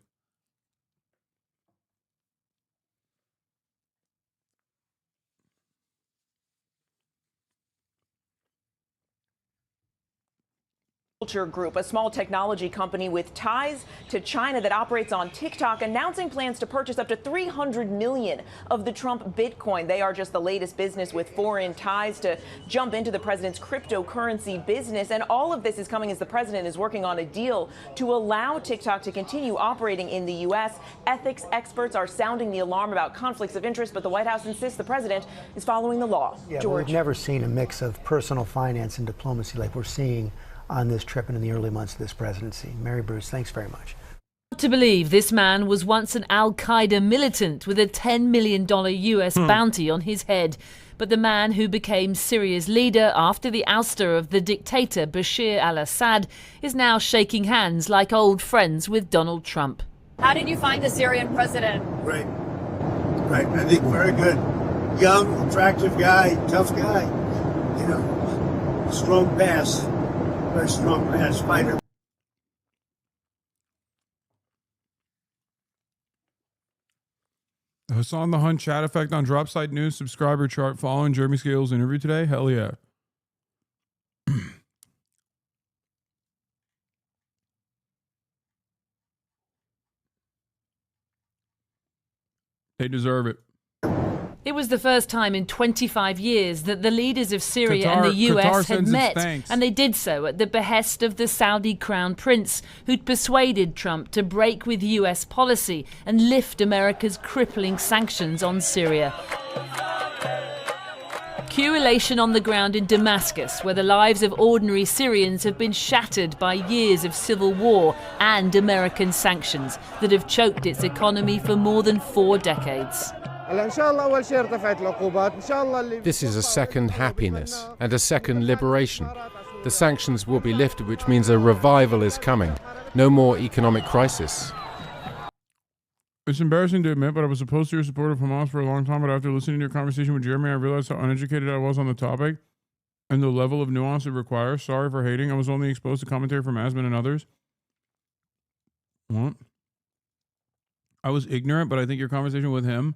Culture Group, a small technology company with ties to China that operates on TikTok, announcing plans to purchase up to 300 million of the Trump Bitcoin. They are just the latest business with foreign ties to jump into the president's cryptocurrency business. And all of this is coming as the president is working on a deal to allow TikTok to continue operating in the U.S. Ethics experts are sounding the alarm about conflicts of interest, but the White House insists the president is following the law. Yeah, we've never seen a mix of personal finance and diplomacy like we're seeing on this trip and in the early months of this presidency. Mary Bruce, thanks very much. To believe this man was once an al-Qaeda militant with a $10 million US bounty on his head. But the man who became Syria's leader after the ouster of the dictator Bashir al-Assad is now shaking hands like old friends with Donald Trump. How did you find the Syrian president? Great. Great. I think very good. Young, attractive guy, tough guy. You know, strong pass. Very strong pass fighter. Hasan the Hunt chat effect on Dropside News subscriber chart following Jeremy Scales interview today. Hell yeah. They deserve it. It was the first time in 25 years that the leaders of Syria and the Qatar US had sends its met, thanks. and they did so at the behest of the Saudi crown prince, who'd persuaded Trump to break with US policy and lift America's crippling sanctions on Syria. Cue elation on the ground in Damascus, where the lives of ordinary Syrians have been shattered by years of civil war and American sanctions that have choked its economy for more than 4 decades. This is a second happiness and a second liberation. The sanctions will be lifted, which means a revival is coming. No more economic crisis. It's embarrassing to admit, but I was opposed to your support of Hamas for a long time, but after listening to your conversation with Jeremy, I realized how uneducated I was on the topic and the level of nuance it requires. Sorry for hating. I was only exposed to commentary from Asman and others. What? I was ignorant, but I think your conversation with him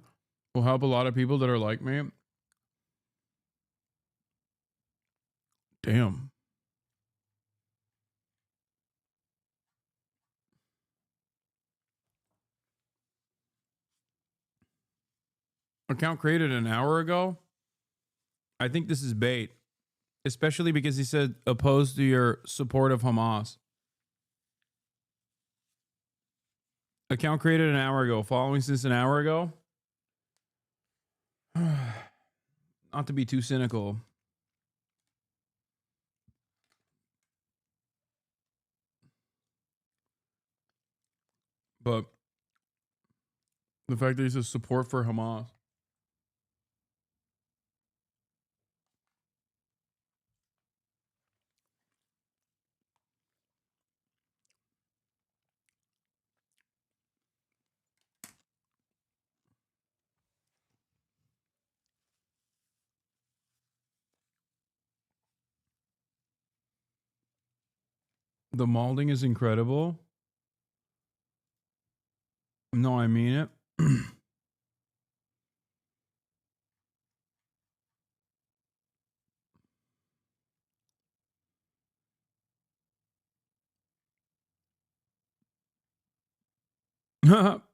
will help a lot of people that are like me. Damn. Account created an hour ago. I think this is bait, especially because he said opposed to your support of Hamas. Account created an hour ago, following since an hour ago. Not to be too cynical, but the fact that he says support for Hamas. The molding is incredible. No, I mean it.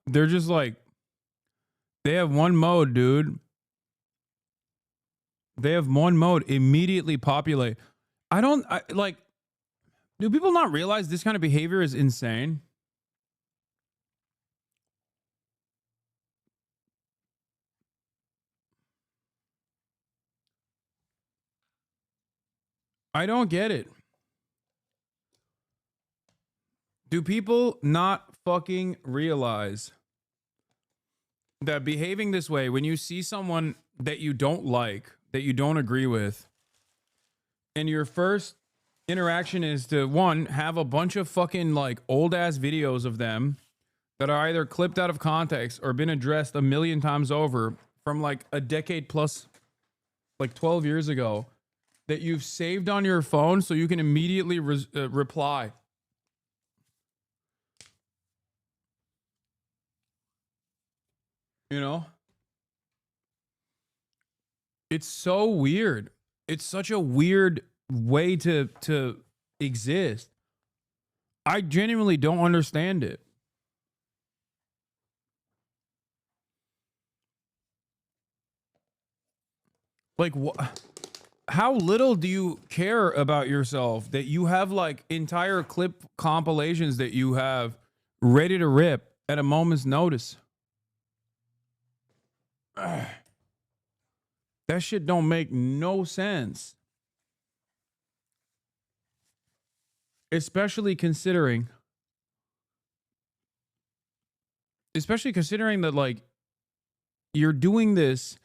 They're just like, They have one mode, dude. They have one mode. Immediately populate. Like, do people not realize this kind of behavior is insane? I don't get it. Do people not fucking realize that behaving this way, when you see someone that you don't like, that you don't agree with, and your first interaction is to, one, have a bunch of fucking like old ass videos of them that are either clipped out of context or been addressed a million times over from like a decade plus, like 12 years ago, that you've saved on your phone so you can immediately reply. You know? It's so weird. It's such a weird way to exist. I genuinely don't understand it. Like, how little do you care about yourself that you have like entire clip compilations that you have ready to rip at a moment's notice? That shit don't make no sense. Especially considering that like you're doing this.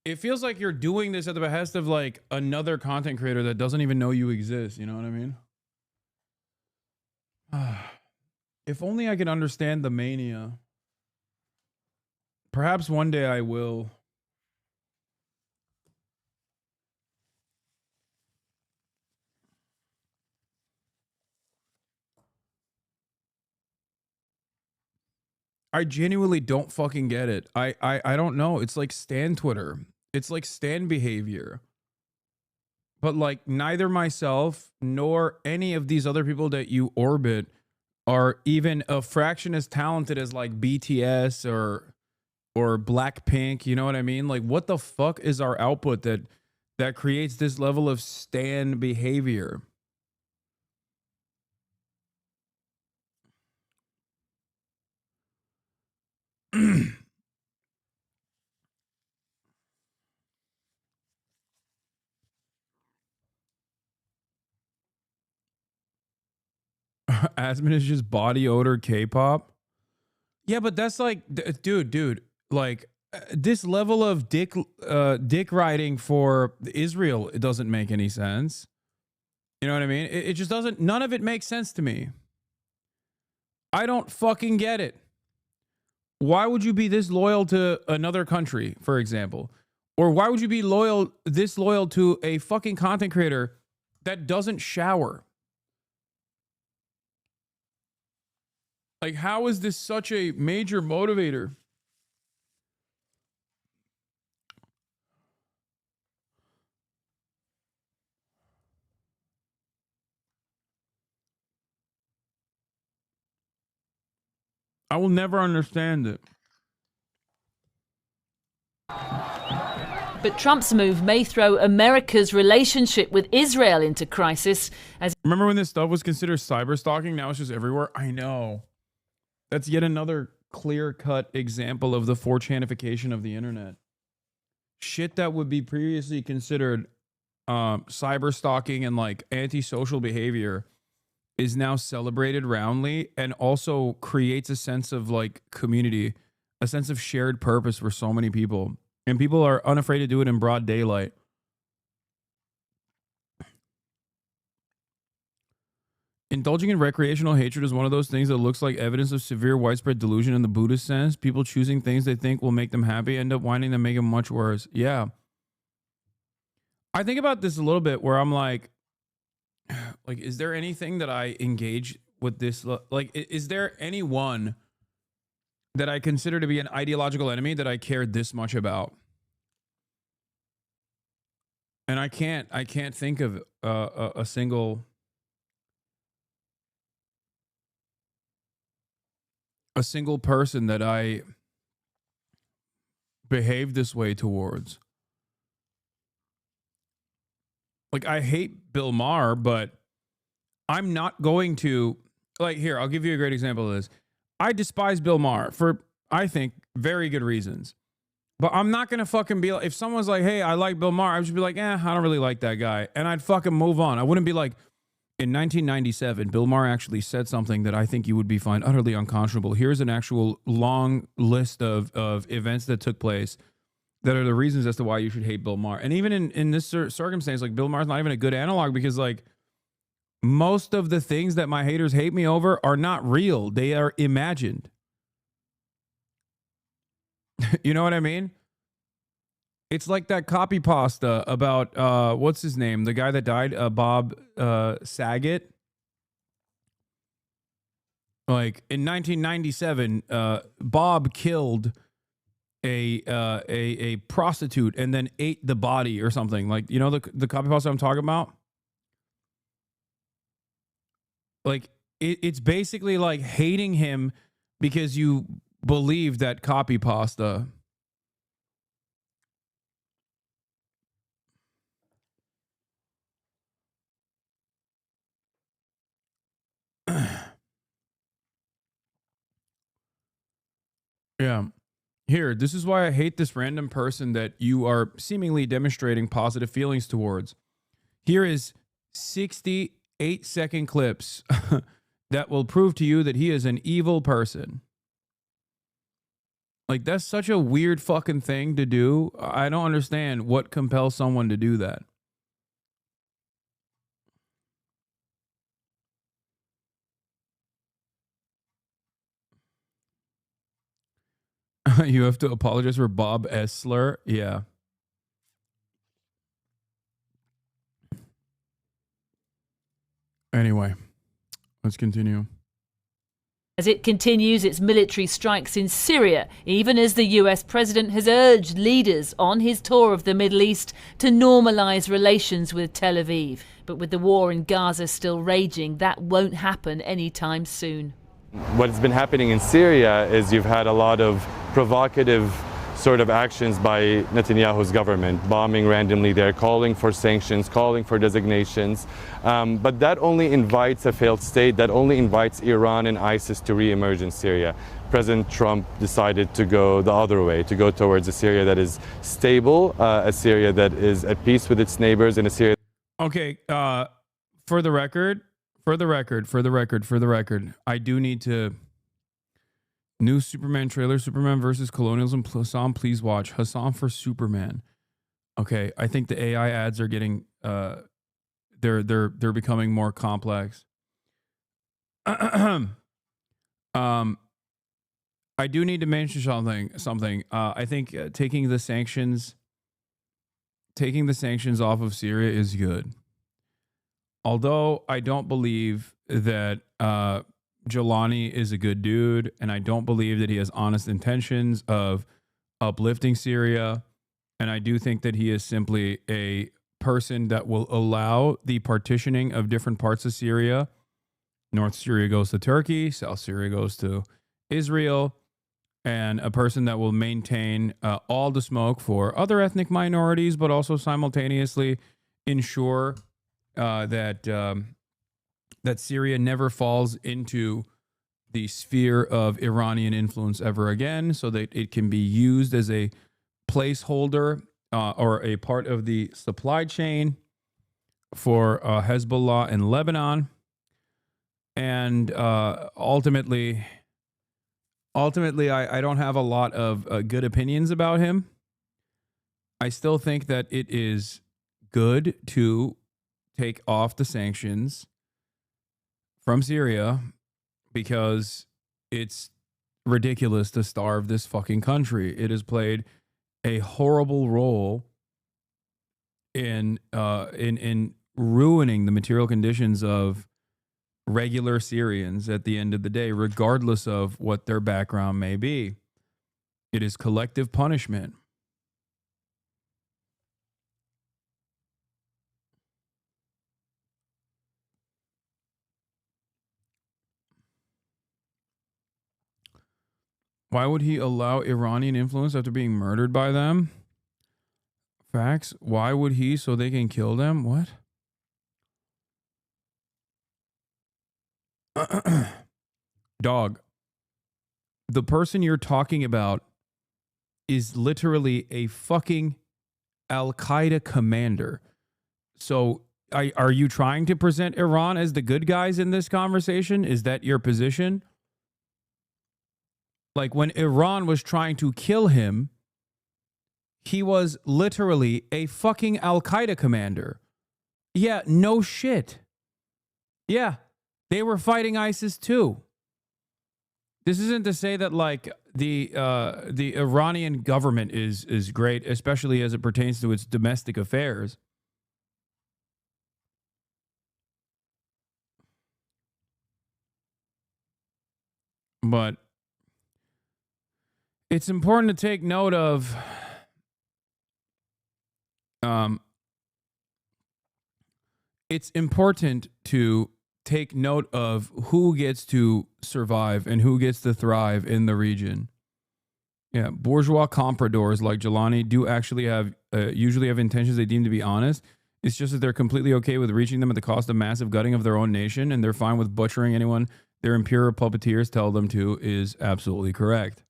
It feels like you're doing this at the behest of like another content creator that doesn't even know you exist. You know what I mean? If only I could understand the mania. Perhaps one day I will. I genuinely don't fucking get it. I don't know. It's like Stan Twitter. It's like Stan behavior. But like neither myself nor any of these other people that you orbit are even a fraction as talented as like BTS or Blackpink. You know what I mean? Like what the fuck is our output that creates this level of Stan behavior? Asmin is just body odor K-pop. Yeah, but that's like, dude, like this level of dick riding for Israel, it doesn't make any sense. You know what I mean? It just doesn't. None of it makes sense to me. I don't fucking get it. Why would you be this loyal to another country, for example? Or why would you be this loyal to a fucking content creator that doesn't shower? Like, how is this such a major motivator? I will never understand it. But Trump's move may throw America's relationship with Israel into crisis. As remember when this stuff was considered cyber stalking? Now it's just everywhere. I know. That's yet another clear-cut example of the 4chanification of the internet. Shit that would be previously considered cyber stalking and like antisocial behavior is now celebrated roundly and also creates a sense of like community, a sense of shared purpose for so many people. And people are unafraid to do it in broad daylight. Indulging in recreational hatred is one of those things that looks like evidence of severe widespread delusion in the Buddhist sense. People choosing things they think will make them happy end up winding them make them much worse. Yeah. I think about this a little bit where I'm like, is there anything that I engage with this? Like, is there anyone that I consider to be an ideological enemy that I care this much about? And I can't think of a single person that I behave this way towards. Like, I hate Bill Maher, but I'm not going to, like, here, I'll give you a great example of this. I despise Bill Maher for, I think, very good reasons. But I'm not going to fucking be like, if someone's like, hey, I like Bill Maher, I would just be like, I don't really like that guy. And I'd fucking move on. I wouldn't be like, in 1997, Bill Maher actually said something that I think you would find utterly unconscionable. Here's an actual long list of events that took place that are the reasons as to why you should hate Bill Maher. And even in this circumstance, like, Bill Maher's not even a good analog, because, like, most of the things that my haters hate me over are not real. They are imagined. You know what I mean? It's like that copy pasta about, what's his name? The guy that died, Bob Saget. Like, in 1997, Bob killed a prostitute and then ate the body or something. Like, you know the copy pasta I'm talking about? Like, it's basically like hating him because you believe that copy pasta. Yeah. Here, this is why I hate this random person that you are seemingly demonstrating positive feelings towards. Here is 68-second clips that will prove to you that he is an evil person. Like, that's such a weird fucking thing to do. I don't understand what compels someone to do that. You have to apologize for Bob Essler. Yeah. Anyway, let's continue. As it continues its military strikes in Syria, even as the US president has urged leaders on his tour of the Middle East to normalize relations with Tel Aviv. But with the war in Gaza still raging, that won't happen anytime soon. What's been happening in Syria is you've had a lot of provocative sort of actions by Netanyahu's government, bombing randomly there, calling for sanctions, calling for designations. But that only invites a failed state, that only invites Iran and ISIS to re-emerge in Syria. President Trump decided to go the other way, to go towards a Syria that is stable, a Syria that is at peace with its neighbors, and a Syria... Okay, for the record, I do need to... New Superman trailer, Superman versus Colonialism. Hasan, please watch. Hasan for Superman. Okay, I think the AI ads are getting they're becoming more complex. I do need to mention something. I think taking the sanctions off of Syria is good. Although I don't believe that Jelani is a good dude, and I don't believe that he has honest intentions of uplifting Syria. And I do think that he is simply a person that will allow the partitioning of different parts of Syria. North Syria goes to Turkey, South Syria goes to Israel, and a person that will maintain all the smoke for other ethnic minorities, but also simultaneously ensure that Syria never falls into the sphere of Iranian influence ever again, so that it can be used as a placeholder or a part of the supply chain for Hezbollah in Lebanon. And ultimately, I don't have a lot of good opinions about him. I still think that it is good to take off the sanctions from Syria because it's ridiculous to starve this fucking country. It has played a horrible role in ruining the material conditions of regular Syrians at the end of the day, regardless of what their background may be. It is collective punishment. Why would he allow Iranian influence after being murdered by them? Facts. Why would he? So they can kill them? What? Dog. The person you're talking about is literally a fucking Al-Qaeda commander. So are you trying to present Iran as the good guys in this conversation? Is that your position? Like when Iran was trying to kill him, he was literally a fucking Al-Qaeda commander. Yeah, no shit. Yeah, they were fighting ISIS too. This isn't to say that like the Iranian government is great, especially as it pertains to its domestic affairs. But it's important to take note of it's important to take note of who gets to survive and who gets to thrive in the region. Yeah, bourgeois compradors like Jelani do actually have usually have intentions they deem to be honest. It's just that they're completely okay with reaching them at the cost of massive gutting of their own nation, and they're fine with butchering anyone their imperial puppeteers tell them to is absolutely correct.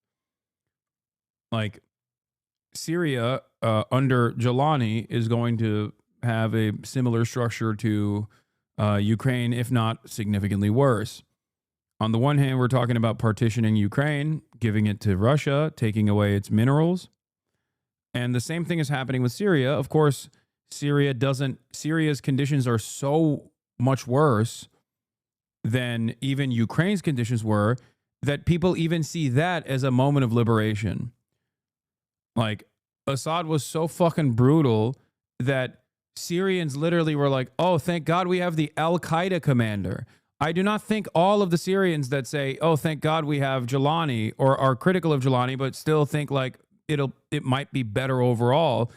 Like, Syria under Jelani is going to have a similar structure to Ukraine, if not significantly worse. On the one hand, we're talking about partitioning Ukraine, giving it to Russia, taking away its minerals. And the same thing is happening with Syria. Of course, Syria's conditions are so much worse than even Ukraine's conditions were that people even see that as a moment of liberation. Like, Assad was so fucking brutal that Syrians literally were like, oh, thank God we have the Al-Qaeda commander. I do not think all of the Syrians that say, oh, thank God we have Jelani, or are critical of Jelani, but still think like it might be better overall,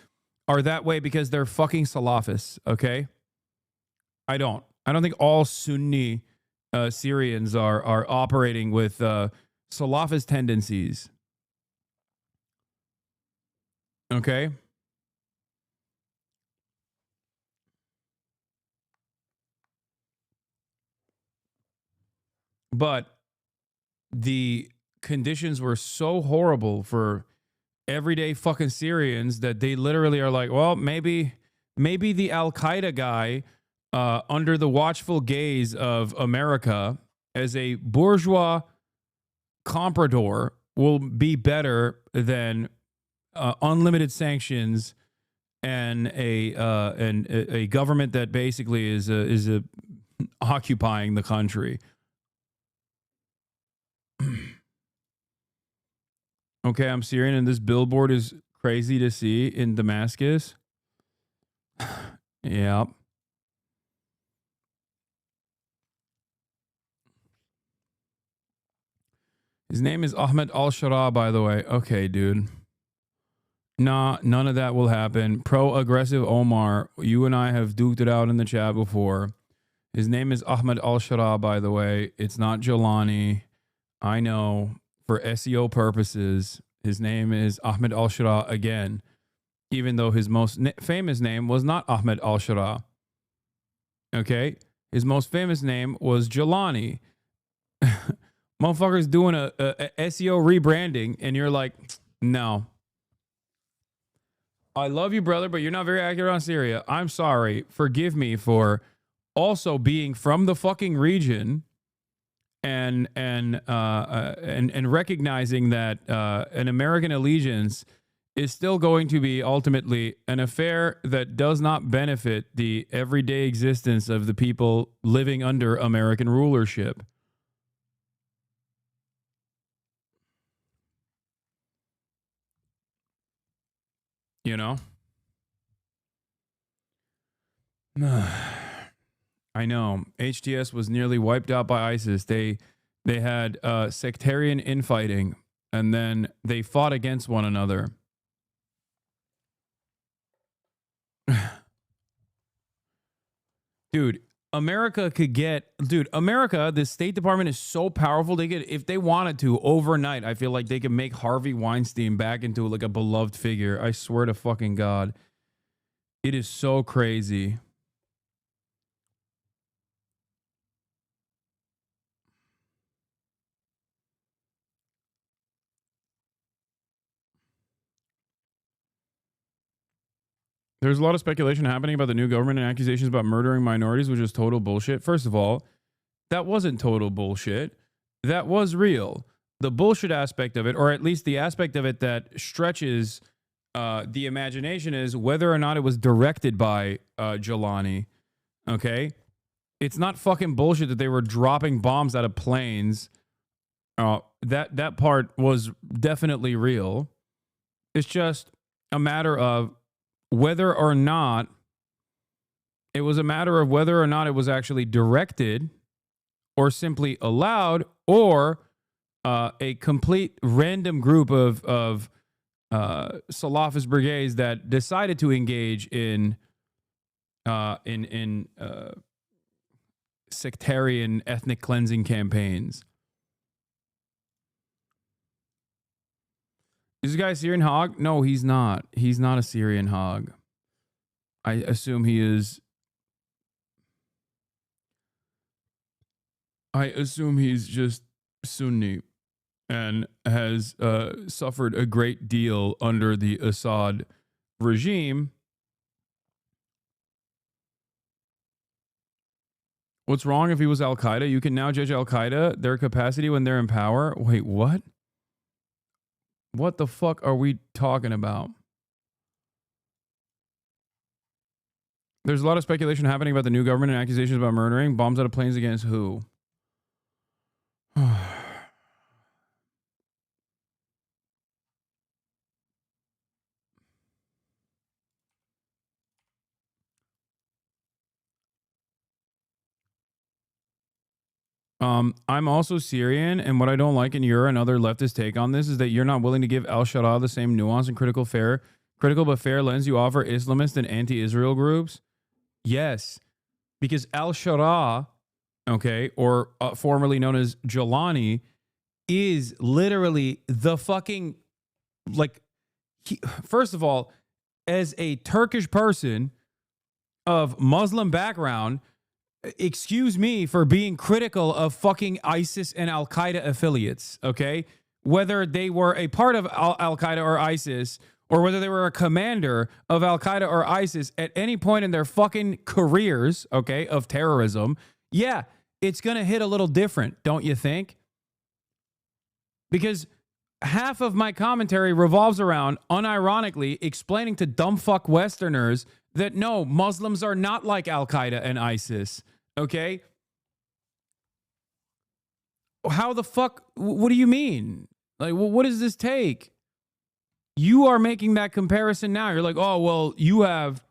are that way because they're fucking Salafists, okay? I don't think all Sunni Syrians are operating with Salafist tendencies. Okay? But the conditions were so horrible for everyday fucking Syrians that they literally are like, well, maybe the Al-Qaeda guy under the watchful gaze of America as a bourgeois comprador will be better than unlimited sanctions and a government that basically is occupying the country. Okay, I'm Syrian, and this billboard is crazy to see in Damascus. Yep. His name is Ahmed al-Shara, by the way. Okay, dude. Nah, none of that will happen. Pro-aggressive Omar, you and I have duked it out in the chat before. His name is Ahmed al-Shara, by the way. It's not Jelani. I know. For SEO purposes, his name is Ahmed al-Shara again, even though his most famous name was not Ahmed al-Shara. Okay? His most famous name was Jelani. Motherfuckers doing a SEO rebranding, and you're like, no. I love you, brother, but you're not very accurate on Syria. I'm sorry. Forgive me for also being from the fucking region and recognizing that an American allegiance is still going to be ultimately an affair that does not benefit the everyday existence of the people living under American rulership. You know? I know. HTS was nearly wiped out by ISIS. They had sectarian infighting, and then they fought against one another. Dude, America could get, dude, America, the State Department is so powerful. They could, if they wanted to, overnight, I feel like they could make Harvey Weinstein back into like a beloved figure. I swear to fucking God. It is so crazy. There's a lot of speculation happening about the new government and accusations about murdering minorities, which is total bullshit. First of all, that wasn't total bullshit. That was real. The bullshit aspect of it, or at least the aspect of it that stretches the imagination, is whether or not it was directed by Jelani. Okay? It's not fucking bullshit that they were dropping bombs out of planes. That part was definitely real. It's just a matter of whether or not it was actually directed or simply allowed, or a complete random group of Salafist brigades that decided to engage in sectarian ethnic cleansing campaigns. Is this guy a Syrian hog? No, he's not. He's not a Syrian hog. I assume he is. I assume he's just Sunni and has suffered a great deal under the Assad regime. What's wrong if he was Al-Qaeda? You can now judge Al-Qaeda, their capacity when they're in power. Wait, what? What the fuck are we talking about? There's a lot of speculation happening about the new government and accusations about murdering. Bombs out of planes against who? I'm also Syrian, and what I don't like in your and other leftist take on this is that you're not willing to give al-Sharaa the same nuance and critical but fair lens you offer Islamist and anti-Israel groups. Yes, because al-Sharaa, okay, or formerly known as Jelani, is literally the fucking, like, first of all, as a Turkish person of Muslim background, excuse me for being critical of fucking ISIS and Al-Qaeda affiliates, okay? Whether they were a part of Al-Qaeda or ISIS, or whether they were a commander of Al-Qaeda or ISIS at any point in their fucking careers, okay, of terrorism, yeah, it's going to hit a little different, don't you think? Because half of my commentary revolves around, unironically, explaining to dumb fuck Westerners that no, Muslims are not like Al-Qaeda and ISIS. Okay? How the fuck? What do you mean? Like, what does this take? You are making that comparison now. You're like, oh, well, you have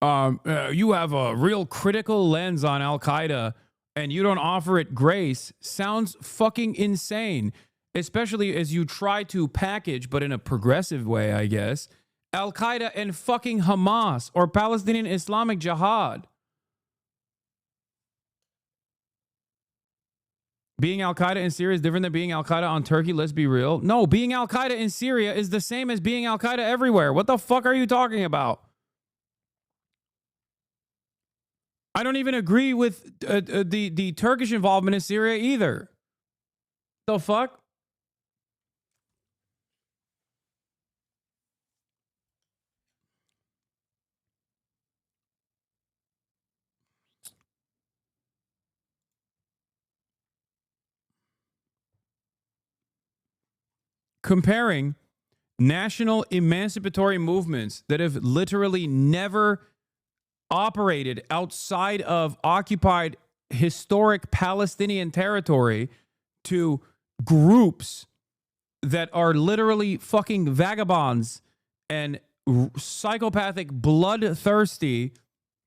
a real critical lens on Al-Qaeda and you don't offer it grace. Sounds fucking insane. Especially as you try to package, but in a progressive way, I guess, Al-Qaeda and fucking Hamas or Palestinian Islamic Jihad. Being Al-Qaeda in Syria is different than being Al-Qaeda on Turkey. Let's be real. No, being Al-Qaeda in Syria is the same as being Al-Qaeda everywhere. What the fuck are you talking about? I don't even agree with the Turkish involvement in Syria either. The fuck? Comparing national emancipatory movements that have literally never operated outside of occupied historic Palestinian territory to groups that are literally fucking vagabonds and psychopathic, bloodthirsty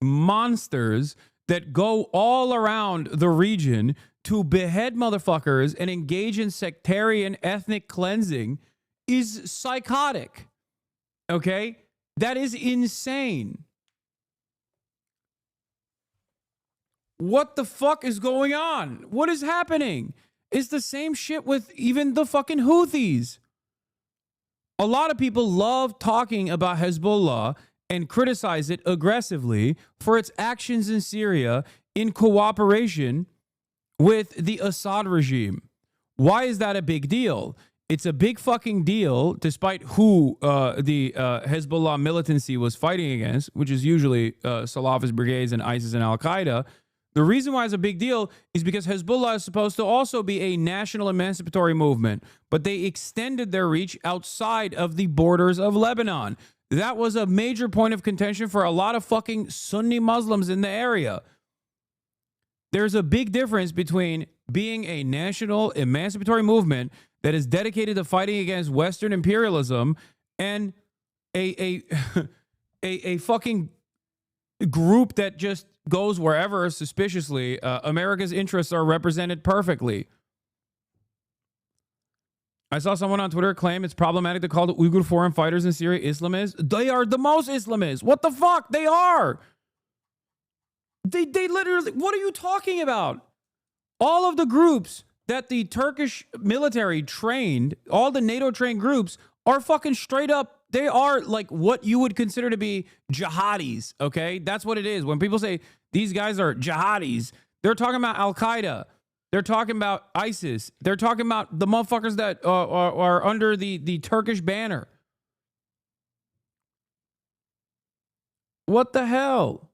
monsters that go all around the region to behead motherfuckers and engage in sectarian ethnic cleansing is psychotic. Okay? That is insane. What the fuck is going on? What is happening? It's the same shit with even the fucking Houthis. A lot of people love talking about Hezbollah and criticize it aggressively for its actions in Syria in cooperation with the Assad regime. Why is that a big deal? It's a big fucking deal, despite who the Hezbollah militancy was fighting against, which is usually Salafist brigades and ISIS and Al-Qaeda. The reason why it's a big deal is because Hezbollah is supposed to also be a national emancipatory movement, but they extended their reach outside of the borders of Lebanon. That was a major point of contention for a lot of fucking Sunni Muslims in the area. There's a big difference between being a national emancipatory movement that is dedicated to fighting against Western imperialism and a fucking group that just goes wherever suspiciously. America's interests are represented perfectly. I saw someone on Twitter claim it's problematic to call the Uyghur foreign fighters in Syria Islamists. They are the most Islamists. What the fuck? They are. They literally, what are you talking about? All of the groups that the Turkish military trained, all the NATO trained groups are fucking straight up. They are like what you would consider to be jihadis. Okay. That's what it is. When people say these guys are jihadis, they're talking about Al-Qaeda. They're talking about ISIS. They're talking about the motherfuckers that are under the Turkish banner. What the hell?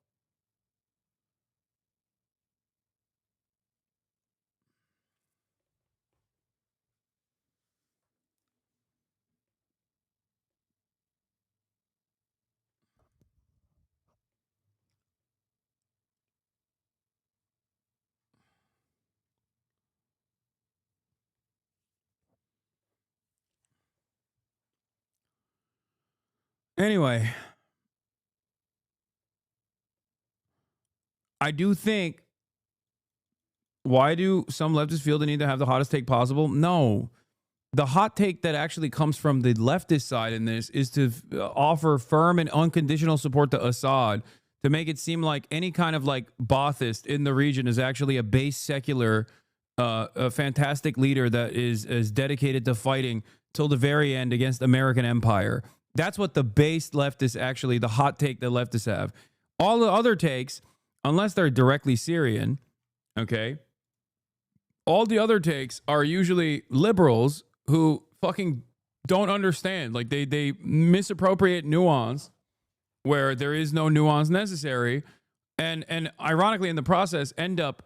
Anyway, I do think, why do some leftists feel the need to have the hottest take possible? No. The hot take that actually comes from the leftist side in this is to offer firm and unconditional support to Assad, to make it seem like any kind of like Baathist in the region is actually a base secular, a fantastic leader that is dedicated to fighting till the very end against American empire. That's what the base leftists actually, the hot take that leftists have. All the other takes, unless they're directly Syrian, okay, all the other takes are usually liberals who fucking don't understand. Like they misappropriate nuance where there is no nuance necessary, and ironically in the process end up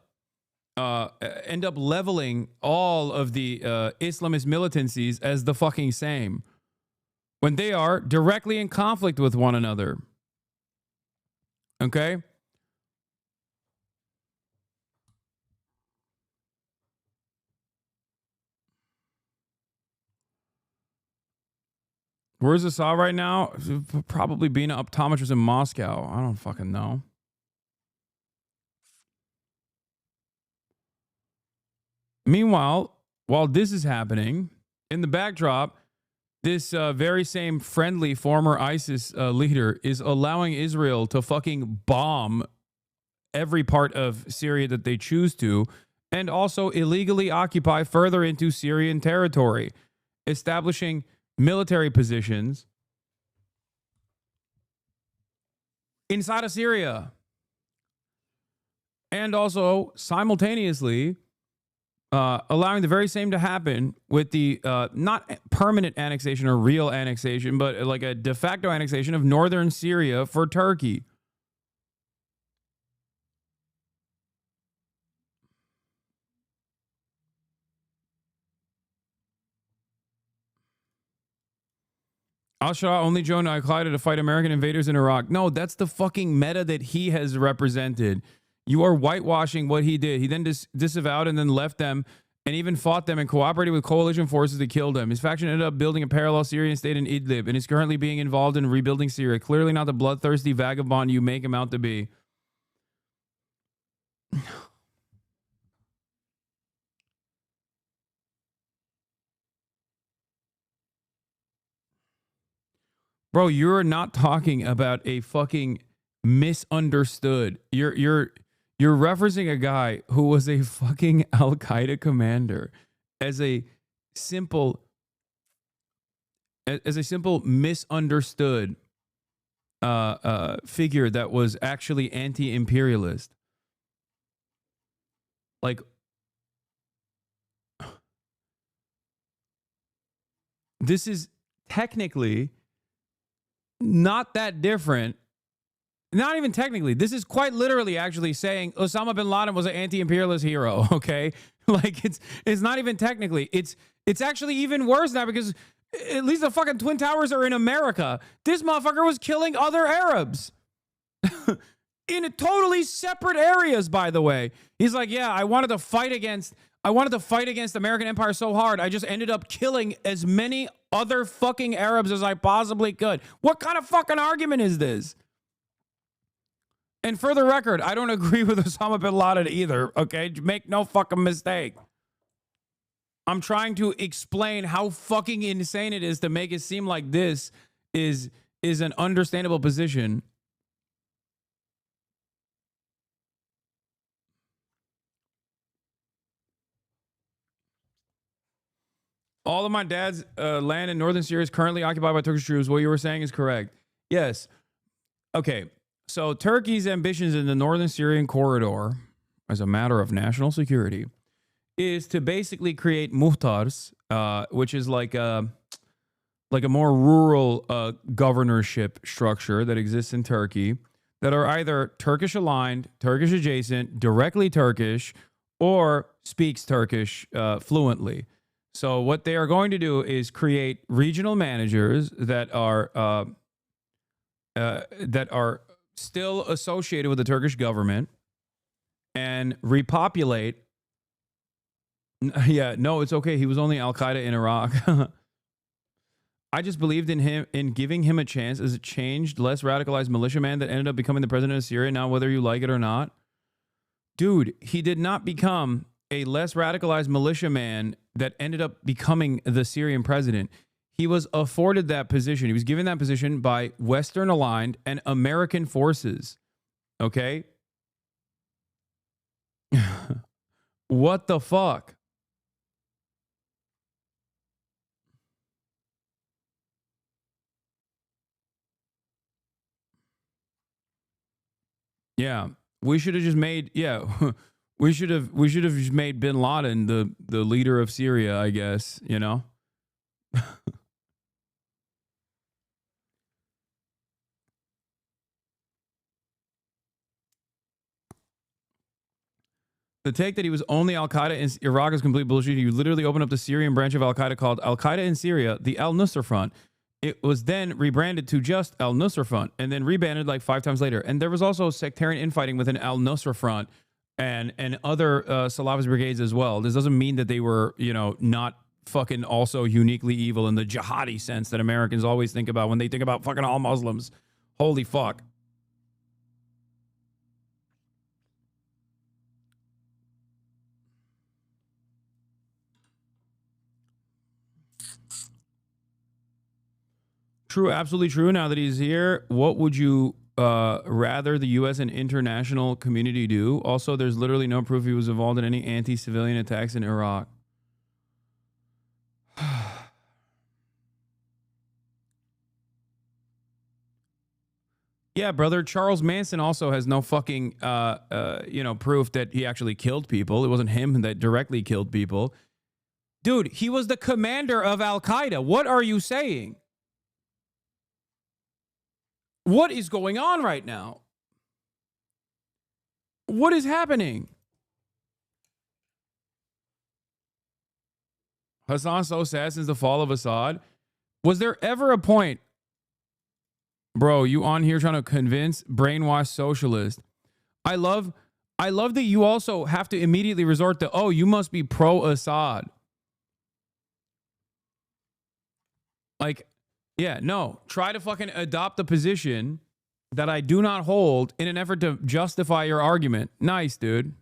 leveling all of the Islamist militancies as the fucking same, when they are directly in conflict with one another. Okay? Where's Assad right now? Probably being an optometrist in Moscow. I don't fucking know. Meanwhile, while this is happening, in the backdrop, this very same friendly former ISIS leader is allowing Israel to fucking bomb every part of Syria that they choose to, and also illegally occupy further into Syrian territory, establishing military positions inside of Syria, and also simultaneously allowing the very same to happen with the not permanent annexation or real annexation, but like a de facto annexation of northern Syria for Turkey. Al-Shabaab only joined Al-Qaeda to fight American invaders in Iraq. No, that's the fucking meta that he has represented. You are whitewashing what he did. He then disavowed and then left them and even fought them and cooperated with coalition forces to kill them. His faction ended up building a parallel Syrian state in Idlib and is currently being involved in rebuilding Syria. Clearly not the bloodthirsty vagabond you make him out to be. Bro, you're not talking about a fucking misunderstood. You're You're referencing a guy who was a fucking Al Qaeda commander as a simple misunderstood figure that was actually anti-imperialist. Like, this is technically not that different. Not even technically. This is quite literally actually saying Osama bin Laden was an anti-imperialist hero, okay? Like, it's not even technically. It's actually even worse now because at least the fucking Twin Towers are in America. This motherfucker was killing other Arabs. In totally separate areas, by the way. He's like, yeah, I wanted to fight against American empire so hard, I just ended up killing as many other fucking Arabs as I possibly could. What kind of fucking argument is this? And for the record, I don't agree with Osama bin Laden either, okay? Make no fucking mistake. I'm trying to explain how fucking insane it is to make it seem like this is an understandable position. All of my dad's land in northern Syria is currently occupied by Turkish troops. What you were saying is correct. Yes. Okay. So Turkey's ambitions in the northern Syrian corridor, as a matter of national security, is to basically create muhtars, which is like a more rural governorship structure that exists in Turkey, that are either Turkish aligned, Turkish adjacent, directly Turkish, or speaks Turkish fluently. So what they are going to do is create regional managers that are still associated with the Turkish government and repopulate. Yeah, no, it's okay. He was only Al Qaeda in Iraq. I just believed in him, in giving him a chance as a changed, less radicalized militiaman that ended up becoming the president of Syria. Now, whether you like it or not, dude, he did not become a less radicalized militiaman that ended up becoming the Syrian president. He was afforded that position. He was given that position by Western aligned and American forces. Okay? What the fuck? Yeah, we should have just made, we should have just made bin Laden the leader of Syria, I guess, you know? The take that he was only Al Qaeda in Iraq is complete bullshit. He literally opened up the Syrian branch of Al Qaeda called Al Qaeda in Syria, the Al Nusra Front. It was then rebranded to just Al Nusra Front and then rebanded like 5 times later. And there was also sectarian infighting within Al Nusra Front and other Salafist brigades as well. This doesn't mean that they were, you know, not fucking also uniquely evil in the jihadi sense that Americans always think about when they think about fucking all Muslims. Holy fuck. True, absolutely true. Now that he's here, what would you rather the U.S. and international community do? Also, there's literally no proof he was involved in any anti-civilian attacks in Iraq. Yeah, brother. Charles Manson also has no fucking, proof that he actually killed people. It wasn't him that directly killed people. Dude, he was the commander of Al Qaeda. What are you saying? What is going on right now? What is happening? Hasan so sad since the fall of Assad. Was there ever a point, bro, you on here trying to convince brainwashed socialists? I love that you also have to immediately resort to, oh, you must be pro-Assad. Like, yeah, no. Try to fucking adopt a position that I do not hold in an effort to justify your argument. Nice, dude.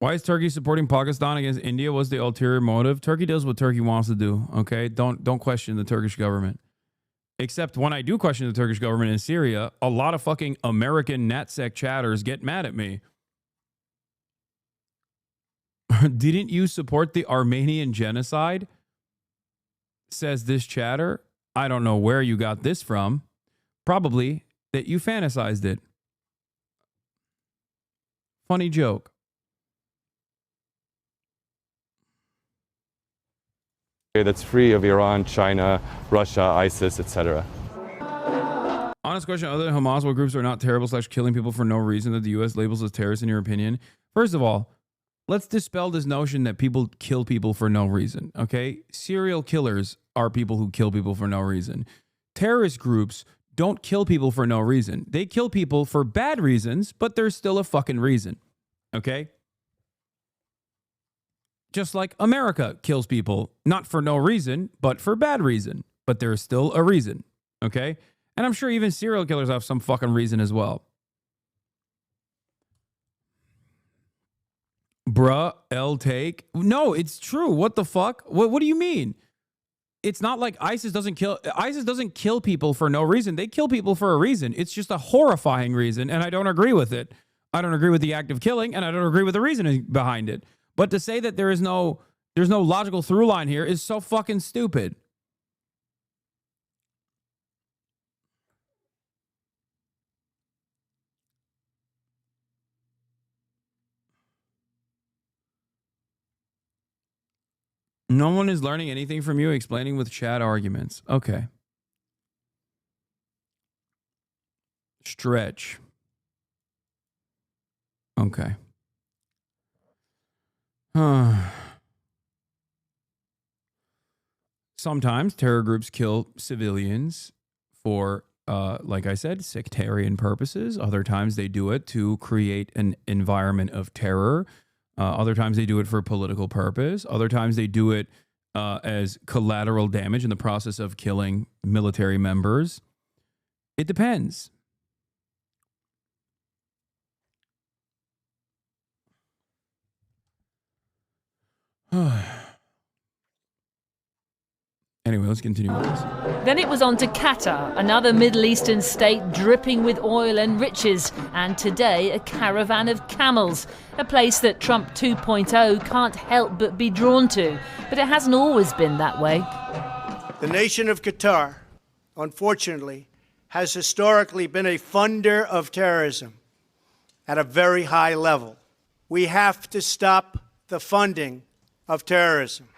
Why is Turkey supporting Pakistan against India? What's the ulterior motive? Turkey does what Turkey wants to do, okay? Don't question the Turkish government. Except when I do question the Turkish government in Syria, a lot of fucking American NatSec chatters get mad at me. Didn't you support the Armenian genocide? Says this chatter. I don't know where you got this from. Probably that you fantasized it. Funny joke. That's free of Iran, China, Russia, ISIS, etc. Honest question, other than Hamas, what groups are not terrible / killing people for no reason that the U.S. labels as terrorists in your opinion? First of all, let's dispel this notion that people kill people for no reason, okay? Serial killers are people who kill people for no reason. Terrorist groups don't kill people for no reason. They kill people for bad reasons, but there's still a fucking reason, okay? Just like America kills people, not for no reason, but for bad reason. But there's still a reason, okay? And I'm sure even serial killers have some fucking reason as well. Bruh, L take. No, it's true. What the fuck? What do you mean? It's not like ISIS doesn't kill people for no reason. They kill people for a reason. It's just a horrifying reason, and I don't agree with it. I don't agree with the act of killing, and I don't agree with the reasoning behind it. But to say that there's no logical through line here is so fucking stupid. No one is learning anything from you, explaining with chat arguments. Okay. Stretch. Okay. Sometimes terror groups kill civilians for, like I said, sectarian purposes. Other times they do it to create an environment of terror. Other times they do it for political purpose. Other times they do it as collateral damage in the process of killing military members. It depends. Anyway, let's continue with this. Then it was on to Qatar, another Middle Eastern state dripping with oil and riches, and today a caravan of camels, a place that Trump 2.0 can't help but be drawn to. But it hasn't always been that way. The nation of Qatar, unfortunately, has historically been a funder of terrorism at a very high level. We have to stop the funding of terrorism.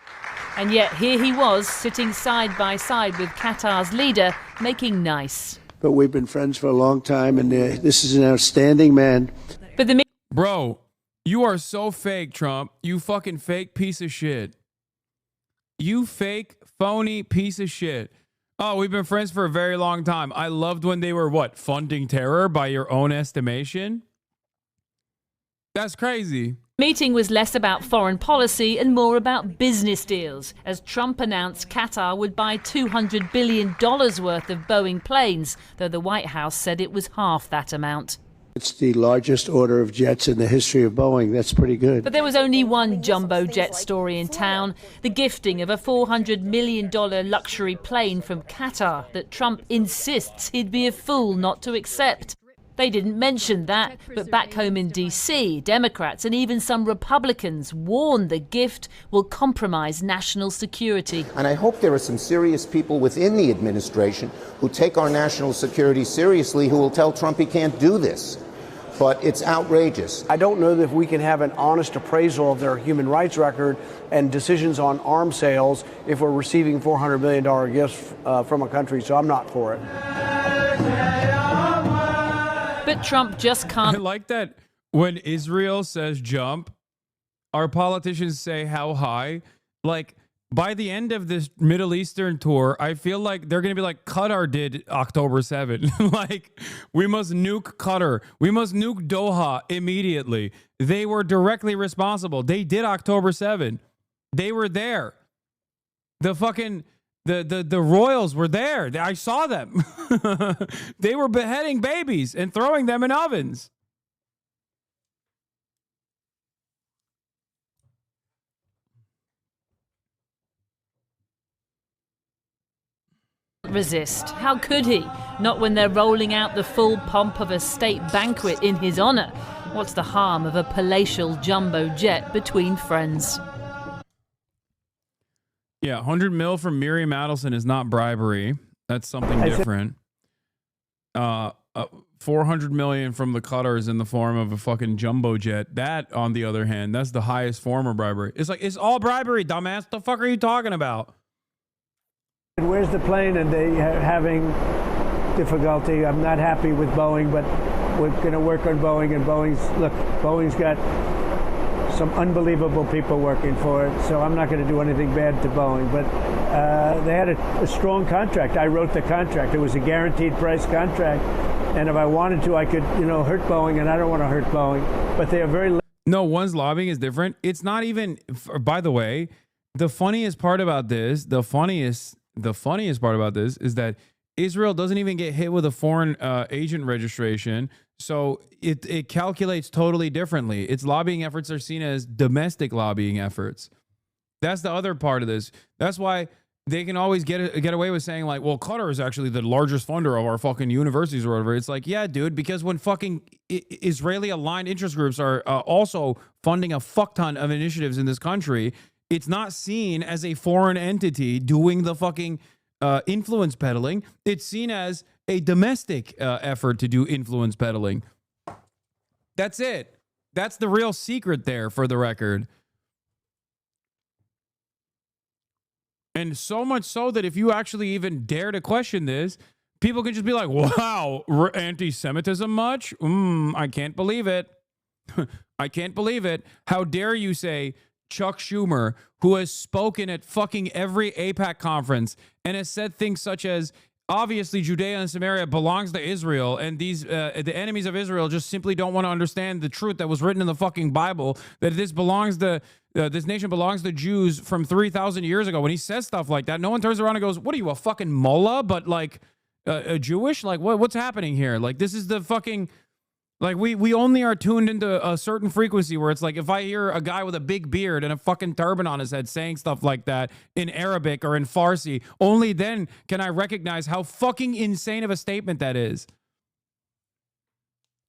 And yet here he was, sitting side by side with Qatar's leader, making nice. But we've been friends for a long time, and this is an outstanding man. But the Bro, you are so fake, Trump. You fucking fake piece of shit. You fake, phony piece of shit. Oh, we've been friends for a very long time. I loved when they were, what, funding terror by your own estimation? That's crazy. Meeting was less about foreign policy and more about business deals, as Trump announced Qatar would buy $200 billion worth of Boeing planes, though the White House said it was half that amount. It's the largest order of jets in the history of Boeing. That's pretty good. But there was only one jumbo jet story in town, the gifting of a $400 million luxury plane from Qatar that Trump insists he'd be a fool not to accept. They didn't mention that, but back home in D.C., Democrats and even some Republicans warned the gift will compromise national security. And I hope there are some serious people within the administration who take our national security seriously who will tell Trump he can't do this. But it's outrageous. I don't know that if we can have an honest appraisal of their human rights record and decisions on arms sales if we're receiving $400 million gifts from a country, so I'm not for it. But Trump just can't. I like that when Israel says jump, our politicians say how high. Like, by the end of this Middle Eastern tour, I feel like they're going to be like Qatar did October 7. Like, we must nuke Qatar. We must nuke Doha immediately. They were directly responsible. They did October 7. They were there. The fucking... The royals were there. I saw them. They were beheading babies and throwing them in ovens. resist? How could he? Not when they're rolling out the full pomp of a state banquet in his honour. What's the harm of a palatial jumbo jet between friends? Yeah, 100 mil from Miriam Adelson is not bribery. That's something different. 400 million from the Qatars in the form of a fucking jumbo jet. That, on the other hand, that's the highest form of bribery. It's like, it's all bribery, dumbass. The fuck are you talking about? Where's the plane? And they are having difficulty. I'm not happy with Boeing, but we're going to work on Boeing. And Boeing's got some unbelievable people working for it, so I'm not going to do anything bad to Boeing. But they had a strong contract. I wrote the contract. It was a guaranteed price contract. And if I wanted to, I could, hurt Boeing, and I don't want to hurt Boeing. But they are very... No, one's lobbying is different. It's not even... By the way, the funniest part about this, the funniest part about this is that Israel doesn't even get hit with a foreign agent registration, so it calculates totally differently. Its lobbying efforts are seen as domestic lobbying efforts. That's the other part of this. That's why they can always get away with saying, like, well, Qatar is actually the largest funder of our fucking universities or whatever. It's like, yeah, dude, because when fucking Israeli aligned interest groups are also funding a fuck ton of initiatives in this country, it's not seen as a foreign entity doing the fucking influence peddling. It's seen as a domestic effort to do influence peddling. That's it. That's the real secret there, for the record. And so much so that if you actually even dare to question this, people can just be like, wow, anti-Semitism much? I can't believe it. I can't believe it. How dare you say Chuck Schumer, who has spoken at fucking every AIPAC conference and has said things such as, obviously Judea and Samaria belongs to Israel, and these the enemies of Israel just simply don't want to understand the truth that was written in the fucking Bible, that this nation belongs to Jews from 3,000 years ago. When he says stuff like that, no one turns around and goes, what are you, a fucking mullah, but like a Jewish? Like, what's happening here? Like, this is the fucking... Like, we only are tuned into a certain frequency where it's like, if I hear a guy with a big beard and a fucking turban on his head saying stuff like that in Arabic or in Farsi, only then can I recognize how fucking insane of a statement that is.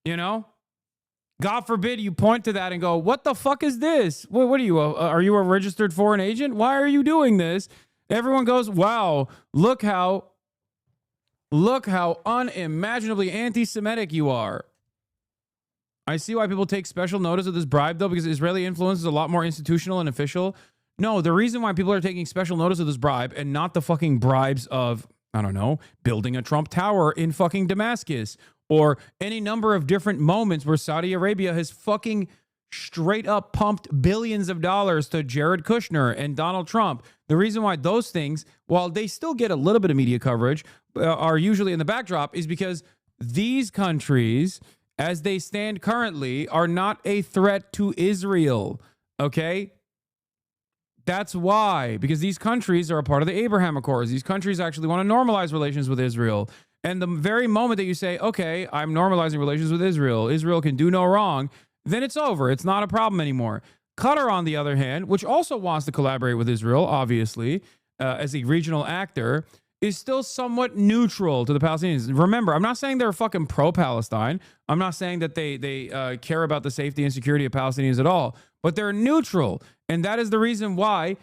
You know? God forbid you point to that and go, what the fuck is this? What are you? Are you a registered foreign agent? Why are you doing this? Everyone goes, wow, look how unimaginably anti-Semitic you are. I see why people take special notice of this bribe, though, because Israeli influence is a lot more institutional and official. No, the reason why people are taking special notice of this bribe and not the fucking bribes of, I don't know, building a Trump Tower in fucking Damascus or any number of different moments where Saudi Arabia has fucking straight up pumped billions of dollars to Jared Kushner and Donald Trump. The reason why those things, while they still get a little bit of media coverage, are usually in the backdrop is because these countries, as they stand currently, are not a threat to Israel, okay? That's why, because these countries are a part of the Abraham Accords. These countries actually want to normalize relations with Israel. And the very moment that you say, okay, I'm normalizing relations with Israel, Israel can do no wrong, then it's over. It's not a problem anymore. Qatar, on the other hand, which also wants to collaborate with Israel, obviously, as a regional actor, is still somewhat neutral to the Palestinians. Remember, I'm not saying they're fucking pro-Palestine. I'm not saying that they care about the safety and security of Palestinians at all, but they're neutral. And that is the reason why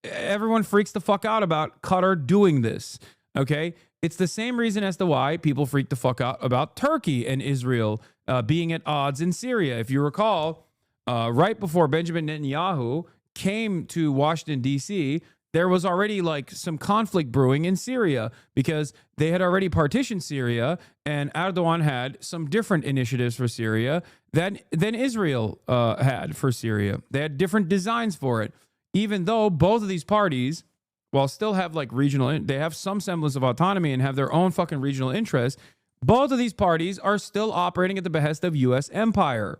everyone freaks the fuck out about Qatar doing this, okay? It's the same reason as to why people freak the fuck out about Turkey and Israel being at odds in Syria. If you recall, right before Benjamin Netanyahu came to Washington, D.C., there was already like some conflict brewing in Syria because they had already partitioned Syria, and Erdogan had some different initiatives for Syria than Israel had for Syria. They had different designs for it, even though both of these parties, while still have like they have some semblance of autonomy and have their own fucking regional interests. Both of these parties are still operating at the behest of U.S. empire.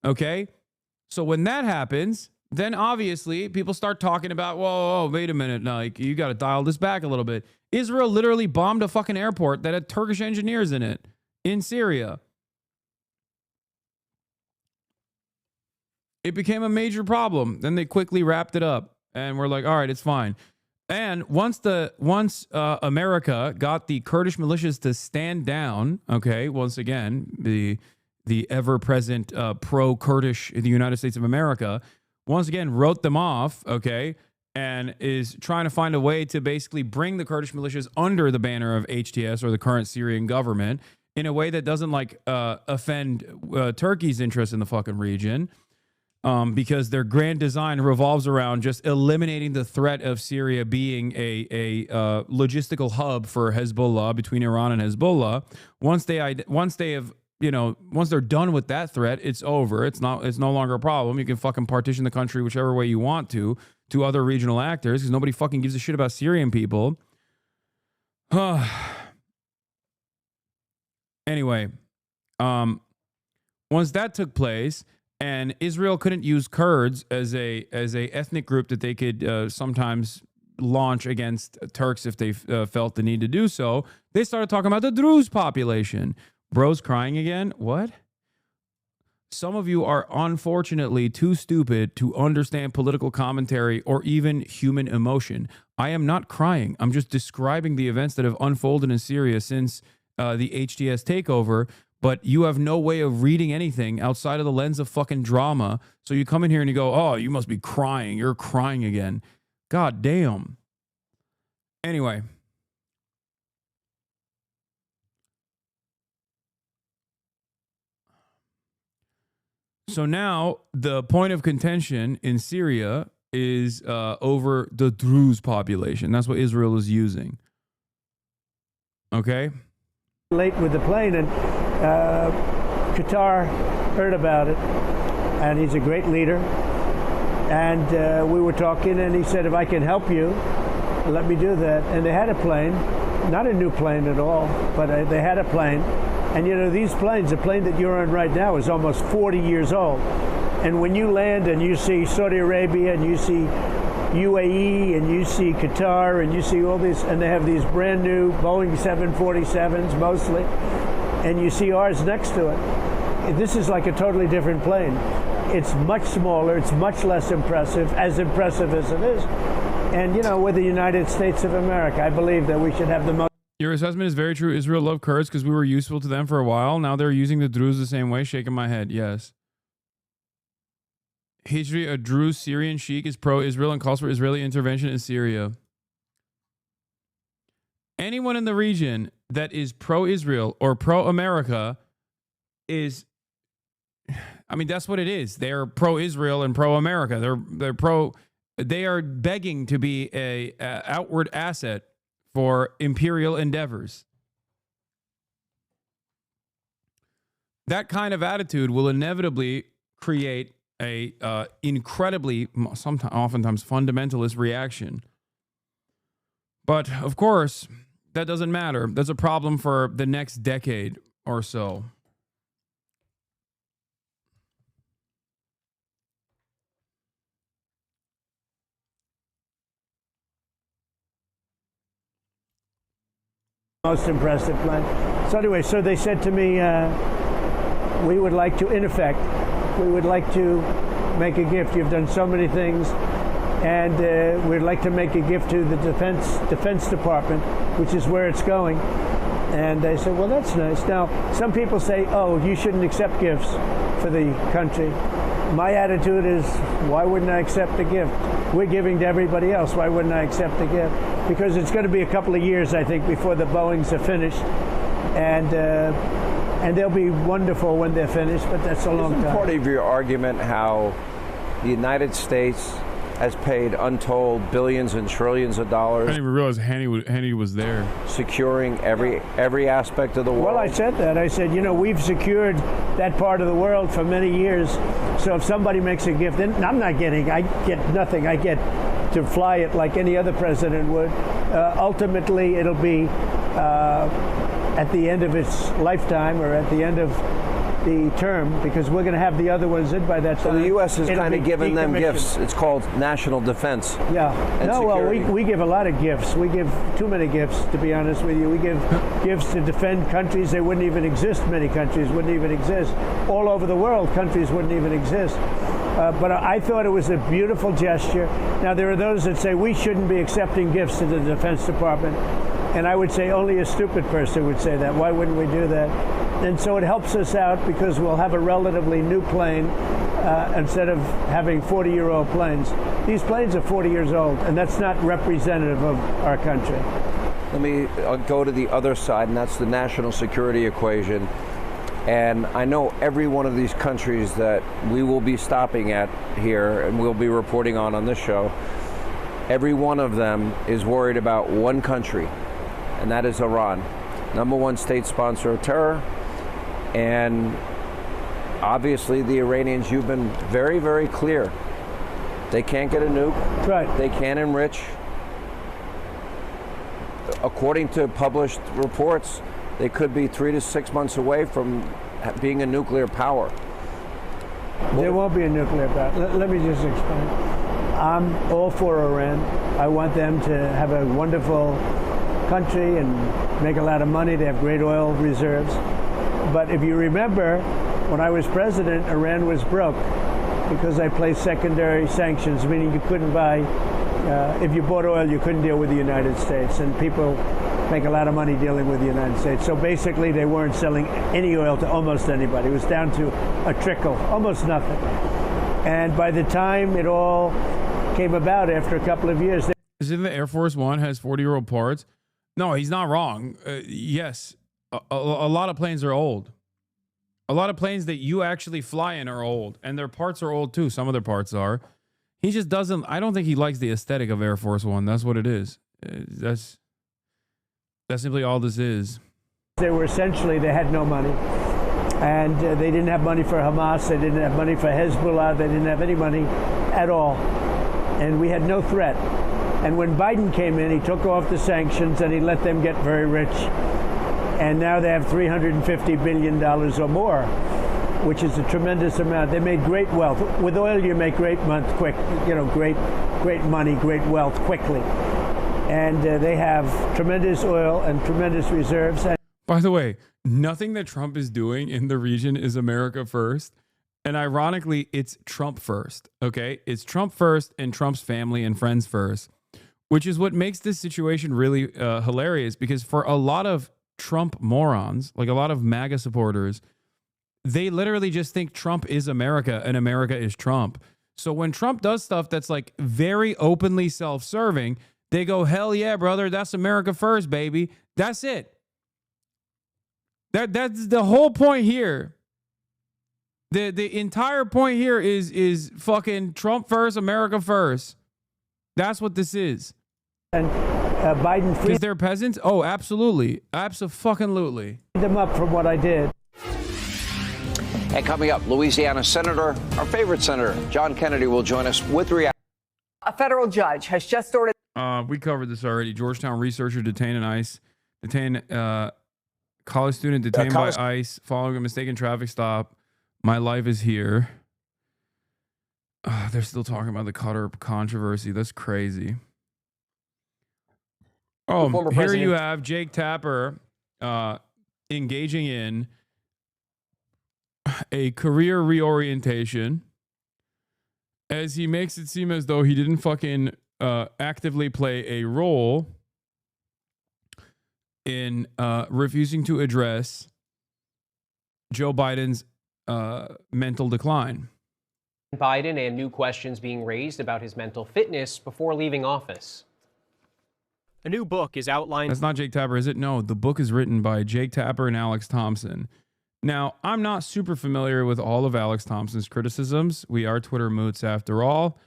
Okay, so when that happens, then obviously people start talking about, whoa, wait a minute, like, you got to dial this back a little bit. Israel literally bombed a fucking airport that had Turkish engineers in it in Syria. It became a major problem. Then they quickly wrapped it up and we're like, all right, it's fine. And once America got the Kurdish militias to stand down, okay, once again, the ever-present pro-Kurdish in the United States of America, once again wrote them off, okay, and is trying to find a way to basically bring the Kurdish militias under the banner of HTS or the current Syrian government in a way that doesn't like offend Turkey's interest in the fucking region, because their grand design revolves around just eliminating the threat of Syria being a logistical hub for Hezbollah between Iran and Hezbollah. Once they're done with that threat, it's over. It's no longer a problem. You can fucking partition the country whichever way you want to other regional actors, because nobody fucking gives a shit about Syrian people. Anyway, once that took place, and Israel couldn't use Kurds as a ethnic group that they could sometimes launch against Turks if they felt the need to do so, they started talking about the Druze population. Bro's crying again? What? Some of you are unfortunately too stupid to understand political commentary or even human emotion. I am not crying. I'm just describing the events that have unfolded in Syria since the HTS takeover, but you have no way of reading anything outside of the lens of fucking drama. So you come in here and you go, oh, you must be crying. You're crying again. God damn. Anyway. So now the point of contention in Syria is over the Druze population. That's what Israel is using. Okay? Late with the plane, and Qatar heard about it, and he's a great leader. And we were talking, and he said, if I can help you, let me do that. And they had a plane, not a new plane at all, but they had a plane. And you know, these planes, the plane that you're on right now is almost 40 years old. And when you land and you see Saudi Arabia and you see UAE and you see Qatar and you see all these, and they have these brand new Boeing 747s mostly, and you see ours next to it, this is like a totally different plane. It's much smaller, it's much less impressive as it is. And you know, we're the United States of America. I believe that we should have the most. Your assessment is very true. Israel loved Kurds because we were useful to them for a while. Now they're using the Druze the same way. Shaking my head. Yes. Hijri, a Druze Syrian sheikh, is pro-Israel and calls for Israeli intervention in Syria. Anyone in the region that is pro-Israel or pro-America is, I mean, that's what it is. They're pro-Israel and pro-America. They are begging to be a outward asset for imperial endeavors. That kind of attitude will inevitably create a incredibly, oftentimes fundamentalist reaction. But of course, that doesn't matter. That's a problem for the next decade or so. Most impressive plane. So anyway, so they said to me, we would like to, in effect, we would like to make a gift. You've done so many things, and we'd like to make a gift to the Defense Department, which is where it's going. And I said, well, that's nice. Now, some people say, oh, you shouldn't accept gifts for the country. My attitude is, why wouldn't I accept a gift? We're giving to everybody else. Why wouldn't I accept a gift? Because it's going to be a couple of years, I think, before the Boeings are finished. And they'll be wonderful when they're finished, but that's a long time. Isn't part of your argument how the United States has paid untold billions and trillions of dollars? I didn't even realize Haney was there. Securing every aspect of the world? Well, I said that. I said, you know, we've secured that part of the world for many years. So if somebody makes a gift, then I get nothing. I get to fly it like any other president would. Ultimately, it'll be at the end of its lifetime or at the end of the term, because we're going to have the other ones in by that time. So the U.S. is kind of giving them gifts. It's called national defense. Yeah. No, security. Well, we give a lot of gifts. We give too many gifts, to be honest with you. We give gifts to defend countries. They wouldn't even exist. Many countries wouldn't even exist. All over the world, countries wouldn't even exist. But I thought it was a beautiful gesture. Now, there are those that say we shouldn't be accepting gifts to the Defense Department. And I would say only a stupid person would say that. Why wouldn't we do that? And so it helps us out because we'll have a relatively new plane instead of having 40-year-old planes. These planes are 40 years old, and that's not representative of our country. Let me go to the other side, and that's the national security equation. And I know every one of these countries that we will be stopping at here and we'll be reporting on this show, every one of them is worried about one country, and that is Iran. #1 state sponsor of terror. And obviously the Iranians, you've been very, very clear. They can't get a nuke. That's right. They can't enrich. According to published reports, they could be 3 to 6 months away from being a nuclear power. There won't be a nuclear power. Let me just explain. I'm all for Iran. I want them to have a wonderful country and make a lot of money. They have great oil reserves. But if you remember, when I was president, Iran was broke because I placed secondary sanctions, meaning you couldn't buy, if you bought oil, you couldn't deal with the United States. And people make a lot of money dealing with the United States. So basically, they weren't selling any oil to almost anybody. It was down to a trickle, almost nothing. And by the time it all came about after a couple of years... Is it the Air Force One has 40-year-old parts? No, he's not wrong. Yes, a lot of planes are old. A lot of planes that you actually fly in are old, and their parts are old too. Some of their parts are. He just doesn't. I don't think he likes the aesthetic of Air Force One. That's what it is. That's simply all this is. They were essentially, they had no money. And they didn't have money for Hamas. They didn't have money for Hezbollah. They didn't have any money at all. And we had no threat. And when Biden came in, he took off the sanctions and he let them get very rich. And now they have $350 billion or more, which is a tremendous amount. They made great wealth. With oil, you make great great money, great wealth quickly. And they have tremendous oil and tremendous reserves. By the way, nothing that Trump is doing in the region is America first. And ironically, it's Trump first, okay? It's Trump first and Trump's family and friends first, which is what makes this situation really hilarious, because for a lot of Trump morons, like a lot of MAGA supporters, they literally just think Trump is America and America is Trump. So when Trump does stuff that's like very openly self-serving, they go, hell yeah, brother, that's America first, baby. That's it. That's the whole point here. The entire point here is fucking Trump first, America first. That's what this is. And Biden freed because they're peasants? Oh, absolutely. Abso-fucking-lutely. them up from what I did. And coming up, Louisiana Senator, our favorite senator, John Kennedy, will join us with reaction. A federal judge has just ordered. We covered this already. Georgetown researcher detained college student detained by ICE following a mistaken traffic stop. My life is here. They're still talking about the Qatar controversy. That's crazy. Oh, here you have Jake Tapper engaging in a career reorientation as he makes it seem as though he didn't fucking actively play a role in refusing to address Joe Biden's mental decline. Biden and new questions being raised about his mental fitness before leaving office. A new book is outlined. That's not Jake Tapper, is it? No, the book is written by Jake Tapper and Alex Thompson. Now, I'm not super familiar with all of Alex Thompson's criticisms. We are Twitter moots after all.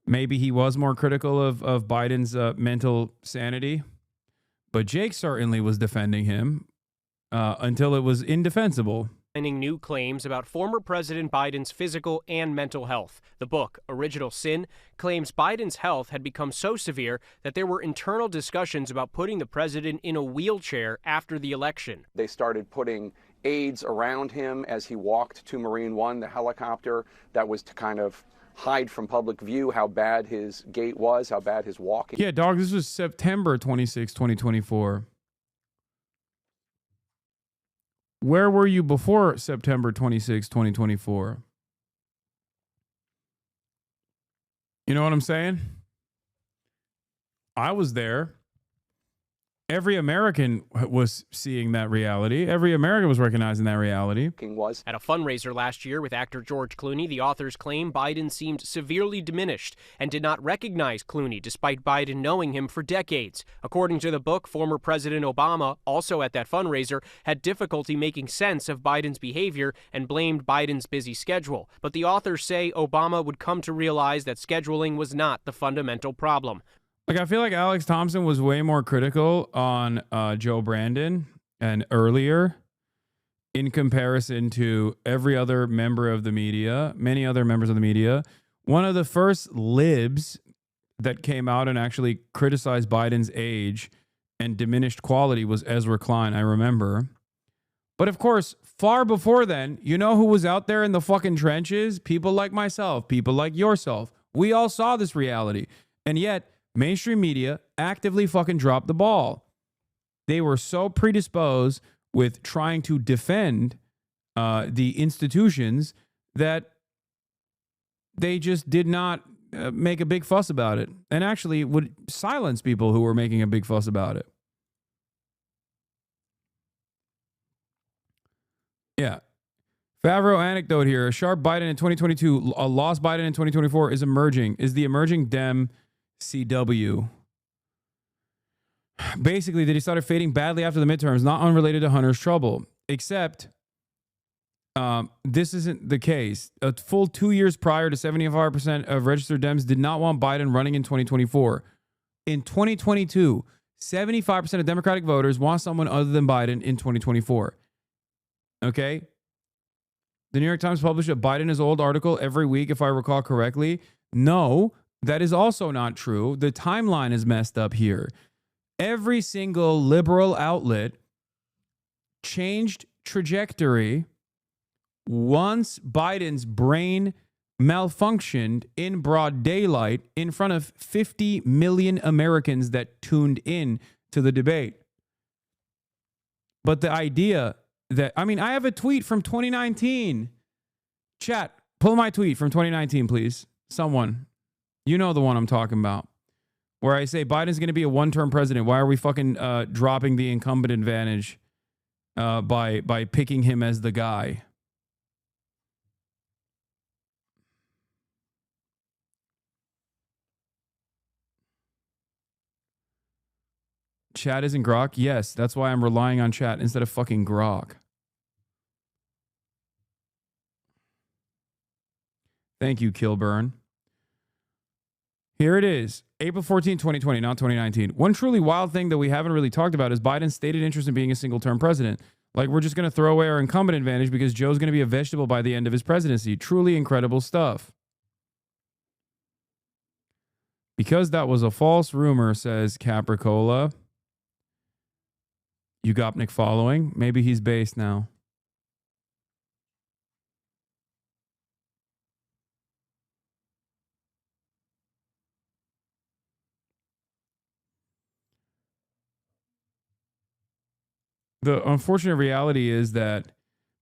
Maybe he was more critical of Biden's mental sanity, but Jake certainly was defending him until it was indefensible. New claims about former President Biden's physical and mental health. The book, Original Sin, claims Biden's health had become so severe that there were internal discussions about putting the president in a wheelchair after the election. They started putting aides around him as he walked to Marine One, the helicopter. That was to kind of hide from public view how bad his gait was, how bad his walking. Yeah, dog, this was September 26, 2024. Where were you before September 26, 2024? You know what I'm saying? I was there. Every American was seeing that reality. Every American was recognizing that reality. At a fundraiser last year with actor George Clooney, the authors claim Biden seemed severely diminished and did not recognize Clooney despite Biden knowing him for decades. According to the book, former President Obama, also at that fundraiser, had difficulty making sense of Biden's behavior and blamed Biden's busy schedule. But the authors say Obama would come to realize that scheduling was not the fundamental problem. Like, I feel like Alex Thompson was way more critical on Joe Brandon and earlier in comparison to every other member of the media, many other members of the media. One of the first libs that came out and actually criticized Biden's age and diminished quality was Ezra Klein, I remember. But of course, far before then, you know who was out there in the fucking trenches? People like myself, people like yourself. We all saw this reality. And yet, mainstream media actively fucking dropped the ball. They were so predisposed with trying to defend the institutions that they just did not make a big fuss about it, and actually would silence people who were making a big fuss about it. Yeah. Favreau anecdote here. A sharp Biden in 2022, a lost Biden in 2024 is emerging. Is the emerging Dem CW. Basically, that he started fading badly after the midterms, not unrelated to Hunter's trouble. Except, this isn't the case. A full 2 years prior to 75% of registered Dems did not want Biden running in 2024. In 2022, 75% of Democratic voters want someone other than Biden in 2024. Okay? The New York Times published a Biden is old article every week, if I recall correctly. No, that is also not true. The timeline is messed up here. Every single liberal outlet changed trajectory once Biden's brain malfunctioned in broad daylight in front of 50 million Americans that tuned in to the debate. But the idea that, I mean, I have a tweet from 2019. Chat, pull my tweet from 2019, please. Someone. You know the one I'm talking about, where I say Biden's going to be a one-term president. Why are we fucking dropping the incumbent advantage by picking him as the guy? Chat isn't Grok? Yes, that's why I'm relying on chat instead of fucking Grok. Thank you, Kilburn. Here it is. April 14, 2020, not 2019. One truly wild thing that we haven't really talked about is Biden's stated interest in being a single-term president. Like, we're just going to throw away our incumbent advantage because Joe's going to be a vegetable by the end of his presidency. Truly incredible stuff. Because that was a false rumor, says Capricola. Ugopnik following. Maybe he's based now. The unfortunate reality is that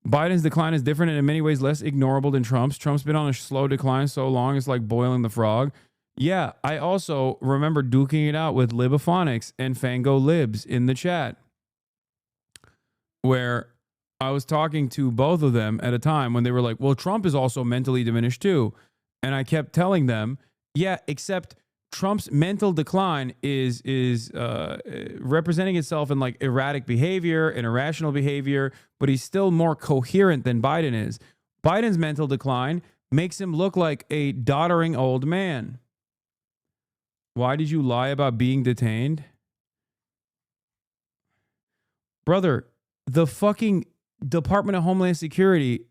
Biden's decline is different and in many ways less ignorable than Trump's. Trump's been on a slow decline so long, it's like boiling the frog. Yeah, I also remember duking it out with Libophonics and Fango Libs in the chat, where I was talking to both of them at a time when they were like, well, Trump is also mentally diminished too. And I kept telling them, yeah, except Trump's mental decline is representing itself in like erratic behavior and irrational behavior, but he's still more coherent than Biden is. Biden's mental decline makes him look like a doddering old man. Why did you lie about being detained? Brother, the fucking Department of Homeland Security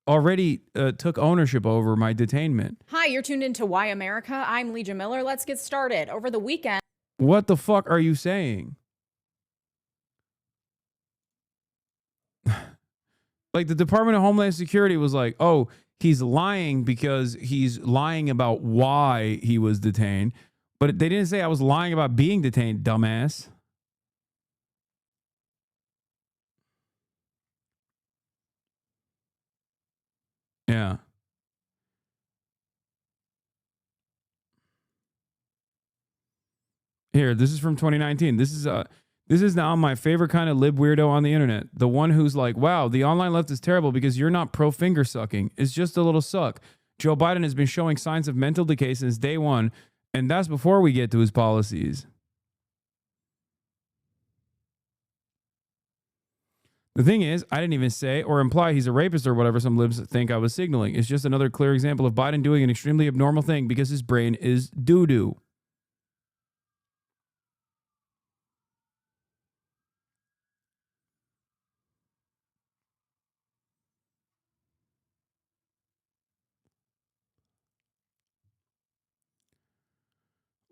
already took ownership over my detainment. Hi, you're tuned into Why America. I'm Legia Miller. Let's get started. Over the weekend. What the fuck are you saying? Like, the Department of Homeland Security was like, oh, he's lying because he's lying about why he was detained. But they didn't say I was lying about being detained, dumbass. Yeah. Here, this is from 2019. This is now my favorite kind of lib weirdo on the internet. The one who's like, wow, the online left is terrible because you're not pro finger sucking. It's just a little suck. Joe Biden has been showing signs of mental decay since day one, and that's before we get to his policies. The thing is, I didn't even say or imply he's a rapist or whatever some libs think I was signaling. It's just another clear example of Biden doing an extremely abnormal thing because his brain is doo-doo.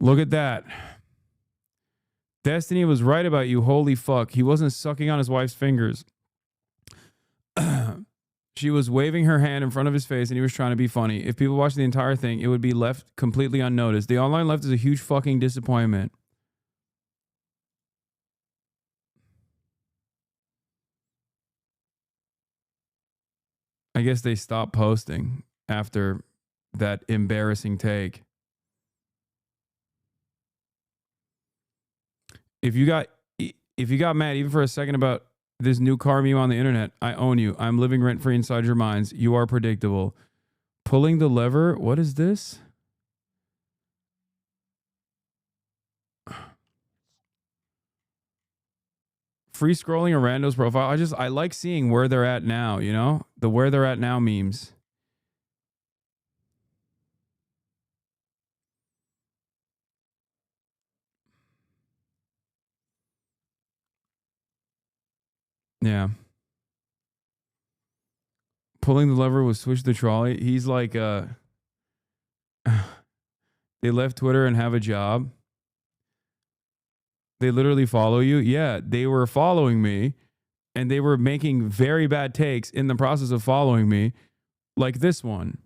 Look at that. Destiny was right about you. Holy fuck. He wasn't sucking on his wife's fingers. She was waving her hand in front of his face and he was trying to be funny. If people watched the entire thing, it would be left completely unnoticed. The online left is a huge fucking disappointment. I guess they stopped posting after that embarrassing take. If you got mad even for a second about this new car meme on the internet, I own you. I'm living rent-free inside your minds. You are predictable. Pulling the lever. What is this? Free scrolling a rando's profile. I like seeing where they're at now, you know? The where they're at now memes. Yeah. Pulling the lever was switch the trolley. He's like, they left Twitter and have a job. They literally follow you. Yeah, they were following me and they were making very bad takes in the process of following me, like this one.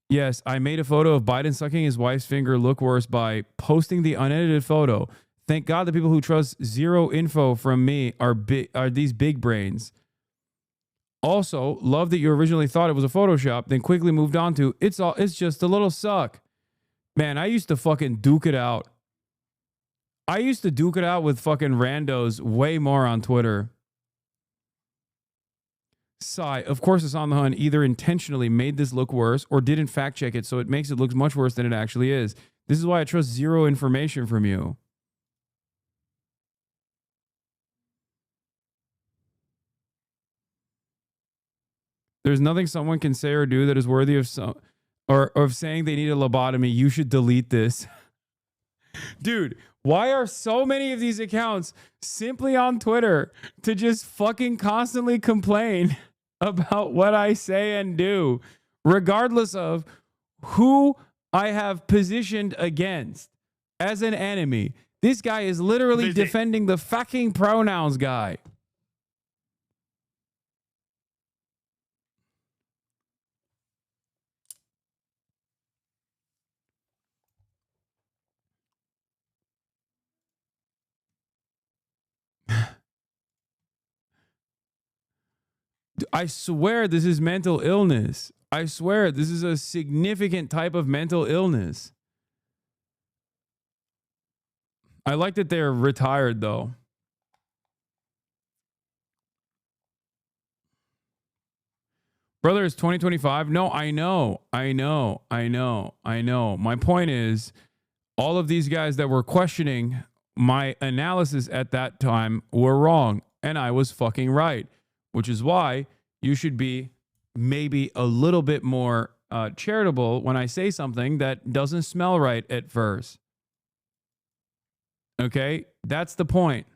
Yes, I made a photo of Biden sucking his wife's finger look worse by posting the unedited photo. Thank God the people who trust zero info from me are these big brains. Also, love that you originally thought it was a Photoshop, then quickly moved on to it's just a little suck. Man, I used to fucking duke it out. I used to duke it out with fucking randos way more on Twitter. Sigh. Of course, Hassan the Hun either intentionally made this look worse or didn't fact check it, so it makes it look much worse than it actually is. This is why I trust zero information from you. There's nothing someone can say or do that is worthy of of saying they need a lobotomy. You should delete this. Dude, why are so many of these accounts simply on Twitter to just fucking constantly complain about what I say and do, regardless of who I have positioned against as an enemy? This guy is literally defending the fucking pronouns guy. I swear this is mental illness. I swear this is a significant type of mental illness. I like that they're retired though. Brother, it's 2025. No, I know. My point is, all of these guys that were questioning my analysis at that time were wrong, and I was fucking right, which is why you should be maybe a little bit more charitable when I say something that doesn't smell right at first. Okay? That's the point.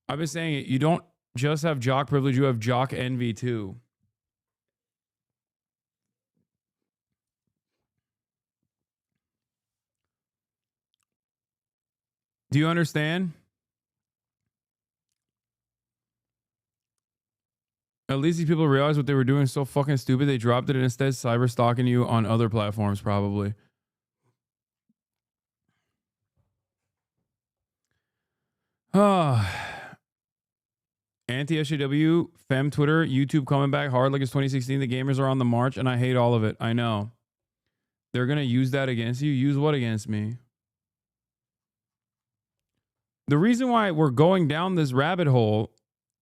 I've been saying it. You don't just have jock privilege, you have jock envy too. Do you understand? At least these people realized what they were doing is so fucking stupid, they dropped it and instead cyber stalking you on other platforms, probably. Anti-SJW, Fem Twitter, YouTube coming back hard like it's 2016. The gamers are on the march, and I hate all of it. I know. They're going to use that against you. Use what against me? The reason why we're going down this rabbit hole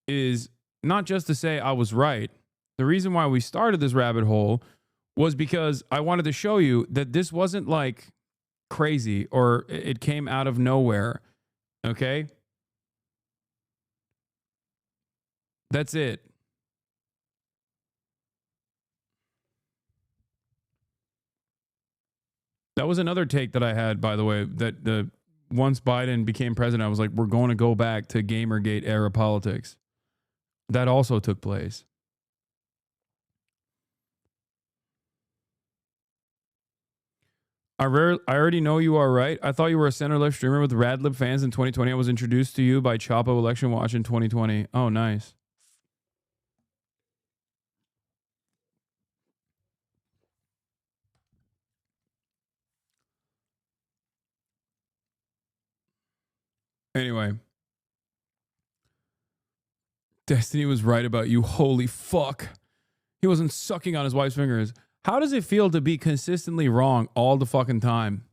is not just to say I was right. The reason why we started this rabbit hole was because I wanted to show you that this wasn't like crazy or it came out of nowhere. Okay? That's it. That was another take that I had, by the way, that once Biden became president, I was like, we're going to go back to Gamergate era politics. That also took place. I already know you are right. I thought you were a center-left streamer with Radlib fans in 2020. I was introduced to you by Chapo Election Watch in 2020. Oh, nice. Anyway. Destiny was right about you. Holy fuck. He wasn't sucking on his wife's fingers. How does it feel to be consistently wrong all the fucking time?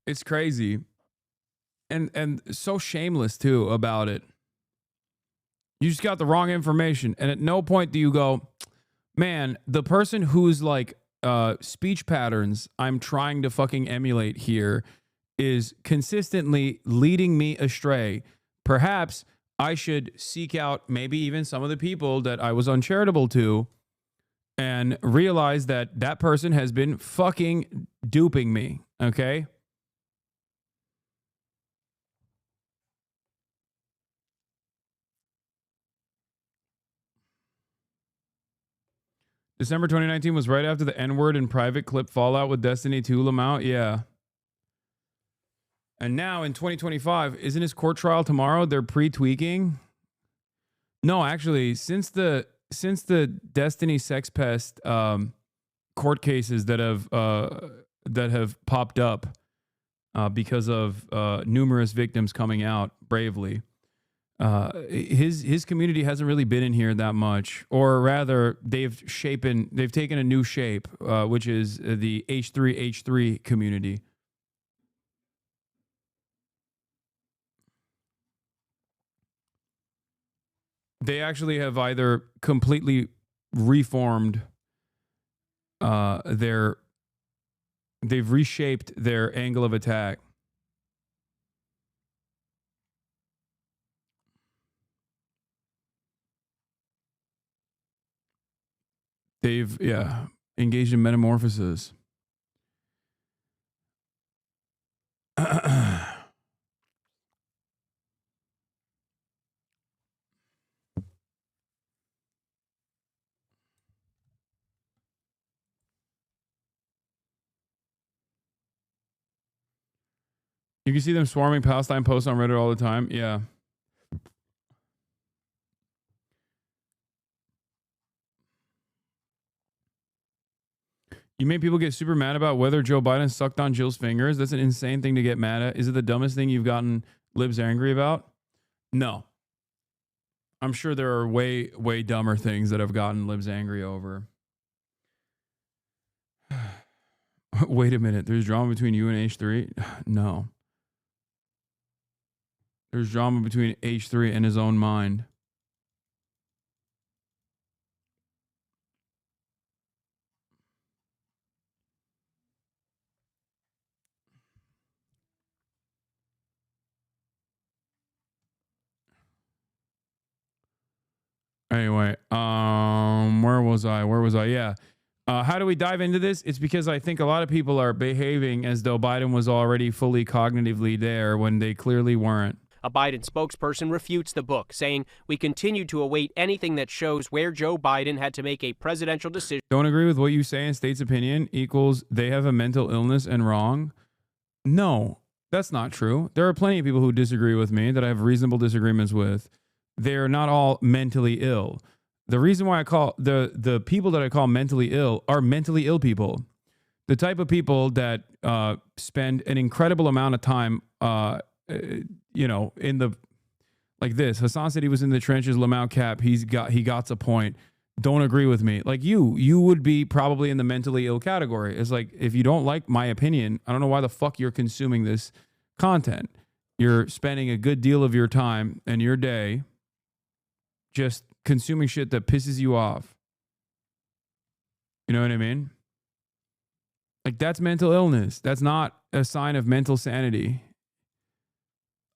It's crazy. And so shameless too about it. You just got the wrong information. And at no point do you go, man, the person who's like speech patterns I'm trying to fucking emulate here is consistently leading me astray. Perhaps I should seek out maybe even some of the people that I was uncharitable to and realize that that person has been fucking duping me, okay? December 2019 was right after the N-word and private clip fallout with Destiny 2 Lamont. Yeah. And now in 2025, isn't his court trial tomorrow? They're pre-tweaking? No, actually, since the Destiny Sex Pest court cases that have popped up because of numerous victims coming out bravely, his community hasn't really been in here that much, or rather, they've taken a new shape, which is the H3H3 community. They actually have either completely reformed they've reshaped their angle of attack. They've, engaged in metamorphosis. You can see them swarming Palestine posts on Reddit all the time. Yeah. You made people get super mad about whether Joe Biden sucked on Jill's fingers. That's an insane thing to get mad at. Is it the dumbest thing you've gotten libs angry about? No. I'm sure there are way, way dumber things that I've gotten libs angry over. Wait a minute. There's drama between you and H3? No. There's drama between H3 and his own mind. Anyway, where was I? Yeah. How do we dive into this? It's because I think a lot of people are behaving as though Biden was already fully cognitively there when they clearly weren't. A Biden spokesperson refutes the book, saying, "We continue to await anything that shows where Joe Biden had to make a presidential decision." Don't agree with what you say in state's opinion equals they have a mental illness and wrong? No, that's not true. There are plenty of people who disagree with me that I have reasonable disagreements with. They're not all mentally ill. The reason why I call the people that I call mentally ill are mentally ill people. The type of people that spend an incredible amount of time in the Like this. Hasan said he was in the trenches. Lamau cap. He got a point. Don't agree with me. Like you would be probably in the mentally ill category. It's like, if you don't like my opinion, I don't know why the fuck you're consuming this content. You're spending a good deal of your time and your day just consuming shit that pisses you off. You know what I mean? Like, that's mental illness. That's not a sign of mental sanity.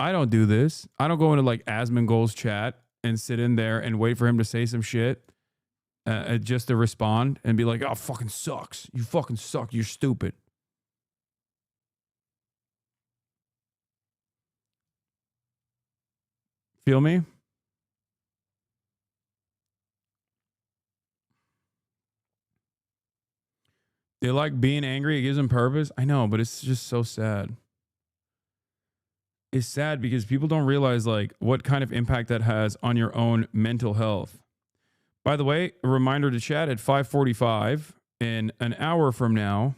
I don't do this. I don't go into like Asmongold's chat and sit in there and wait for him to say some shit just to respond and be like, oh, fucking sucks. You fucking suck. You're stupid. Feel me? They like being angry. It gives them purpose. I know, but it's just so sad. It's sad because people don't realize like what kind of impact that has on your own mental health. By the way, a reminder to chat at 5:45 in an hour from now.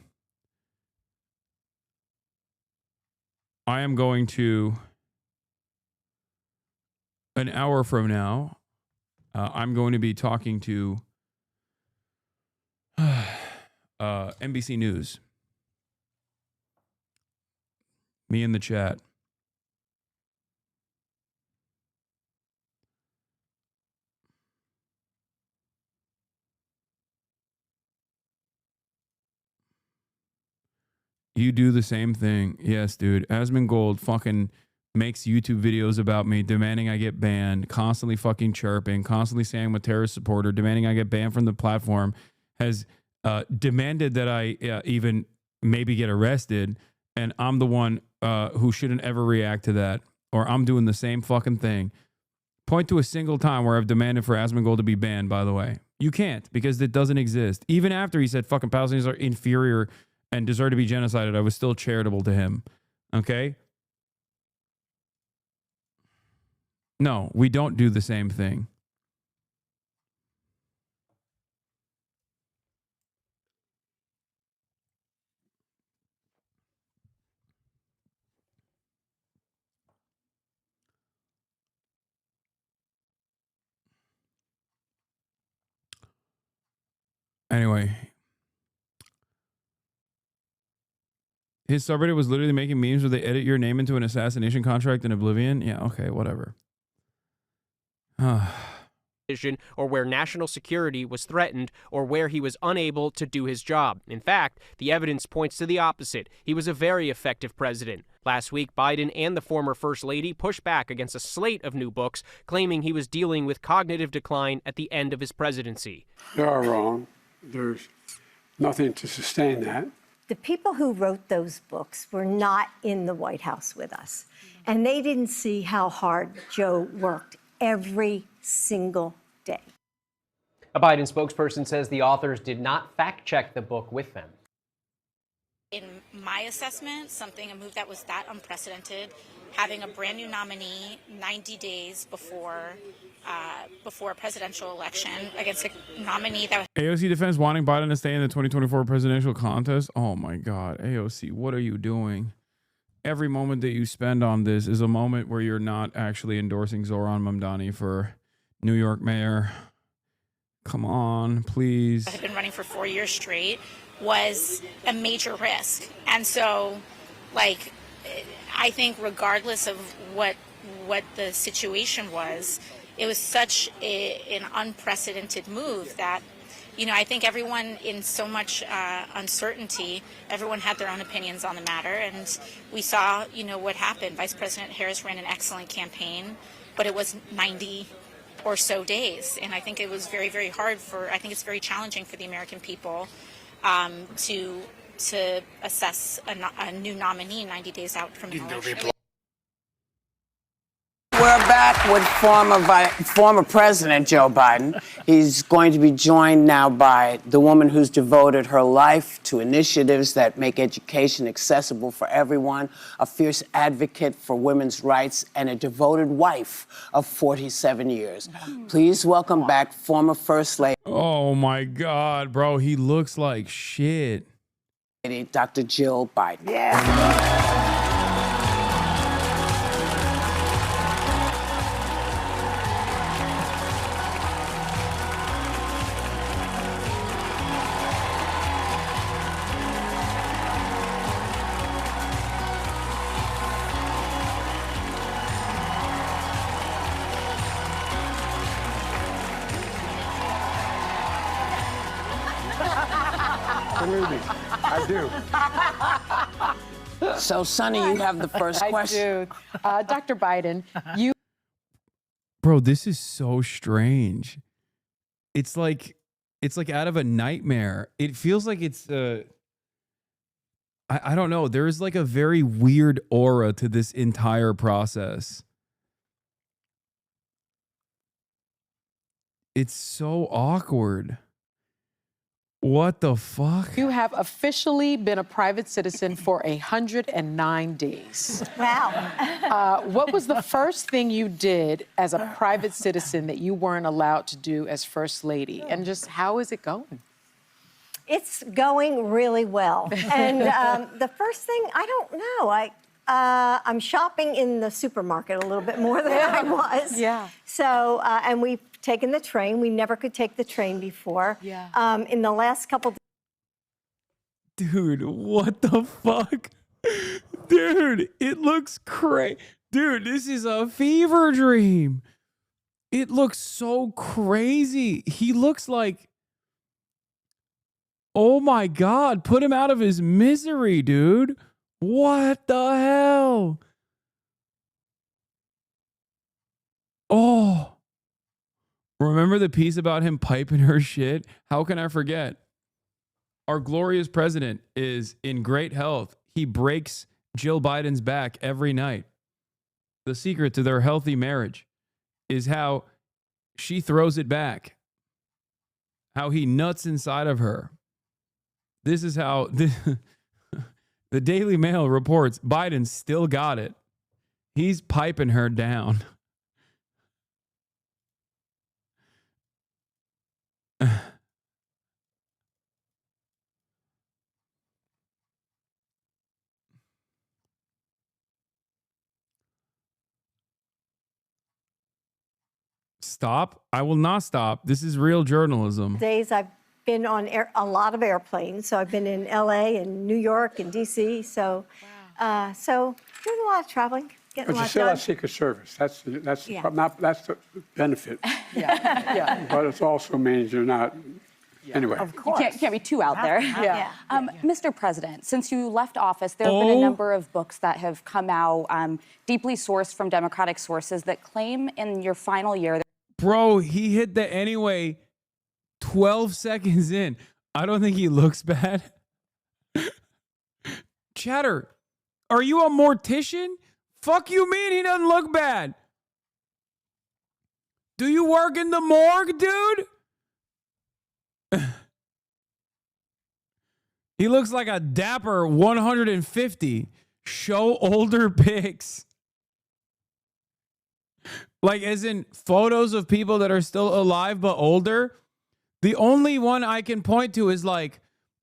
I am going to I'm going to be talking to NBC News. Me in the chat. You do the same thing. Yes, dude. Asmongold fucking makes YouTube videos about me, demanding I get banned, constantly fucking chirping, constantly saying I'm a terrorist supporter, demanding I get banned from the platform, has demanded that I even maybe get arrested, and I'm the one who shouldn't ever react to that, or I'm doing the same fucking thing. Point to a single time where I've demanded for Asmongold to be banned, by the way. You can't, because it doesn't exist. Even after he said fucking Palestinians are inferior and deserve to be genocided, I was still charitable to him. Okay? No, we don't do the same thing. Anyway, his subreddit was literally making memes where they edit your name into an assassination contract in Oblivion. Yeah, okay, whatever. Or where national security was threatened, or where he was unable to do his job. In fact, the evidence points to the opposite. He was a very effective president. Last week, Biden and the former First Lady pushed back against a slate of new books, claiming he was dealing with cognitive decline at the end of his presidency. You are wrong. There's nothing to sustain that. The people who wrote those books were not in the White House with us, and they didn't see how hard Joe worked every single day. A Biden spokesperson says the authors did not fact-check the book with them. In my assessment, a move that was that unprecedented, having a brand new nominee 90 days before a presidential election against a nominee that AOC defends wanting Biden to stay in the 2024 presidential contest. Oh my God, AOC, what are you doing? Every moment that you spend on this is a moment where you're not actually endorsing Zohran Mamdani for New York mayor. Come on, please. had been running for 4 years straight was a major risk. And so, like, I think regardless of what the situation was, it was such an unprecedented move that, you know, I think everyone in so much uncertainty, everyone had their own opinions on the matter. And we saw, you know, what happened. Vice President Harris ran an excellent campaign, but it was 90 or so days. And I think it was very, very hard I think it's very challenging for the American people to assess a new nominee 90 days out from the election. We're back with former President Joe Biden. He's going to be joined now by the woman who's devoted her life to initiatives that make education accessible for everyone, a fierce advocate for women's rights, and a devoted wife of 47 years. Please welcome back former First Lady. Oh my God, bro, he looks like shit. Dr. Jill Biden. believe me. I do. So, Sonny, you have the first question. I do. Dr. Biden, you. Bro, this is so strange. It's like out of a nightmare. It feels like it's I don't know. There is like a very weird aura to this entire process. It's so awkward. What the fuck? You have officially been a private citizen for 109 days. Wow. What was the first thing you did as a private citizen that you weren't allowed to do as First Lady? And just how is it going? It's going really well. And the first thing, I don't know. I'm shopping in the supermarket a little bit more than I was. Yeah. So, and we've taken the train. We never could take the train before. Yeah. In the last couple. Dude, what the fuck? Dude, it looks crazy. Dude, this is a fever dream. It looks so crazy. He looks like, oh my God, put him out of his misery, dude. What the hell? Oh. Remember the piece about him piping her shit? How can I forget? Our glorious president is in great health. He breaks Jill Biden's back every night. The secret to their healthy marriage is how she throws it back. How he nuts inside of her. This is how the Daily Mail reports Biden still got it. He's piping her down. Stop. I will not stop. This is real journalism. Days I've been on a lot of airplanes. So I've been in LA and New York and DC. So, so doing a lot of traveling, getting But a you lot still done. have Secret Service. That's Yeah. that's the benefit. Yeah. But it also means you're not. Anyway. Of course. You can't be too out there. Yeah. Mr. President, since you left office, there have been a number of books that have come out, deeply sourced from Democratic sources, that claim in your final year. Bro, he hit the anyway 12 seconds in. I don't think he looks bad. Chatter, are you a mortician? Fuck you mean he doesn't look bad? Do you work in the morgue, dude? He looks like a dapper 150. Show older pics. Like, as in photos of people that are still alive but older. The only one I can point to is like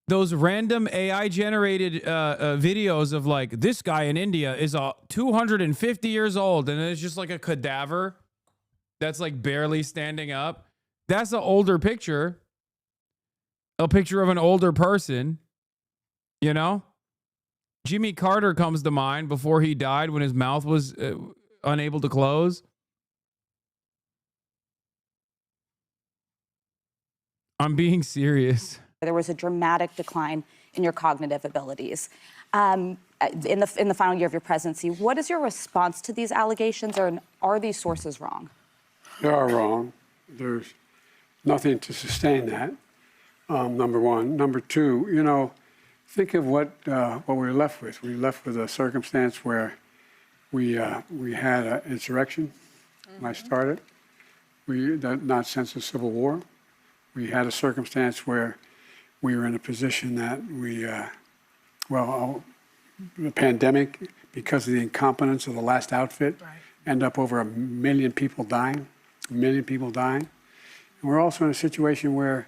those random AI generated videos of like this guy in India is 250 years old and it's just like a cadaver that's like barely standing up. That's an older picture. A picture of an older person, you know? Jimmy Carter comes to mind before he died when his mouth was unable to close. I'm being serious. There was a dramatic decline in your cognitive abilities in the final year of your presidency. What is your response to these allegations, or are these sources wrong? They are wrong. There's nothing to sustain that. Number one. Number two, you know, think of what we're left with. We're left with a circumstance where we had an insurrection when I started. Not since the Civil War. We had a circumstance where we were in a position that the pandemic, because of the incompetence of the last outfit, end up over 1 million people dying. 1 million people dying. And we're also in a situation where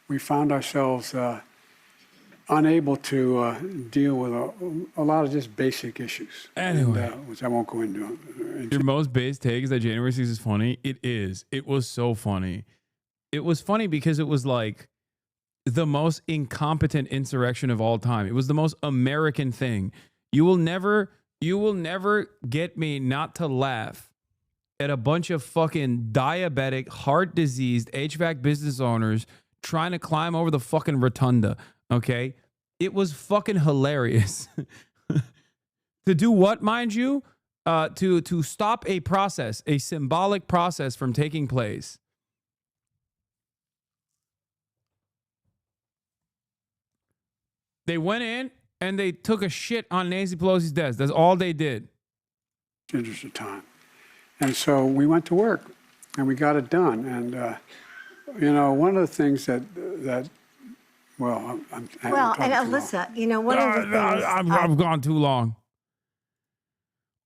we found ourselves unable to deal with a lot of just basic issues. Anyway. Which I won't go into. Your most base take is that January 6th is funny. It is. It was so funny. It was funny because it was like the most incompetent insurrection of all time. It was the most American thing. You will never get me not to laugh at a bunch of fucking diabetic, heart diseased HVAC business owners trying to climb over the fucking rotunda. Okay. It was fucking hilarious. To do what, mind you? To stop a process, a symbolic process from taking place. They went in and they took a shit on Nancy Pelosi's desk. That's all they did. Interest of time. And so we went to work and we got it done. And, you know, one of the things that well, and Alyssa, you know, one of the things. I've gone too long.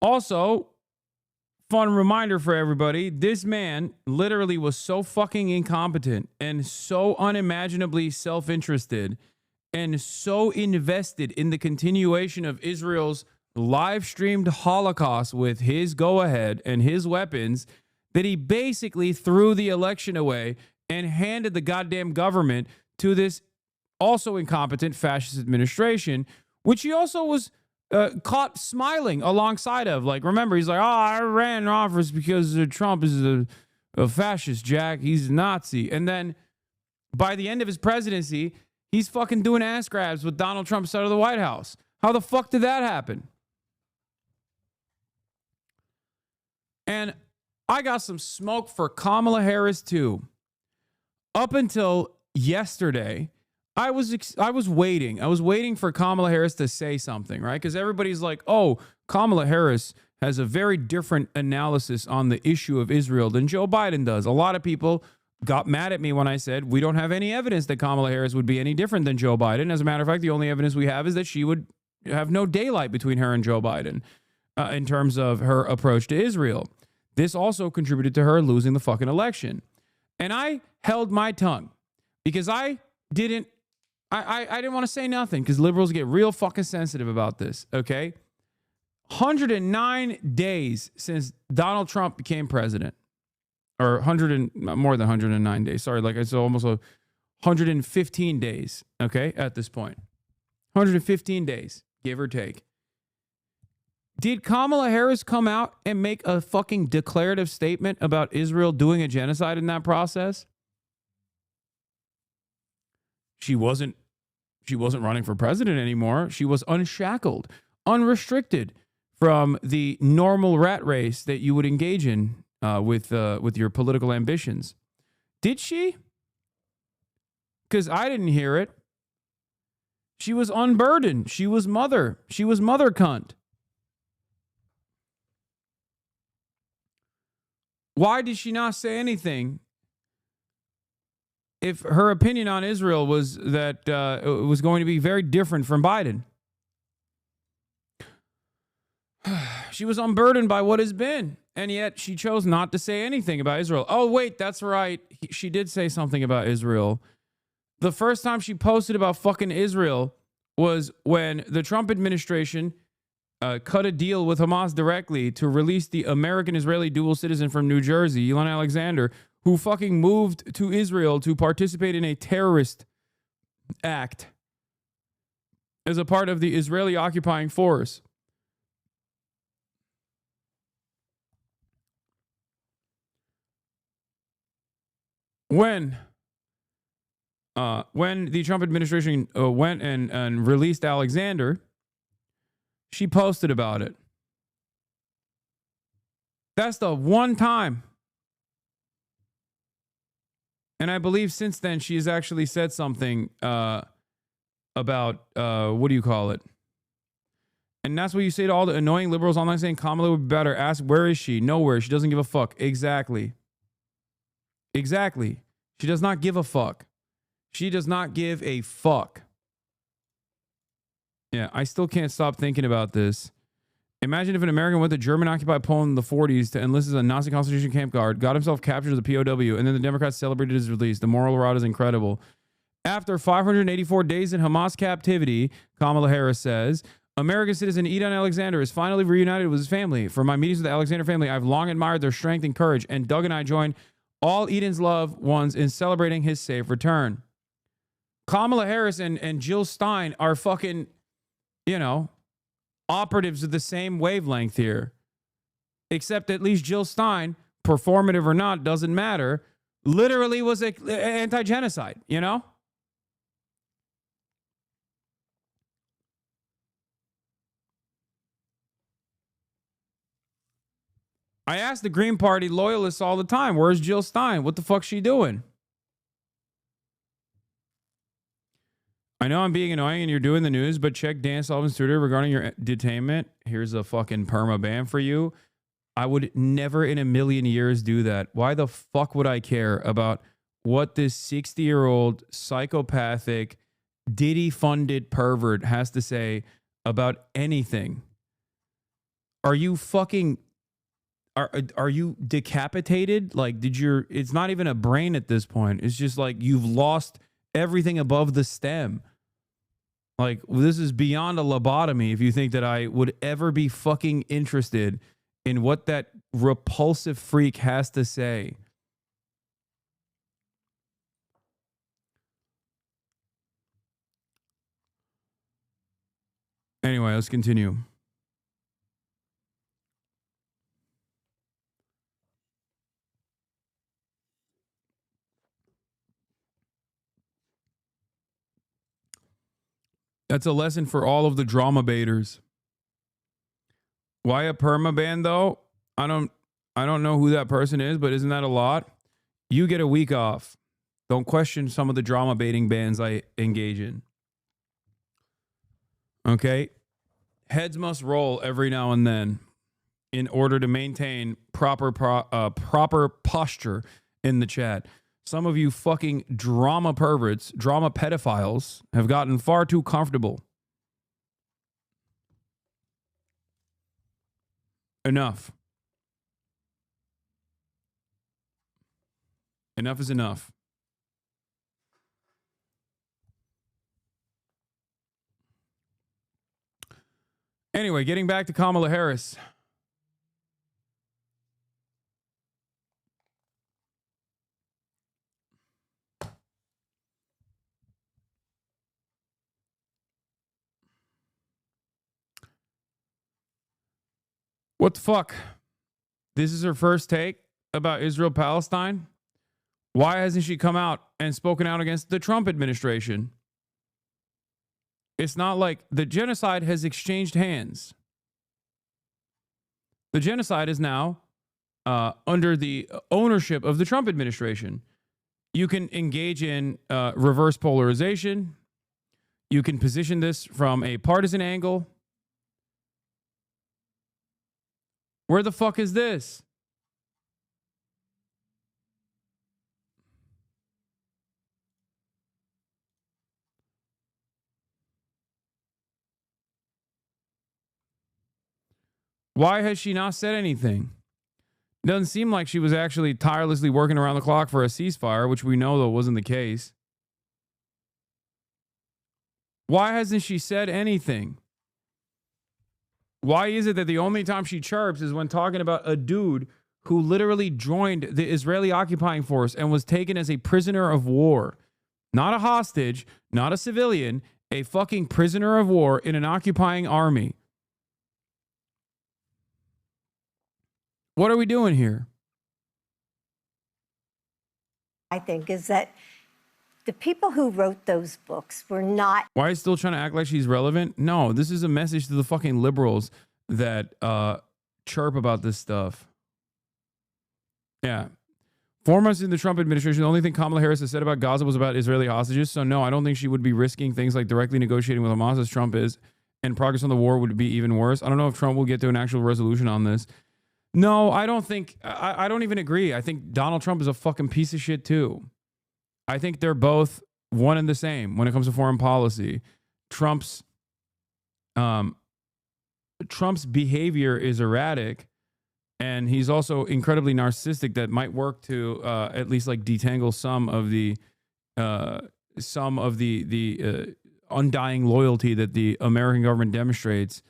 Also, fun reminder for everybody, this man literally was so fucking incompetent and so unimaginably self-interested and so invested in the continuation of Israel's live-streamed Holocaust with his go-ahead and his weapons that he basically threw the election away and handed the goddamn government to this also incompetent fascist administration, which he also was caught smiling alongside of. Like, remember, he's like, oh, I ran in office because Trump is a fascist, Jack. He's a Nazi. And then by the end of his presidency, he's fucking doing ass grabs with Donald Trump's side of the White House. How the fuck did that happen? And I got some smoke for Kamala Harris, too. Up until yesterday, I was waiting. I was waiting for Kamala Harris to say something, right? Because everybody's like, oh, Kamala Harris has a very different analysis on the issue of Israel than Joe Biden does. A lot of people got mad at me when I said we don't have any evidence that Kamala Harris would be any different than Joe Biden. As a matter of fact, the only evidence we have is that she would have no daylight between her and Joe Biden in terms of her approach to Israel. This also contributed to her losing the fucking election. And I held my tongue because I didn't want to say nothing because liberals get real fucking sensitive about this, okay? 109 days since Donald Trump became president. Or more than 109 days. Sorry, like it's almost 115 days, okay, at this point. 115 days, give or take. Did Kamala Harris come out and make a fucking declarative statement about Israel doing a genocide in that process? She wasn't running for president anymore. She was unshackled, unrestricted from the normal rat race that you would engage in with your political ambitions. Did she? Because I didn't hear it. She was unburdened. She was mother. She was mother cunt. Why did she not say anything if her opinion on Israel was that it was going to be very different from Biden? She was unburdened by what has been, and yet she chose not to say anything about Israel. Oh, wait, that's right. She did say something about Israel. The first time she posted about fucking Israel was when the Trump administration cut a deal with Hamas directly to release the American-Israeli dual citizen from New Jersey, Elon Alexander, who fucking moved to Israel to participate in a terrorist act as a part of the Israeli occupying force. When the Trump administration went and released Alexander, she posted about it. That's the one time. And I believe since then she has actually said something about, what do you call it? And that's what you say to all the annoying liberals online saying Kamala would be better. Ask, where is she? Nowhere. She doesn't give a fuck. Exactly. Exactly. She does not give a fuck. She does not give a fuck. Yeah, I still can't stop thinking about this. Imagine if an American went to German-occupied Poland in the 40s to enlist as a Nazi concentration camp guard, got himself captured as a POW, and then the Democrats celebrated his release. The moral route is incredible. After 584 days in Hamas captivity, Kamala Harris says, American citizen Edon Alexander is finally reunited with his family. From my meetings with the Alexander family, I've long admired their strength and courage, and Doug and I join all Eden's loved ones in celebrating his safe return. Kamala Harris and Jill Stein are fucking, operatives of the same wavelength here. Except at least Jill Stein, performative or not, doesn't matter, literally was anti-genocide, I ask the Green Party loyalists all the time, where's Jill Stein? What the fuck's she doing? I know I'm being annoying and you're doing the news, but check Dan Sullivan's Twitter regarding your detainment. Here's a fucking perma ban for you. I would never in a million years do that. Why the fuck would I care about what this 60-year-old psychopathic, Diddy-funded pervert has to say about anything? Are you fucking... Are you decapitated? Like, it's not even a brain at this point. It's just like you've lost everything above the stem. Like, this is beyond a lobotomy if you think that I would ever be fucking interested in what that repulsive freak has to say. Anyway, let's continue. That's a lesson for all of the drama baiters. Why a perma ban though? I don't know who that person is, but isn't that a lot? You get a week off. Don't question some of the drama baiting bans I engage in. Okay? Heads must roll every now and then in order to maintain proper posture in the chat. Some of you fucking drama perverts, drama pedophiles have gotten far too comfortable. Enough. Enough is enough. Anyway, getting back to Kamala Harris. What the fuck? This is her first take about Israel-Palestine? Why hasn't she come out and spoken out against the Trump administration? It's not like the genocide has exchanged hands. The genocide is now under the ownership of the Trump administration. You can engage in reverse polarization. You can position this from a partisan angle. Where the fuck is this? Why has she not said anything? Doesn't seem like she was actually tirelessly working around the clock for a ceasefire, which we know though wasn't the case. Why hasn't she said anything? Why is it that the only time she chirps is when talking about a dude who literally joined the Israeli occupying force and was taken as a prisoner of war? Not a hostage, not a civilian, a fucking prisoner of war in an occupying army. What are we doing here? I think is that the people who wrote those books were not. Why is she still trying to act like she's relevant? No, this is a message to the fucking liberals that chirp about this stuff. Yeah. 4 months in the Trump administration, the only thing Kamala Harris has said about Gaza was about Israeli hostages. So no, I don't think she would be risking things like directly negotiating with Hamas as Trump is, and progress on the war would be even worse. I don't know if Trump will get to an actual resolution on this. No, I don't think, I don't even agree. I think Donald Trump is a fucking piece of shit too. I think they're both one and the same when it comes to foreign policy. Trump's behavior is erratic, and he's also incredibly narcissistic. That might work to at least like detangle some of the undying loyalty that the American government demonstrates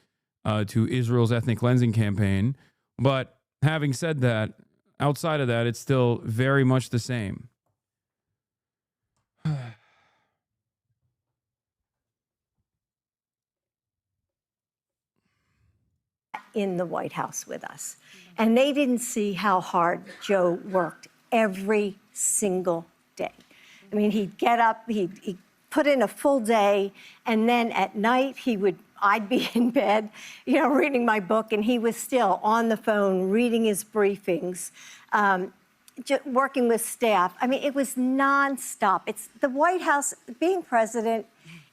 to Israel's ethnic cleansing campaign. But having said that, outside of that, it's still very much the same. In the White House with us. And they didn't see how hard Joe worked every single day. I mean, he'd get up, he'd put in a full day, and then at night he would I'd be in bed, reading my book, and he was still on the phone, reading his briefings, working with staff. I mean, it was nonstop. It's the White House, being president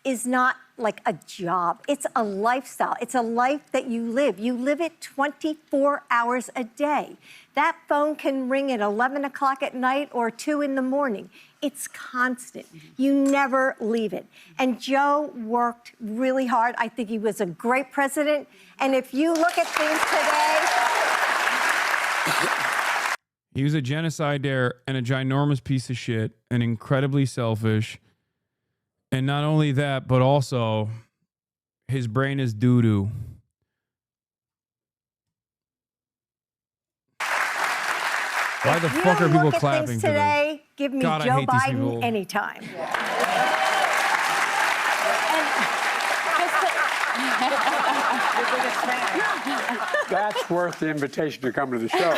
is not like a job. It's a lifestyle. It's a life that you live. You live it 24 hours a day. That phone can ring at 11 o'clock at night or 2 in the morning. It's constant. You never leave it. And Joe worked really hard. I think he was a great president. And if you look at things today... He was a genocide dare and a ginormous piece of shit and incredibly selfish. And not only that, but also his brain is doo-doo. Why the fuck are people clapping today? Give me God, Joe Biden anytime. That's worth the invitation to come to the show.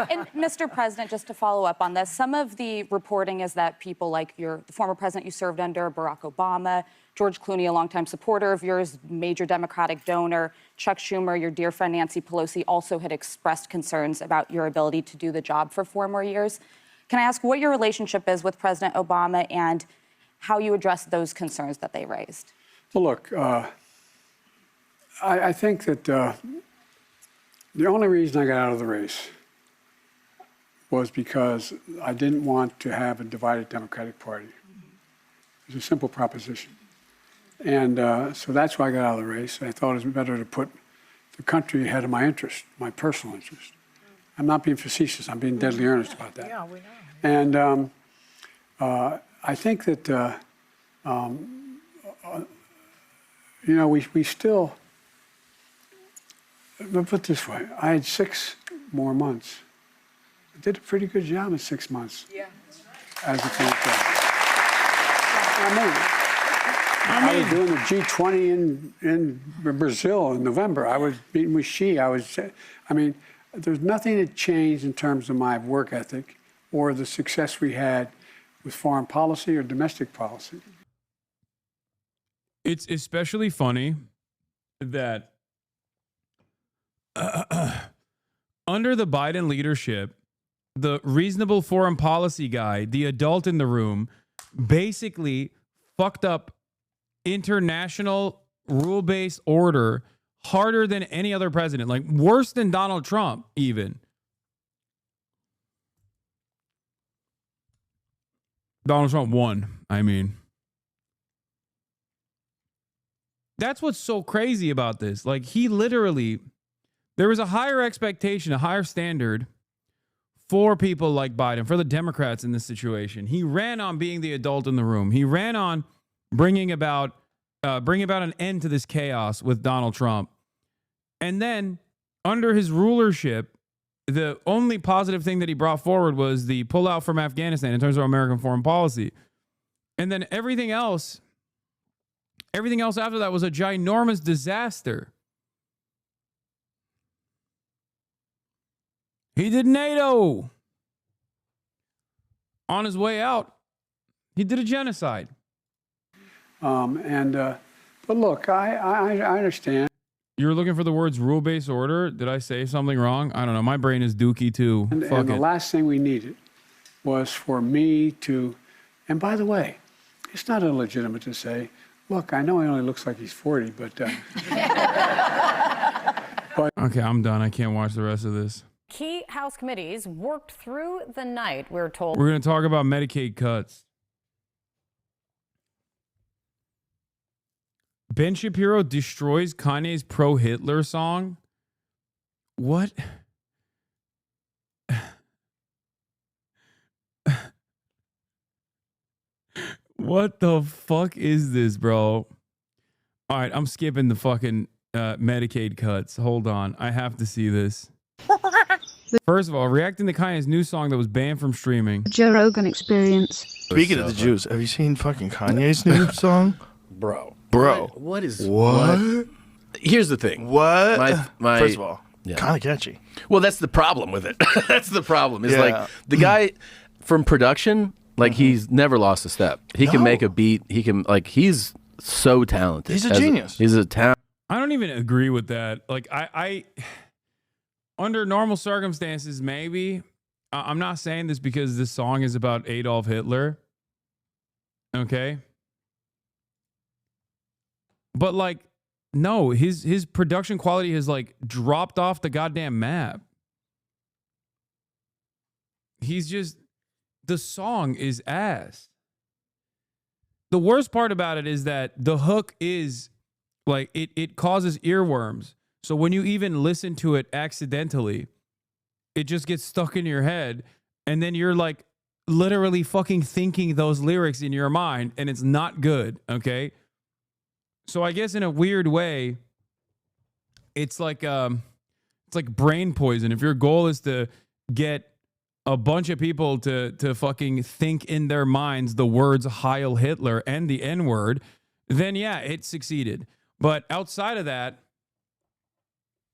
And Mr. President, just to follow up on this, some of the reporting is that people like the former president you served under, Barack Obama, George Clooney, a longtime supporter of yours, major Democratic donor, Chuck Schumer, your dear friend Nancy Pelosi, also had expressed concerns about your ability to do the job for 4 more years. Can I ask what your relationship is with President Obama and how you address those concerns that they raised? Well, look, I think that the only reason I got out of the race was because I didn't want to have a divided Democratic Party. It was a simple proposition. And so that's why I got out of the race. I thought it was better to put the country ahead of my interest, my personal interest. I'm not being facetious. I'm being deadly earnest about that. Yeah, we know. And I think that, we still, let me put it this way, I had 6 more months. I did a pretty good job in 6 months. Yeah. As a former president. I was doing the G20 in Brazil in November. I was meeting with Xi. There's nothing that changed in terms of my work ethic or the success we had with foreign policy or domestic policy. It's especially funny that under the Biden leadership, the reasonable foreign policy guy, the adult in the room, basically fucked up international rule-based order harder than any other president, like worse than Donald Trump even. Donald Trump won, I mean. That's what's so crazy about this. Like, he literally, there was a higher expectation, a higher standard for people like Biden, for the Democrats in this situation. He ran on being the adult in the room. He ran on bringing about an end to this chaos with Donald Trump. And then under his rulership, the only positive thing that he brought forward was the pullout from Afghanistan in terms of American foreign policy. And then everything else after that was a ginormous disaster. He did NATO. On his way out, he did a genocide. But look, I understand. You're looking for the words rule-based order. Did I say something wrong? I don't know. My brain is dookie too. And the last thing we needed was for me to, and by the way, it's not illegitimate to say, look, I know he only looks like he's 40, but... Okay, I'm done. I can't watch the rest of this. Key House committees worked through the night, we're told. We're going to talk about Medicaid cuts. Ben Shapiro destroys Kanye's pro-Hitler song. What? What the fuck is this, bro? All right, I'm skipping the fucking Medicaid cuts. Hold on. I have to see this. First of all, reacting to Kanye's new song that was banned from streaming. Joe Rogan Experience. Speaking of the Jews, have you seen fucking Kanye's new song? Bro. What? Here's the thing. What? First of all, kind of catchy. Well, that's the problem with it. That's the problem. It's Yeah. like the guy from production, like he's never lost a step. He can make a beat. He can, like, he's so talented. He's a genius. He's a talent. I don't even agree with that. Like I under normal circumstances, maybe. I'm not saying this because this song is about Adolf Hitler. Okay. But like, no, his production quality has like dropped off the goddamn map. The song is ass. The worst part about it is that the hook is like, it causes earworms. So when you even listen to it accidentally, it just gets stuck in your head. And then you're like literally fucking thinking those lyrics in your mind, and it's not good. Okay. So I guess in a weird way, it's like brain poison. If your goal is to get a bunch of people to fucking think in their minds the words Heil Hitler and the N-word, then yeah, it succeeded. But outside of that,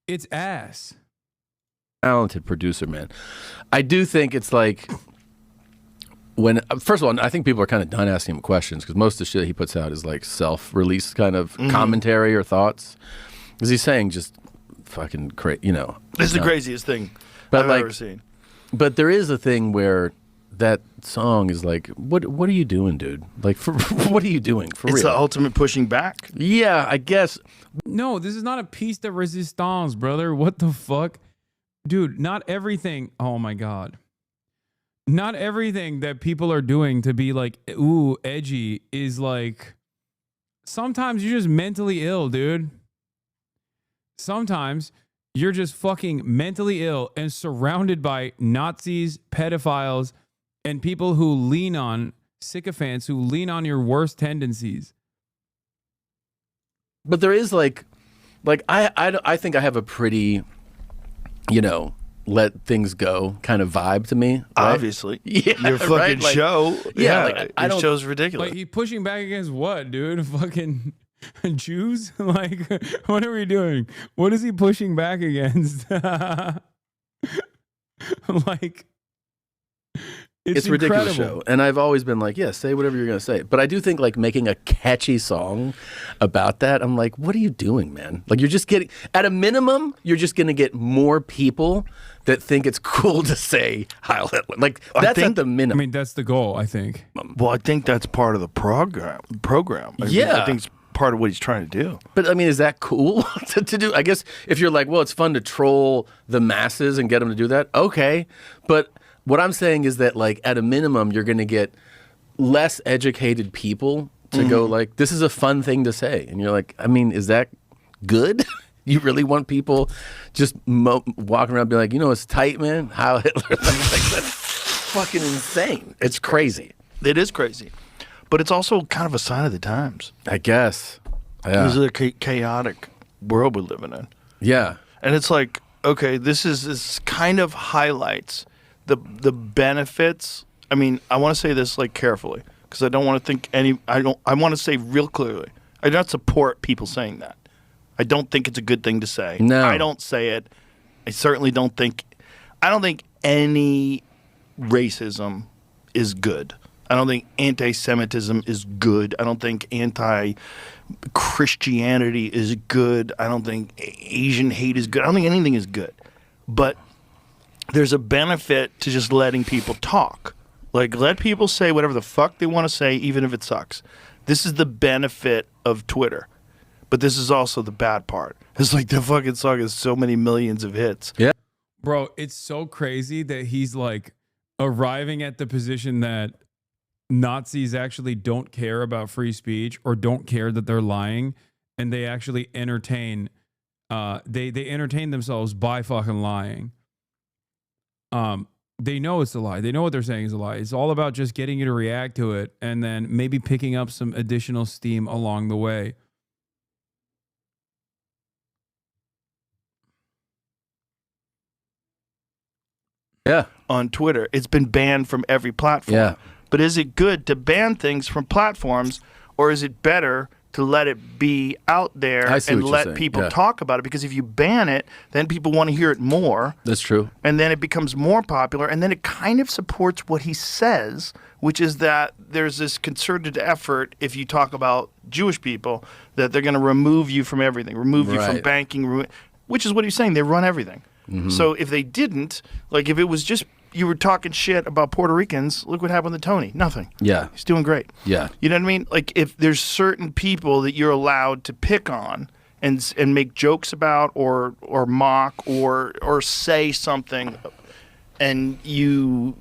it's ass. Talented producer, man. I do think it's like when, first of all, I think people are kind of done asking him questions because most of the shit he puts out is like self-released kind of commentary or thoughts. Because he's saying just fucking crazy, you know. This is the craziest thing I've ever seen. But there is a thing where that song is like, what are you doing, dude? Like, what are you doing? For real? It's the ultimate pushing back. Yeah, I guess. No, this is not a piece de resistance, brother. What the fuck? Dude, not everything. Oh my God. Not everything that people are doing to be like, ooh, edgy is like, sometimes you're just mentally ill, dude. Sometimes you're just fucking mentally ill and surrounded by Nazis, pedophiles, and people who lean on sycophants, who lean on your worst tendencies. But there is like I think I have a pretty, you know, let things go kind of vibe to me. Right? Obviously. Yeah. Your fucking right? Like, show. Yeah. Like, I your don't, show's ridiculous. Like, he pushing back against what, dude? Fucking Jews? Like, what are we doing? What is he pushing back against? Like, it's a ridiculous incredible. show. And I've always been like, yeah, say whatever you're going to say. But I do think like making a catchy song about that, I'm like, what are you doing, man? Like you're just getting, at a minimum, you're just going to get more people that think it's cool to say Heil Hitler. Like that's at the minimum. I mean, that's the goal, I think. Well, I think that's part of the program. I think it's part of what he's trying to do. But I mean, is that cool to do? I guess if you're like, well, it's fun to troll the masses and get them to do that. Okay. But what I'm saying is that, like, at a minimum, you're going to get less educated people to go, like, this is a fun thing to say. And you're like, I mean, is that good? You really want people just walking around and be like, you know, it's tight, man? Heil Hitler. Like, that's fucking insane. It's crazy. It is crazy. But it's also kind of a sign of the times. I guess. Yeah. This is a chaotic world we're living in. Yeah. And it's like, okay, this kind of highlights the benefits. I mean, I want to say this like carefully because I don't want to think I want to say real clearly. I don't support people saying that. I don't think it's a good thing to say. No. I don't say it. I certainly don't think any racism is good. I don't think anti-Semitism is good. I don't think anti-Christianity is good. I don't think Asian hate is good. I don't think anything is good. But there's a benefit to just letting people talk. Like, let people say whatever the fuck they want to say, even if it sucks. This is the benefit of Twitter. But this is also the bad part. It's like the fucking song has so many millions of hits. Yeah. Bro, it's so crazy that he's like arriving at the position that Nazis actually don't care about free speech or don't care that they're lying, and they actually entertain they entertain themselves by fucking lying. They know it's a lie. They know what they're saying is a lie. It's all about just getting you to react to it and then maybe picking up some additional steam along the way. Yeah. On Twitter. It's been banned from every platform. Yeah. But is it good to ban things from platforms, or is it better to let it be out there I see and what you're let saying. people Yeah. talk about it. Because if you ban it, then people want to hear it more. That's true. And then it becomes more popular. And then it kind of supports what he says, which is that there's this concerted effort, if you talk about Jewish people, that they're going to remove you from everything, remove you from Right. banking, which is what he's saying. They run everything. Mhm. So if they didn't, like if it was just you were talking shit about Puerto Ricans, look what happened to Tony. Nothing. Yeah. He's doing great. Yeah. You know what I mean? Like if there's certain people that you're allowed to pick on and make jokes about or mock or say something, and you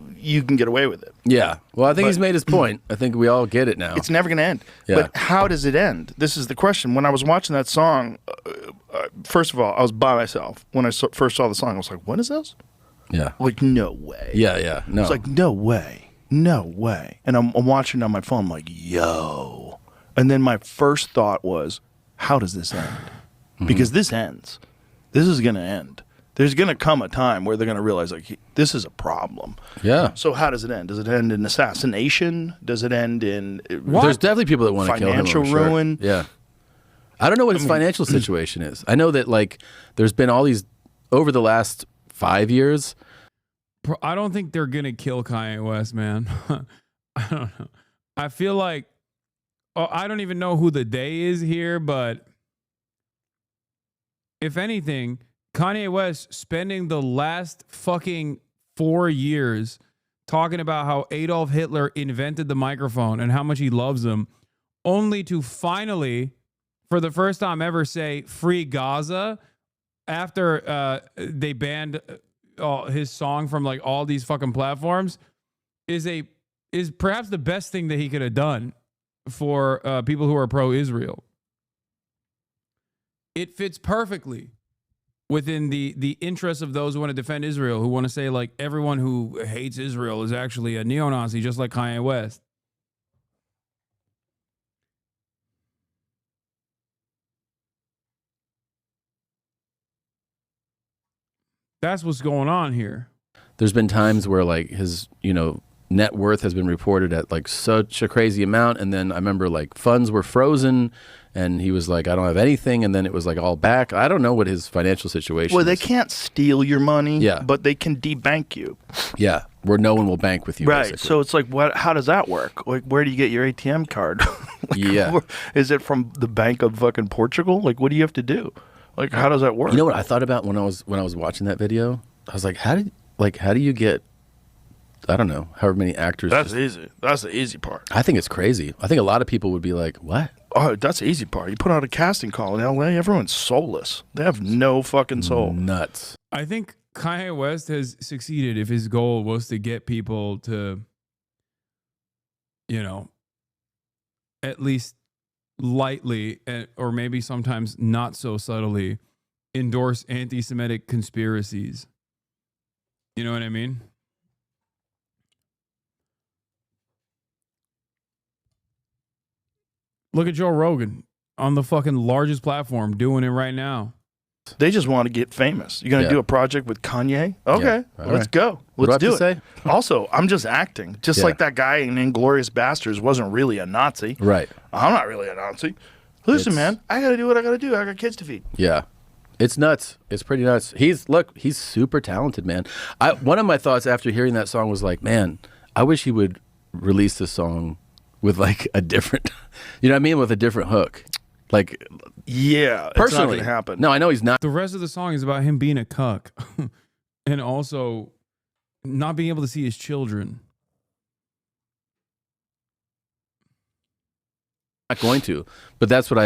can get away with it. Yeah. Well, I think But- he's made his point. I think we all get it now. It's never going to end. Yeah. But how does it end? This is the question. When I was watching that song, first of all, I was by myself. When I first saw the song, I was like, what is this? Yeah. Like, no way. Yeah, yeah. No. It's like, no way. No way. And I'm watching it on my phone. I'm like, yo. And then my first thought was, how does this end? Because this ends. This is going to end. There's going to come a time where they're going to realize, like, this is a problem. Yeah. So how does it end? Does it end in assassination? Does it end in There's definitely people that want to kill him. financial I'm sure. ruin? Yeah. I don't know what his financial situation is. I know that like there's been all these over the last 5 years. I don't think they're gonna kill Kanye West, man. I don't know. I feel like I don't even know who the day is here, but if anything, Kanye West spending the last fucking 4 years talking about how Adolf Hitler invented the microphone and how much he loves him, only to finally, for the first time ever, say free Gaza after they banned his song from like all these fucking platforms, is perhaps the best thing that he could have done for people who are pro-Israel. It fits perfectly within the interests of those who want to defend Israel, who want to say like everyone who hates Israel is actually a neo-Nazi, just like Kanye West. That's what's going on here. There's been times where like his, net worth has been reported at like such a crazy amount, and then I remember like funds were frozen and he was like, I don't have anything, and then it was like all back. I don't know what his financial situation Well, is. they can't steal your money, Yeah. but they can debank you. Yeah, where no one will bank with you. Right. basically. So it's like, how does that work? Like, where do you get your ATM card? Yeah. Is it from the Bank of fucking Portugal? Like, what do you have to do? Like, how does that work? You know what I thought about when I was watching that video? I was like, how do you get, I don't know, however many actors? That's easy. That's the easy part. I think it's crazy. I think a lot of people would be like, what? Oh, that's the easy part. You put out a casting call in LA, everyone's soulless. They have no fucking soul. Nuts. I think Kanye West has succeeded if his goal was to get people to, at least lightly or maybe sometimes not so subtly endorse anti-Semitic conspiracies. You know what I mean? Look at Joe Rogan on the fucking largest platform doing it right now. They just want to get famous. You're going to Yeah. do a project with Kanye? Okay, all let's right. go. What do I Let's have do to it. Also, I'm just acting. Just Yeah. like that guy in Inglourious Bastards wasn't really a Nazi. Right. I'm not really a Nazi. Listen, It's- man, I got to do what I got to do. I got kids to feed. Yeah. It's nuts. It's pretty nuts. He's super talented, man. One of my thoughts after hearing that song was like, man, I wish he would release this song with like a different, you know what I mean? With a different hook. Like, yeah, it's not personally. going to happen. No, I know he's not. The rest of the song is about him being a cuck and also not being able to see his children. Not going to, but that's what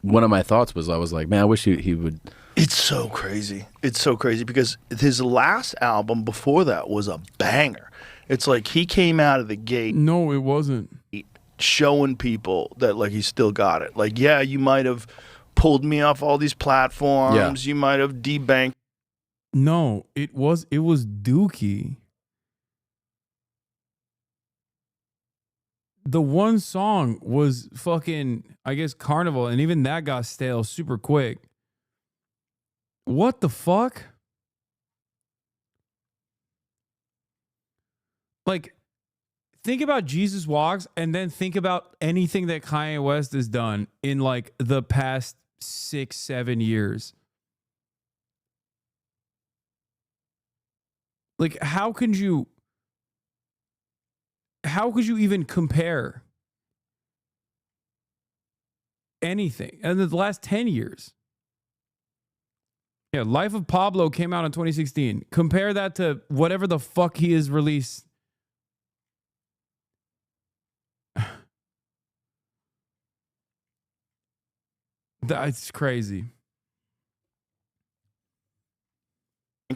one of my thoughts was. I was like, man, I wish he would. It's so crazy. It's so crazy because his last album before that was a banger. It's like he came out of the gate. No, it wasn't. Showing people that like he still got it. Like, yeah, you might have pulled me off all these platforms. You might have debanked. No, it was Dookie. The one song was fucking, I guess, Carnival, and even that got stale super quick. What the fuck? Like, think about Jesus Walks and then think about anything that Kanye West has done in like the past 6-7 years. Like, how could you even compare anything in the last 10 years? Yeah, Life of Pablo came out in 2016. Compare that to whatever the fuck he has released. That's crazy.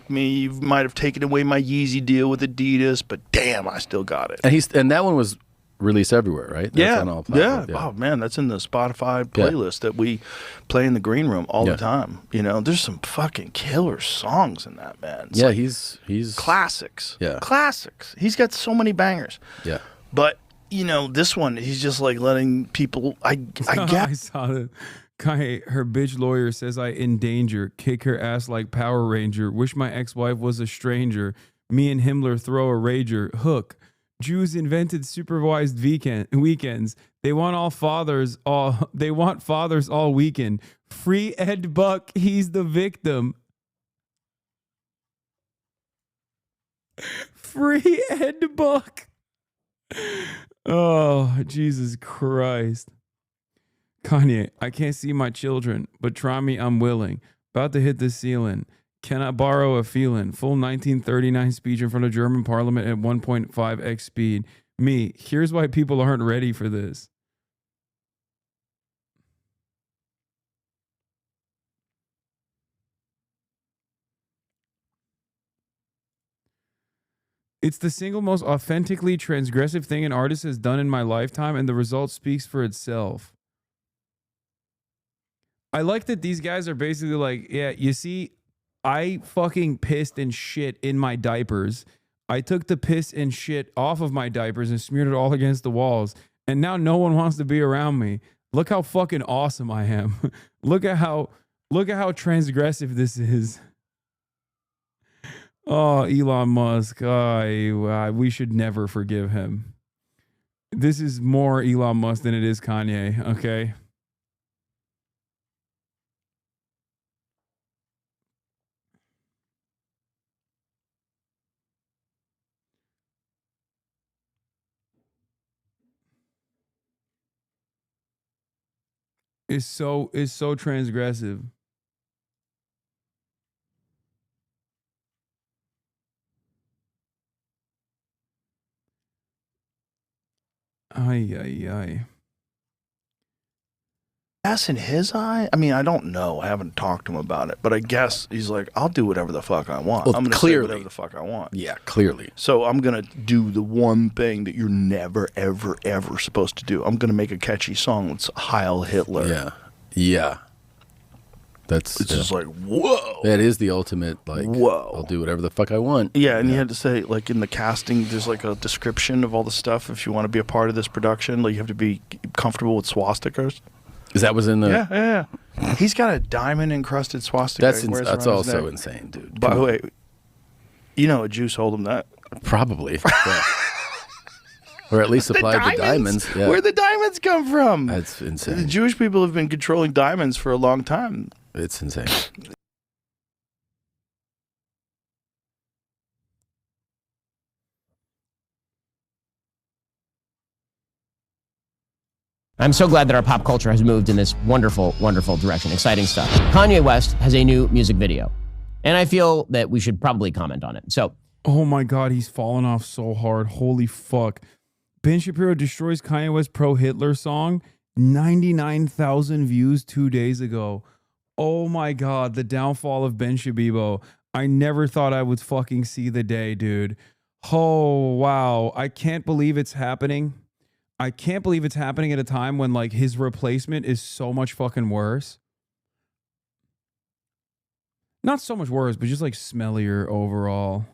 You might have taken away my Yeezy deal with Adidas, but damn, I still got it. And that one was released everywhere, right? That's on all platforms. Oh man, that's in the Spotify playlist that we play in the green room all the time. You know, there's some fucking killer songs in that, man. It's like he's classics. Yeah, classics. He's got so many bangers. Yeah, but you know, this one, he's just like letting people. I get. I saw that. Kanye, her bitch lawyer says I in danger. Kick her ass like Power Ranger. Wish my ex-wife was a stranger. Me and Himmler throw a rager. Hook. Jews invented supervised weekends. They want fathers all weekend. Free Ed Buck. He's the victim. Free Ed Buck. Oh, Jesus Christ. Kanye, I can't see my children, but try me, I'm willing. About to hit the ceiling. Can I borrow a feeling? Full 1939 speech in front of German parliament at 1.5x speed. Me, here's why people aren't ready for this. It's the single most authentically transgressive thing an artist has done in my lifetime, and the result speaks for itself. I like that these guys are basically like, yeah, you see, I fucking pissed and shit in my diapers. I took the piss and shit off of my diapers and smeared it all against the walls. And now no one wants to be around me. Look how fucking awesome I am. Look at how transgressive this is. Oh, Elon Musk. We should never forgive him. This is more Elon Musk than it is Kanye, okay? Is so transgressive. Ay. That's in his eye? I mean, I don't know. I haven't talked to him about it, but I guess he's like, I'll do whatever the fuck I want. Well, I'm going to say whatever the fuck I want. Yeah, clearly. So I'm going to do the one thing that you're never, ever, ever supposed to do. I'm going to make a catchy song that's Heil Hitler. Yeah. Yeah. It's just like, whoa. That is the ultimate, like, whoa. I'll do whatever the fuck I want. Yeah, and you had to say, like, in the casting, there's like a description of all the stuff. If you want to be a part of this production, like, you have to be comfortable with swastikas. Is that was in the... Yeah. He's got a diamond-encrusted swastika. That's also insane, dude. By the way, you know a Jew sold him that. Probably. Yeah. Or at least supplied the diamonds. Yeah. Where'd the diamonds come from? That's insane. The Jewish people have been controlling diamonds for a long time. It's insane. I'm so glad that our pop culture has moved in this wonderful, wonderful direction. Exciting stuff. Kanye West has a new music video, and I feel that we should probably comment on it. So, oh my God, he's fallen off so hard. Holy fuck. Ben Shapiro destroys Kanye West pro-Hitler song. 99,000 views 2 days ago. Oh my God, the downfall of Ben Shabibo. I never thought I would fucking see the day, dude. Oh, wow. I can't believe it's happening. I can't believe it's happening at a time when, like, his replacement is so much fucking worse. Not so much worse, but just, like, smellier overall.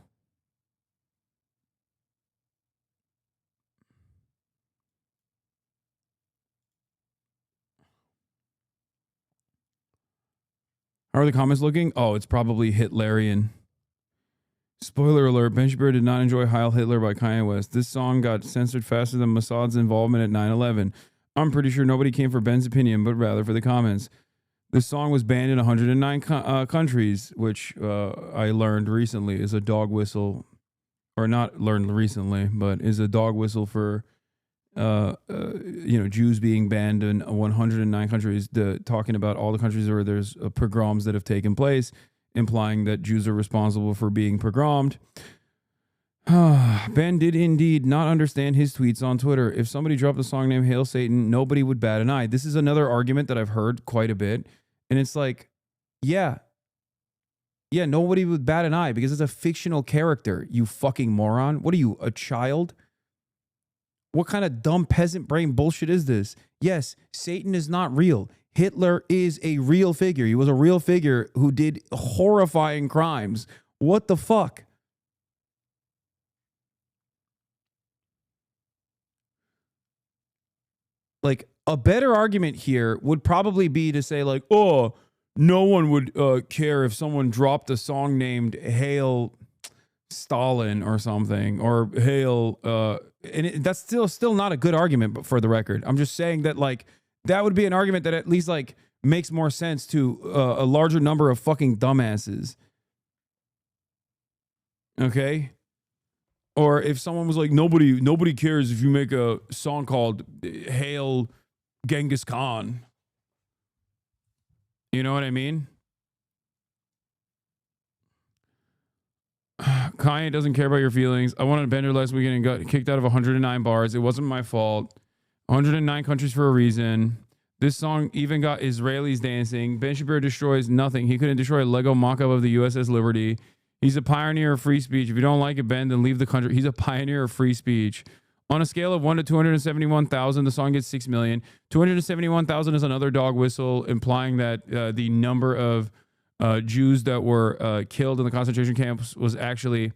How are the comments looking? Oh, it's probably Hitlerian. Spoiler alert, Ben Shapiro did not enjoy Heil Hitler by Kanye West. This song got censored faster than Mossad's involvement at 9/11. I'm pretty sure nobody came for Ben's opinion, but rather for the comments. This song was banned in 109 countries, which I learned recently is a dog whistle, or not learned recently, but is a dog whistle for, Jews being banned in 109 countries, talking about all the countries where there's pogroms that have taken place, implying that Jews are responsible for being pogromed. Ben did indeed not understand his tweets on Twitter. If somebody dropped a song named Hail Satan, nobody would bat an eye. This is another argument that I've heard quite a bit. And it's like, yeah, nobody would bat an eye because it's a fictional character, you fucking moron. What are you, a child? What kind of dumb peasant brain bullshit is this? Yes, Satan is not real. Hitler is a real figure. He was a real figure who did horrifying crimes. What the fuck? Like, a better argument here would probably be to say, like, oh, no one would care if someone dropped a song named Hail Stalin or something, or Hail, that's still not a good argument, but for the record, I'm just saying that, like, that would be an argument that at least, like, makes more sense to a larger number of fucking dumbasses. Okay? Or if someone was like, nobody cares if you make a song called Hail Genghis Khan. You know what I mean? Kanye doesn't care about your feelings. I wanted a bender last weekend and got kicked out of 109 bars. It wasn't my fault. 109 countries for a reason. This song even got Israelis dancing. Ben Shapiro destroys nothing. He couldn't destroy a Lego mock-up of the USS Liberty. He's a pioneer of free speech. If you don't like it, Ben, then leave the country. He's a pioneer of free speech. On a scale of 1 to 271,000, the song gets 6 million. 271,000 is another dog whistle, implying that the number of Jews that were killed in the concentration camps was actually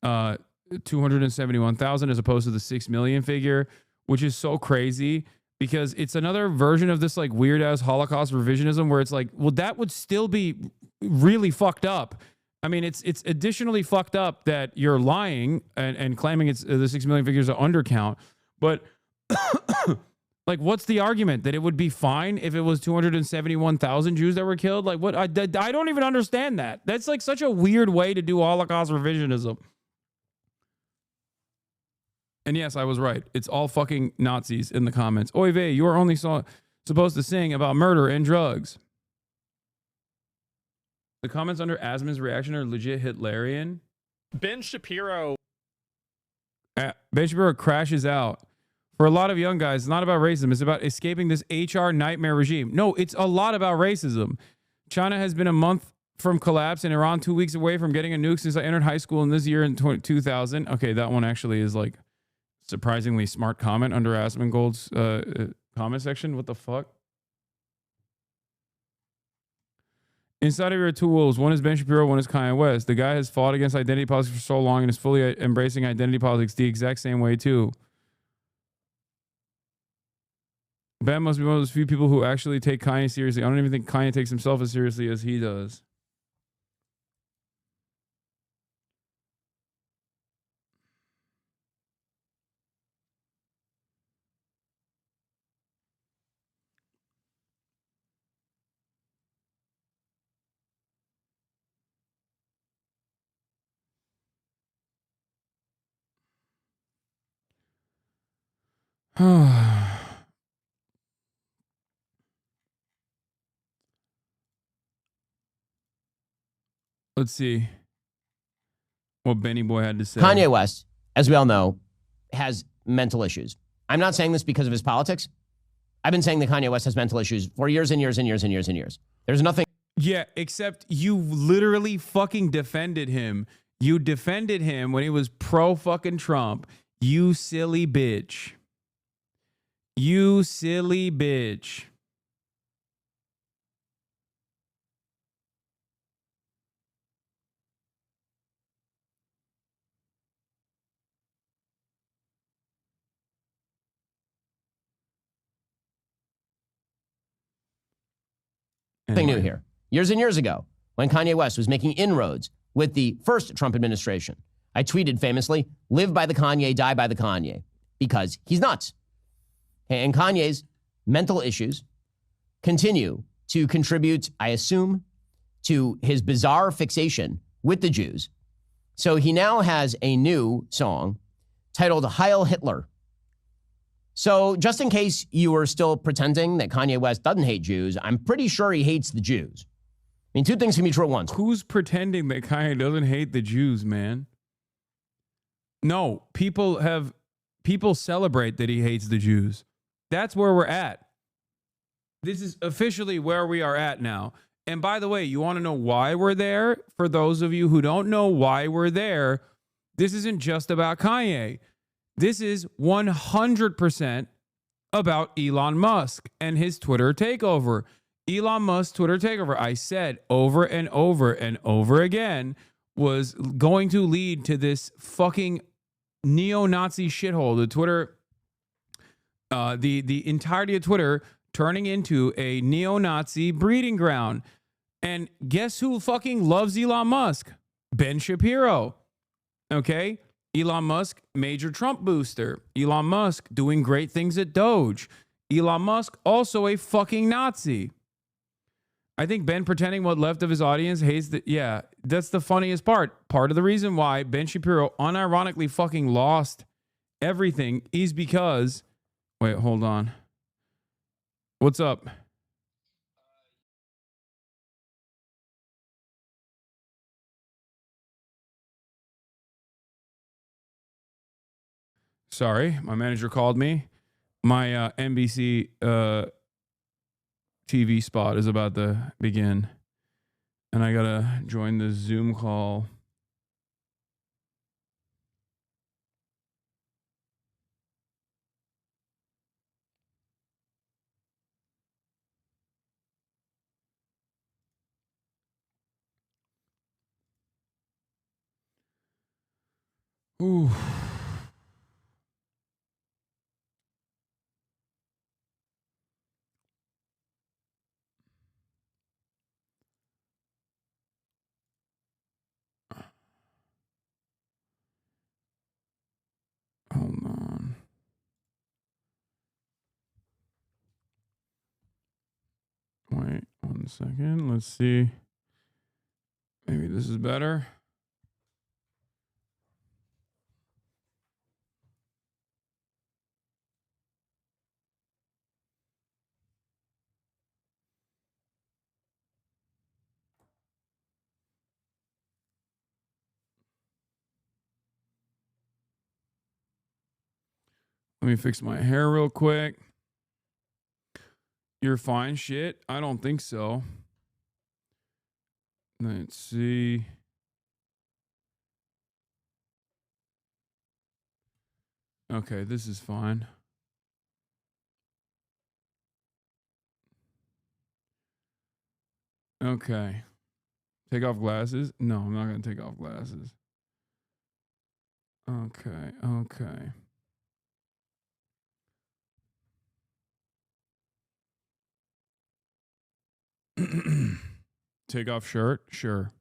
271,000 as opposed to the 6 million figure, which is so crazy because it's another version of this like weird ass Holocaust revisionism where it's like, well, that would still be really fucked up. I mean, it's additionally fucked up that you're lying and claiming it's the 6 million figures are undercount, but like, what's the argument that it would be fine if it was 271,000 Jews that were killed? Like, what? I don't even understand that. That's like such a weird way to do Holocaust revisionism. And yes, I was right. It's all fucking Nazis in the comments. Oy vey, you are only supposed to sing about murder and drugs. The comments under Asman's reaction are legit Hitlerian. Ben Shapiro crashes out. For a lot of young guys, it's not about racism. It's about escaping this HR nightmare regime. No, it's a lot about racism. China has been a month from collapse and Iran 2 weeks away from getting a nuke since I entered high school in this year in 2000. Okay, that one actually is like surprisingly smart comment under Asmongold's comment section. What the fuck? Inside of your two wolves, one is Ben Shapiro, one is Kanye West. The guy has fought against identity politics for so long and is fully embracing identity politics the exact same way too. Ben must be one of those few people who actually take Kanye seriously. I don't even think Kanye takes himself as seriously as he does. Let's see what Benny Boy had to say. Kanye West, as we all know, has mental issues. I'm not saying this because of his politics. I've been saying that Kanye West has mental issues for years and years and years and years and years. There's nothing. Yeah, except you literally fucking defended him. You defended him when he was pro fucking Trump. You silly bitch. You silly bitch. Nothing new here. Years and years ago, when Kanye West was making inroads with the first Trump administration. I tweeted famously, live by the Kanye, die by the Kanye, because he's nuts. And Kanye's mental issues continue to contribute, I assume, to his bizarre fixation with the Jews. So he now has a new song titled Heil Hitler. So just in case you were still pretending that Kanye West doesn't hate Jews, I'm pretty sure he hates the Jews. I mean, two things can be true at once. Who's pretending that Kanye doesn't hate the Jews, man? No, people celebrate that he hates the Jews. That's where we're at. This is officially where we are at now. And by the way, you want to know why we're there? For those of you who don't know why we're there, this isn't just about Kanye. This is 100% about Elon Musk and his Twitter takeover. Elon Musk's Twitter takeover, I said over and over and over again, was going to lead to this fucking neo-Nazi shithole. The Twitter, the entirety of Twitter turning into a neo-Nazi breeding ground. And guess who fucking loves Elon Musk? Ben Shapiro. Okay? Elon Musk, major Trump booster. Elon Musk doing great things at Doge. Elon Musk, also a fucking Nazi. I think Ben pretending what left of his audience hates the, yeah, that's the funniest part. Part of the reason why Ben Shapiro unironically fucking lost everything is because, wait, hold on. What's up? Sorry, my manager called me. My NBC TV spot is about to begin. And I got to join the Zoom call. Ooh. Hold on. Wait 1 second. Let's see. Maybe this is better. Let me fix my hair real quick. You're fine, shit. I don't think so. Let's see. Okay, this is fine. Okay. Take off glasses? No, I'm not going to take off glasses. Okay, okay. Take off shirt? Sure.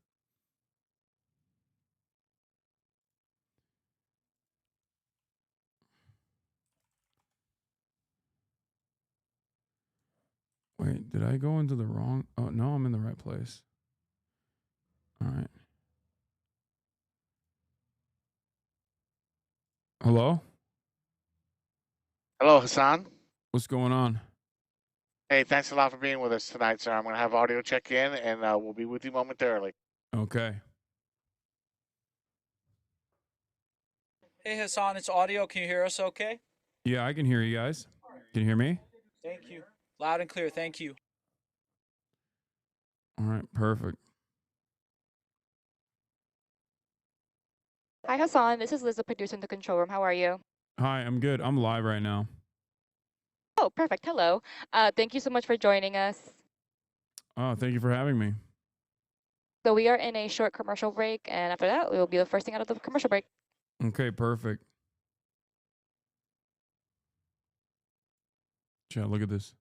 Wait, did I go into the wrong? Oh, no, I'm in the right place. All right. Hello? Hello, Hasan. What's going on? Hey, thanks a lot for being with us tonight, sir. I'm going to have audio check in, and we'll be with you momentarily. Okay. Hey, Hasan, it's audio. Can you hear us okay? Yeah, I can hear you guys. Can you hear me? Thank you. Loud and clear. Thank you. All right, perfect. Hi, Hasan. This is Liz, the producer in the control room. How are you? Hi, I'm good. I'm live right now. Oh, perfect. Hello. Thank you so much for joining us. Oh, thank you for having me. So we are in a short commercial break, and after that, we will be the first thing out of the commercial break. Okay, perfect. Chat, look at this.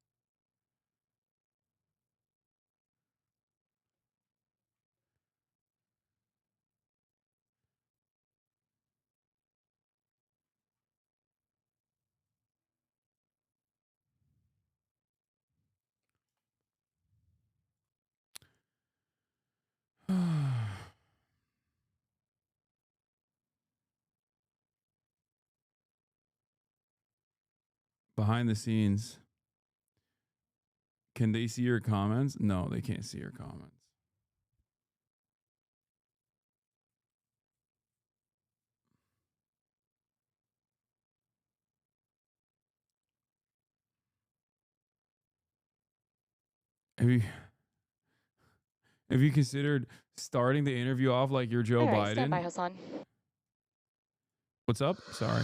behind the scenes. Can they see your comments? No, they can't see your comments. Have you considered starting the interview off like you're Joe All right, stand by, Biden? Hasan. What's up? Sorry.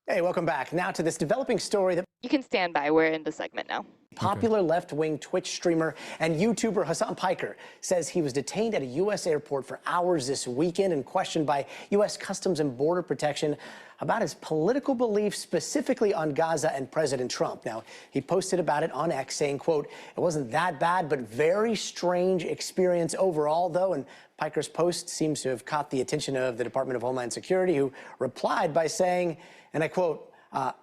Hey, welcome back. Now to this developing story that You can stand by. We're in the segment now. popular left-wing Twitch streamer and YouTuber Hasan Piker says he was detained at a U.S. airport for hours this weekend and questioned by U.S. Customs and Border Protection about his political beliefs, specifically on Gaza and President Trump. Now, he posted about it on X saying, quote, "It wasn't that bad, but very strange experience overall, though." And Piker's post seems to have caught the attention of the Department of Homeland Security, who replied by saying, and I quote,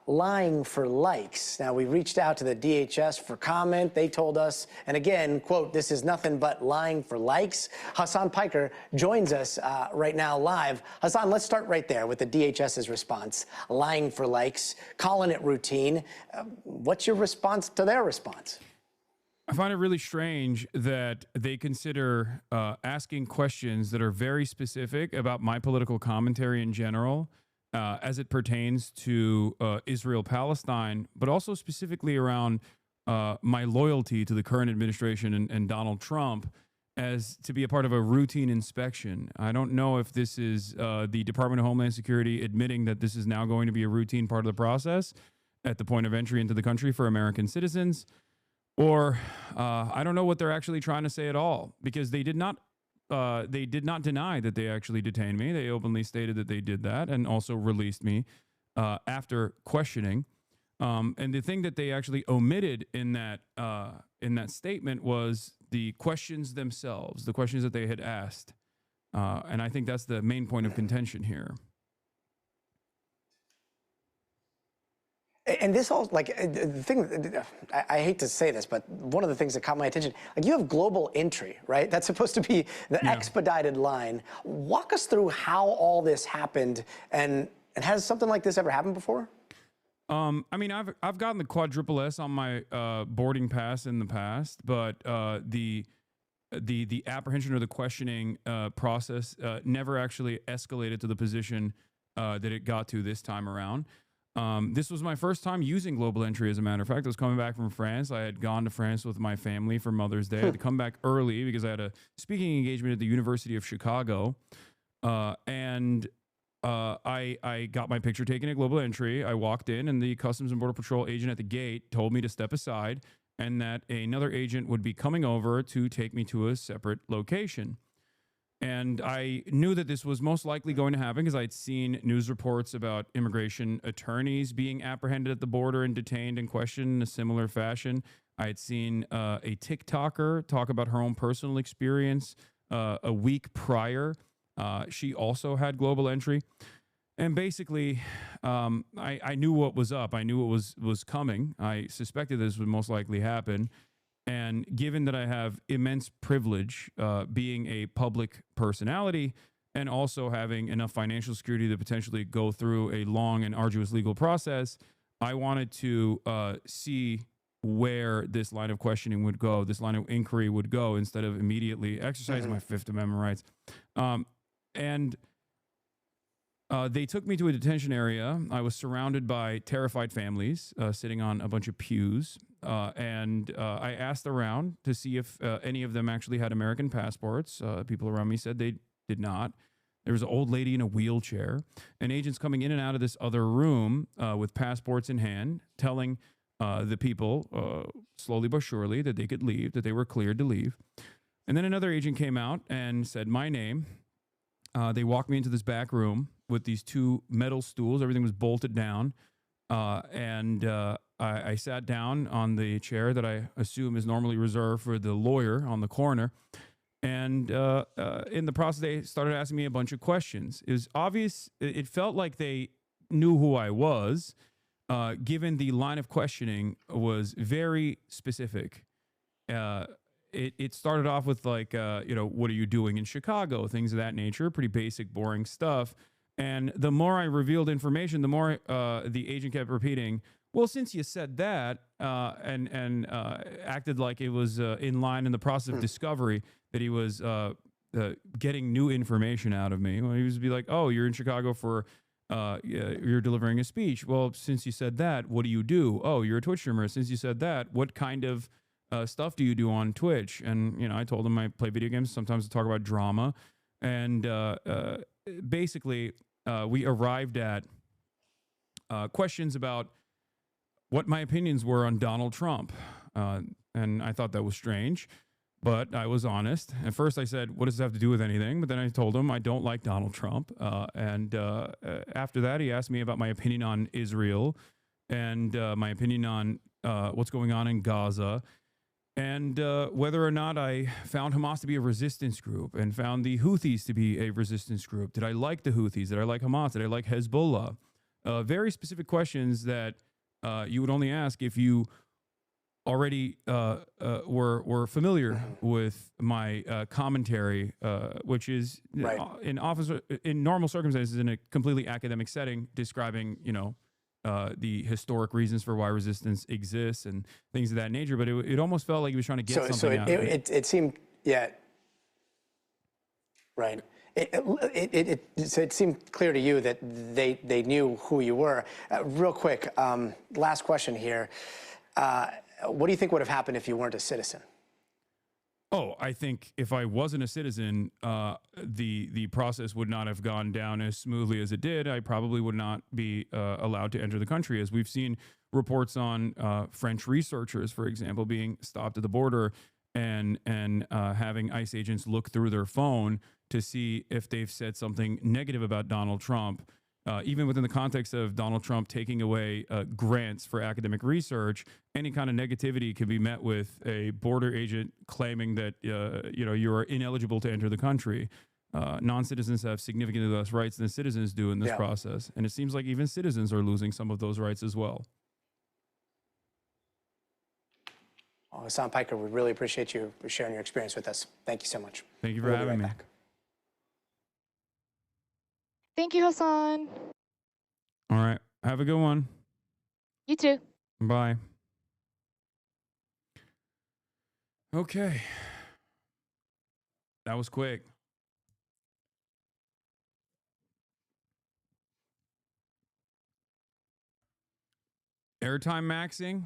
lying for likes. Now, we reached out to the DHS for comment. They told us, and again, quote, "This is nothing but lying for likes." Hasan Piker joins us right now live. Hasan, let's start right there with the DHS's response. Lying for likes, calling it routine. What's your response to their response? I find it really strange that they consider asking questions that are very specific about my political commentary in general, as it pertains to Israel-Palestine, but also specifically around my loyalty to the current administration and Donald Trump, as to be a part of a routine inspection. I don't know if this is the Department of Homeland Security admitting that this is now going to be a routine part of the process at the point of entry into the country for American citizens, or I don't know what they're actually trying to say at all, because they did not deny that they actually detained me. They openly stated that they did that and also released me after questioning. And the thing that they actually omitted in that statement was the questions themselves, the questions that they had asked. And I think that's the main point of contention here. And this all, like, the thing, I hate to say this, but one of the things that caught my attention, like, you have global entry, right? That's supposed to be the expedited line. Walk us through how all this happened, and has something like this ever happened before? I mean, I've gotten the quadruple S on my boarding pass in the past, but the apprehension or the questioning process never actually escalated to the position that it got to this time around. This was my first time using global entry, as a matter of fact. I was coming back from France. I had gone to France with my family for Mother's Day. I had to come back early because I had a speaking engagement at the University of Chicago. And I got my picture taken at global entry. I walked in, and the Customs and Border Patrol agent at the gate told me to step aside and that another agent would be coming over to take me to a separate location. And I knew that this was most likely going to happen because I'd seen news reports about immigration attorneys being apprehended at the border and detained and questioned in a similar fashion. I had seen a TikToker talk about her own personal experience a week prior. She also had global entry. And basically, I knew what was up. I knew what was coming. I suspected this would most likely happen. And given that I have immense privilege being a public personality and also having enough financial security to potentially go through a long and arduous legal process, I wanted to see where this line of questioning would go, this line of inquiry would go, instead of immediately exercising my Fifth Amendment rights. They took me to a detention area. I was surrounded by terrified families sitting on a bunch of pews. I asked around to see if any of them actually had American passports. People around me said they did not. There was an old lady in a wheelchair, and agents coming in and out of this other room with passports in hand, telling the people slowly but surely that they could leave, that they were cleared to leave. And then another agent came out and said my name. They walked me into this back room with these two metal stools. Everything was bolted down. I sat down on the chair that I assume is normally reserved for the lawyer on the corner. And in the process, they started asking me a bunch of questions. It was obvious. It felt like they knew who I was, given the line of questioning was very specific. It started off with like, what are you doing in Chicago? Things of that nature, pretty basic, boring stuff. And the more I revealed information, the more the agent kept repeating, well, since you said that and acted like it was in line in the process of discovery that he was getting new information out of me. Well, he was be like, oh, you're in Chicago for, you're delivering a speech. Well, since you said that, what do you do? Oh, you're a Twitch streamer. Since you said that, what kind of stuff do you do on Twitch? And, I told him I play video games. Sometimes I talk about drama. And basically, we arrived at questions about what my opinions were on Donald Trump. And I thought that was strange, but I was honest. At first I said, what does it have to do with anything? But then I told him I don't like Donald Trump. And after that, he asked me about my opinion on Israel and my opinion on what's going on in Gaza and whether or not I found Hamas to be a resistance group and found the Houthis to be a resistance group. Did I like the Houthis? Did I like Hamas? Did I like Hezbollah? Very specific questions that you would only ask if you already were familiar with my commentary, which is in normal circumstances in a completely academic setting, describing the historic reasons for why resistance exists and things of that nature. But it almost felt like he was trying to get something out of it. It seemed, yeah, right. It seemed clear to you that they knew who you were. Real quick, last question here. What do you think would have happened if you weren't a citizen? Oh, I think if I wasn't a citizen, the process would not have gone down as smoothly as it did. I probably would not be allowed to enter the country, as we've seen reports on French researchers, for example, being stopped at the border and having ICE agents look through their phone to see if they've said something negative about Donald Trump. Even within the context of Donald Trump taking away grants for academic research, any kind of negativity can be met with a border agent claiming that you are ineligible to enter the country. Non-citizens have significantly less rights than citizens do in this process, and it seems like even citizens are losing some of those rights as well. Well, Hasan Piker, we really appreciate you sharing your experience with us. Thank you so much. Thank you for having me. Back. Thank you, Hasan. All right. Have a good one. You too. Bye. Okay. That was quick. Airtime maxing?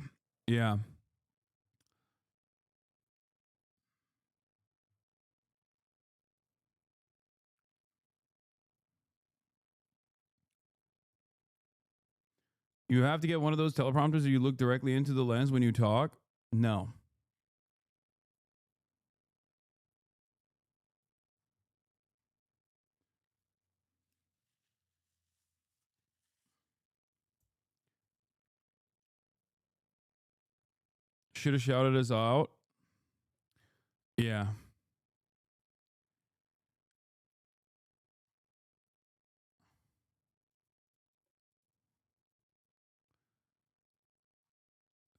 Yeah. You have to get one of those teleprompters or you look directly into the lens when you talk? No. Should have shouted us out. Yeah.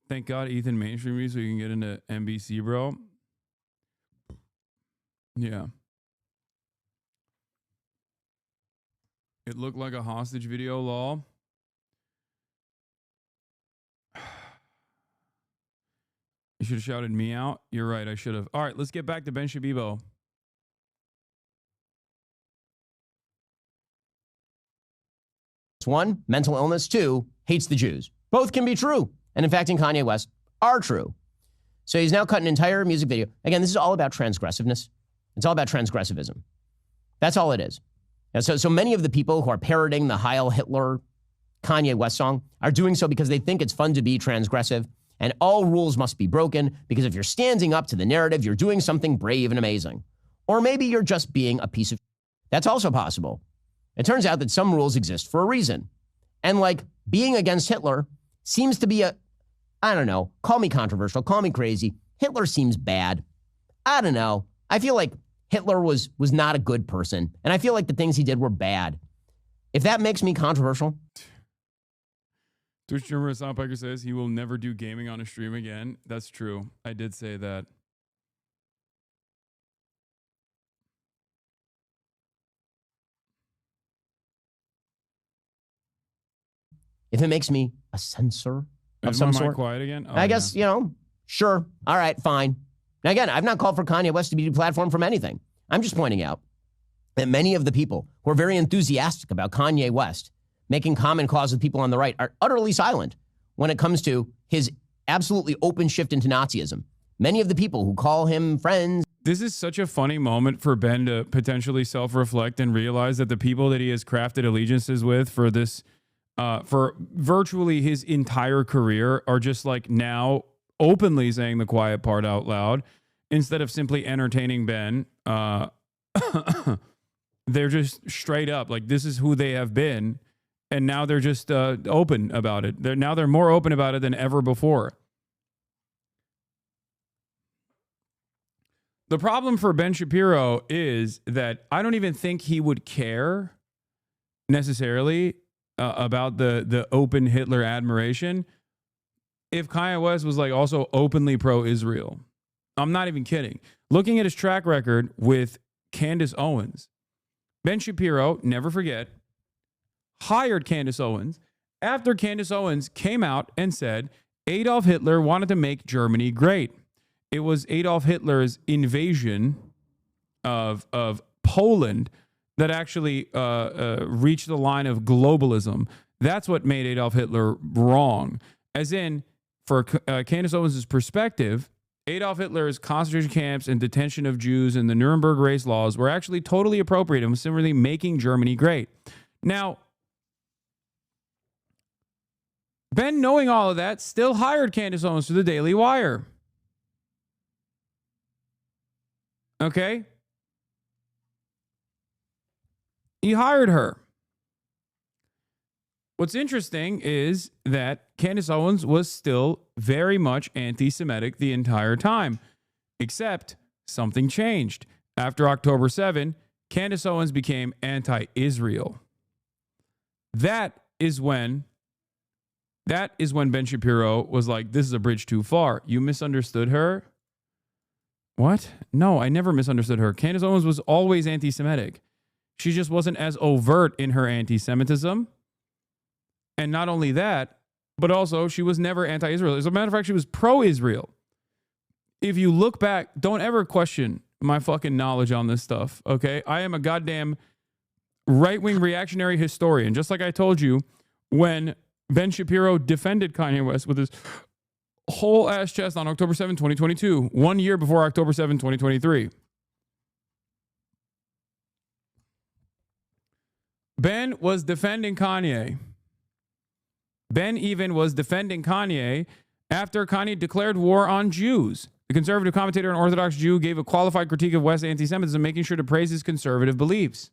Thank God Ethan mainstreamed me so you can get into NBC, bro. Yeah. It looked like a hostage video, lol. You should have shouted me out. You're right, I should have. All right, let's get back to Ben Shabibo. One, mental illness. Two, hates the Jews. Both can be true. And in fact, in Kanye West, are true. So he's now cut an entire music video. Again, this is all about transgressiveness. It's all about transgressivism. That's all it is. And so many of the people who are parroting the Heil Hitler Kanye West song are doing so because they think it's fun to be transgressive and all rules must be broken because if you're standing up to the narrative, you're doing something brave and amazing. Or maybe you're just being a piece of... That's also possible. It turns out that some rules exist for a reason. And like being against Hitler seems to be I don't know, call me controversial, call me crazy. Hitler seems bad. I don't know. I feel like Hitler was not a good person. And I feel like the things he did were bad. If that makes me controversial. Twitch streamer Hasan Piker says he will never do gaming on a stream again. That's true. I did say that. If it makes me a censor of Is some my mic sort. quiet again? Oh, I guess, sure. All right, fine. Now, again, I've not called for Kanye West to be deplatformed from anything. I'm just pointing out that many of the people who are very enthusiastic about Kanye West making common cause with people on the right are utterly silent when it comes to his absolutely open shift into Nazism. Many of the people who call him friends. This is such a funny moment for Ben to potentially self-reflect and realize that the people that he has crafted allegiances with for this, for virtually his entire career are just like now openly saying the quiet part out loud instead of simply entertaining Ben. They're just straight up like, this is who they have been. And now they're just open about it. They're more open about it than ever before. The problem for Ben Shapiro is that I don't even think he would care necessarily about the open Hitler admiration if Kanye West was like also openly pro-Israel. I'm not even kidding. Looking at his track record with Candace Owens, Ben Shapiro, never forget, hired Candace Owens after Candace Owens came out and said Adolf Hitler wanted to make Germany great. It was Adolf Hitler's invasion of Poland that actually reached the line of globalism. That's what made Adolf Hitler wrong. As in, for Candace Owens' perspective, Adolf Hitler's concentration camps and detention of Jews and the Nuremberg race laws were actually totally appropriate and was similarly making Germany great. Now, Ben, knowing all of that, still hired Candace Owens to the Daily Wire. Okay? He hired her. What's interesting is that Candace Owens was still very much anti-Semitic the entire time, except something changed. After October 7, Candace Owens became anti-Israel. That is when Ben Shapiro was like, this is a bridge too far. You misunderstood her? What? No, I never misunderstood her. Candace Owens was always anti-Semitic. She just wasn't as overt in her anti-Semitism. And not only that, but also she was never anti-Israel. As a matter of fact, she was pro-Israel. If you look back, don't ever question my fucking knowledge on this stuff, okay? I am a goddamn right-wing reactionary historian. Just like I told you, when Ben Shapiro defended Kanye West with his whole ass chest on October 7, 2022, 1 year before October 7, 2023. Ben was defending Kanye. Ben even was defending Kanye after Kanye declared war on Jews. The conservative commentator and Orthodox Jew gave a qualified critique of West's anti-Semitism, making sure to praise his conservative beliefs.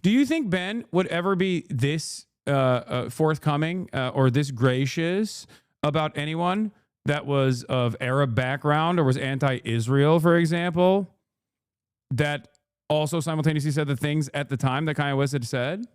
Do you think Ben would ever be this forthcoming or this gracious about anyone that was of Arab background or was anti-Israel, for example, that also simultaneously said the things at the time that Kanye West had said?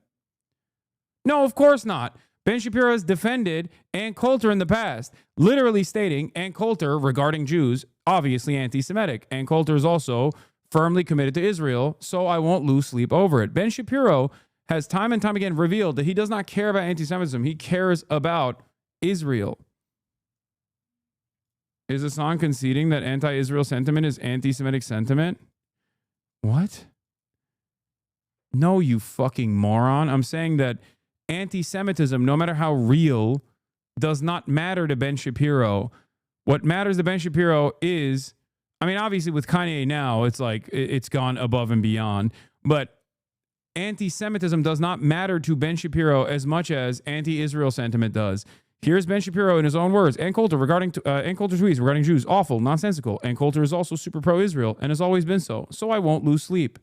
No, of course not. Ben Shapiro has defended Ann Coulter in the past, literally stating Ann Coulter regarding Jews, obviously anti-Semitic. Ann Coulter is also firmly committed to Israel, so I won't lose sleep over it. Ben Shapiro has time and time again revealed that he does not care about anti-Semitism. He cares about Israel. Is Hasan conceding that anti-Israel sentiment is anti-Semitic sentiment? What? No, you fucking moron. I'm saying that anti-Semitism, no matter how real, does not matter to Ben Shapiro. What matters to Ben Shapiro is, I mean, obviously with Kanye now, it's like it's gone above and beyond. But anti-Semitism does not matter to Ben Shapiro as much as anti-Israel sentiment does. Here's Ben Shapiro in his own words. Ann Coulter tweets regarding Jews, awful, nonsensical. Ann Coulter is also super pro-Israel and has always been so. So I won't lose sleep.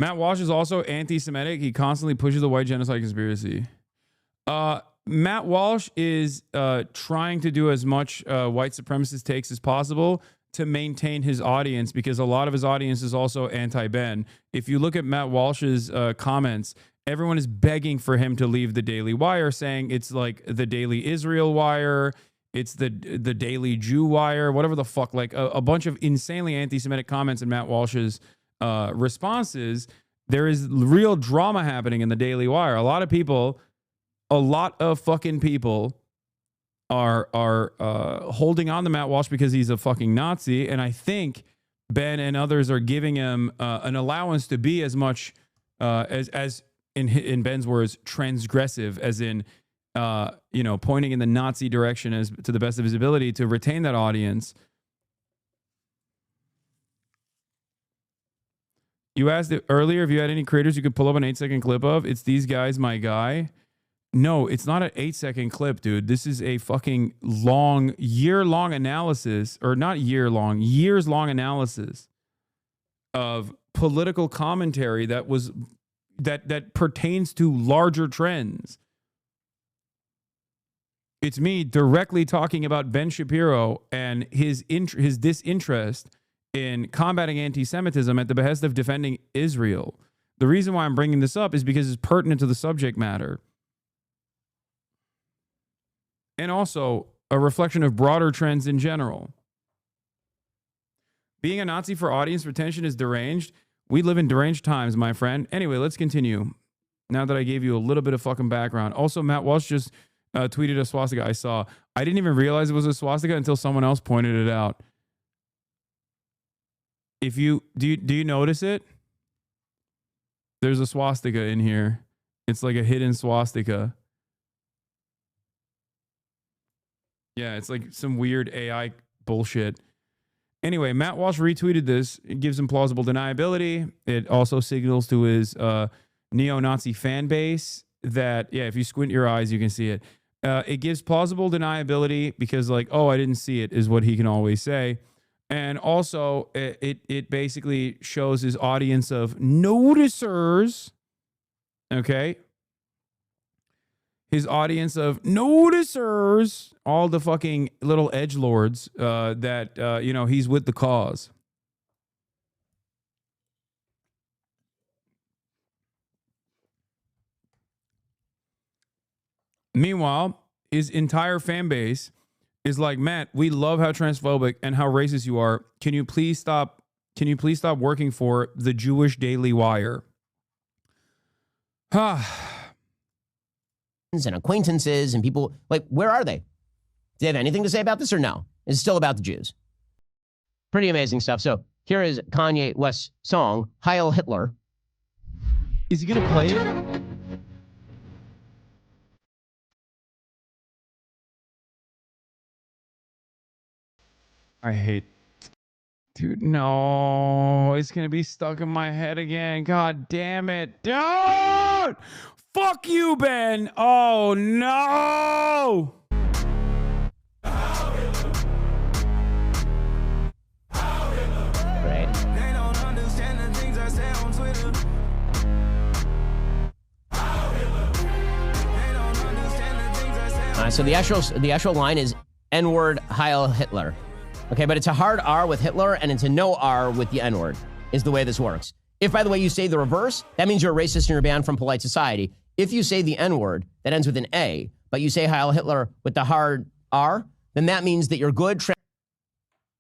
Matt Walsh is also anti-Semitic. He constantly pushes the white genocide conspiracy. Matt Walsh is trying to do as much white supremacist takes as possible to maintain his audience, because a lot of his audience is also anti-Ben. If you look at Matt Walsh's comments, everyone is begging for him to leave the Daily Wire, saying it's like the Daily Israel Wire. It's the Daily Jew Wire, whatever the fuck, like a bunch of insanely anti-Semitic comments in Matt Walsh's responses. There is real drama happening in the Daily Wire. A lot of fucking people are holding on to Matt Walsh because he's a fucking Nazi, and I think Ben and others are giving him an allowance to be as much as in Ben's words, transgressive, as in pointing in the Nazi direction as to the best of his ability to retain that audience. You asked earlier if you had any creators you could pull up an 8-second clip of. It's these guys, my guy. No, it's not an 8-second clip, dude. This is a fucking year-long analysis, or not year-long, years-long analysis of political commentary that pertains to larger trends. It's me directly talking about Ben Shapiro and his disinterest in combating anti-Semitism at the behest of defending Israel. The reason why I'm bringing this up is because it's pertinent to the subject matter. And also a reflection of broader trends in general. Being a Nazi for audience retention is deranged. We live in deranged times, my friend. Anyway, let's continue. Now that I gave you a little bit of fucking background. Also, Matt Walsh just tweeted a swastika I saw. I didn't even realize it was a swastika until someone else pointed it out. Do you notice it? There's a swastika in here. It's like a hidden swastika. Yeah, it's like some weird AI bullshit. Anyway, Matt Walsh retweeted this. It gives him plausible deniability. It also signals to his neo-Nazi fan base that, yeah, if you squint your eyes, you can see it. It gives plausible deniability because, like, oh, I didn't see it, is what he can always say. And also, it basically shows his audience of noticers, okay? His audience of noticers, all the fucking little edgelords that, he's with the cause. Meanwhile, his entire fan base is like, Matt, we love how transphobic and how racist you are. Can you please stop working for the Jewish Daily Wire? And acquaintances and people, like, where are they? Do they have anything to say about this or no? It's still about the Jews. Pretty amazing stuff. So here is Kanye West's song, Heil Hitler. Is he going to play it? I hate... Dude, no. It's going to be stuck in my head again. God damn it. Dude! Fuck you, Ben! Oh, no! Right. So the actual line is N-word Heil Hitler. Okay, but it's a hard R with Hitler and it's a no R with the N-word, is the way this works. If, by the way, you say the reverse, that means you're a racist and you're banned from polite society. If you say the N-word that ends with an A, but you say Heil Hitler with the hard R, then that means that you're good.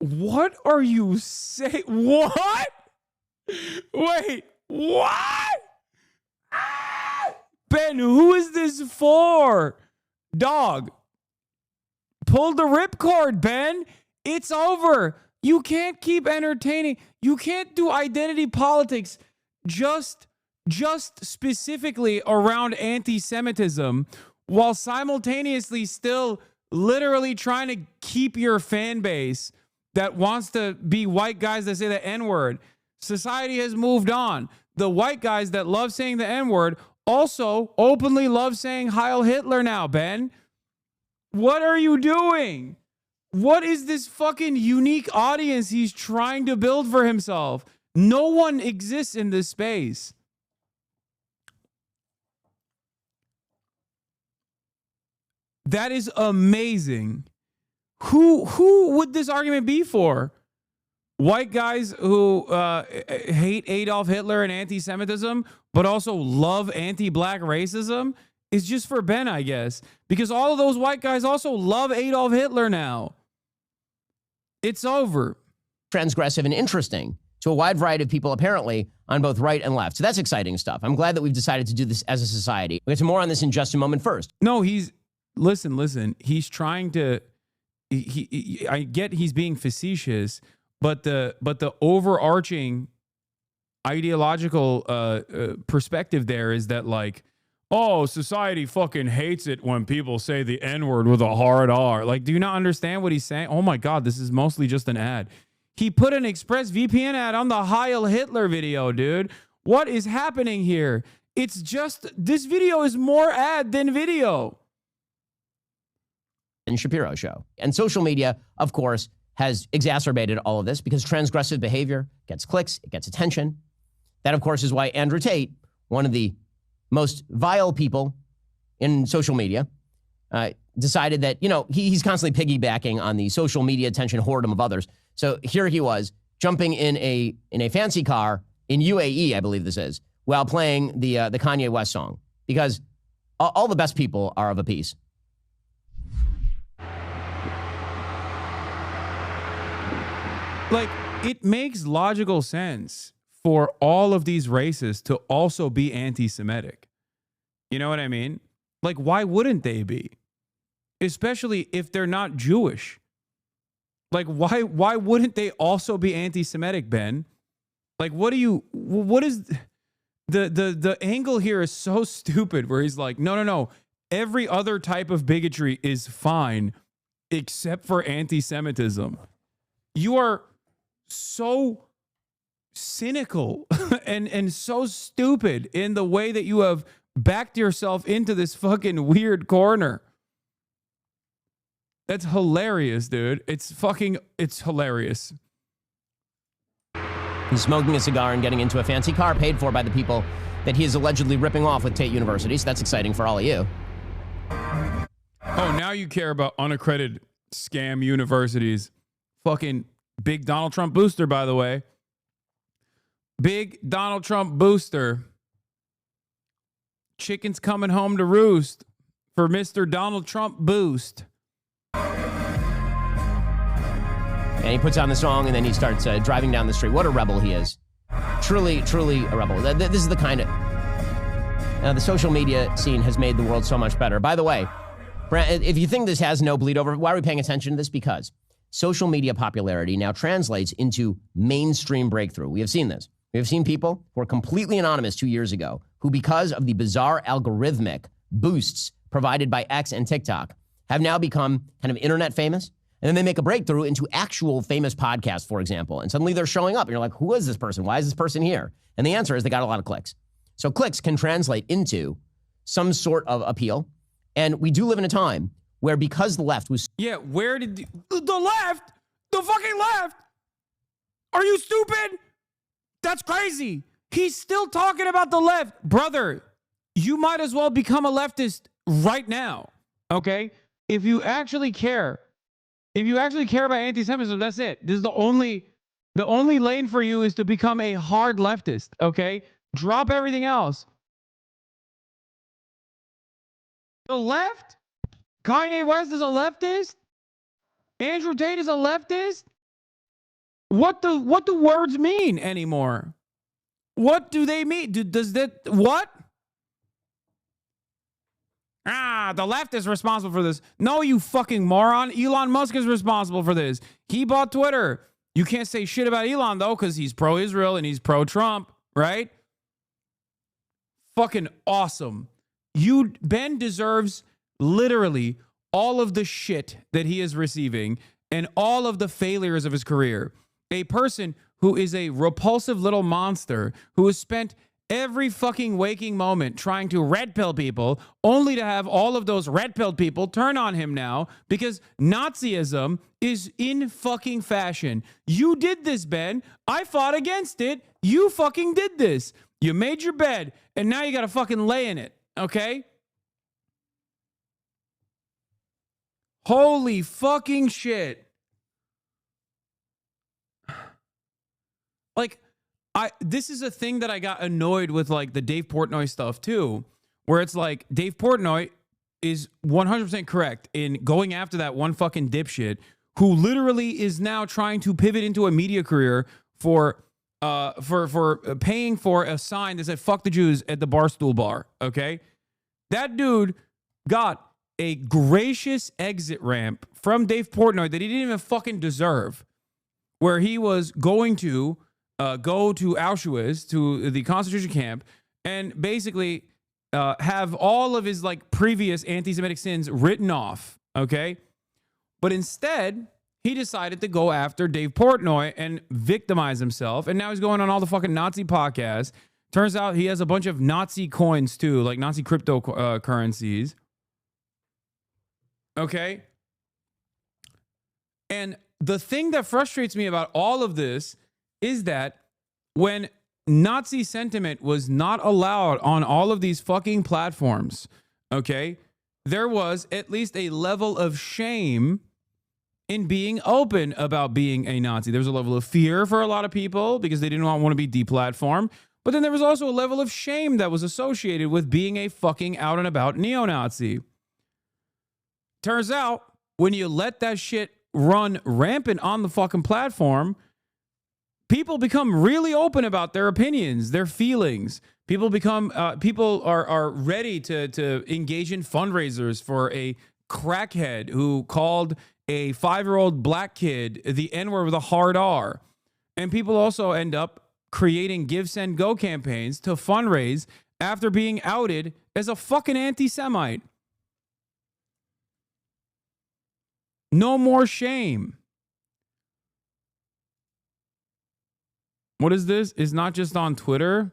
What are you saying? What? Wait, what? Ben, who is this for? Dog, pull the ripcord, Ben. It's over. You can't keep entertaining. You can't do identity politics just specifically around anti-Semitism while simultaneously still literally trying to keep your fan base that wants to be white guys that say the N-word. Society has moved on. The white guys that love saying the N-word also openly love saying Heil Hitler now, Ben. What are you doing? What is this fucking unique audience he's trying to build for himself? No one exists in this space. That is amazing. Who would this argument be for? White guys who hate Adolf Hitler and anti-Semitism, but also love anti-black racism? is just for Ben, I guess, because all of those white guys also love Adolf Hitler now. It's over. Transgressive and interesting to a wide variety of people, apparently, on both right and left. So that's exciting stuff. I'm glad that we've decided to do this as a society. We'll get to more on this in just a moment. First. No, listen. He's trying to, I get he's being facetious, but the overarching ideological perspective there is that, like, oh, society fucking hates it when people say the N-word with a hard R. Like, do you not understand what he's saying? Oh my God, this is mostly just an ad. He put an ExpressVPN ad on the Heil Hitler video, dude. What is happening here? It's just, this video is more ad than video. And Shapiro show. And social media, of course, has exacerbated all of this because transgressive behavior gets clicks, it gets attention. That, of course, is why Andrew Tate, one of the most vile people in social media, decided that, you know, he's constantly piggybacking on the social media attention whoredom of others. So here he was jumping in a fancy car in UAE, I believe this is, while playing the Kanye West song, because all the best people are of a piece. Like, it makes logical sense for all of these races to also be anti-Semitic. You know what I mean? Like, why wouldn't they be? Especially if they're not Jewish. Like, why wouldn't they also be anti-Semitic, Ben? Like, what is the angle here is so stupid where he's like, no. Every other type of bigotry is fine except for anti-Semitism. You are so cynical and so stupid in the way that you have backed yourself into this fucking weird corner. That's hilarious, dude. It's hilarious. He's smoking a cigar and getting into a fancy car paid for by the people that he is allegedly ripping off with Tate University. So that's exciting for all of you. Oh, now you care about unaccredited scam universities. Fucking big Donald Trump booster, by the way. Big Donald Trump booster. Chicken's coming home to roost for Mr. Donald Trump boost. And he puts on the song and then he starts driving down the street. What a rebel he is. Truly, truly a rebel. This is the kind of... the social media scene has made the world so much better. By the way, if you think this has no bleed over, why are we paying attention to this? Because social media popularity now translates into mainstream breakthrough. We have seen this. We have seen people who were completely anonymous 2 years ago who, because of the bizarre algorithmic boosts provided by X and TikTok, have now become kind of internet famous. And then they make a breakthrough into actual famous podcasts, for example. And suddenly they're showing up. And you're like, who is this person? Why is this person here? And the answer is they got a lot of clicks. So clicks can translate into some sort of appeal. And we do live in a time where, because the left was... Yeah, where did... The left? The fucking left? Are you stupid? That's crazy. He's still talking about the left. Brother, you might as well become a leftist right now, okay? If you actually care about anti-Semitism, that's it. This is the only lane for you is to become a hard leftist, okay? Drop everything else. The left? Kanye West is a leftist? Andrew Tate is a leftist? What do words mean anymore? What do they mean? Does that what? The left is responsible for this. No, you fucking moron. Elon Musk is responsible for this. He bought Twitter. You can't say shit about Elon, though, because he's pro-Israel and he's pro-Trump, right? Fucking awesome. Ben deserves literally all of the shit that he is receiving and all of the failures of his career. A person who is a repulsive little monster who has spent every fucking waking moment trying to red pill people, only to have all of those red pilled people turn on him now because Nazism is in fucking fashion. You did this, Ben. I fought against it. You fucking did this. You made your bed, and now you gotta fucking lay in it, okay? Holy fucking shit. Like, this is a thing that I got annoyed with, like the Dave Portnoy stuff too, where it's like Dave Portnoy is 100% correct in going after that one fucking dipshit who literally is now trying to pivot into a media career for paying for a sign that said "fuck the Jews" at the Barstool bar. Okay, that dude got a gracious exit ramp from Dave Portnoy that he didn't even fucking deserve, where he was going to go to Auschwitz, to the concentration camp, and basically have all of his like previous anti-Semitic sins written off. Okay, but instead he decided to go after Dave Portnoy and victimize himself, and now he's going on all the fucking Nazi podcasts. Turns out he has a bunch of Nazi coins too, like Nazi cryptocurrencies. Okay. And the thing that frustrates me about all of this is that when Nazi sentiment was not allowed on all of these fucking platforms, okay, there was at least a level of shame in being open about being a Nazi. There was a level of fear for a lot of people because they didn't want to be deplatformed. But then there was also a level of shame that was associated with being a fucking out and about neo-Nazi. Turns out, when you let that shit run rampant on the fucking platform, people become really open about their opinions, their feelings. People are ready to engage in fundraisers for a crackhead who called a 5-year-old black kid the N-word with a hard R. And people also end up creating Give, Send, Go campaigns to fundraise after being outed as a fucking anti-Semite. No more shame. What is this? It's not just on Twitter.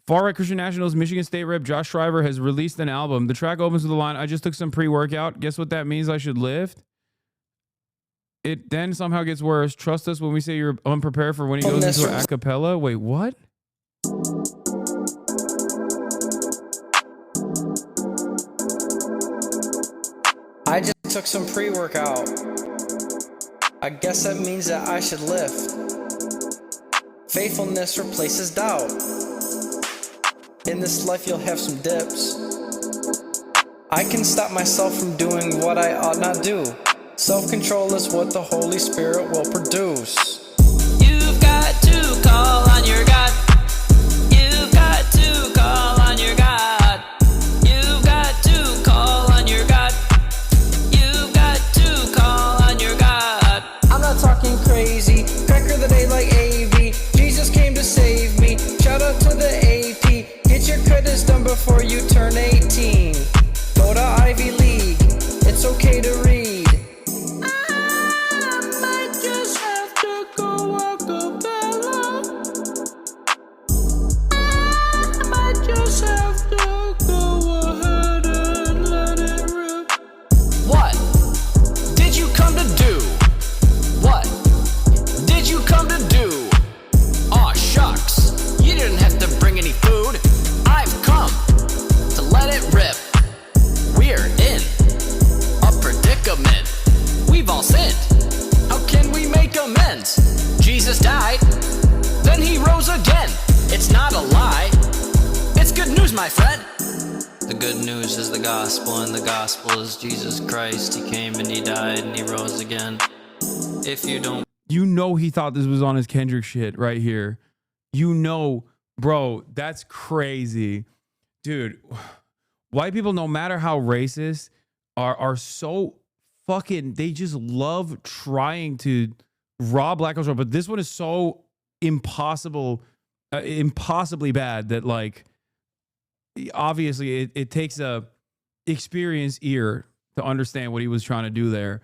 Far-right Christian Nationals Michigan State Rep Josh Shriver has released an album. The track opens with the line, "I just took some pre-workout. Guess what that means? I should lift." It then somehow gets worse. Trust us when we say you're unprepared for when he goes into a cappella. Wait, what? I just took some pre-workout. I guess that means that I should lift. Faithfulness replaces doubt. In this life you'll have some dips. I can stop myself from doing what I ought not do. Self-control is what the Holy Spirit will produce. You've got to call on your God. You've got to call on your God. You've got to call on your God. You've got to call on your God. I'm not talking crazy. Cracker the day like AV. Jesus came to save me. Shout out to the AP. Get your credits done before you turn 18. Go to Ivy League. It's okay to read. Jesus died, then he rose again. It's not a lie, it's good news, my friend. The good news is the gospel, and the gospel is Jesus Christ. He came and he died and he rose again. If you don't... You know he thought this was on his Kendrick shit right here. You know, bro, that's crazy. Dude, white people, no matter how racist, are so fucking... They just love trying to rob black culture, but this one is so impossibly bad that, like, obviously it takes a experienced ear to understand what he was trying to do there.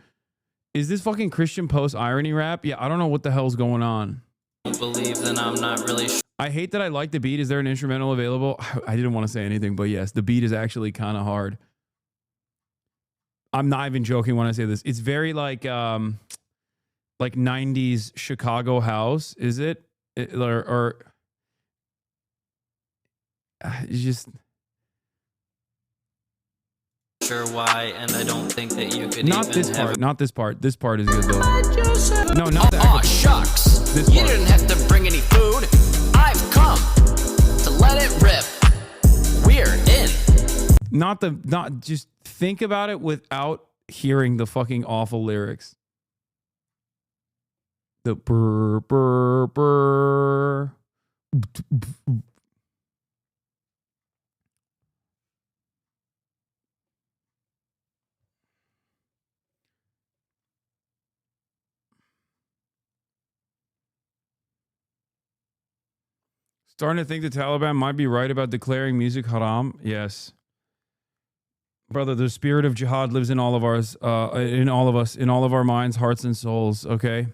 Is this fucking Christian post irony rap? Yeah, I don't know what the hell's going on. Believe, then I'm not really sure. I hate that I like the beat. Is there an instrumental available? I didn't want to say anything, but yes, the beat is actually kind of hard. I'm not even joking when I say this. It's very like 90s Chicago house, is it? Or it's just sure why, and I don't think that you could not even this have part. Not this part. This part is good though. No, not that. Aw, shucks. This You part. didn't have to bring any food. I've come to let it rip. We're in Not just think about it without hearing the fucking awful lyrics. The brr brr brr. Starting to think the Taliban might be right about declaring music haram. Yes. Brother, the spirit of jihad lives in all of ours, in all of us, in all of our minds, hearts, and souls, okay?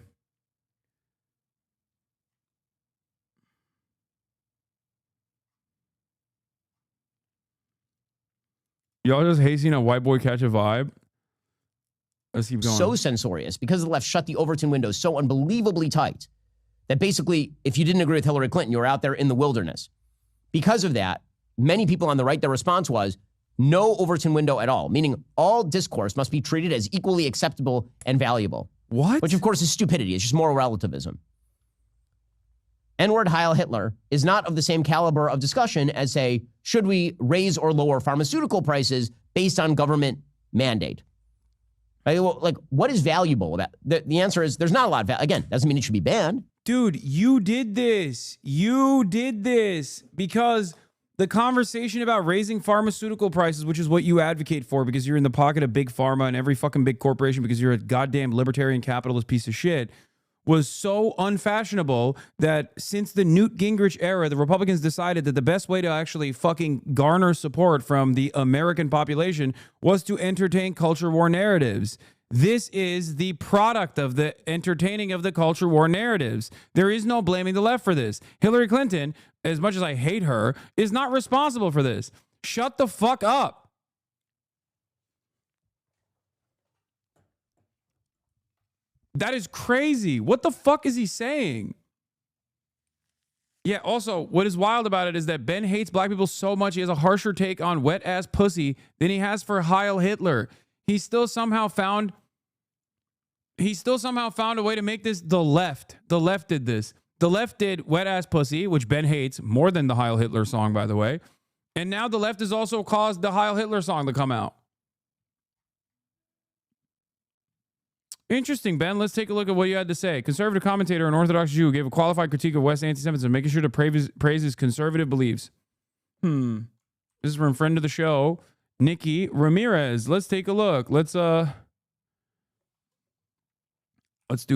Y'all just hating a white boy catch a vibe? Let's keep going. So censorious because the left shut the Overton window so unbelievably tight that basically, if you didn't agree with Hillary Clinton, you were out there in the wilderness. Because of that, many people on the right, their response was no Overton window at all, meaning all discourse must be treated as equally acceptable and valuable. What? Which, of course, is stupidity. It's just moral relativism. N-word Heil Hitler is not of the same caliber of discussion as, say, should we raise or lower pharmaceutical prices based on government mandate? Right? Well, like, what is valuable about the answer is there's not a lot of again, doesn't mean it should be banned. Dude, you did this. You did this because the conversation about raising pharmaceutical prices, which is what you advocate for because you're in the pocket of big pharma and every fucking big corporation because you're a goddamn libertarian capitalist piece of shit, was so unfashionable that since the Newt Gingrich era, the Republicans decided that the best way to actually fucking garner support from the American population was to entertain culture war narratives. This is the product of the entertaining of the culture war narratives. There is no blaming the left for this. Hillary Clinton, as much as I hate her, is not responsible for this. Shut the fuck up. That is crazy. What the fuck is he saying? Yeah, also, what is wild about it is that Ben hates black people so much he has a harsher take on wet-ass pussy than he has for Heil Hitler. He still somehow found a way to make this the left. The left did this. The left did Wet Ass Pussy, which Ben hates more than the Heil Hitler song, by the way. And now the left has also caused the Heil Hitler song to come out. Interesting, Ben. Let's take a look at what you had to say. Conservative commentator and Orthodox Jew gave a qualified critique of West anti-Semitism, making sure to praise his conservative beliefs. This is from friend of the show, Nikki Ramirez. Let's take a look. Let's do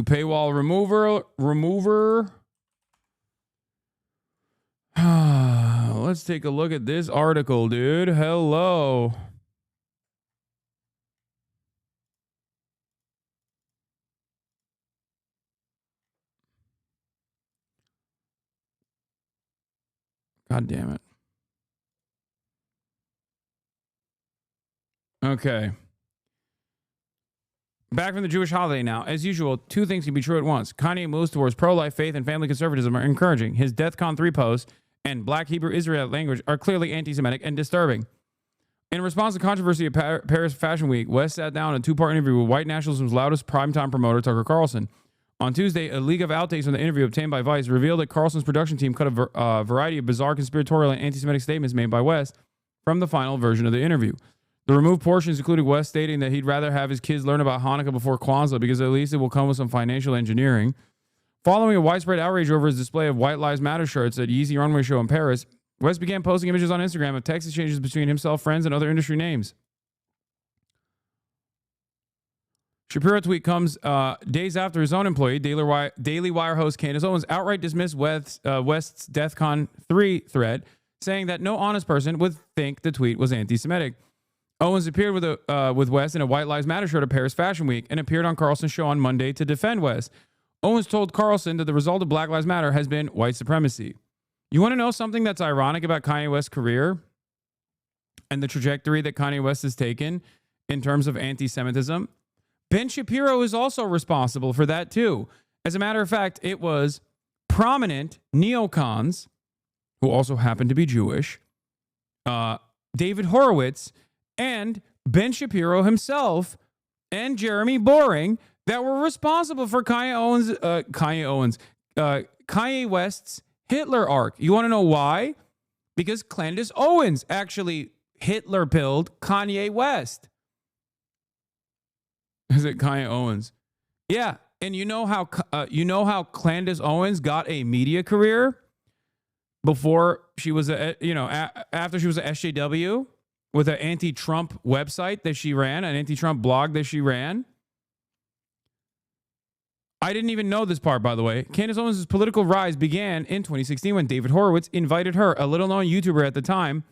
paywall remover. Let's take a look at this article, dude. Hello. God damn it. Okay. Back from the Jewish holiday now. As usual, two things can be true at once. Kanye moves towards pro-life faith and family conservatism are encouraging. His DEFCON 3 posts and Black Hebrew Israelite language are clearly anti-Semitic and disturbing. In response to controversy at Paris Fashion Week, West sat down in a two-part interview with white nationalism's loudest primetime promoter, Tucker Carlson. On Tuesday, a leak of outtakes from the interview obtained by Vice revealed that Carlson's production team cut a variety of bizarre conspiratorial and anti-Semitic statements made by West from the final version of the interview. The removed portions included West stating that he'd rather have his kids learn about Hanukkah before Kwanzaa because at least it will come with some financial engineering. Following a widespread outrage over his display of White Lives Matter shirts at Yeezy Runway Show in Paris, West began posting images on Instagram of text exchanges between himself, friends, and other industry names. Shapiro tweet comes days after his own employee, Daily Wire host Candace Owens, outright dismissed West's DEFCON 3 thread, saying that no honest person would think the tweet was anti-Semitic. Owens appeared with West in a White Lives Matter shirt at Paris Fashion Week and appeared on Carlson's show on Monday to defend West. Owens told Carlson that the result of Black Lives Matter has been white supremacy. You want to know something that's ironic about Kanye West's career and the trajectory that Kanye West has taken in terms of anti-Semitism? Ben Shapiro is also responsible for that too. As a matter of fact, it was prominent neocons, who also happen to be Jewish, David Horowitz, and Ben Shapiro himself, and Jeremy Boring, that were responsible for Kanye West's Hitler arc. You want to know why? Because Candace Owens actually Hitler pilled Kanye West. Is it Kanye Owens? Yeah. And you know how Candace Owens got a media career before she was after she was at SJW with an anti-Trump website that she ran, an anti-Trump blog that she ran. I didn't even know this part, by the way. Candace Owens' political rise began in 2016 when David Horowitz invited her, a little-known YouTuber at the time,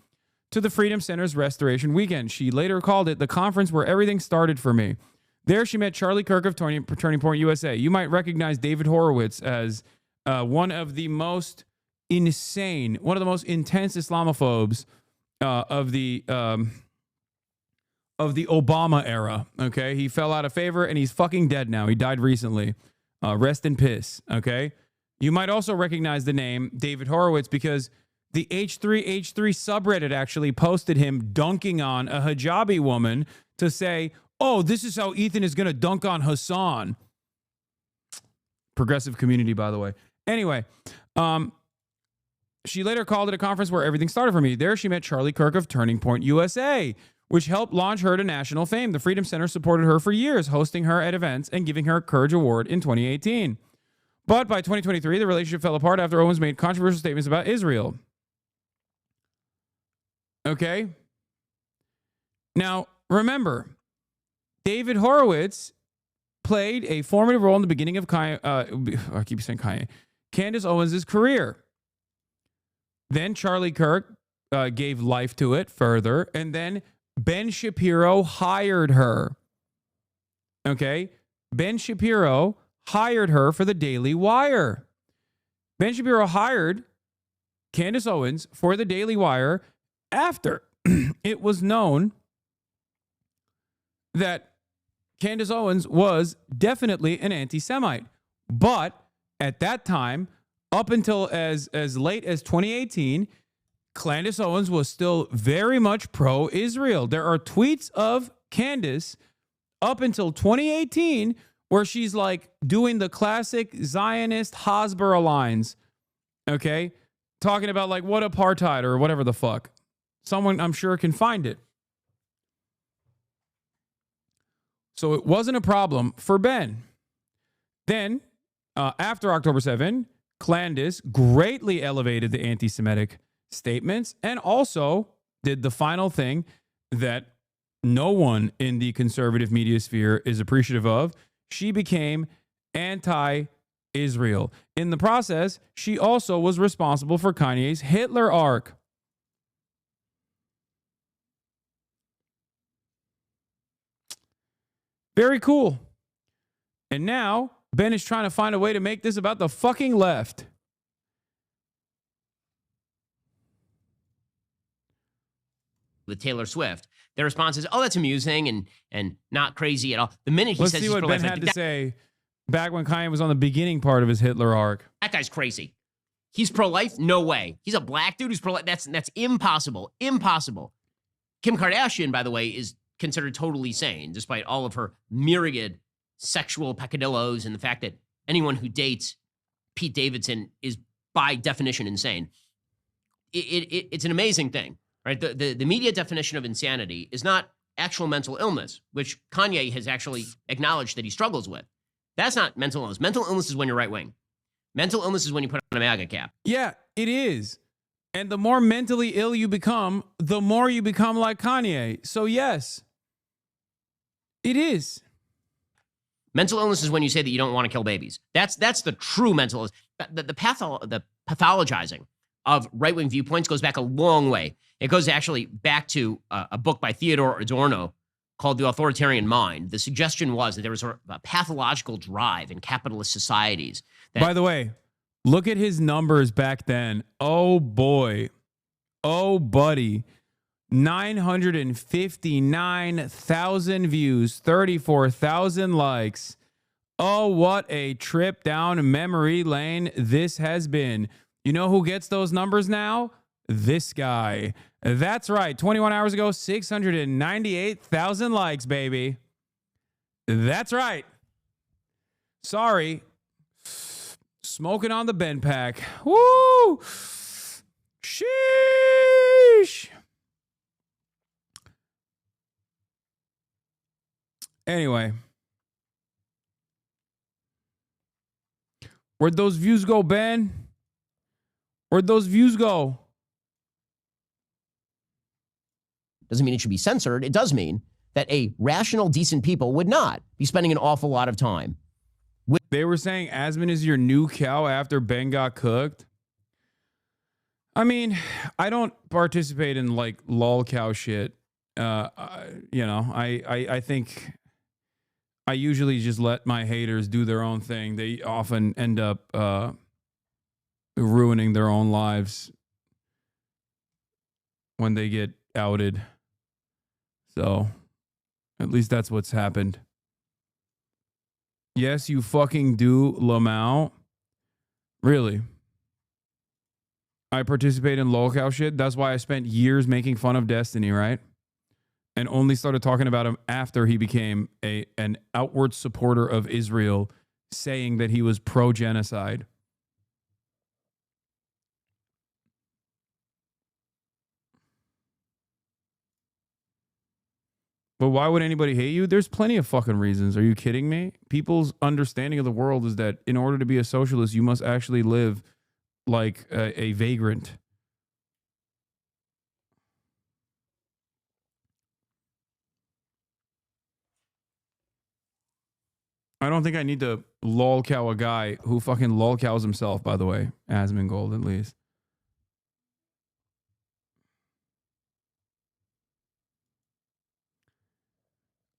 to the Freedom Center's Restoration Weekend. She later called it the conference where everything started for me. There she met Charlie Kirk of Turning Point USA. You might recognize David Horowitz as one of the most insane, one of the most intense Islamophobes of the Obama era. Okay, he fell out of favor and he's fucking dead now. He died recently. Rest in piss. Okay, you might also recognize the name David Horowitz because the H3H3 subreddit actually posted him dunking on a hijabi woman to say, "Oh, this is how Ethan is going to dunk on Hasan." Progressive community, by the way. Anyway, she later called it a conference where everything started for me. There she met Charlie Kirk of Turning Point USA, which helped launch her to national fame. The Freedom Center supported her for years, hosting her at events and giving her a Courage Award in 2018. But by 2023, the relationship fell apart after Owens made controversial statements about Israel. Okay? Now, remember, David Horowitz played a formative role in the beginning of I keep saying Candace Owens' career. Then Charlie Kirk gave life to it further, and then Ben Shapiro hired her. Okay? Ben Shapiro hired her for the Daily Wire. Ben Shapiro hired Candace Owens for the Daily Wire after it was known that Candace Owens was definitely an anti-Semite. But at that time, up until as late as 2018, Candace Owens was still very much pro-Israel. There are tweets of Candace up until 2018 where she's like doing the classic Zionist Hasbara lines, okay? Talking about like what apartheid or whatever the fuck. Someone I'm sure can find it. So it wasn't a problem for Ben. Then, after October 7, Candace greatly elevated the anti-Semitic statements and also did the final thing that no one in the conservative media sphere is appreciative of. She became anti-Israel. In the process, she also was responsible for Kanye's Hitler arc. Very cool. And now Ben is trying to find a way to make this about the fucking left. With Taylor Swift, their response is, "Oh, that's amusing and not crazy at all." The minute he Let's says see he's what Ben pro-life, had to say back when Kanye was on the beginning part of his Hitler arc. That guy's crazy. He's pro-life? No way. He's a black dude who's pro-life. That's impossible. Impossible. Kim Kardashian, by the way, is considered totally sane, despite all of her myriad sexual peccadillos and the fact that anyone who dates Pete Davidson is by definition insane. It's an amazing thing, right? The media definition of insanity is not actual mental illness, which Kanye has actually acknowledged that he struggles with. That's not mental illness. Mental illness is when you're right wing. Mental illness is when you put on a MAGA cap. Yeah, it is. And the more mentally ill you become, the more you become like Kanye. So yes, it is. Mental illness is when you say that you don't want to kill babies. That's the true mental illness. The pathologizing of right-wing viewpoints goes back a long way. It goes actually back to a book by Theodore Adorno called The Authoritarian Mind. The suggestion was that there was a pathological drive in capitalist societies. By the way, look at his numbers back then. Oh, boy. Oh, buddy. 959,000 views, 34,000 likes. Oh, what a trip down memory lane this has been. You know who gets those numbers now? This guy. That's right. 21 hours ago, 698,000 likes, baby. That's right. Sorry. Smoking on the Ben pack. Woo! Sheesh. Anyway. Where'd those views go, Ben? Where'd those views go? Doesn't mean it should be censored. It does mean that a rational, decent people would not be spending an awful lot of time. They were saying Asman is your new cow after Ben got cooked. I mean, I don't participate in like lol cow shit. I think I usually just let my haters do their own thing. They often end up ruining their own lives when they get outed. So, at least that's what's happened. Yes, you fucking do, Lamau. Really? I participate in lolcow shit. That's why I spent years making fun of Destiny, right? And only started talking about him after he became an outward supporter of Israel, saying that he was pro-genocide. But why would anybody hate you? There's plenty of fucking reasons. Are you kidding me? People's understanding of the world is that in order to be a socialist, you must actually live like a vagrant. I don't think I need to lolcow a guy who fucking lolcows himself, by the way. Asmongold, at least.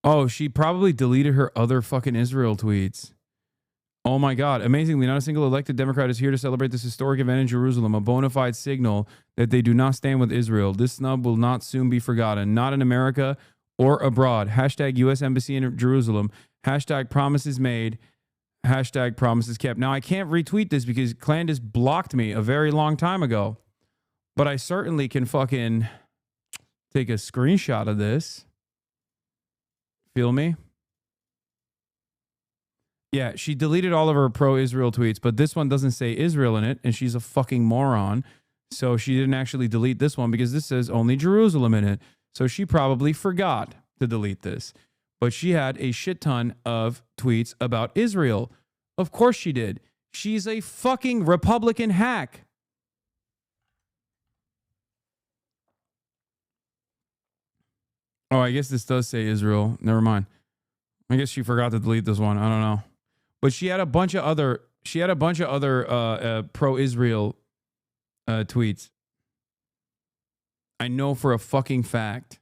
Oh, she probably deleted her other fucking Israel tweets. Oh my God. Amazingly, not a single elected Democrat is here to celebrate this historic event in Jerusalem, a bona fide signal that they do not stand with Israel. This snub will not soon be forgotten, not in America or abroad. Hashtag U.S. Embassy in Jerusalem. Hashtag promises made. Hashtag promises kept. Now, I can't retweet this because Clandis blocked me a very long time ago, but I certainly can fucking take a screenshot of this. Feel me? Yeah, she deleted all of her pro-Israel tweets, but this one doesn't say Israel in it, and she's a fucking moron. So she didn't actually delete this one because this says only Jerusalem in it. So she probably forgot to delete this. But she had a shit ton of tweets about Israel. Of course she did. She's a fucking Republican hack. Oh, I guess this does say Israel. Never mind. I guess she forgot to delete this one. I don't know. But she had a bunch of other pro-Israel tweets. I know for a fucking fact.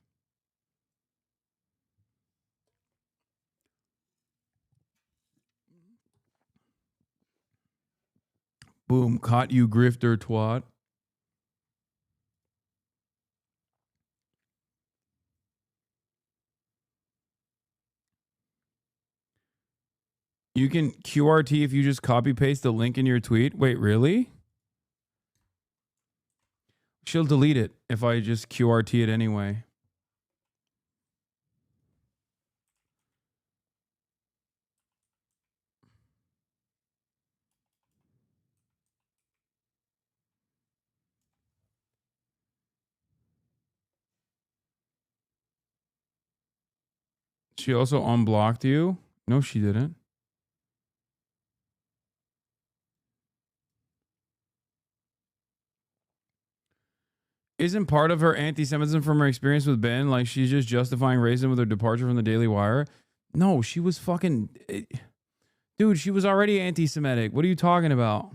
Boom, caught you grifter twat. You can QRT if you just copy paste the link in your tweet. Wait, really? She'll delete it if I just QRT it anyway. She also unblocked you? No, she didn't. Isn't part of her anti-Semitism from her experience with Ben like she's just justifying racism with her departure from the Daily Wire? No, she was fucking... Dude, she was already anti-Semitic. What are you talking about?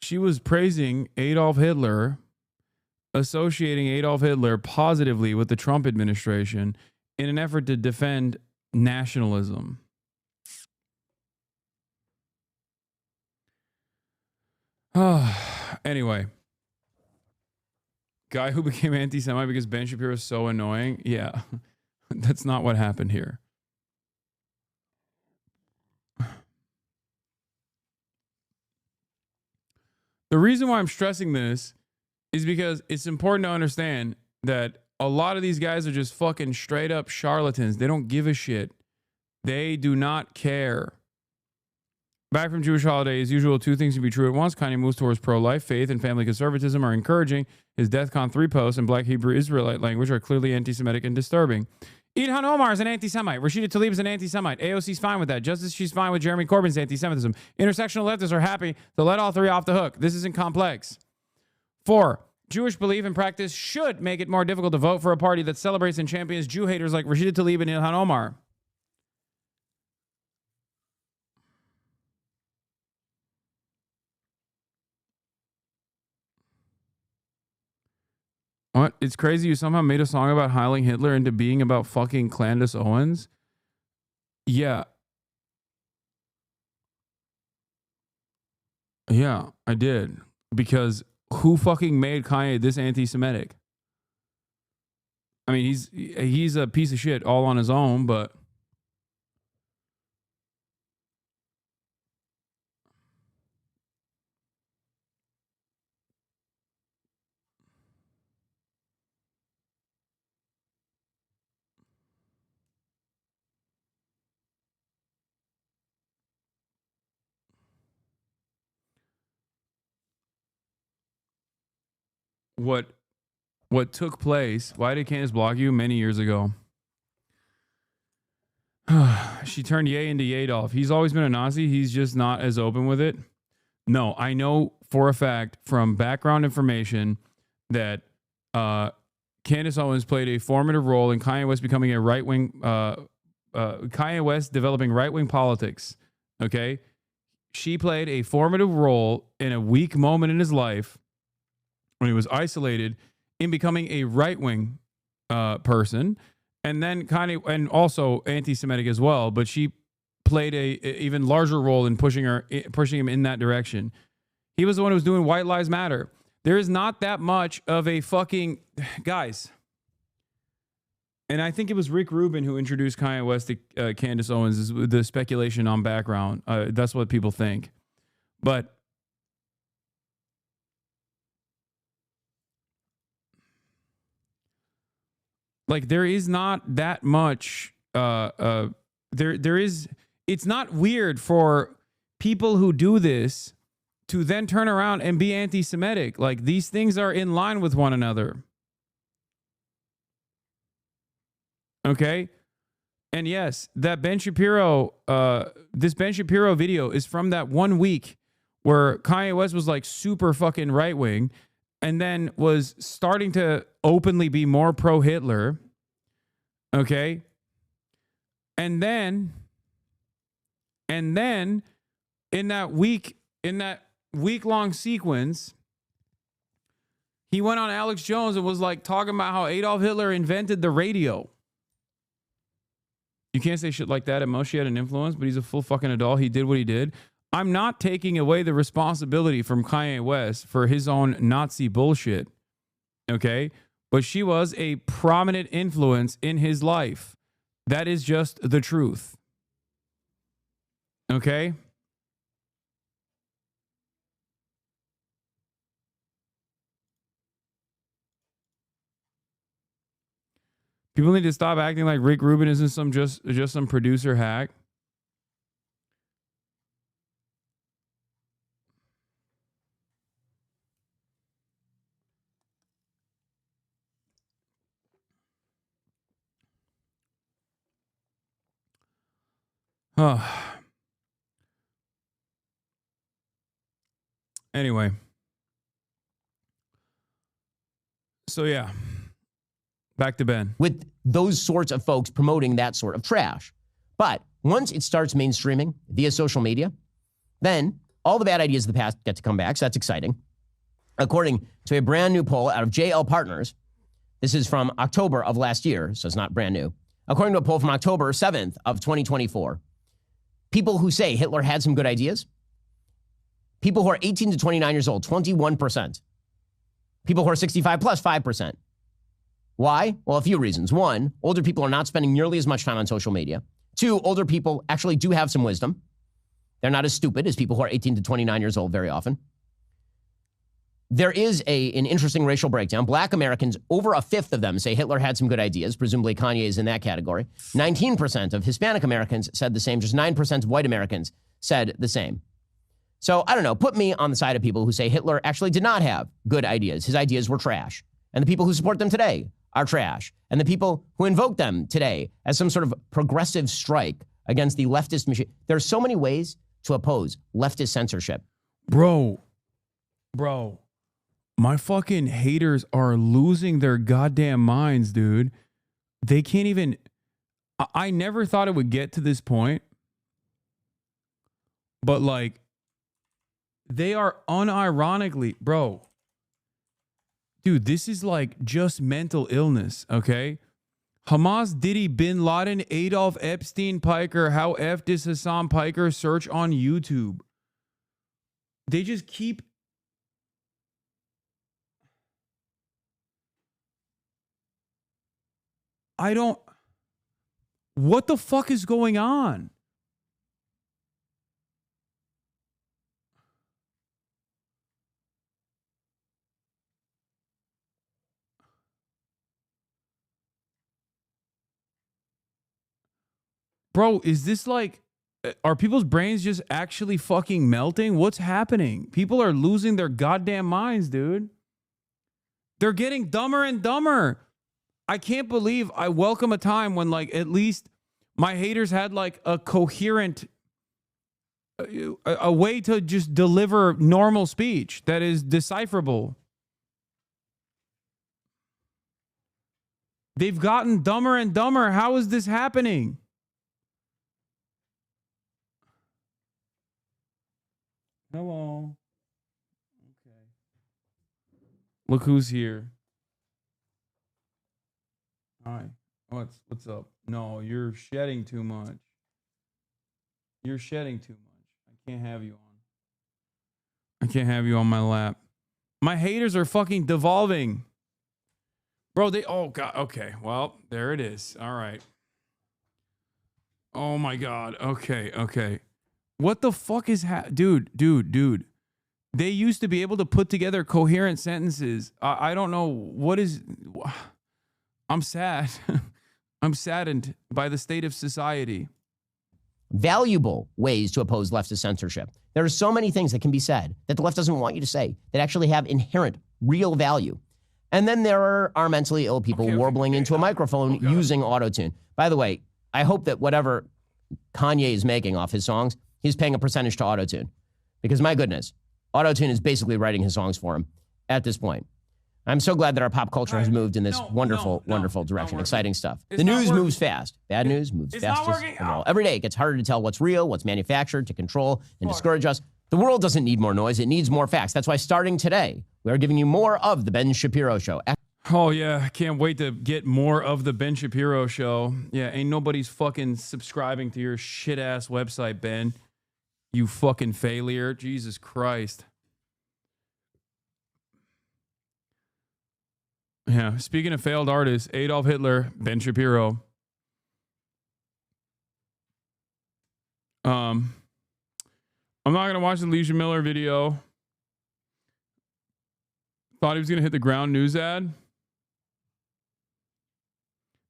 She was praising Adolf Hitler, associating Adolf Hitler positively with the Trump administration in an effort to defend nationalism. Anyway. Guy who became anti-Semite because Ben Shapiro is so annoying. Yeah, that's not what happened here. The reason why I'm stressing this is because it's important to understand that a lot of these guys are just fucking straight up charlatans. They don't give a shit. They do not care. Back from Jewish holiday, as usual, two things can be true at once. Kanye moves towards pro-life. Faith and family conservatism are encouraging. His DEFCON 3 posts and Black Hebrew Israelite language are clearly anti-Semitic and disturbing. Ilhan Omar is an anti-Semite. Rashida Tlaib is an anti-Semite. AOC's fine with that. Just as she's fine with Jeremy Corbyn's anti-Semitism. Intersectional leftists are happy to let all three off the hook. This isn't complex. 4. Jewish belief and practice should make it more difficult to vote for a party that celebrates and champions Jew haters like Rashida Tlaib and Ilhan Omar. What? It's crazy you somehow made a song about Heiling Hitler into being about fucking Candace Owens? Yeah. Yeah, I did. Because who fucking made Kanye this anti-Semitic? I mean, he's a piece of shit all on his own, but what took place, why did Candace block you many years ago? She turned Ye into Yadolf. He's always been a Nazi. He's just not as open with it. No, I know for a fact from background information that Candace Owens played a formative role in Kanye West becoming a right-wing, Kanye West developing right-wing politics. Okay? She played a formative role in a weak moment in his life when he was isolated in becoming a right-wing person, and then and also anti-Semitic as well. But she played a even larger role in pushing him in that direction. He was the one who was doing White Lives Matter. There is not that much of a fucking guys. And I think it was Rick Rubin who introduced Kanye West to Candace Owens. Is the speculation on background. That's what people think, but. Like, there is not that much, there is, it's not weird for people who do this to then turn around and be anti-Semitic. Like, these things are in line with one another. Okay? And yes, that Ben Shapiro, this Ben Shapiro video is from that 1 week where Kanye West was like super fucking right-wing and then was starting to openly be more pro-Hitler. Okay? And then in that week-long sequence, he went on Alex Jones and was like talking about how Adolf Hitler invented the radio. You can't say shit like that. At most, she had an influence, but he's a full fucking adult. He did what he did. I'm not taking away the responsibility from Kanye West for his own Nazi bullshit, okay? But she was a prominent influence in his life. That is just the truth, okay? People need to stop acting like Rick Rubin isn't just some producer hack. Anyway. So yeah. Back to Ben. With those sorts of folks promoting that sort of trash. But once it starts mainstreaming via social media, then all the bad ideas of the past get to come back. So that's exciting. According to a brand new poll out of JL Partners, this is from October of last year, so it's not brand new. According to a poll from October 7th of 2024, people who say Hitler had some good ideas, people who are 18 to 29 years old, 21%. People who are 65 plus, 5%. Why? Well, a few reasons. One, older people are not spending nearly as much time on social media. Two, older people actually do have some wisdom. They're not as stupid as people who are 18 to 29 years old very often. there is an interesting racial breakdown. Black Americans, over a fifth of them say Hitler had some good ideas. Presumably Kanye is in that category. 19% of Hispanic Americans said the same. Just 9% of white Americans said the same. So I don't know, put me on the side of people who say Hitler actually did not have good ideas. His ideas were trash. And the people who support them today are trash. And the people who invoke them today as some sort of progressive strike against the leftist machine. There are so many ways to oppose leftist censorship. Bro, my fucking haters are losing their goddamn minds, dude. They can't even... I never thought it would get to this point. But like, they are unironically... Bro, dude, this is like just mental illness, okay? Hamas, Diddy, Bin Laden, Adolf Epstein, Piker, how F is Hasan Piker, search on YouTube. They just keep... I don't... What the fuck is going on? Bro, is this like... Are people's brains just actually fucking melting? What's happening? People are losing their goddamn minds, dude. They're getting dumber and dumber. I can't believe I welcome a time when, like, at least my haters had, like, a coherent, a way to just deliver normal speech that is decipherable. They've gotten dumber and dumber. How is this happening? Hello. Okay. Look who's here. Hi. What's up? No, you're shedding too much. You're shedding too much. I can't have you on. I can't have you on my lap. My haters are fucking devolving. Bro, oh God. Okay. Well, there it is. All right. Oh my God. Okay. What the fuck is dude. They used to be able to put together coherent sentences. I don't know what is... I'm sad. I'm saddened by the state of society. Valuable ways to oppose leftist censorship. There are so many things that can be said that the left doesn't want you to say that actually have inherent, real value. And then there are mentally ill people warbling into a microphone using autotune. By the way, I hope that whatever Kanye is making off his songs, he's paying a percentage to autotune. Because my goodness, autotune is basically writing his songs for him at this point. I'm so glad that our pop culture has moved in this wonderful direction. Exciting stuff. The news moves fast. Bad news moves fastest of all. Every day it gets harder to tell what's real, what's manufactured, to control and discourage us. The world doesn't need more noise. It needs more facts. That's why starting today, we are giving you more of the Ben Shapiro Show. Oh, yeah. I can't wait to get more of the Ben Shapiro Show. Yeah, ain't nobody's fucking subscribing to your shit-ass website, Ben. You fucking failure. Jesus Christ. Yeah, speaking of failed artists, Adolf Hitler, Ben Shapiro. I'm not going to watch the Leisha Miller video. Thought he was going to hit the ground news ad.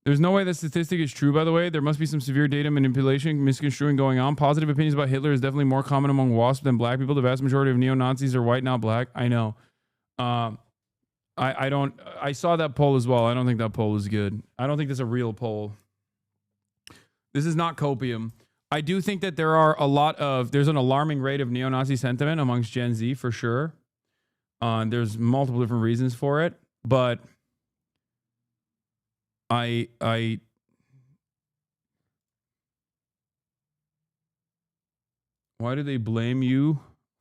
There's no way that statistic is true, by the way. There must be some severe data manipulation, misconstruing going on. Positive opinions about Hitler is definitely more common among WASP than black people. The vast majority of neo-Nazis are white, not black. I know. I saw that poll as well. I don't think that poll is good. I don't think that's a real poll. This is not copium. I do think that there's an alarming rate of neo-Nazi sentiment amongst Gen Z for sure. There's multiple different reasons for it, but why do they blame you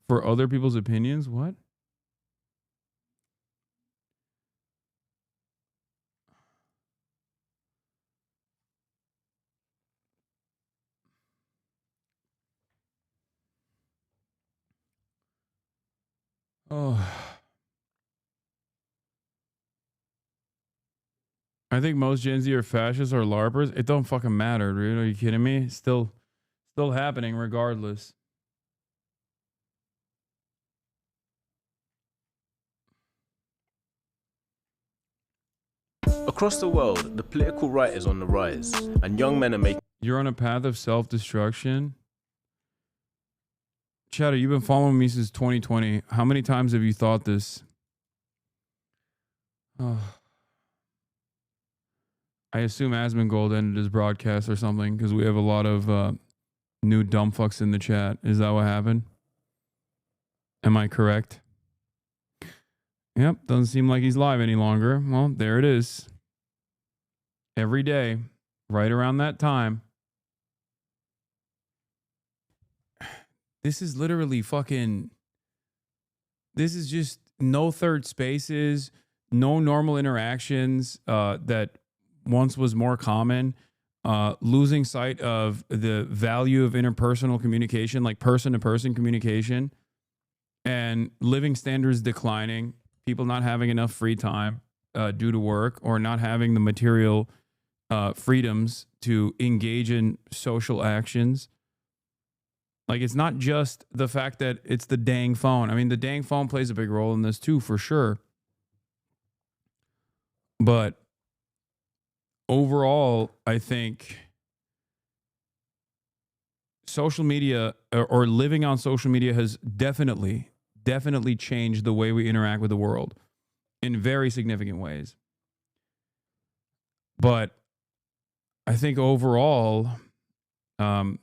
for other people's opinions? What? Oh, I think most Gen Z are fascists or LARPers. It don't fucking matter, dude. Are you kidding me? It's still happening regardless. Across the world, the political right is on the rise, and young men are making... You're on a path of self-destruction? Chatter, you've been following me since 2020. How many times have you thought this? Oh. I assume Asmongold ended his broadcast or something because we have a lot of new dumb fucks in the chat. Is that what happened? Am I correct? Yep, doesn't seem like he's live any longer. Well, there it is. Every day, right around that time. This is literally fucking... This is just no third spaces, no normal interactions that once was more common, losing sight of the value of interpersonal communication, like person-to-person communication, and living standards declining, people not having enough free time due to work or not having the material freedoms to engage in social actions. Like, it's not just the fact that it's the dang phone. I mean, the dang phone plays a big role in this too, for sure. But overall, I think social media or living on social media has definitely changed the way we interact with the world in very significant ways. But I think overall, internet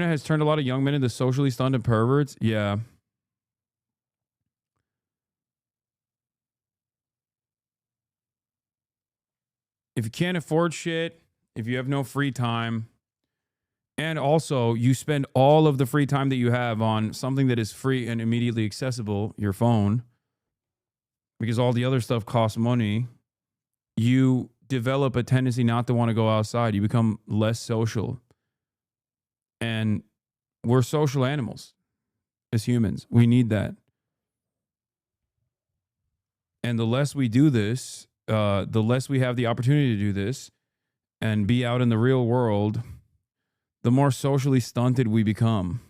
has turned a lot of young men into socially stunted perverts. Yeah. If you can't afford shit, if you have no free time, and also you spend all of the free time that you have on something that is free and immediately accessible, your phone, because all the other stuff costs money, you develop a tendency not to want to go outside. You become less social. And we're social animals as humans. We need that. And the less we do this, the less we have the opportunity to do this and be out in the real world, the more socially stunted we become.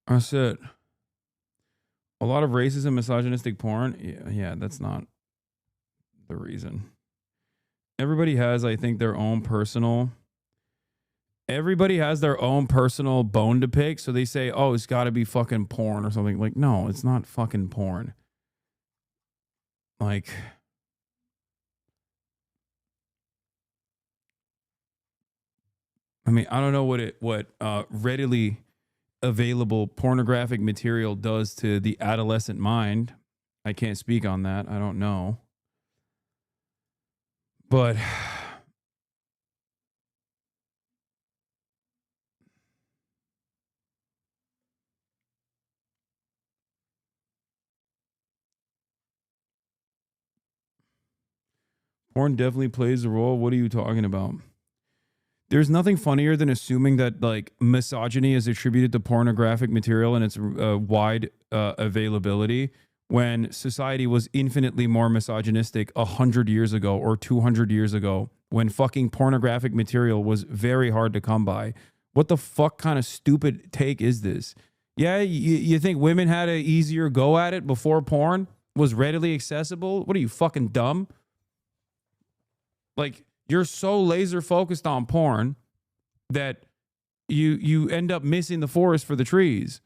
That's it. A lot of racist and misogynistic porn. Yeah, that's not the reason. Everybody has, I think, their own personal... Everybody has their own personal bone to pick. So they say, oh, it's got to be fucking porn or something. Like, no, it's not fucking porn. Like... I mean, I don't know what readily available pornographic material does to the adolescent mind. I can't speak on that. I don't know. But porn definitely plays a role. What are you talking about? There's nothing funnier than assuming that like misogyny is attributed to pornographic material and its wide availability when society was infinitely more misogynistic 100 years ago or 200 years ago when fucking pornographic material was very hard to come by. What the fuck kind of stupid take is this? Yeah, you think women had an easier go at it before porn was readily accessible? What are you, fucking dumb? Like, you're so laser focused on porn that you end up missing the forest for the trees.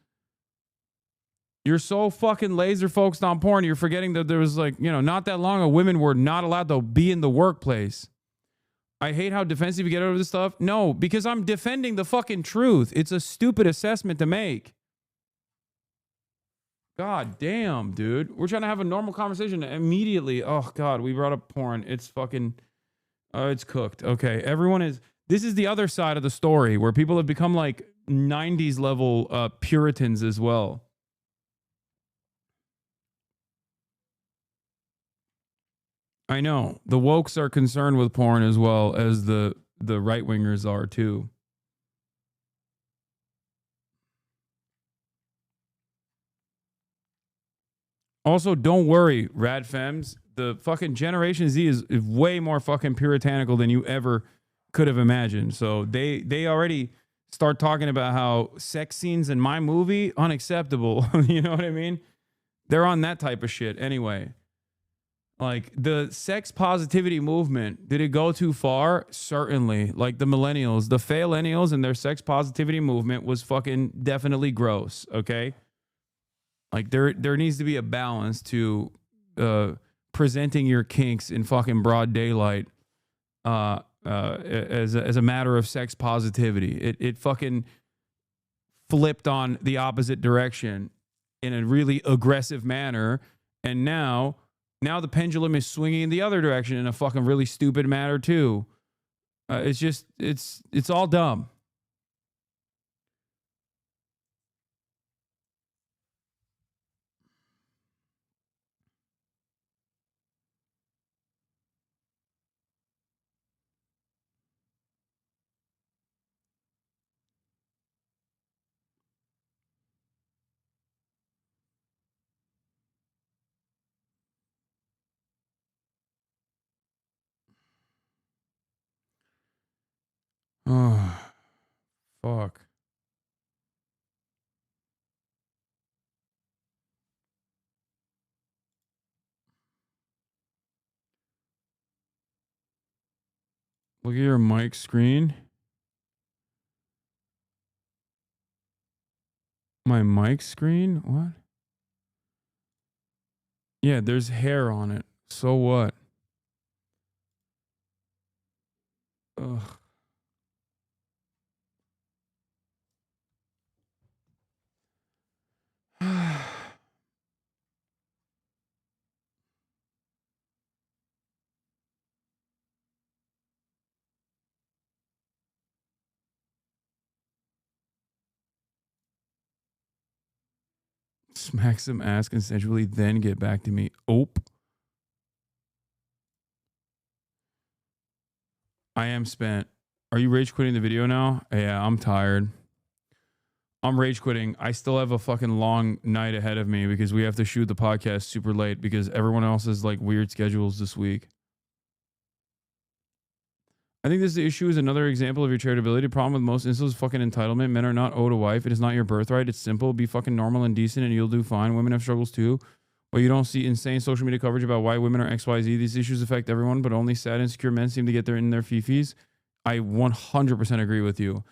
You're so fucking laser focused on porn, you're forgetting that there was like, not that long ago, women were not allowed to be in the workplace. I hate how defensive you get over this stuff. No, because I'm defending the fucking truth. It's a stupid assessment to make. God damn, dude. We're trying to have a normal conversation immediately. Oh, God, we brought up porn. It's fucking... it's cooked. Okay, this is the other side of the story where people have become like 90s level Puritans as well. I know. The wokes are concerned with porn as well as the right-wingers are too. Also, don't worry, rad femmes. The fucking Generation Z is way more fucking puritanical than you ever could have imagined. So they already start talking about how sex scenes in my movie unacceptable. You know what I mean? They're on that type of shit anyway. Like the sex positivity movement, did it go too far? Certainly. Like the millennials, the faillennials and their sex positivity movement was fucking definitely gross, okay? Like there needs to be a balance to presenting your kinks in fucking broad daylight as a matter of sex positivity. It fucking flipped on the opposite direction in a really aggressive manner, and now the pendulum is swinging in the other direction in a fucking really stupid manner too. It's just it's all dumb. Oh, fuck. Look at your mic screen. My mic screen? What? Yeah, there's hair on it. So what? Ugh. Smack some ass consensually, then get back to me. Ope. I am spent. Are you rage quitting the video now? Yeah, I'm tired. I'm rage quitting. I still have a fucking long night ahead of me because we have to shoot the podcast super late because everyone else has like weird schedules this week. I think this issue is another example of your charitability. Problem with most incels is fucking entitlement. Men are not owed a wife. It is not your birthright. It's simple. Be fucking normal and decent and you'll do fine. Women have struggles too. But you don't see insane social media coverage about why women are XYZ. These issues affect everyone, but only sad, insecure men seem to get in their fifis. I 100% agree with you.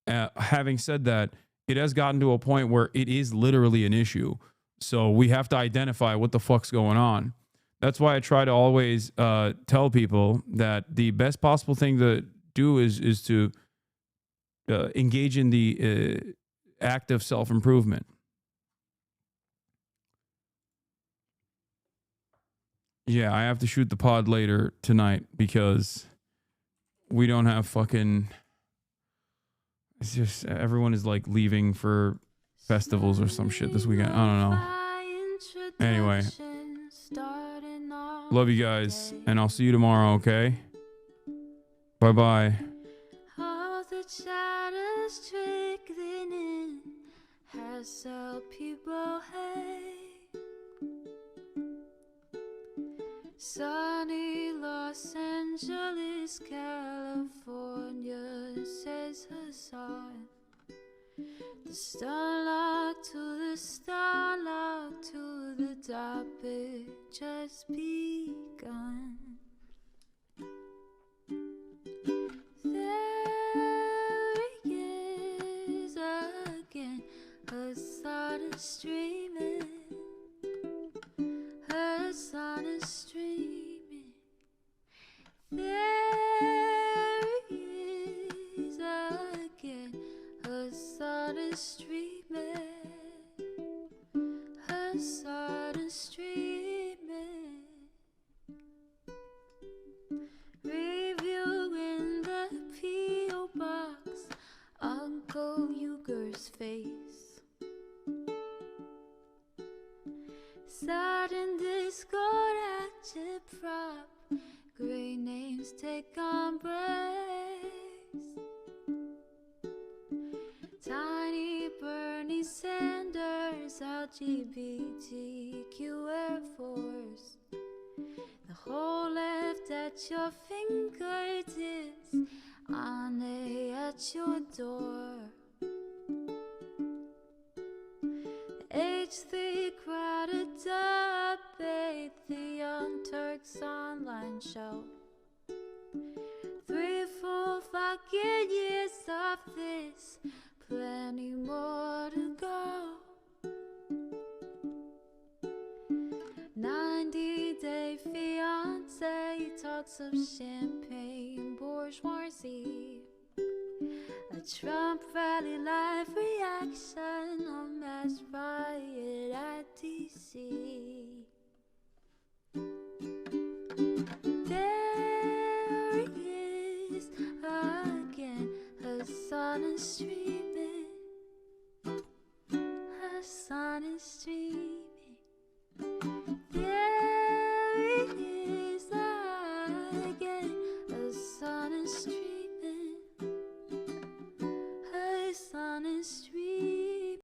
Having said that, it has gotten to a point where it is literally an issue. So we have to identify what the fuck's going on. That's why I try to always tell people that the best possible thing to do is to engage in the act of self-improvement. Yeah, I have to shoot the pod later tonight because we don't have fucking... It's just everyone is like leaving for festivals or some shit this weekend. I don't know. Anyway, love you guys, and I'll see you tomorrow, okay? Bye-bye. All the shadows trickling in has helped people hate. Sunny Los Angeles, California, says Hasan. The starlock to the starlock to the topic just begun. There he is again, Hasan is streaming. Hasan is streaming. There he is again. Hasan is streaming. Hasan is streaming. Review in the P.O. box. Uncle Uger's face. Sudden discord at your prop. Great names take embrace. Tiny Bernie Sanders, LGBTQ Air Force. The whole left at your fingertips. On a at your door. H3 crowded debate, the Young Turks online show. 3 full fucking years of this, plenty more to go. 90-day fiance talks of champagne bourgeoisie. A Trump rally live reaction on mass riot at DC. There he is again, Hasan is streaming. Hasan is streaming.